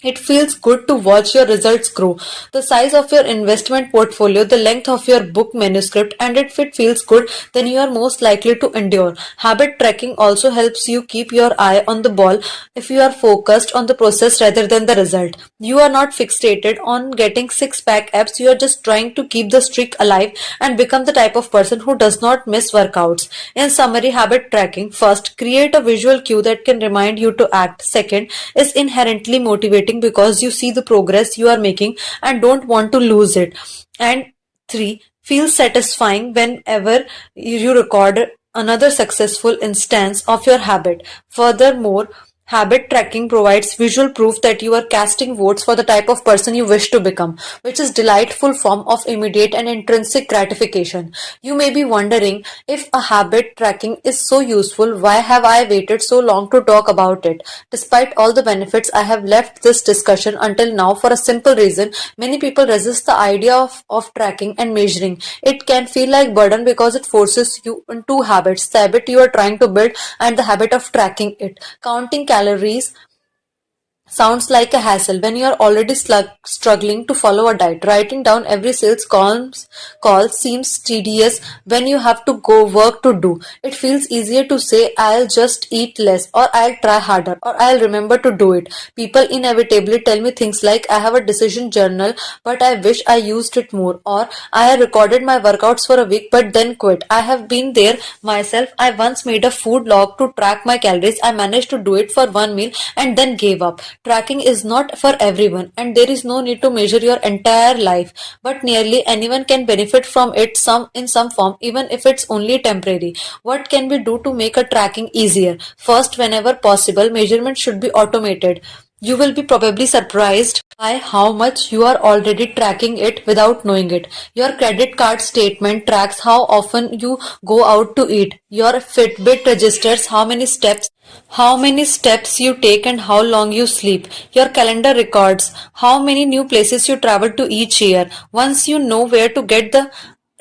It feels good to watch your results grow. The size of your investment portfolio, the length of your book manuscript, and if it feels good, then you are most likely to endure. Habit tracking also helps you keep your eye on the ball if you are focused on the process rather than the result. You are not fixated on getting six-pack abs, you are just trying to keep the streak alive and become the type of person who does not miss workouts. In summary, habit tracking: first, create a visual cue that can remind you to act. Second, is inherently motivating because you see the progress you are making and don't want to lose it. And three, feels satisfying whenever you record another successful instance of your habit. Furthermore, habit tracking provides visual proof that you are casting votes for the type of person you wish to become, which is a delightful form of immediate and intrinsic gratification. You may be wondering, if a habit tracking is so useful, why have I waited so long to talk about it? Despite all the benefits, I have left this discussion until now for a simple reason. Many people resist the idea of tracking and measuring. It can feel like burden because it forces you into two habits: the habit you are trying to build and the habit of tracking it. Counting calories sounds like a hassle when you are already struggling to follow a diet. Writing down every call seems tedious when you have to go work to do. It feels easier to say, I'll just eat less, or I'll try harder, or I'll remember to do it. People inevitably tell me things like, I have a decision journal, but I wish I used it more, or I have recorded my workouts for a week but then quit. I have been there myself. I once made a food log to track my calories. I managed to do it for one meal and then gave up. Tracking is not for everyone, and there is no need to measure your entire life, but nearly anyone can benefit from it in some form, even if it's only temporary. What can we do to make a tracking easier? First, whenever possible, measurement should be automated. You will be probably surprised by how much you are already tracking it without knowing it. Your credit card statement tracks how often you go out to eat. Your Fitbit registers how many steps you take and how long you sleep. Your calendar records how many new places you travel to each year. Once you know where to get the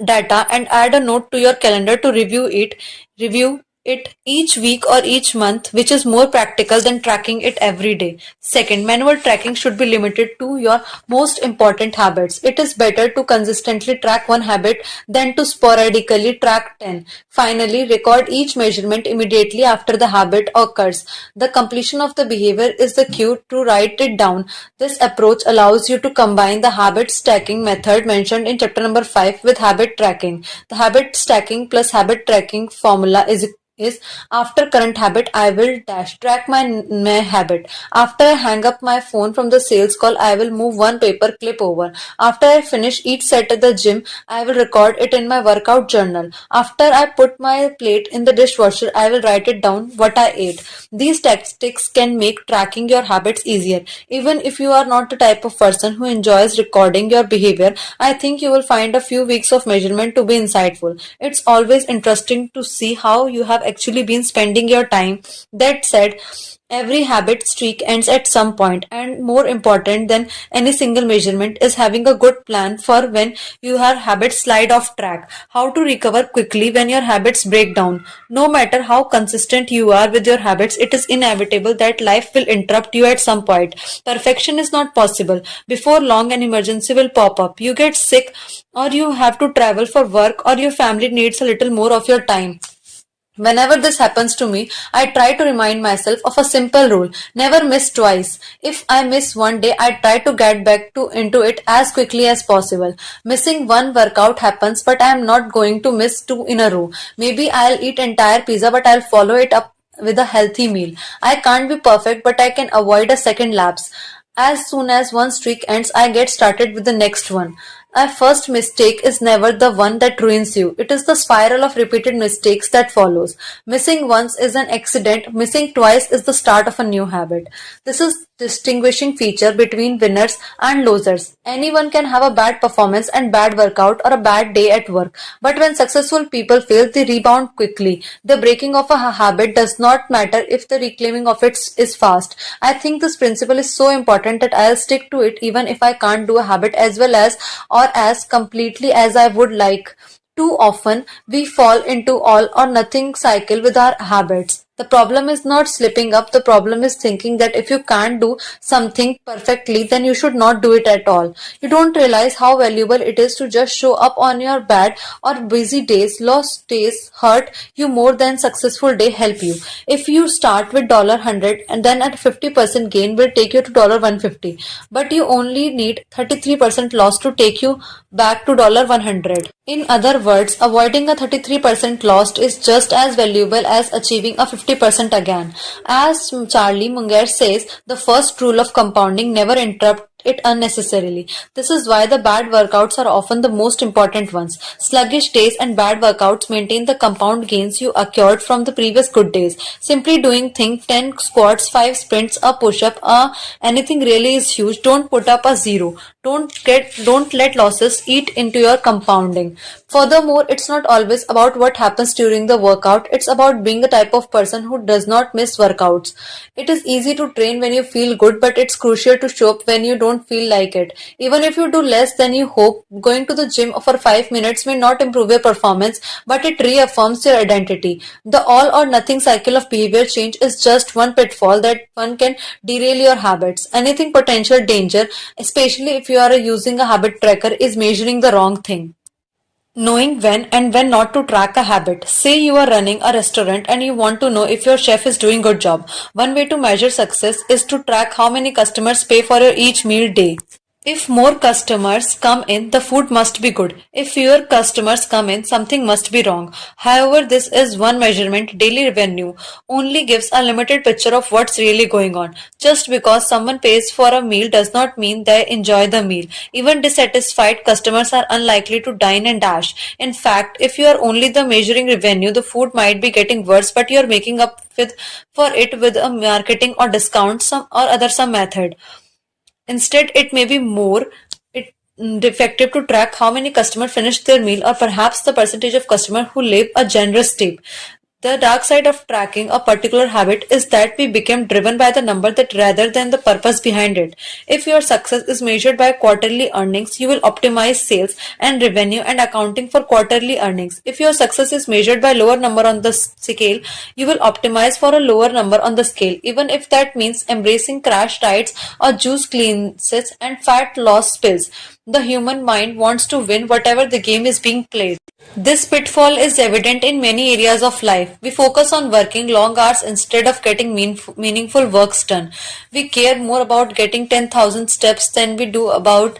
data and add a note to your calendar to review it each week or each month, which is more practical than tracking it every day. Second, manual tracking should be limited to your most important habits. It is better to consistently track one habit than to sporadically track 10. Finally, record each measurement immediately after the habit occurs. The completion of the behavior is the cue to write it down. This approach allows you to combine the habit stacking method mentioned in chapter number 5 with habit tracking. The habit stacking plus habit tracking formula is after current habit I will dash track my habit. After I hang up my phone from the sales call, I will move one paper clip over. After I finish each set at the gym, I will record it in my workout journal. After I put my plate in the dishwasher, I will write it down what I ate. These tactics can make tracking your habits easier. Even if you are not the type of person who enjoys recording your behavior, I think you will find a few weeks of measurement to be insightful. It's always interesting to see how you have actually been spending your time. That said, every habit streak ends at some point, and more important than any single measurement is having a good plan for when your habits slide off track. How to recover quickly when your habits break down. No matter how consistent you are with your habits, it is inevitable that life will interrupt you at some point. Perfection is not possible. Before long, an emergency will pop up. You get sick, or you have to travel for work, or your family needs a little more of your time. Whenever this happens to me, I try to remind myself of a simple rule: never miss twice. If I miss one day, I try to get back into it as quickly as possible. Missing one workout happens, but I am not going to miss two in a row. Maybe I'll eat entire pizza, but I'll follow it up with a healthy meal. I can't be perfect, but I can avoid a second lapse. As soon as one streak ends, I get started with the next one. A first mistake is never the one that ruins you. It is the spiral of repeated mistakes that follows. Missing once is an accident. Missing twice is the start of a new habit. This is distinguishing feature between winners and losers. Anyone can have a bad performance and bad workout or a bad day at work. But when successful people fail, they rebound quickly. The breaking of a habit does not matter if the reclaiming of it is fast. I think this principle is so important that I'll stick to it even if I can't do a habit as well as or as completely as I would like. Too often, we fall into all or nothing cycle with our habits. The problem is not slipping up, the problem is thinking that if you can't do something perfectly, then you should not do it at all. You don't realize how valuable it is to just show up on your bad or busy days. Lost days hurt you more than successful day help you. If you start with $100 and then at 50% gain will take you to $150, but you only need 33% loss to take you back to $100. In other words, avoiding a 33% loss is just as valuable as achieving a 50% again. As Charlie Munger says, the first rule of compounding: never interrupt it unnecessarily. This is why the bad workouts are often the most important ones. Sluggish days and bad workouts maintain the compound gains you accrued from the previous good days. Simply doing things 10 squats, 5 sprints, a push-up, anything really is huge. Don't put up a zero. Don't let losses eat into your compounding. Furthermore, it's not always about what happens during the workout. It's about being the type of person who does not miss workouts. It is easy to train when you feel good, but it's crucial to show up when you don't feel like it. Even if you do less than you hope, going to the gym for 5 minutes may not improve your performance, but it reaffirms your identity. The all or nothing cycle of behavior change is just one pitfall that one can derail your habits. Anything potential danger, especially if you are using a habit tracker, is measuring the wrong thing. Knowing when and when not to track a habit. Say you are running a restaurant and you want to know if your chef is doing good job. One way to measure success is to track how many customers pay for your each meal day. If more customers come in, the food must be good. If fewer customers come in, something must be wrong. However, this is one measurement. Daily revenue only gives a limited picture of what's really going on. Just because someone pays for a meal does not mean they enjoy the meal. Even dissatisfied customers are unlikely to dine and dash. In fact, if you are only the measuring revenue, the food might be getting worse, but you are making up for it with a marketing or discount some method. Instead, it may be more effective to track how many customers finish their meal, or perhaps the percentage of customers who leave a generous tip. The dark side of tracking a particular habit is that we become driven by the number that rather than the purpose behind it. If your success is measured by quarterly earnings, you will optimize sales and revenue and accounting for quarterly earnings. If your success is measured by lower number on the scale, you will optimize for a lower number on the scale, even if that means embracing crash diets or juice cleanses and fat loss pills. The human mind wants to win whatever the game is being played. This pitfall is evident in many areas of life. We focus on working long hours instead of getting meaningful works done. We care more about getting 10,000 steps than we do about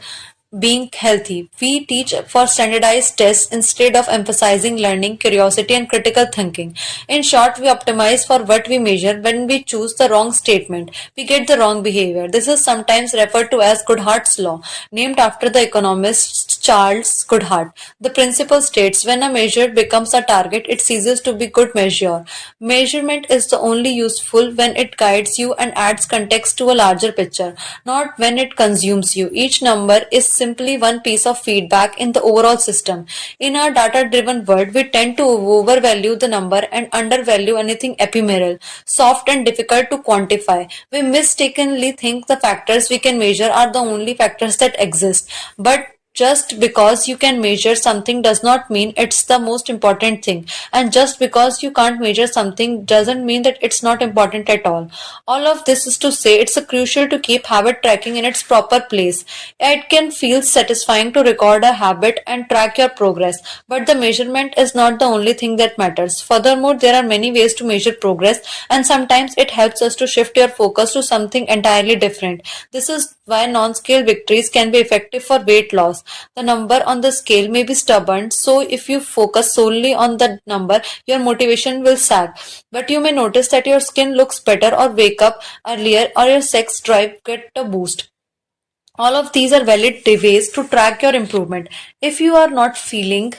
being healthy. We teach for standardized tests instead of emphasizing learning, curiosity, and critical thinking. In short, we optimize for what we measure. When we choose the wrong statement, we get the wrong behavior. This is sometimes referred to as Goodhart's law, named after the economist Charles Goodhart. The principle states when a measure becomes a target, it ceases to be good measure. Measurement is the only useful when it guides you and adds context to a larger picture, not when it consumes you. Each number is simply one piece of feedback in the overall system. In our data-driven world, we tend to overvalue the number and undervalue anything ephemeral, soft and difficult to quantify. We mistakenly think the factors we can measure are the only factors that exist. But just because you can measure something does not mean it's the most important thing. And just because you can't measure something doesn't mean that it's not important at all. All of this is to say it's crucial to keep habit tracking in its proper place. It can feel satisfying to record a habit and track your progress, but the measurement is not the only thing that matters. Furthermore, there are many ways to measure progress, and sometimes it helps us to shift your focus to something entirely different. This is why non-scale victories can be effective for weight loss. The number on the scale may be stubborn, so if you focus solely on the number, your motivation will sag. But you may notice that your skin looks better or wake up earlier or your sex drive get a boost. All of these are valid ways to track your improvement. If you are not feeling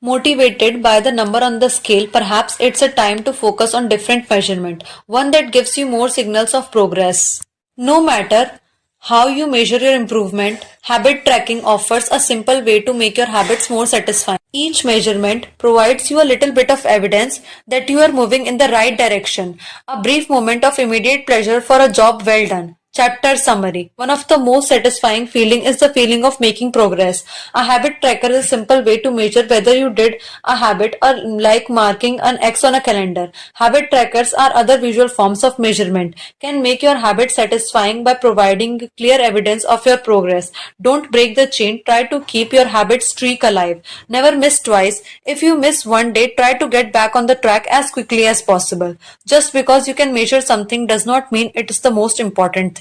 motivated by the number on the scale, perhaps it's a time to focus on different measurement, one that gives you more signals of progress. No matter how you measure your improvement, habit tracking offers a simple way to make your habits more satisfying. Each measurement provides you a little bit of evidence that you are moving in the right direction, a brief moment of immediate pleasure for a job well done. Chapter summary. One of the most satisfying feeling is the feeling of making progress. A habit tracker is a simple way to measure whether you did a habit or like marking an X on a calendar. Habit trackers or other visual forms of measurement can make your habit satisfying by providing clear evidence of your progress. Don't break the chain. Try to keep your habit streak alive. Never miss twice. If you miss one day, try to get back on the track as quickly as possible. Just because you can measure something does not mean it is the most important thing.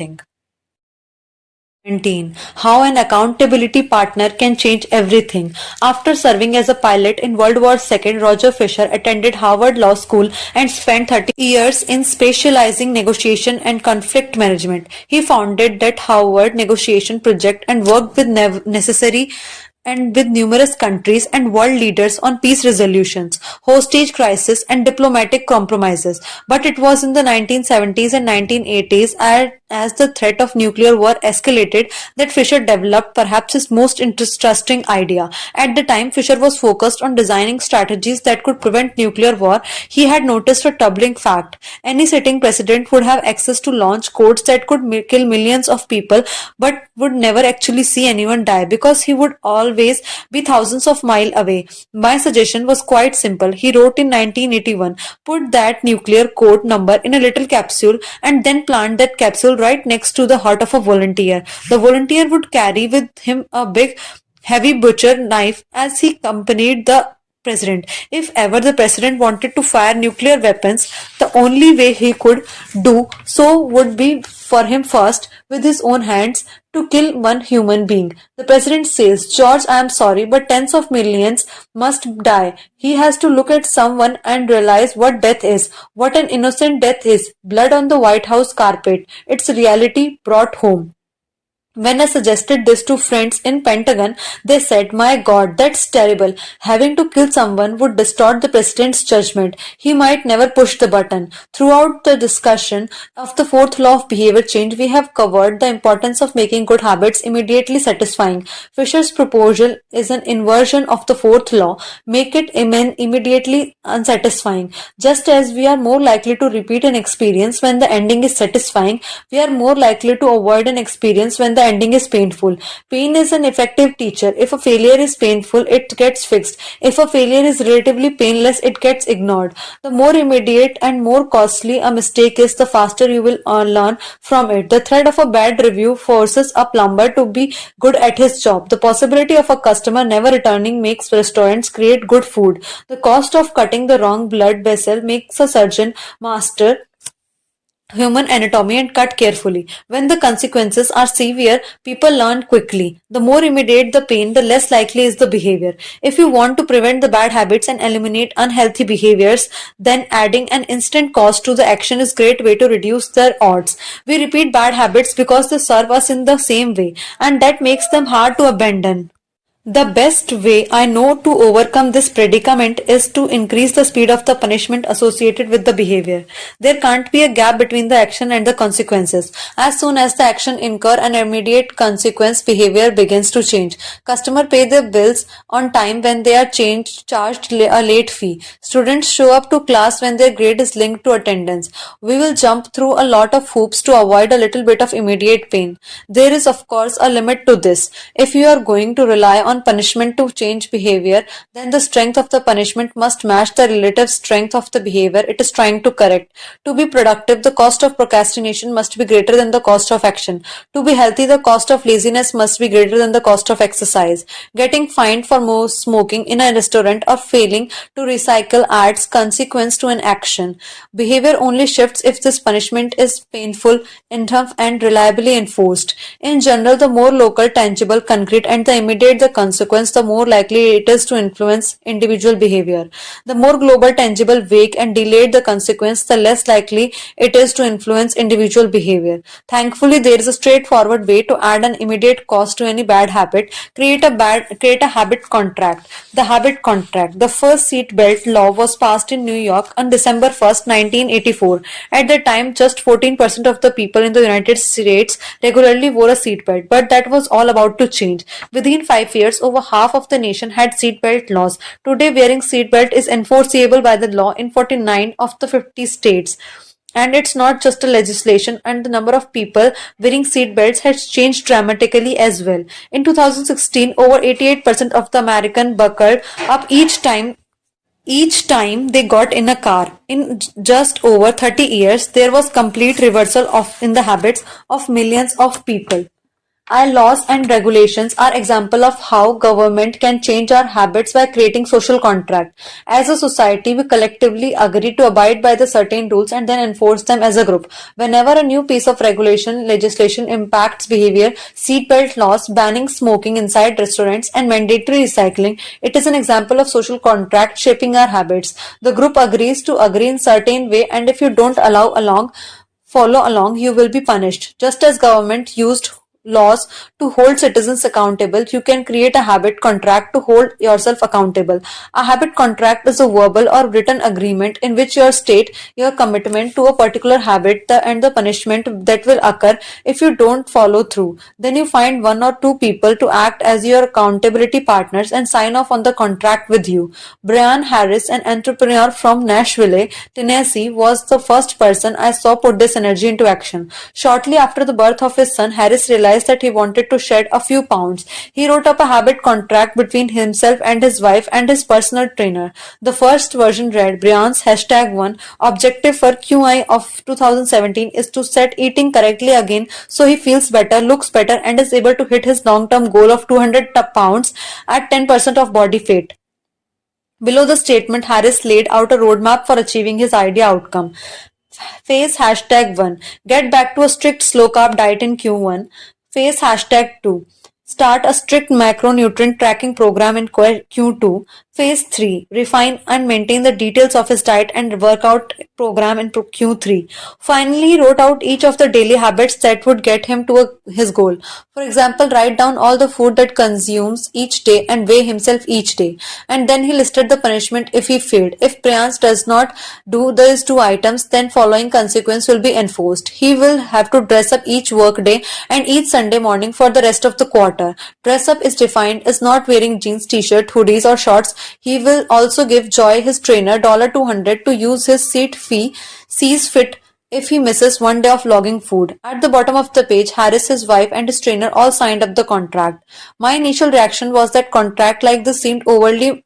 17. How an accountability partner can change everything. After serving as a pilot in World War II, Roger Fisher attended Harvard Law School and spent 30 years in specializing negotiation and conflict management. He founded that Harvard Negotiation Project and worked with necessary and with numerous countries and world leaders on peace resolutions, hostage crisis, and diplomatic compromises. But it was in the 1970s and 1980s, as the threat of nuclear war escalated, that Fisher developed perhaps his most interesting idea. At the time, Fisher was focused on designing strategies that could prevent nuclear war. He had noticed a troubling fact. Any sitting president would have access to launch codes that could kill millions of people, but would never actually see anyone die because he would always be thousands of miles away. My suggestion was quite simple. He wrote in 1981, put that nuclear code number in a little capsule and then plant that capsule right next to the heart of a volunteer. The volunteer would carry with him a big, heavy butcher knife as he accompanied the president. If ever the president wanted to fire nuclear weapons, the only way he could do so would be for him first, with his own hands, to kill one human being. The president says, George, I am sorry, but tens of millions must die. He has to look at someone and realize what death is, what an innocent death is. Blood on the White House carpet. It's reality brought home. When I suggested this to friends in Pentagon, they said, "My God, that's terrible. Having to kill someone would distort the president's judgment. He might never push the button." Throughout the discussion of the fourth law of behavior change, we have covered the importance of making good habits immediately satisfying. Fisher's proposal is an inversion of the fourth law, make it immediately unsatisfying. Just as we are more likely to repeat an experience when the ending is satisfying, we are more likely to avoid an experience when the ending is painful. Pain is an effective teacher. If a failure is painful, it gets fixed. If a failure is relatively painless, it gets ignored. The more immediate and more costly a mistake is, the faster you will learn from it. The threat of a bad review forces a plumber to be good at his job. The possibility of a customer never returning makes restaurants create good food. The cost of cutting the wrong blood vessel makes a surgeon master human anatomy and cut carefully. When the consequences are severe, people learn quickly. The more immediate the pain, the less likely is the behavior. If you want to prevent the bad habits and eliminate unhealthy behaviors, then adding an instant cost to the action is a great way to reduce their odds. We repeat bad habits because they serve us in the same way, and that makes them hard to abandon. The best way I know to overcome this predicament is to increase the speed of the punishment associated with the behavior. There can't be a gap between the action and the consequences. As soon as the action incur an immediate consequence, behavior begins to change. Customer pay their bills on time when they are charged a late fee. Students show up to class when their grade is linked to attendance. We will jump through a lot of hoops to avoid a little bit of immediate pain. There is of course a limit to this. If you are going to rely on punishment to change behavior, then the strength of the punishment must match the relative strength of the behavior it is trying to correct. To be productive, the cost of procrastination must be greater than the cost of action. To be healthy, the cost of laziness must be greater than the cost of exercise. Getting fined for more smoking in a restaurant or failing to recycle adds consequence to an action. Behavior only shifts if this punishment is painful enough and reliably enforced. In general, the more local, tangible, concrete, and the immediate the consequence, the more likely it is to influence individual behavior. The more global, tangible, vague, and delayed the consequence, the less likely it is to influence individual behavior. Thankfully, there is a straightforward way to add an immediate cost to any bad habit. Create a habit contract. The habit contract. The first seat belt law was passed in New York on December 1st, 1984. At the time, just 14% of the people in the United States regularly wore a seatbelt, but that was all about to change. Within 5 years, over half of the nation had seatbelt laws. Today, wearing seatbelt is enforceable by the law in 49 of the 50 states. And it's not just a legislation, and the number of people wearing seat belts has changed dramatically as well. In 2016, over 88% of the American buckled up each time they got in a car. In just over 30 years, there was complete reversal in the habits of millions of people. Our laws and regulations are example of how government can change our habits by creating social contract. As a society, we collectively agree to abide by the certain rules and then enforce them as a group. Whenever a new piece of legislation impacts behavior, seatbelt laws, banning smoking inside restaurants, and mandatory recycling, it is an example of social contract shaping our habits. The group agrees to agree in certain way, and if you don't follow along, you will be punished. Just as government used laws to hold citizens accountable, you can create a habit contract to hold yourself accountable. A habit contract is a verbal or written agreement in which you state your commitment to a particular habit and the punishment that will occur if you don't follow through. Then you find one or two people to act as your accountability partners and sign off on the contract with you. Brian Harris, an entrepreneur from Nashville, Tennessee, was the first person I saw put this energy into action. Shortly after the birth of his son, Harris realized that he wanted to shed a few pounds. He wrote up a habit contract between himself and his wife and his personal trainer. The first version read, Brian's #1 objective for QI of 2017 is to set eating correctly again so he feels better, looks better, and is able to hit his long-term goal of 200 pounds at 10% of body fat. Below the statement, Harris laid out a roadmap for achieving his ideal outcome. Phase #1. Get back to a strict slow-carb diet in Q1. Phase #2. Start a strict macronutrient tracking program in Q2. Phase 3. Refine and maintain the details of his diet and workout program in Q3. Finally, he wrote out each of the daily habits that would get him to his goal. For example, write down all the food that consumes each day and weigh himself each day. And then he listed the punishment if he failed. If Priyans does not do these two items, then following consequence will be enforced. He will have to dress up each work day and each Sunday morning for the rest of the quarter. Dress up is defined as not wearing jeans, t-shirt, hoodies or shorts. He will also give Joy, his trainer, $200 to use his seat fee, sees fit if he misses one day of logging food. At the bottom of the page, Harris, his wife, and his trainer all signed up the contract. My initial reaction was that contract like this seemed overly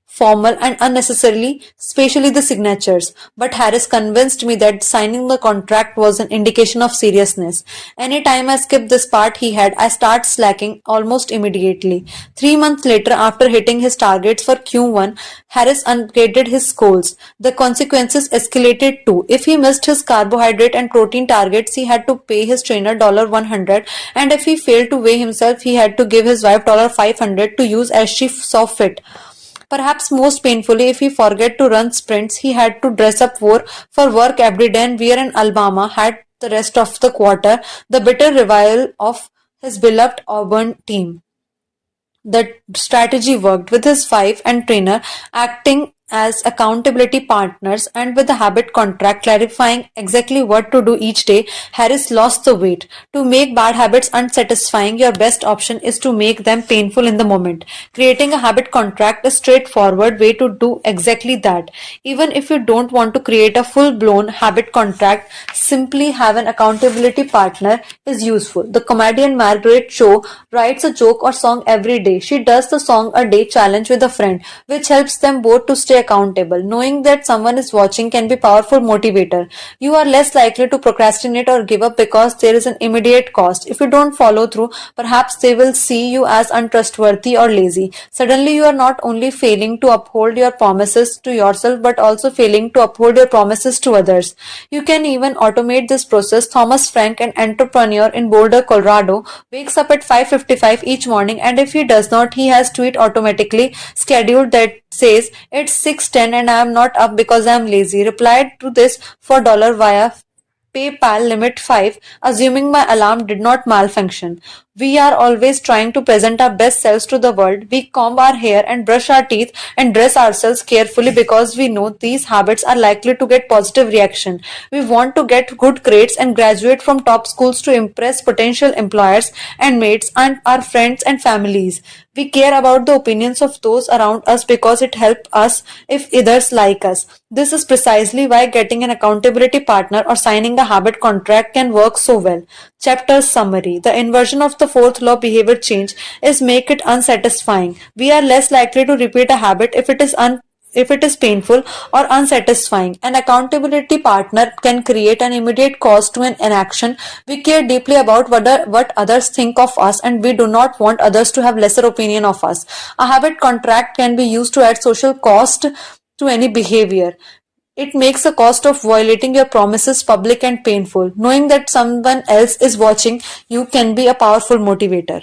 formal and unnecessarily, especially the signatures. But Harris convinced me that signing the contract was an indication of seriousness. Any time I skipped this part I start slacking almost immediately. 3 months later, after hitting his targets for Q1, Harris upgraded his goals. The consequences escalated too. If he missed his carbohydrate and protein targets, he had to pay his trainer $100, and if he failed to weigh himself, he had to give his wife $500 to use as she saw fit. Perhaps most painfully, if he forgot to run sprints, he had to dress up for work every day and wear an Alabama hat the rest of the quarter, the bitter revival of his beloved Auburn team. The strategy worked, with his wife and trainer acting as accountability partners and with the habit contract clarifying exactly what to do each day. Harris lost the weight. To make bad habits unsatisfying, your best option is to make them painful in the moment. Creating a habit contract is a straightforward way to do exactly that. Even if you don't want to create a full-blown habit contract, simply have an accountability partner is useful. The comedian Margaret Cho writes a joke or song every day. She does the song a day challenge with a friend, which helps them both to stay accountable. Knowing that someone is watching can be a powerful motivator. You are less likely to procrastinate or give up because there is an immediate cost. If you don't follow through, perhaps they will see you as untrustworthy or lazy. Suddenly, you are not only failing to uphold your promises to yourself but also failing to uphold your promises to others. You can even automate this process. Thomas Frank, an entrepreneur in Boulder, Colorado, wakes up at 5:55 each morning, and if he does not, he has tweet automatically scheduled that says it's 6:10 and I am not up because I am lazy. Replied to this for dollar via PayPal limit 5, assuming my alarm did not malfunction. We are always trying to present our best selves to the world. We comb our hair and brush our teeth and dress ourselves carefully because we know these habits are likely to get positive reaction. We want to get good grades and graduate from top schools to impress potential employers and mates and our friends and families. We care about the opinions of those around us because it helps us if others like us. This is precisely why getting an accountability partner or signing a habit contract can work so well. Chapter summary. The inversion of the fourth law of behavior change is make it unsatisfying. We are less likely to repeat a habit if it is painful or unsatisfying. An accountability partner can create an immediate cost to an inaction. We care deeply about what others think of us, and we do not want others to have lesser opinion of us. A habit contract can be used to add social cost to any behavior. It makes the cost of violating your promises public and painful. Knowing that someone else is watching you can be a powerful motivator.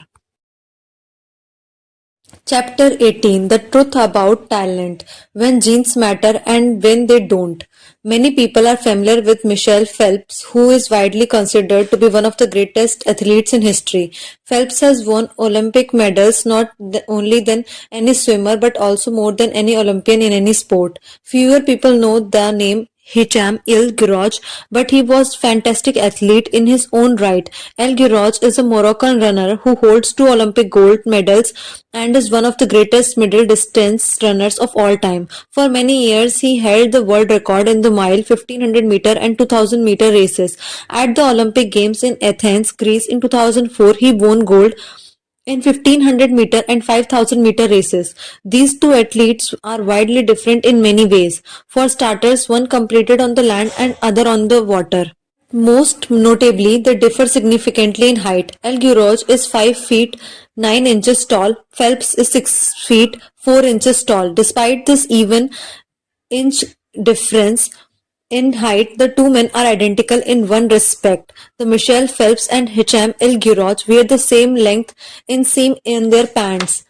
Chapter 18. The Truth About Talent. When Genes Matter and When They Don't. Many people are familiar with Michael Phelps, who is widely considered to be one of the greatest athletes in history. Phelps has won Olympic medals not only than any swimmer but also more than any Olympian in any sport. Fewer people know the name Hicham El Guerrouj, but he was a fantastic athlete in his own right. El Guerrouj is a Moroccan runner who holds 2 Olympic gold medals and is one of the greatest middle distance runners of all time. For many years, he held the world record in the mile, 1500 meter and 2000 meter races. At the Olympic Games in Athens, Greece in 2004, he won gold in 1500 meter and 5000 meter races. These two athletes are widely different in many ways. For starters, one competed on the land and other on the water. Most notably, they differ significantly in height. El Guerrouj is 5 feet 9 inches tall. Phelps is 6 feet 4 inches tall. Despite this even inch difference in height, the two men are identical in one respect. The Michael Phelps and Hicham El Guerrouj wear the same length inseam in their pants.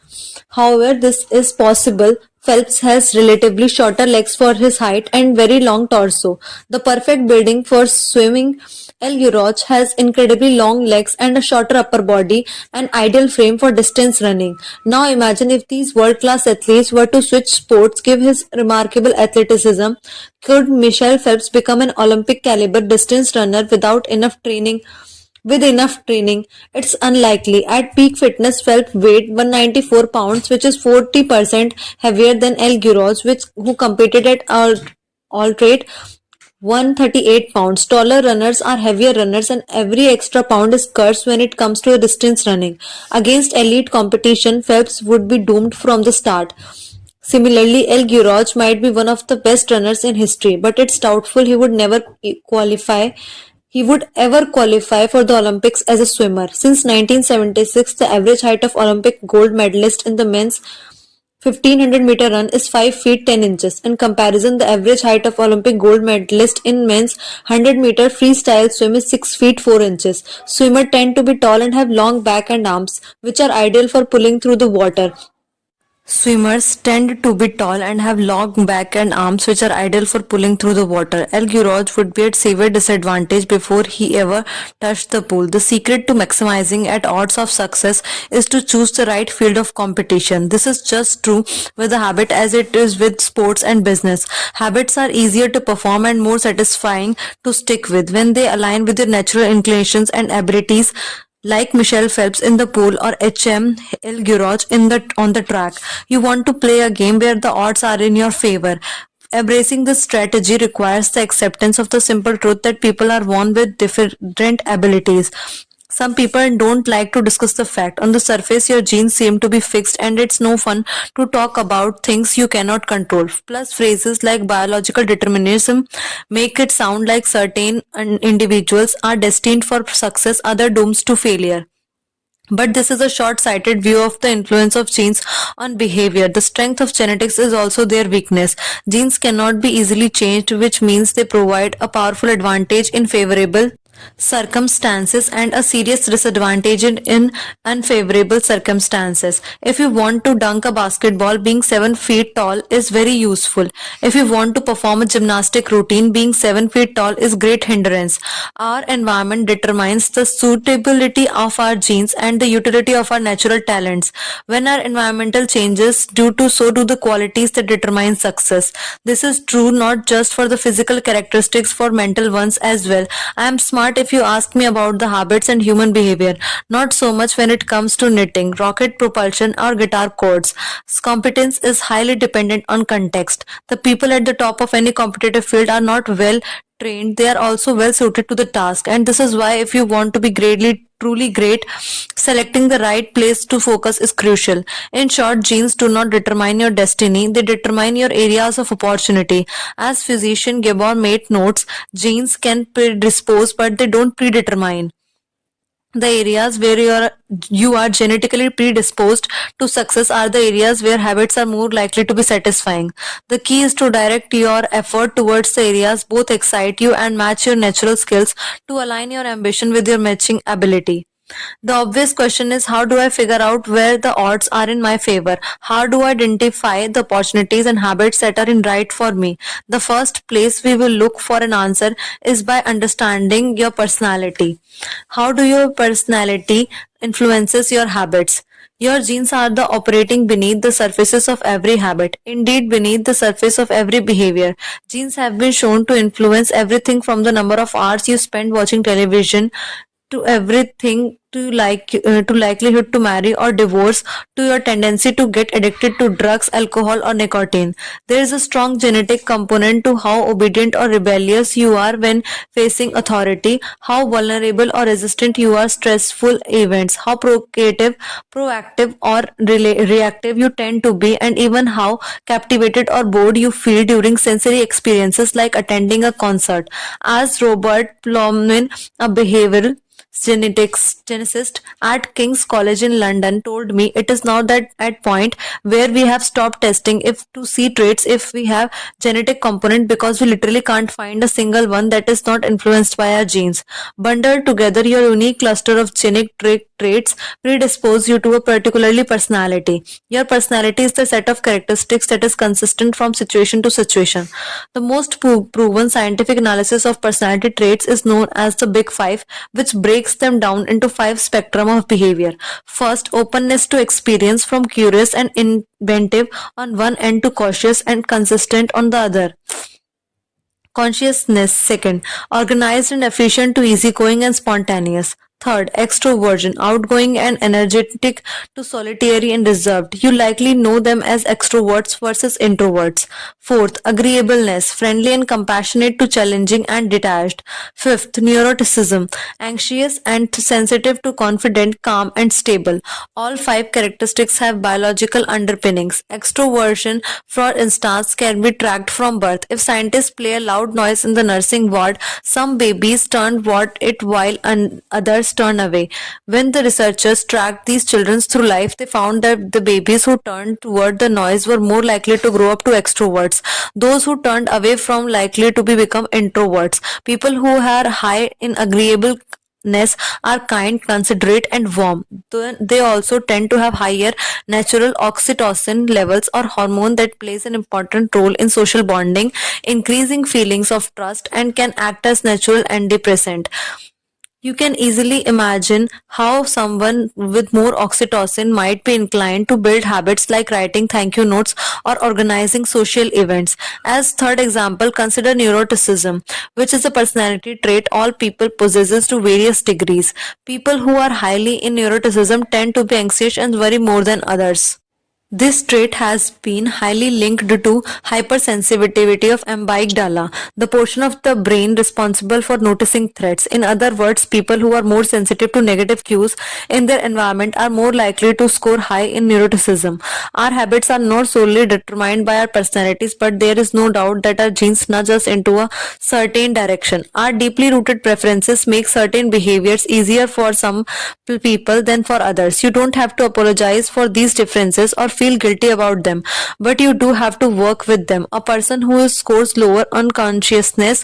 However, this is possible Phelps has relatively shorter legs for his height and very long torso. The perfect building for swimming, El Guroch has incredibly long legs and a shorter upper body, an ideal frame for distance running. Now imagine if these world-class athletes were to switch sports, give his remarkable athleticism, could Michelle Phelps become an Olympic caliber distance runner without enough training? With enough training, it's unlikely. At peak fitness, Phelps weighed 194 pounds, which is 40% heavier than El Guros, who competed at alt 138 pounds. Taller runners are heavier runners, and every extra pound is cursed when it comes to distance running. Against elite competition, Phelps would be doomed from the start. Similarly, El Guroch might be one of the best runners in history, but it's doubtful qualify he would ever qualify for the Olympics as a swimmer. Since 1976, the average height of Olympic gold medalist in the men's 1500-meter run is 5 feet 10 inches. In comparison, the average height of Olympic gold medalist in men's 100-meter freestyle swim is 6 feet 4 inches. Swimmers tend to be tall and have long back and arms, which are ideal for pulling through the water. Swimmers tend to be tall and have long back and arms which are ideal for pulling through the water. El Guroch would be at severe disadvantage before he ever touched the pool. The secret to maximizing at odds of success is to choose the right field of competition. This is just true with a habit as it is with sports and business. Habits are easier to perform and more satisfying to stick with when they align with your natural inclinations and abilities, like Michelle Phelps in the pool or HM El Guroch on the track. You want to play a game where the odds are in your favor. Embracing this strategy requires the acceptance of the simple truth that people are born with different abilities. Some people don't like to discuss the fact. On the surface, your genes seem to be fixed, and it's no fun to talk about things you cannot control. Plus, phrases like biological determinism make it sound like certain individuals are destined for success, other doomed to failure. But this is a short-sighted view of the influence of genes on behavior. The strength of genetics is also their weakness. Genes cannot be easily changed, which means they provide a powerful advantage in favorable circumstances and a serious disadvantage in unfavorable circumstances. If you want to dunk a basketball, being 7 feet tall is very useful. If you want to perform a gymnastic routine, being 7 feet tall is great hindrance. Our environment determines the suitability of our genes and the utility of our natural talents. When our environmental changes, so do the qualities that determine success. This is true not just for the physical characteristics, for mental ones as well. I am smart if you ask me about the habits and human behavior, not so much when it comes to knitting, rocket propulsion, or guitar chords. Competence is highly dependent on context. The people at the top of any competitive field are not well trained, they are also well suited to the task. And this is why, if you want to be truly great, selecting the right place to focus is crucial. In short, genes do not determine your destiny, they determine your areas of opportunity. As physician Gabor Mate notes, genes can predispose, but they don't predetermine. The areas where you are genetically predisposed to success are the areas where habits are more likely to be satisfying. The key is to direct your effort towards the areas both excite you and match your natural skills, to align your ambition with your matching ability. The obvious question is, how do I figure out where the odds are in my favor? How do I identify the opportunities and habits that are in right for me? The first place we will look for an answer is by understanding your personality. How do your personality influences your habits? Your genes are the operating beneath the surfaces of every habit, indeed beneath the surface of every behavior. Genes have been shown to influence everything from the number of hours you spend watching television to everything to likelihood to marry or divorce, to your tendency to get addicted to drugs, alcohol, or nicotine. There is a strong genetic component to how obedient or rebellious you are when facing authority, how vulnerable or resistant you are stressful events, how proactive or reactive you tend to be, and even how captivated or bored you feel during sensory experiences like attending a concert. As Robert Plowman, a behavioral genetics geneticist at King's College in London, told me, it is now that at point where we have stopped testing if to see traits if we have genetic component, because we literally can't find a single one that is not influenced by our genes. Bundle together your unique cluster of traits predispose you to a particularly personality. Your personality is the set of characteristics that is consistent from situation to situation. The most proven scientific analysis of personality traits is known as the Big Five, which breaks them down into five spectrum of behavior. First, openness to experience, from curious and inventive on one end to cautious and consistent on the other. Consciousness, second, organized and efficient to easygoing and spontaneous. Third, extroversion, outgoing and energetic to solitary and reserved. You likely know them as extroverts versus introverts. Fourth, agreeableness, friendly and compassionate to challenging and detached. Fifth, neuroticism, anxious and sensitive to confident, calm and stable. All five characteristics have biological underpinnings. Extroversion, for instance, can be tracked from birth. If scientists play a loud noise in the nursing ward, some babies turn toward it while others turn away. When the researchers tracked these children through life, they found that the babies who turned toward the noise were more likely to grow up to extroverts. Those who turned away from likely to become introverts. People who are high in agreeableness are kind, considerate, and warm. They also tend to have higher natural oxytocin levels or hormone that plays an important role in social bonding, increasing feelings of trust, and can act as natural antidepressant. You can easily imagine how someone with more oxytocin might be inclined to build habits like writing thank you notes or organizing social events. As third example, consider neuroticism, which is a personality trait all people possesses to various degrees. People who are highly in neuroticism tend to be anxious and worry more than others. This trait has been highly linked to hypersensitivity of amygdala, the portion of the brain responsible for noticing threats. In other words, people who are more sensitive to negative cues in their environment are more likely to score high in neuroticism. Our habits are not solely determined by our personalities, but there is no doubt that our genes nudge us into a certain direction. Our deeply rooted preferences make certain behaviors easier for some people than for others. You don't have to apologize for these differences or feel guilty about them, but you do have to work with them. A person who scores lower on consciousness,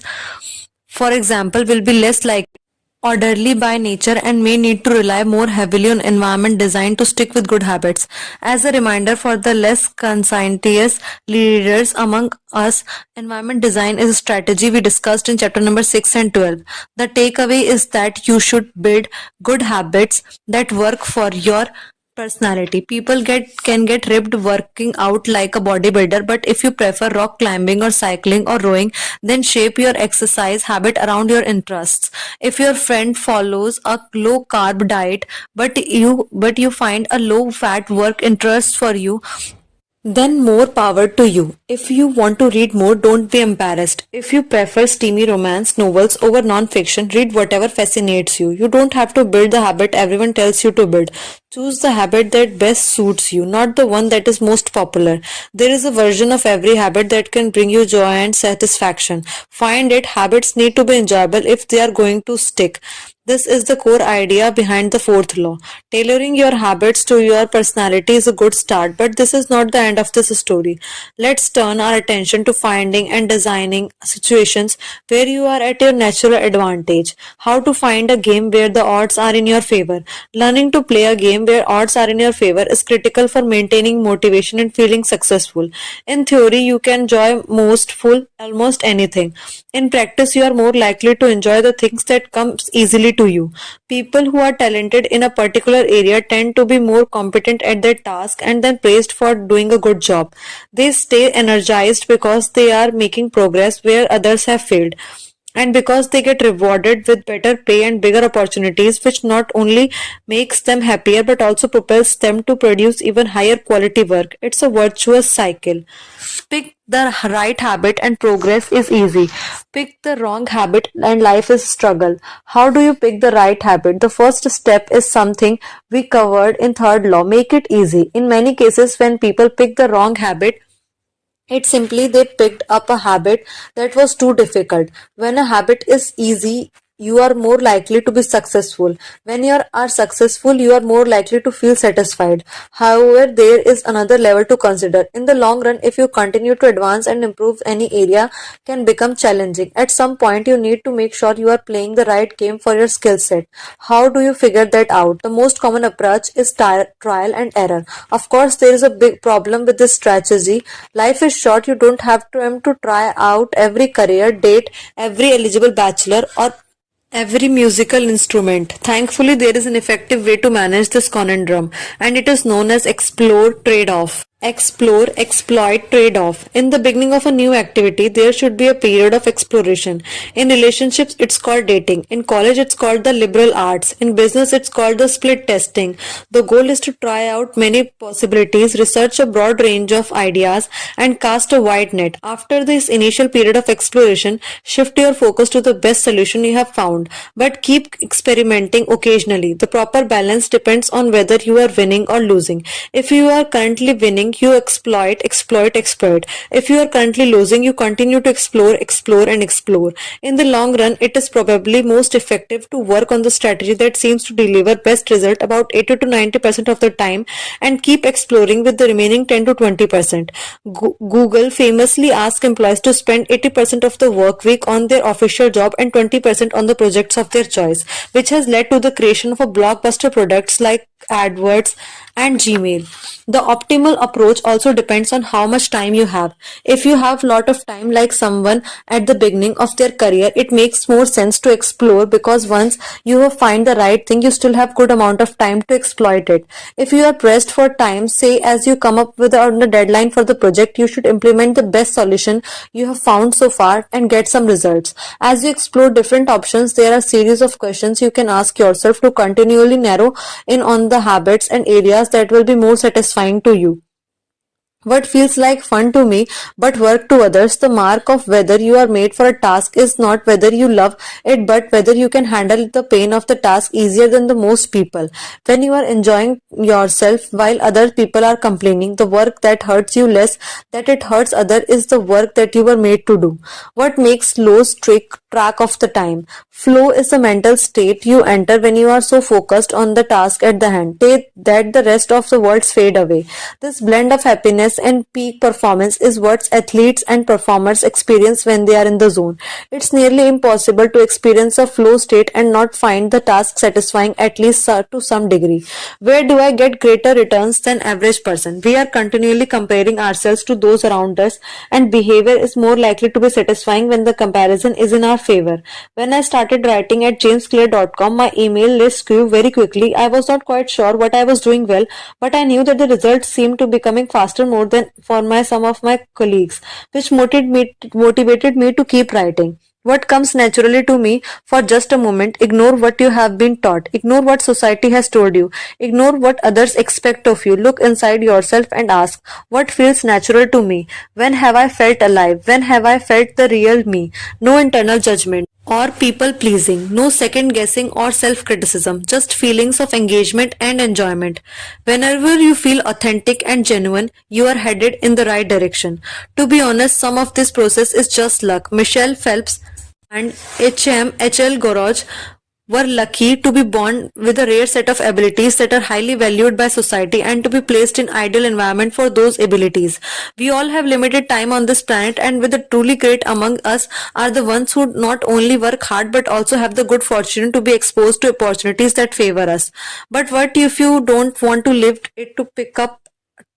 for example, will be less likely orderly by nature and may need to rely more heavily on environment design to stick with good habits. As a reminder for the less conscientious leaders among us, environment design is a strategy we discussed in chapter number 6 and 12. The takeaway is that you should build good habits that work for your personality. People can get ripped working out like a bodybuilder, but if you prefer rock climbing or cycling or rowing, then shape your exercise habit around your interests. If your friend follows a low carb diet, but you find a low fat work interest for you, then more power to you. If you want to read more, don't be embarrassed. If you prefer steamy romance novels over non-fiction, read whatever fascinates you. You don't have to build the habit everyone tells you to build. Choose the habit that best suits you, not the one that is most popular. There is a version of every habit that can bring you joy and satisfaction. Find it. Habits need to be enjoyable if they are going to stick. This is the core idea behind the fourth law. Tailoring your habits to your personality is a good start, but this is not the end of this story. Let's turn our attention to finding and designing situations where you are at your natural advantage. How to find a game where the odds are in your favor. Learning to play a game where odds are in your favor is critical for maintaining motivation and feeling successful. In theory, you can enjoy almost anything. In practice, you are more likely to enjoy the things that comes easily to you. People who are talented in a particular area tend to be more competent at their task and then praised for doing a good job. They stay energized because they are making progress where others have failed, and because they get rewarded with better pay and bigger opportunities, which not only makes them happier but also propels them to produce even higher quality work. It's a virtuous cycle. Pick the right habit and progress is easy. Pick the wrong habit and life is struggle. How do you pick the right habit? The first step is something we covered in third law. Make it easy. In many cases, when people pick the wrong habit, it's simply they picked up a habit that was too difficult. When a habit is easy, you are more likely to be successful. When you are successful, you are more likely to feel satisfied. However, there is another level to consider. In the long run, if you continue to advance and improve, any area can become challenging. At some point, you need to make sure you are playing the right game for your skill set. How do you figure that out? The most common approach is trial and error. Of course, there is a big problem with this strategy. Life is short. You don't have to aim to try out every career, date every eligible bachelor, or every musical instrument. Thankfully, there is an effective way to manage this conundrum, and it is known as explore trade off. Explore, exploit, trade off. In the beginning of a new activity, there should be a period of exploration. In relationships, it's called dating. In college, it's called the liberal arts. In business, it's called the split testing. The goal is to try out many possibilities, research a broad range of ideas, and cast a wide net. After this initial period of exploration, shift your focus to the best solution you have found, but keep experimenting occasionally. The proper balance depends on whether you are winning or losing. If you are currently winning, you exploit, exploit, exploit. If you are currently losing, you continue to explore, explore, and explore. In the long run, it is probably most effective to work on the strategy that seems to deliver best result about 80 to 90% of the time, and keep exploring with the remaining 10 to 20%. Google famously asks employees to spend 80% of the work week on their official job and 20% on the projects of their choice, which has led to the creation of a blockbuster products like AdWords and Gmail. The optimal approach also depends on how much time you have. If you have lot of time, like someone at the beginning of their career, it makes more sense to explore, because once you have find the right thing, you still have good amount of time to exploit it. If you are pressed for time, say as you come up with on the deadline for the project, you should implement the best solution you have found so far and get some results. As you explore different options, there are series of questions you can ask yourself to continually narrow in on the habits and areas that will be more satisfying to you. What feels like fun to me but work to others? The mark of whether you are made for a task is not whether you love it, but whether you can handle the pain of the task easier than the most people. When you are enjoying yourself while other people are complaining, the work that hurts you less that it hurts other is the work that you were made to do. What makes slow track of the time? Flow is a mental state you enter when you are so focused on the task at the hand that the rest of the world fade away. This blend of happiness and peak performance is what athletes and performers experience when they are in the zone. It's nearly impossible to experience a flow state and not find the task satisfying, at least to some degree. Where do I get greater returns than average person? We are continually comparing ourselves to those around us, and behavior is more likely to be satisfying when the comparison is in our favor. When I started writing at jamesclear.com, my email list grew very quickly. I was not quite sure what I was doing well, but I knew that the results seemed to be coming faster more than for some of my colleagues, which motivated me to keep writing. What comes naturally to me for just a moment, ignore what you have been taught, ignore what society has told you, ignore what others expect of you. Look inside yourself and ask, what feels natural to me? When have I felt alive? When have I felt the real me? No internal judgment or people pleasing, no second guessing or self criticism, just feelings of engagement and enjoyment. Whenever you feel authentic and genuine, you are headed in the right direction. To be honest, some of this process is just luck. Michelle Phelps and H.M.H.L. Goroj were lucky to be born with a rare set of abilities that are highly valued by society and to be placed in ideal environment for those abilities. We all have limited time on this planet, and with the truly great among us are the ones who not only work hard but also have the good fortune to be exposed to opportunities that favor us. But what if you don't want to live it to pick up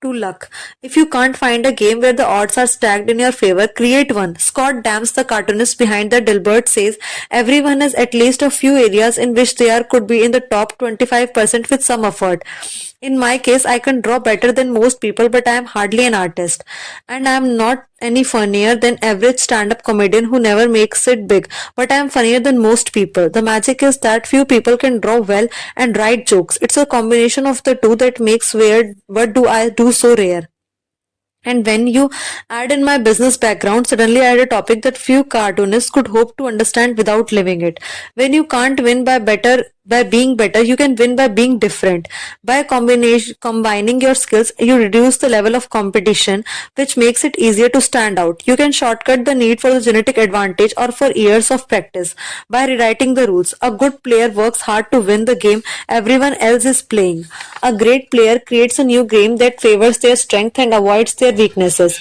to luck? If you can't find a game where the odds are stacked in your favor, create one. Scott Dams, the cartoonist behind the Dilbert, says everyone has at least a few areas in which they are could be in the top 25% with some effort. In my case, I can draw better than most people, but I am hardly an artist. And I am not any funnier than average stand-up comedian who never makes it big, but I am funnier than most people. The magic is that few people can draw well and write jokes. It's a combination of the two that makes weird what do I do so rare. And when you add in my business background, suddenly I had a topic that few cartoonists could hope to understand without living it. When you can't win by better by being better, you can win by being different. By combining your skills, you reduce the level of competition, which makes it easier to stand out. You can shortcut the need for the genetic advantage or for years of practice by rewriting the rules. A good player works hard to win the game everyone else is playing. A great player creates a new game that favors their strength and avoids their weaknesses.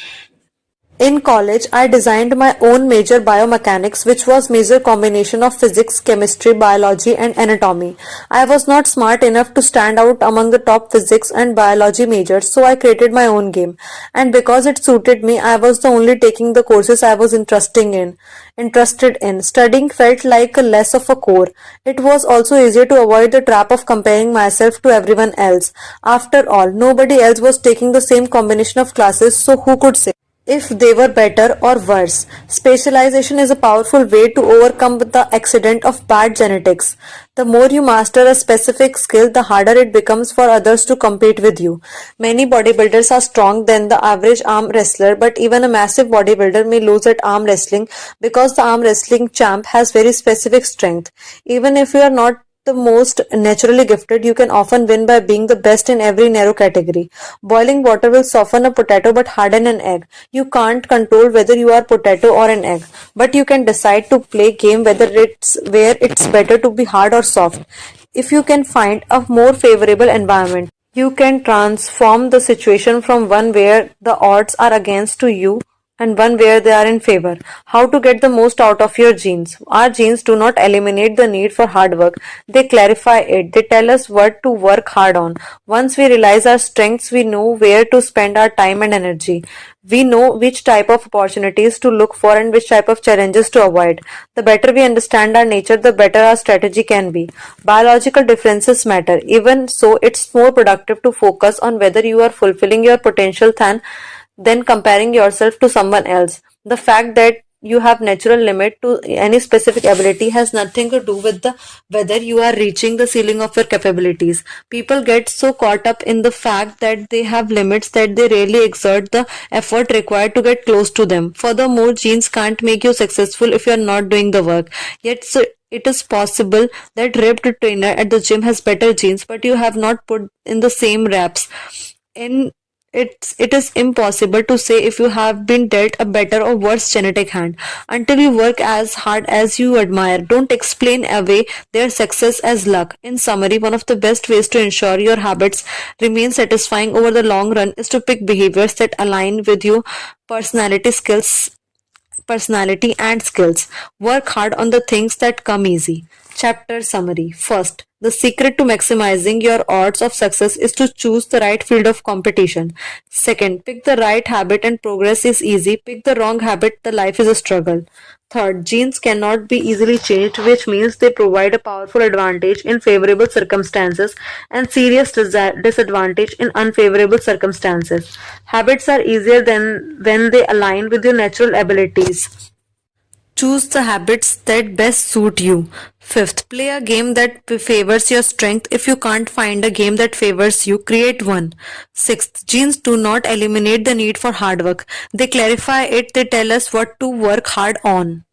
In college, I designed my own major biomechanics, which was major combination of physics, chemistry, biology, and anatomy. I was not smart enough to stand out among the top physics and biology majors, so I created my own game. And because it suited me, I was the only taking the courses I was interested in. Studying felt like less of a chore. It was also easier to avoid the trap of comparing myself to everyone else. After all, nobody else was taking the same combination of classes, so who could say if they were better or worse? Specialization is a powerful way to overcome the accident of bad genetics. The more you master a specific skill, the harder it becomes for others to compete with you. Many bodybuilders are strong than the average arm wrestler, but even a massive bodybuilder may lose at arm wrestling because the arm wrestling champ has very specific strength. Even if you are not the most naturally gifted, you can often win by being the best in every narrow category. Boiling water will soften a potato but harden an egg. You can't control whether you are potato or an egg, but you can decide to play game where it's better to be hard or soft. If you can find a more favorable environment, you can transform the situation from one where the odds are against to you and one where they are in favor. How to get the most out of your genes? Our genes do not eliminate the need for hard work, they clarify it. They tell us what to work hard on. Once we realize our strengths, we know where to spend our time and energy. We know which type of opportunities to look for and which type of challenges to avoid. The better we understand our nature, the better our strategy can be. Biological differences matter. Even so, it's more productive to focus on whether you are fulfilling your potential than comparing yourself to someone else. The fact that you have natural limit to any specific ability has nothing to do with the whether you are reaching the ceiling of your capabilities. People get so caught up in the fact that they have limits that they rarely exert the effort required to get close to them. Furthermore, genes can't make you successful if you are not doing the work. Yet so it is possible that ripped trainer at the gym has better genes, but you have not put in the same reps. In it is impossible to say if you have been dealt a better or worse genetic hand until you work as hard as you admire. Don't explain away their success as luck. In summary, one of the best ways to ensure your habits remain satisfying over the long run is to pick behaviors that align with your personality skills personality, and skills. Work hard on the things that come easy. Chapter summary. First, the secret to maximizing your odds of success is to choose the right field of competition. Second, pick the right habit and progress is easy. Pick the wrong habit, the life is a struggle. Third, genes cannot be easily changed, which means they provide a powerful advantage in favorable circumstances and serious disadvantage in unfavorable circumstances. Habits are easier than when they align with your natural abilities. Choose the habits that best suit you. Fifth, play a game that favors your strength. If you can't find a game that favors you, create one. Sixth, genes do not eliminate the need for hard work. They clarify it, they tell us what to work hard on.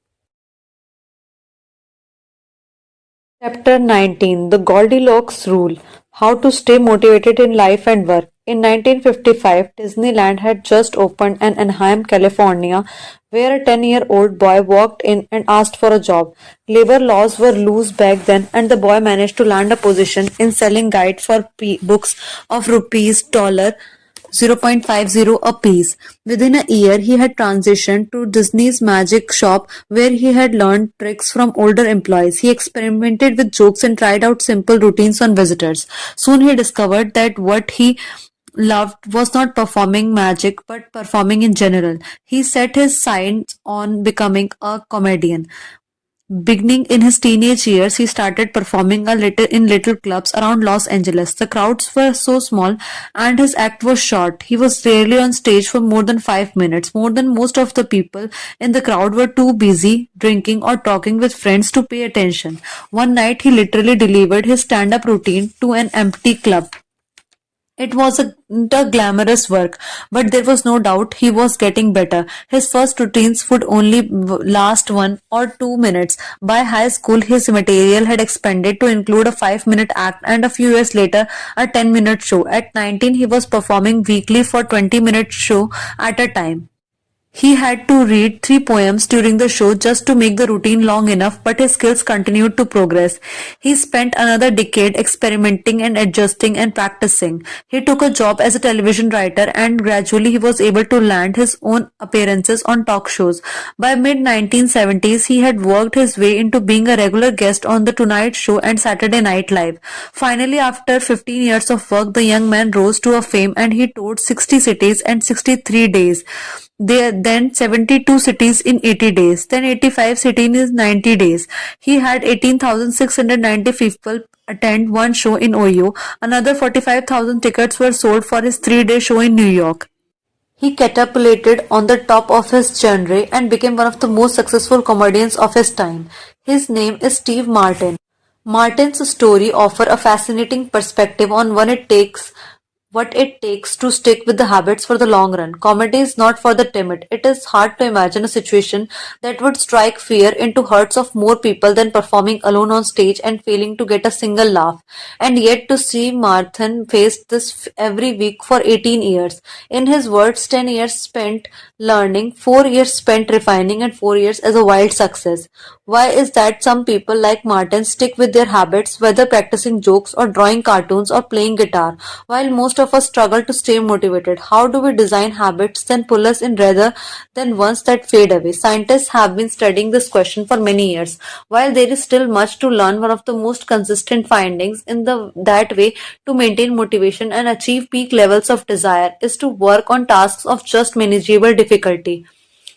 Chapter 19, The Goldilocks Rule: How to Stay Motivated in Life and Work. In 1955, Disneyland had just opened in Anaheim, California, where a 10-year-old boy walked in and asked for a job. Labor laws were loose back then, and the boy managed to land a position in selling guides for books of rupees dollar 0.50 apiece. Within a year, he had transitioned to Disney's Magic Shop, where he had learned tricks from older employees. He experimented with jokes and tried out simple routines on visitors. Soon he discovered that what he loved was not performing magic but performing in general. He set his sights on becoming a comedian. Beginning in his teenage years, he started performing a little in little clubs around Los Angeles. The crowds were so small and his act was short. He was rarely on stage for more than 5 minutes. More than most of the people in the crowd were too busy drinking or talking with friends to pay attention. One night, he literally delivered his stand up routine to an empty club. It wasn't a glamorous work, but there was no doubt he was getting better. His first routines would only last 1 or 2 minutes. By high school, his material had expanded to include a 5-minute act and a few years later, a 10-minute show. At 19, he was performing weekly for 20-minute show at a time. He had to read 3 poems during the show just to make the routine long enough, but his skills continued to progress. He spent another decade experimenting and adjusting and practicing. He took a job as a television writer and gradually he was able to land his own appearances on talk shows. By mid 1970s, he had worked his way into being a regular guest on The Tonight Show and Saturday Night Live. Finally, after 15 years of work, the young man rose to a fame and he toured 60 cities and 63 days. Then 72 cities in 80 days, then 85 cities in 90 days. He had 18,690 people attend one show in Ohio. Another 45,000 tickets were sold for his 3-day show in New York. He catapulted on the top of his genre and became one of the most successful comedians of his time. His name is Steve Martin. Martin's story offers a fascinating perspective on what it takes to stick with the habits for the long run. Comedy is not for the timid. It is hard to imagine a situation that would strike fear into hearts of more people than performing alone on stage and failing to get a single laugh. And yet to see Martin face this every week for 18 years. In his words, 10 years spent learning, 4 years spent refining, and 4 years as a wild success. Why is that some people like Martin stick with their habits, whether practicing jokes or drawing cartoons or playing guitar, while most of us struggle to stay motivated? How do we design habits that pull us in rather than ones that fade away? Scientists have been studying this question for many years. While there is still much to learn, one of the most consistent findings in that way to maintain motivation and achieve peak levels of desire is to work on tasks of just manageable difficulty.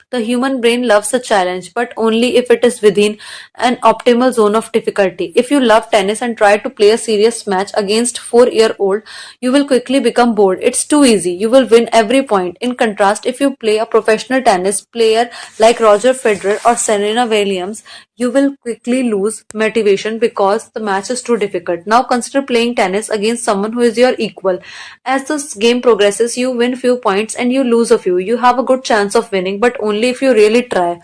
The human brain loves a challenge, but only if it is within an optimal zone of difficulty. If you love tennis and try to play a serious match against 4-year-old, you will quickly become bored. It's too easy. You will win every point. In contrast, if you play a professional tennis player like Roger Federer or Serena Williams, you will quickly lose motivation because the match is too difficult. Now consider playing tennis against someone who is your equal. As the game progresses, you win few points and you lose a few. You have a good chance of winning, but only if you really try.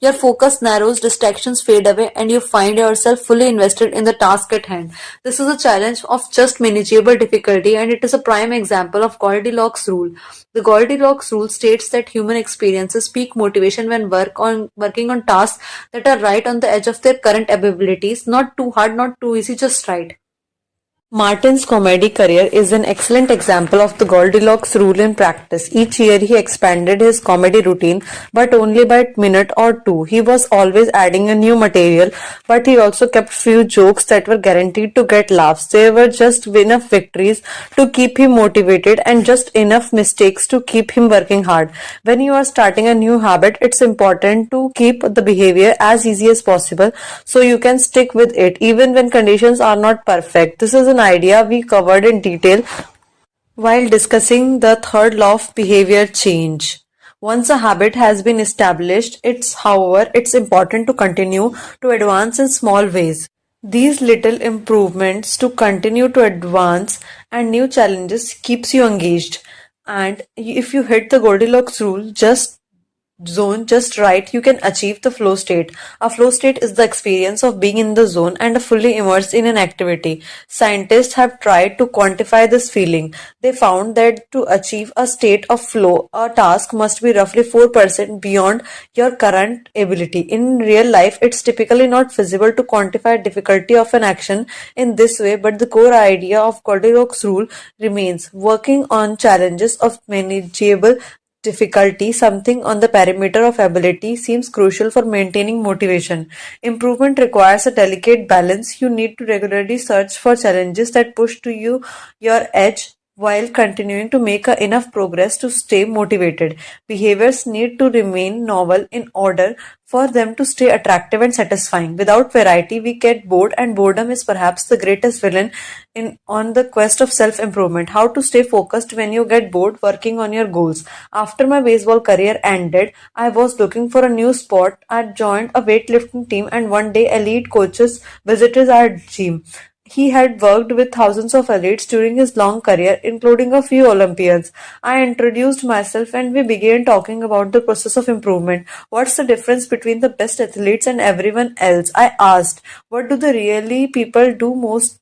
Your focus narrows, distractions fade away, and you find yourself fully invested in the task at hand. This is a challenge of just manageable difficulty, and it is a prime example of Goldilocks rule. The Goldilocks rule states that human experiences peak motivation when working on tasks that are right on the edge of their current abilities, not too hard, not too easy, just right. Martin's comedy career is an excellent example of the Goldilocks rule in practice. Each year he expanded his comedy routine, but only by a minute or two. He was always adding a new material, but he also kept few jokes that were guaranteed to get laughs. There were just enough victories to keep him motivated and just enough mistakes to keep him working hard. When you are starting a new habit, it's important to keep the behavior as easy as possible so you can stick with it even when conditions are not perfect. This is an idea we covered in detail while discussing the third law of behavior change. Once a habit has been established, it's important to continue to advance in small ways. These little improvements to continue to advance and new challenges keeps you engaged. And if you hit the Goldilocks rule, just right, you can achieve the flow state. A flow state is the experience of being in the zone and fully immersed in an activity. Scientists have tried to quantify this feeling. They found that to achieve a state of flow, a task must be roughly 4% beyond your current ability. In real life, it's typically not feasible to quantify difficulty of an action in this way, but the core idea of Goldilocks rule remains: working on challenges of manageable difficulty, something on the perimeter of ability, seems crucial for maintaining motivation. Improvement requires a delicate balance. You need to regularly search for challenges that push to your edge while continuing to make enough progress to stay motivated. Behaviors need to remain novel in order for them to stay attractive and satisfying. Without variety, we get bored, and boredom is perhaps the greatest villain in on the quest of self-improvement. How to stay focused when you get bored working on your goals. After my baseball career ended, I was looking for a new sport. I joined a weightlifting team, and one day elite coaches visited our gym. He had worked with thousands of athletes during his long career, including a few Olympians. I introduced myself and we began talking about the process of improvement. What's the difference between the best athletes and everyone else? I asked. What do the really people do most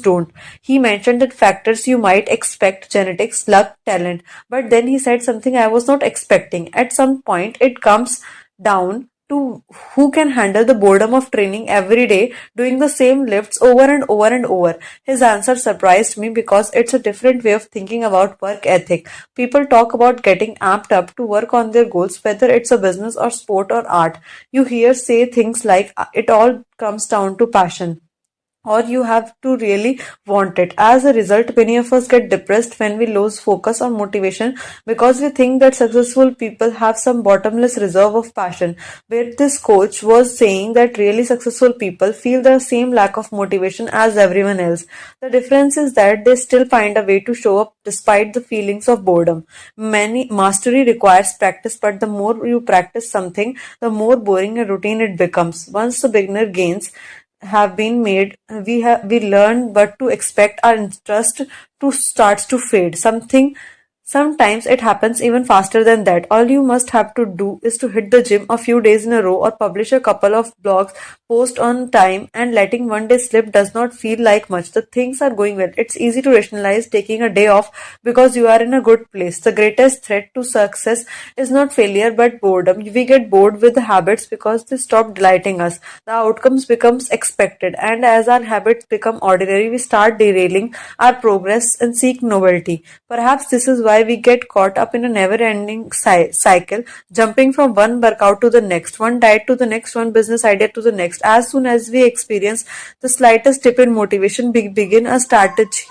don't? He mentioned that factors you might expect: genetics, luck, talent. But then he said something I was not expecting. At some point, it comes down to who can handle the boredom of training every day, doing the same lifts over and over and over. His answer surprised me because it's a different way of thinking about work ethic. People talk about getting amped up to work on their goals, whether it's a business or sport or art. You hear say things like it all comes down to passion, or you have to really want it. As a result, many of us get depressed when we lose focus or motivation because we think that successful people have some bottomless reserve of passion. Where this coach was saying that really successful people feel the same lack of motivation as everyone else. The difference is that they still find a way to show up despite the feelings of boredom. Many mastery requires practice, but the more you practice something, the more boring and routine it becomes. Once the beginner gains have been made, we learn what to expect. Our interest to starts to fade. Sometimes it happens even faster than that. All you must have to do is to hit the gym a few days in a row or publish a couple of blogs post on time, and letting one day slip does not feel like much. The things are going well. It's easy to rationalize taking a day off because you are in a good place. The greatest threat to success is not failure but boredom. We get bored with the habits because they stop delighting us. The outcomes becomes expected, and as our habits become ordinary, we start derailing our progress and seek novelty. Perhaps this is why we get caught up in a never-ending cycle, jumping from one workout to the next, one diet to the next, one business idea to the next. As soon as we experience the slightest dip in motivation, we begin a strategy.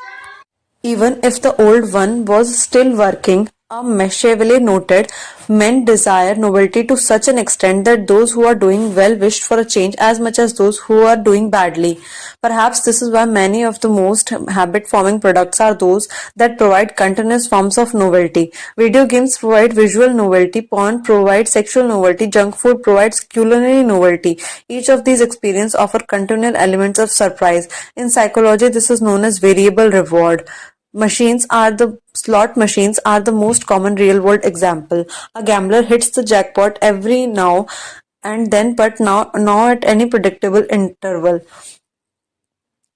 Even if the old one was still working, a Machiavelli noted, men desire novelty to such an extent that those who are doing well wished for a change as much as those who are doing badly. Perhaps this is why many of the most habit-forming products are those that provide continuous forms of novelty. Video games provide visual novelty, porn provides sexual novelty, junk food provides culinary novelty. Each of these experiences offer continual elements of surprise. In psychology, this is known as variable reward. Slot machines are the most common real-world example. A gambler hits the jackpot every now and then, but now at any predictable interval.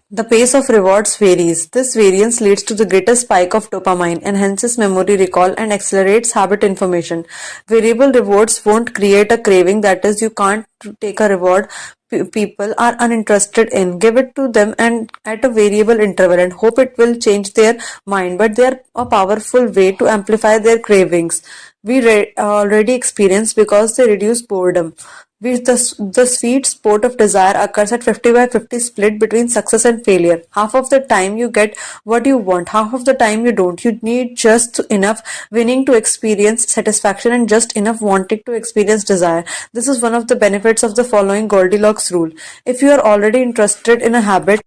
The pace of rewards varies. This variance leads to the greatest spike of dopamine, enhances memory recall, and accelerates habit information. Variable rewards won't create a craving, that is, you can't take a reward people are uninterested in. Give it to them and at a variable interval and hope it will change their mind, but they are a powerful way to amplify their cravings. We already experience because they reduce boredom. The sweet spot of desire occurs at 50 by 50 split between success and failure. Half of the time you get what you want, half of the time you don't. You need just enough winning to experience satisfaction and just enough wanting to experience desire. This is one of the benefits of the following Goldilocks rule. If you are already interested in a habit,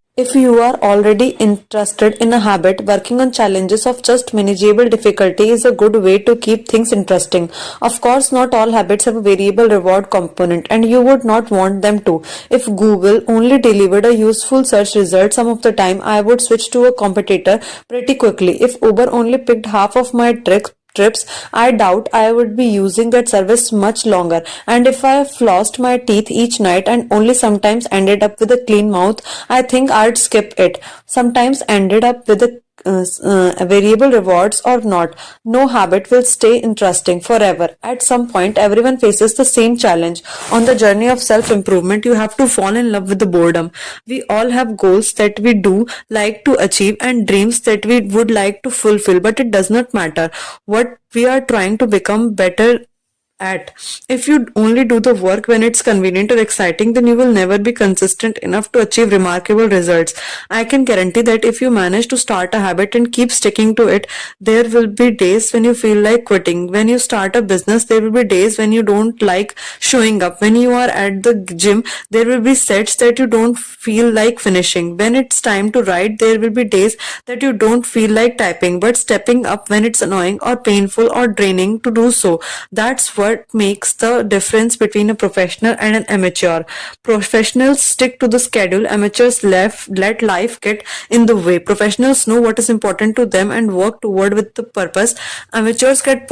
working on challenges of just manageable difficulty is a good way to keep things interesting. Of course, not all habits have a variable reward component, and you would not want them to. If Google only delivered a useful search result some of the time, I would switch to a competitor pretty quickly. If Uber only picked half of my trips, I doubt I would be using that service much longer. And if I flossed my teeth each night and only sometimes ended up with a clean mouth, I think I'd skip it. Sometimes ended up with a variable rewards or not. No habit will stay interesting forever. At some point, everyone faces the same challenge. On the journey of self-improvement, you have to fall in love with the boredom. We all have goals that we do like to achieve and dreams that we would like to fulfill, but it does not matter what we are trying to become better at. If you only do the work when it's convenient or exciting, then you will never be consistent enough to achieve remarkable results. I can guarantee that if you manage to start a habit and keep sticking to it, there will be days when you feel like quitting. When you start a business, there will be days when you don't like showing up. When you are at the gym, there will be sets that you don't feel like finishing. When it's time to write, there will be days that you don't feel like typing, but stepping up when it's annoying or painful or draining to do so. That's what what makes the difference between a professional and an amateur. Professionals stick to the schedule, amateurs let life get in the way. Professionals know what is important to them and work toward with the purpose. Amateurs get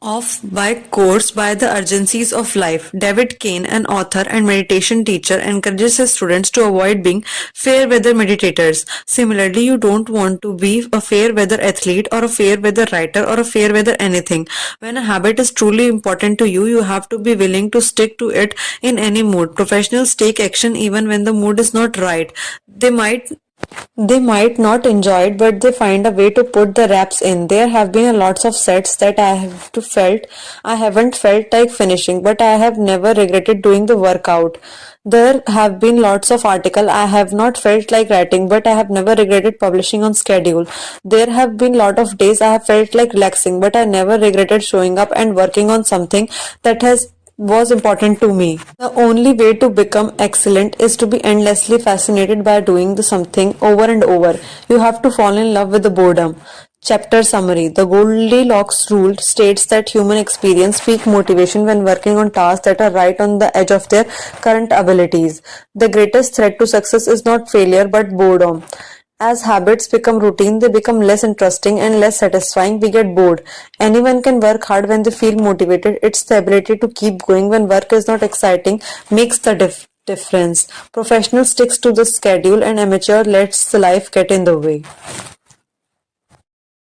off by course by the urgencies of life. David Kane, an author and meditation teacher, encourages his students to avoid being fair weather meditators. Similarly, you don't want to be a fair weather athlete or a fair weather writer or a fair weather anything. When a habit is truly important to you, you have to be willing to stick to it in any mood. Professionals take action even when the mood is not right. They might not enjoy it, but they find a way to put the reps in. There have been a lots of sets that I haven't felt like finishing, but I have never regretted doing the workout. There have been lots of articles I have not felt like writing, but I have never regretted publishing on schedule. There have been lot of days I have felt like relaxing, but I never regretted showing up and working on something that has was important to me. The only way to become excellent is to be endlessly fascinated by doing the something over and over. You have to fall in love with the boredom. Chapter summary. The Goldilocks rule states that human experience peak motivation when working on tasks that are right on the edge of their current abilities. The greatest threat to success is not failure but boredom. As habits become routine, they become less interesting and less satisfying. We get bored. Anyone can work hard when they feel motivated. It's the ability to keep going when work is not exciting makes the difference. Professional sticks to the schedule and amateur lets the life get in the way.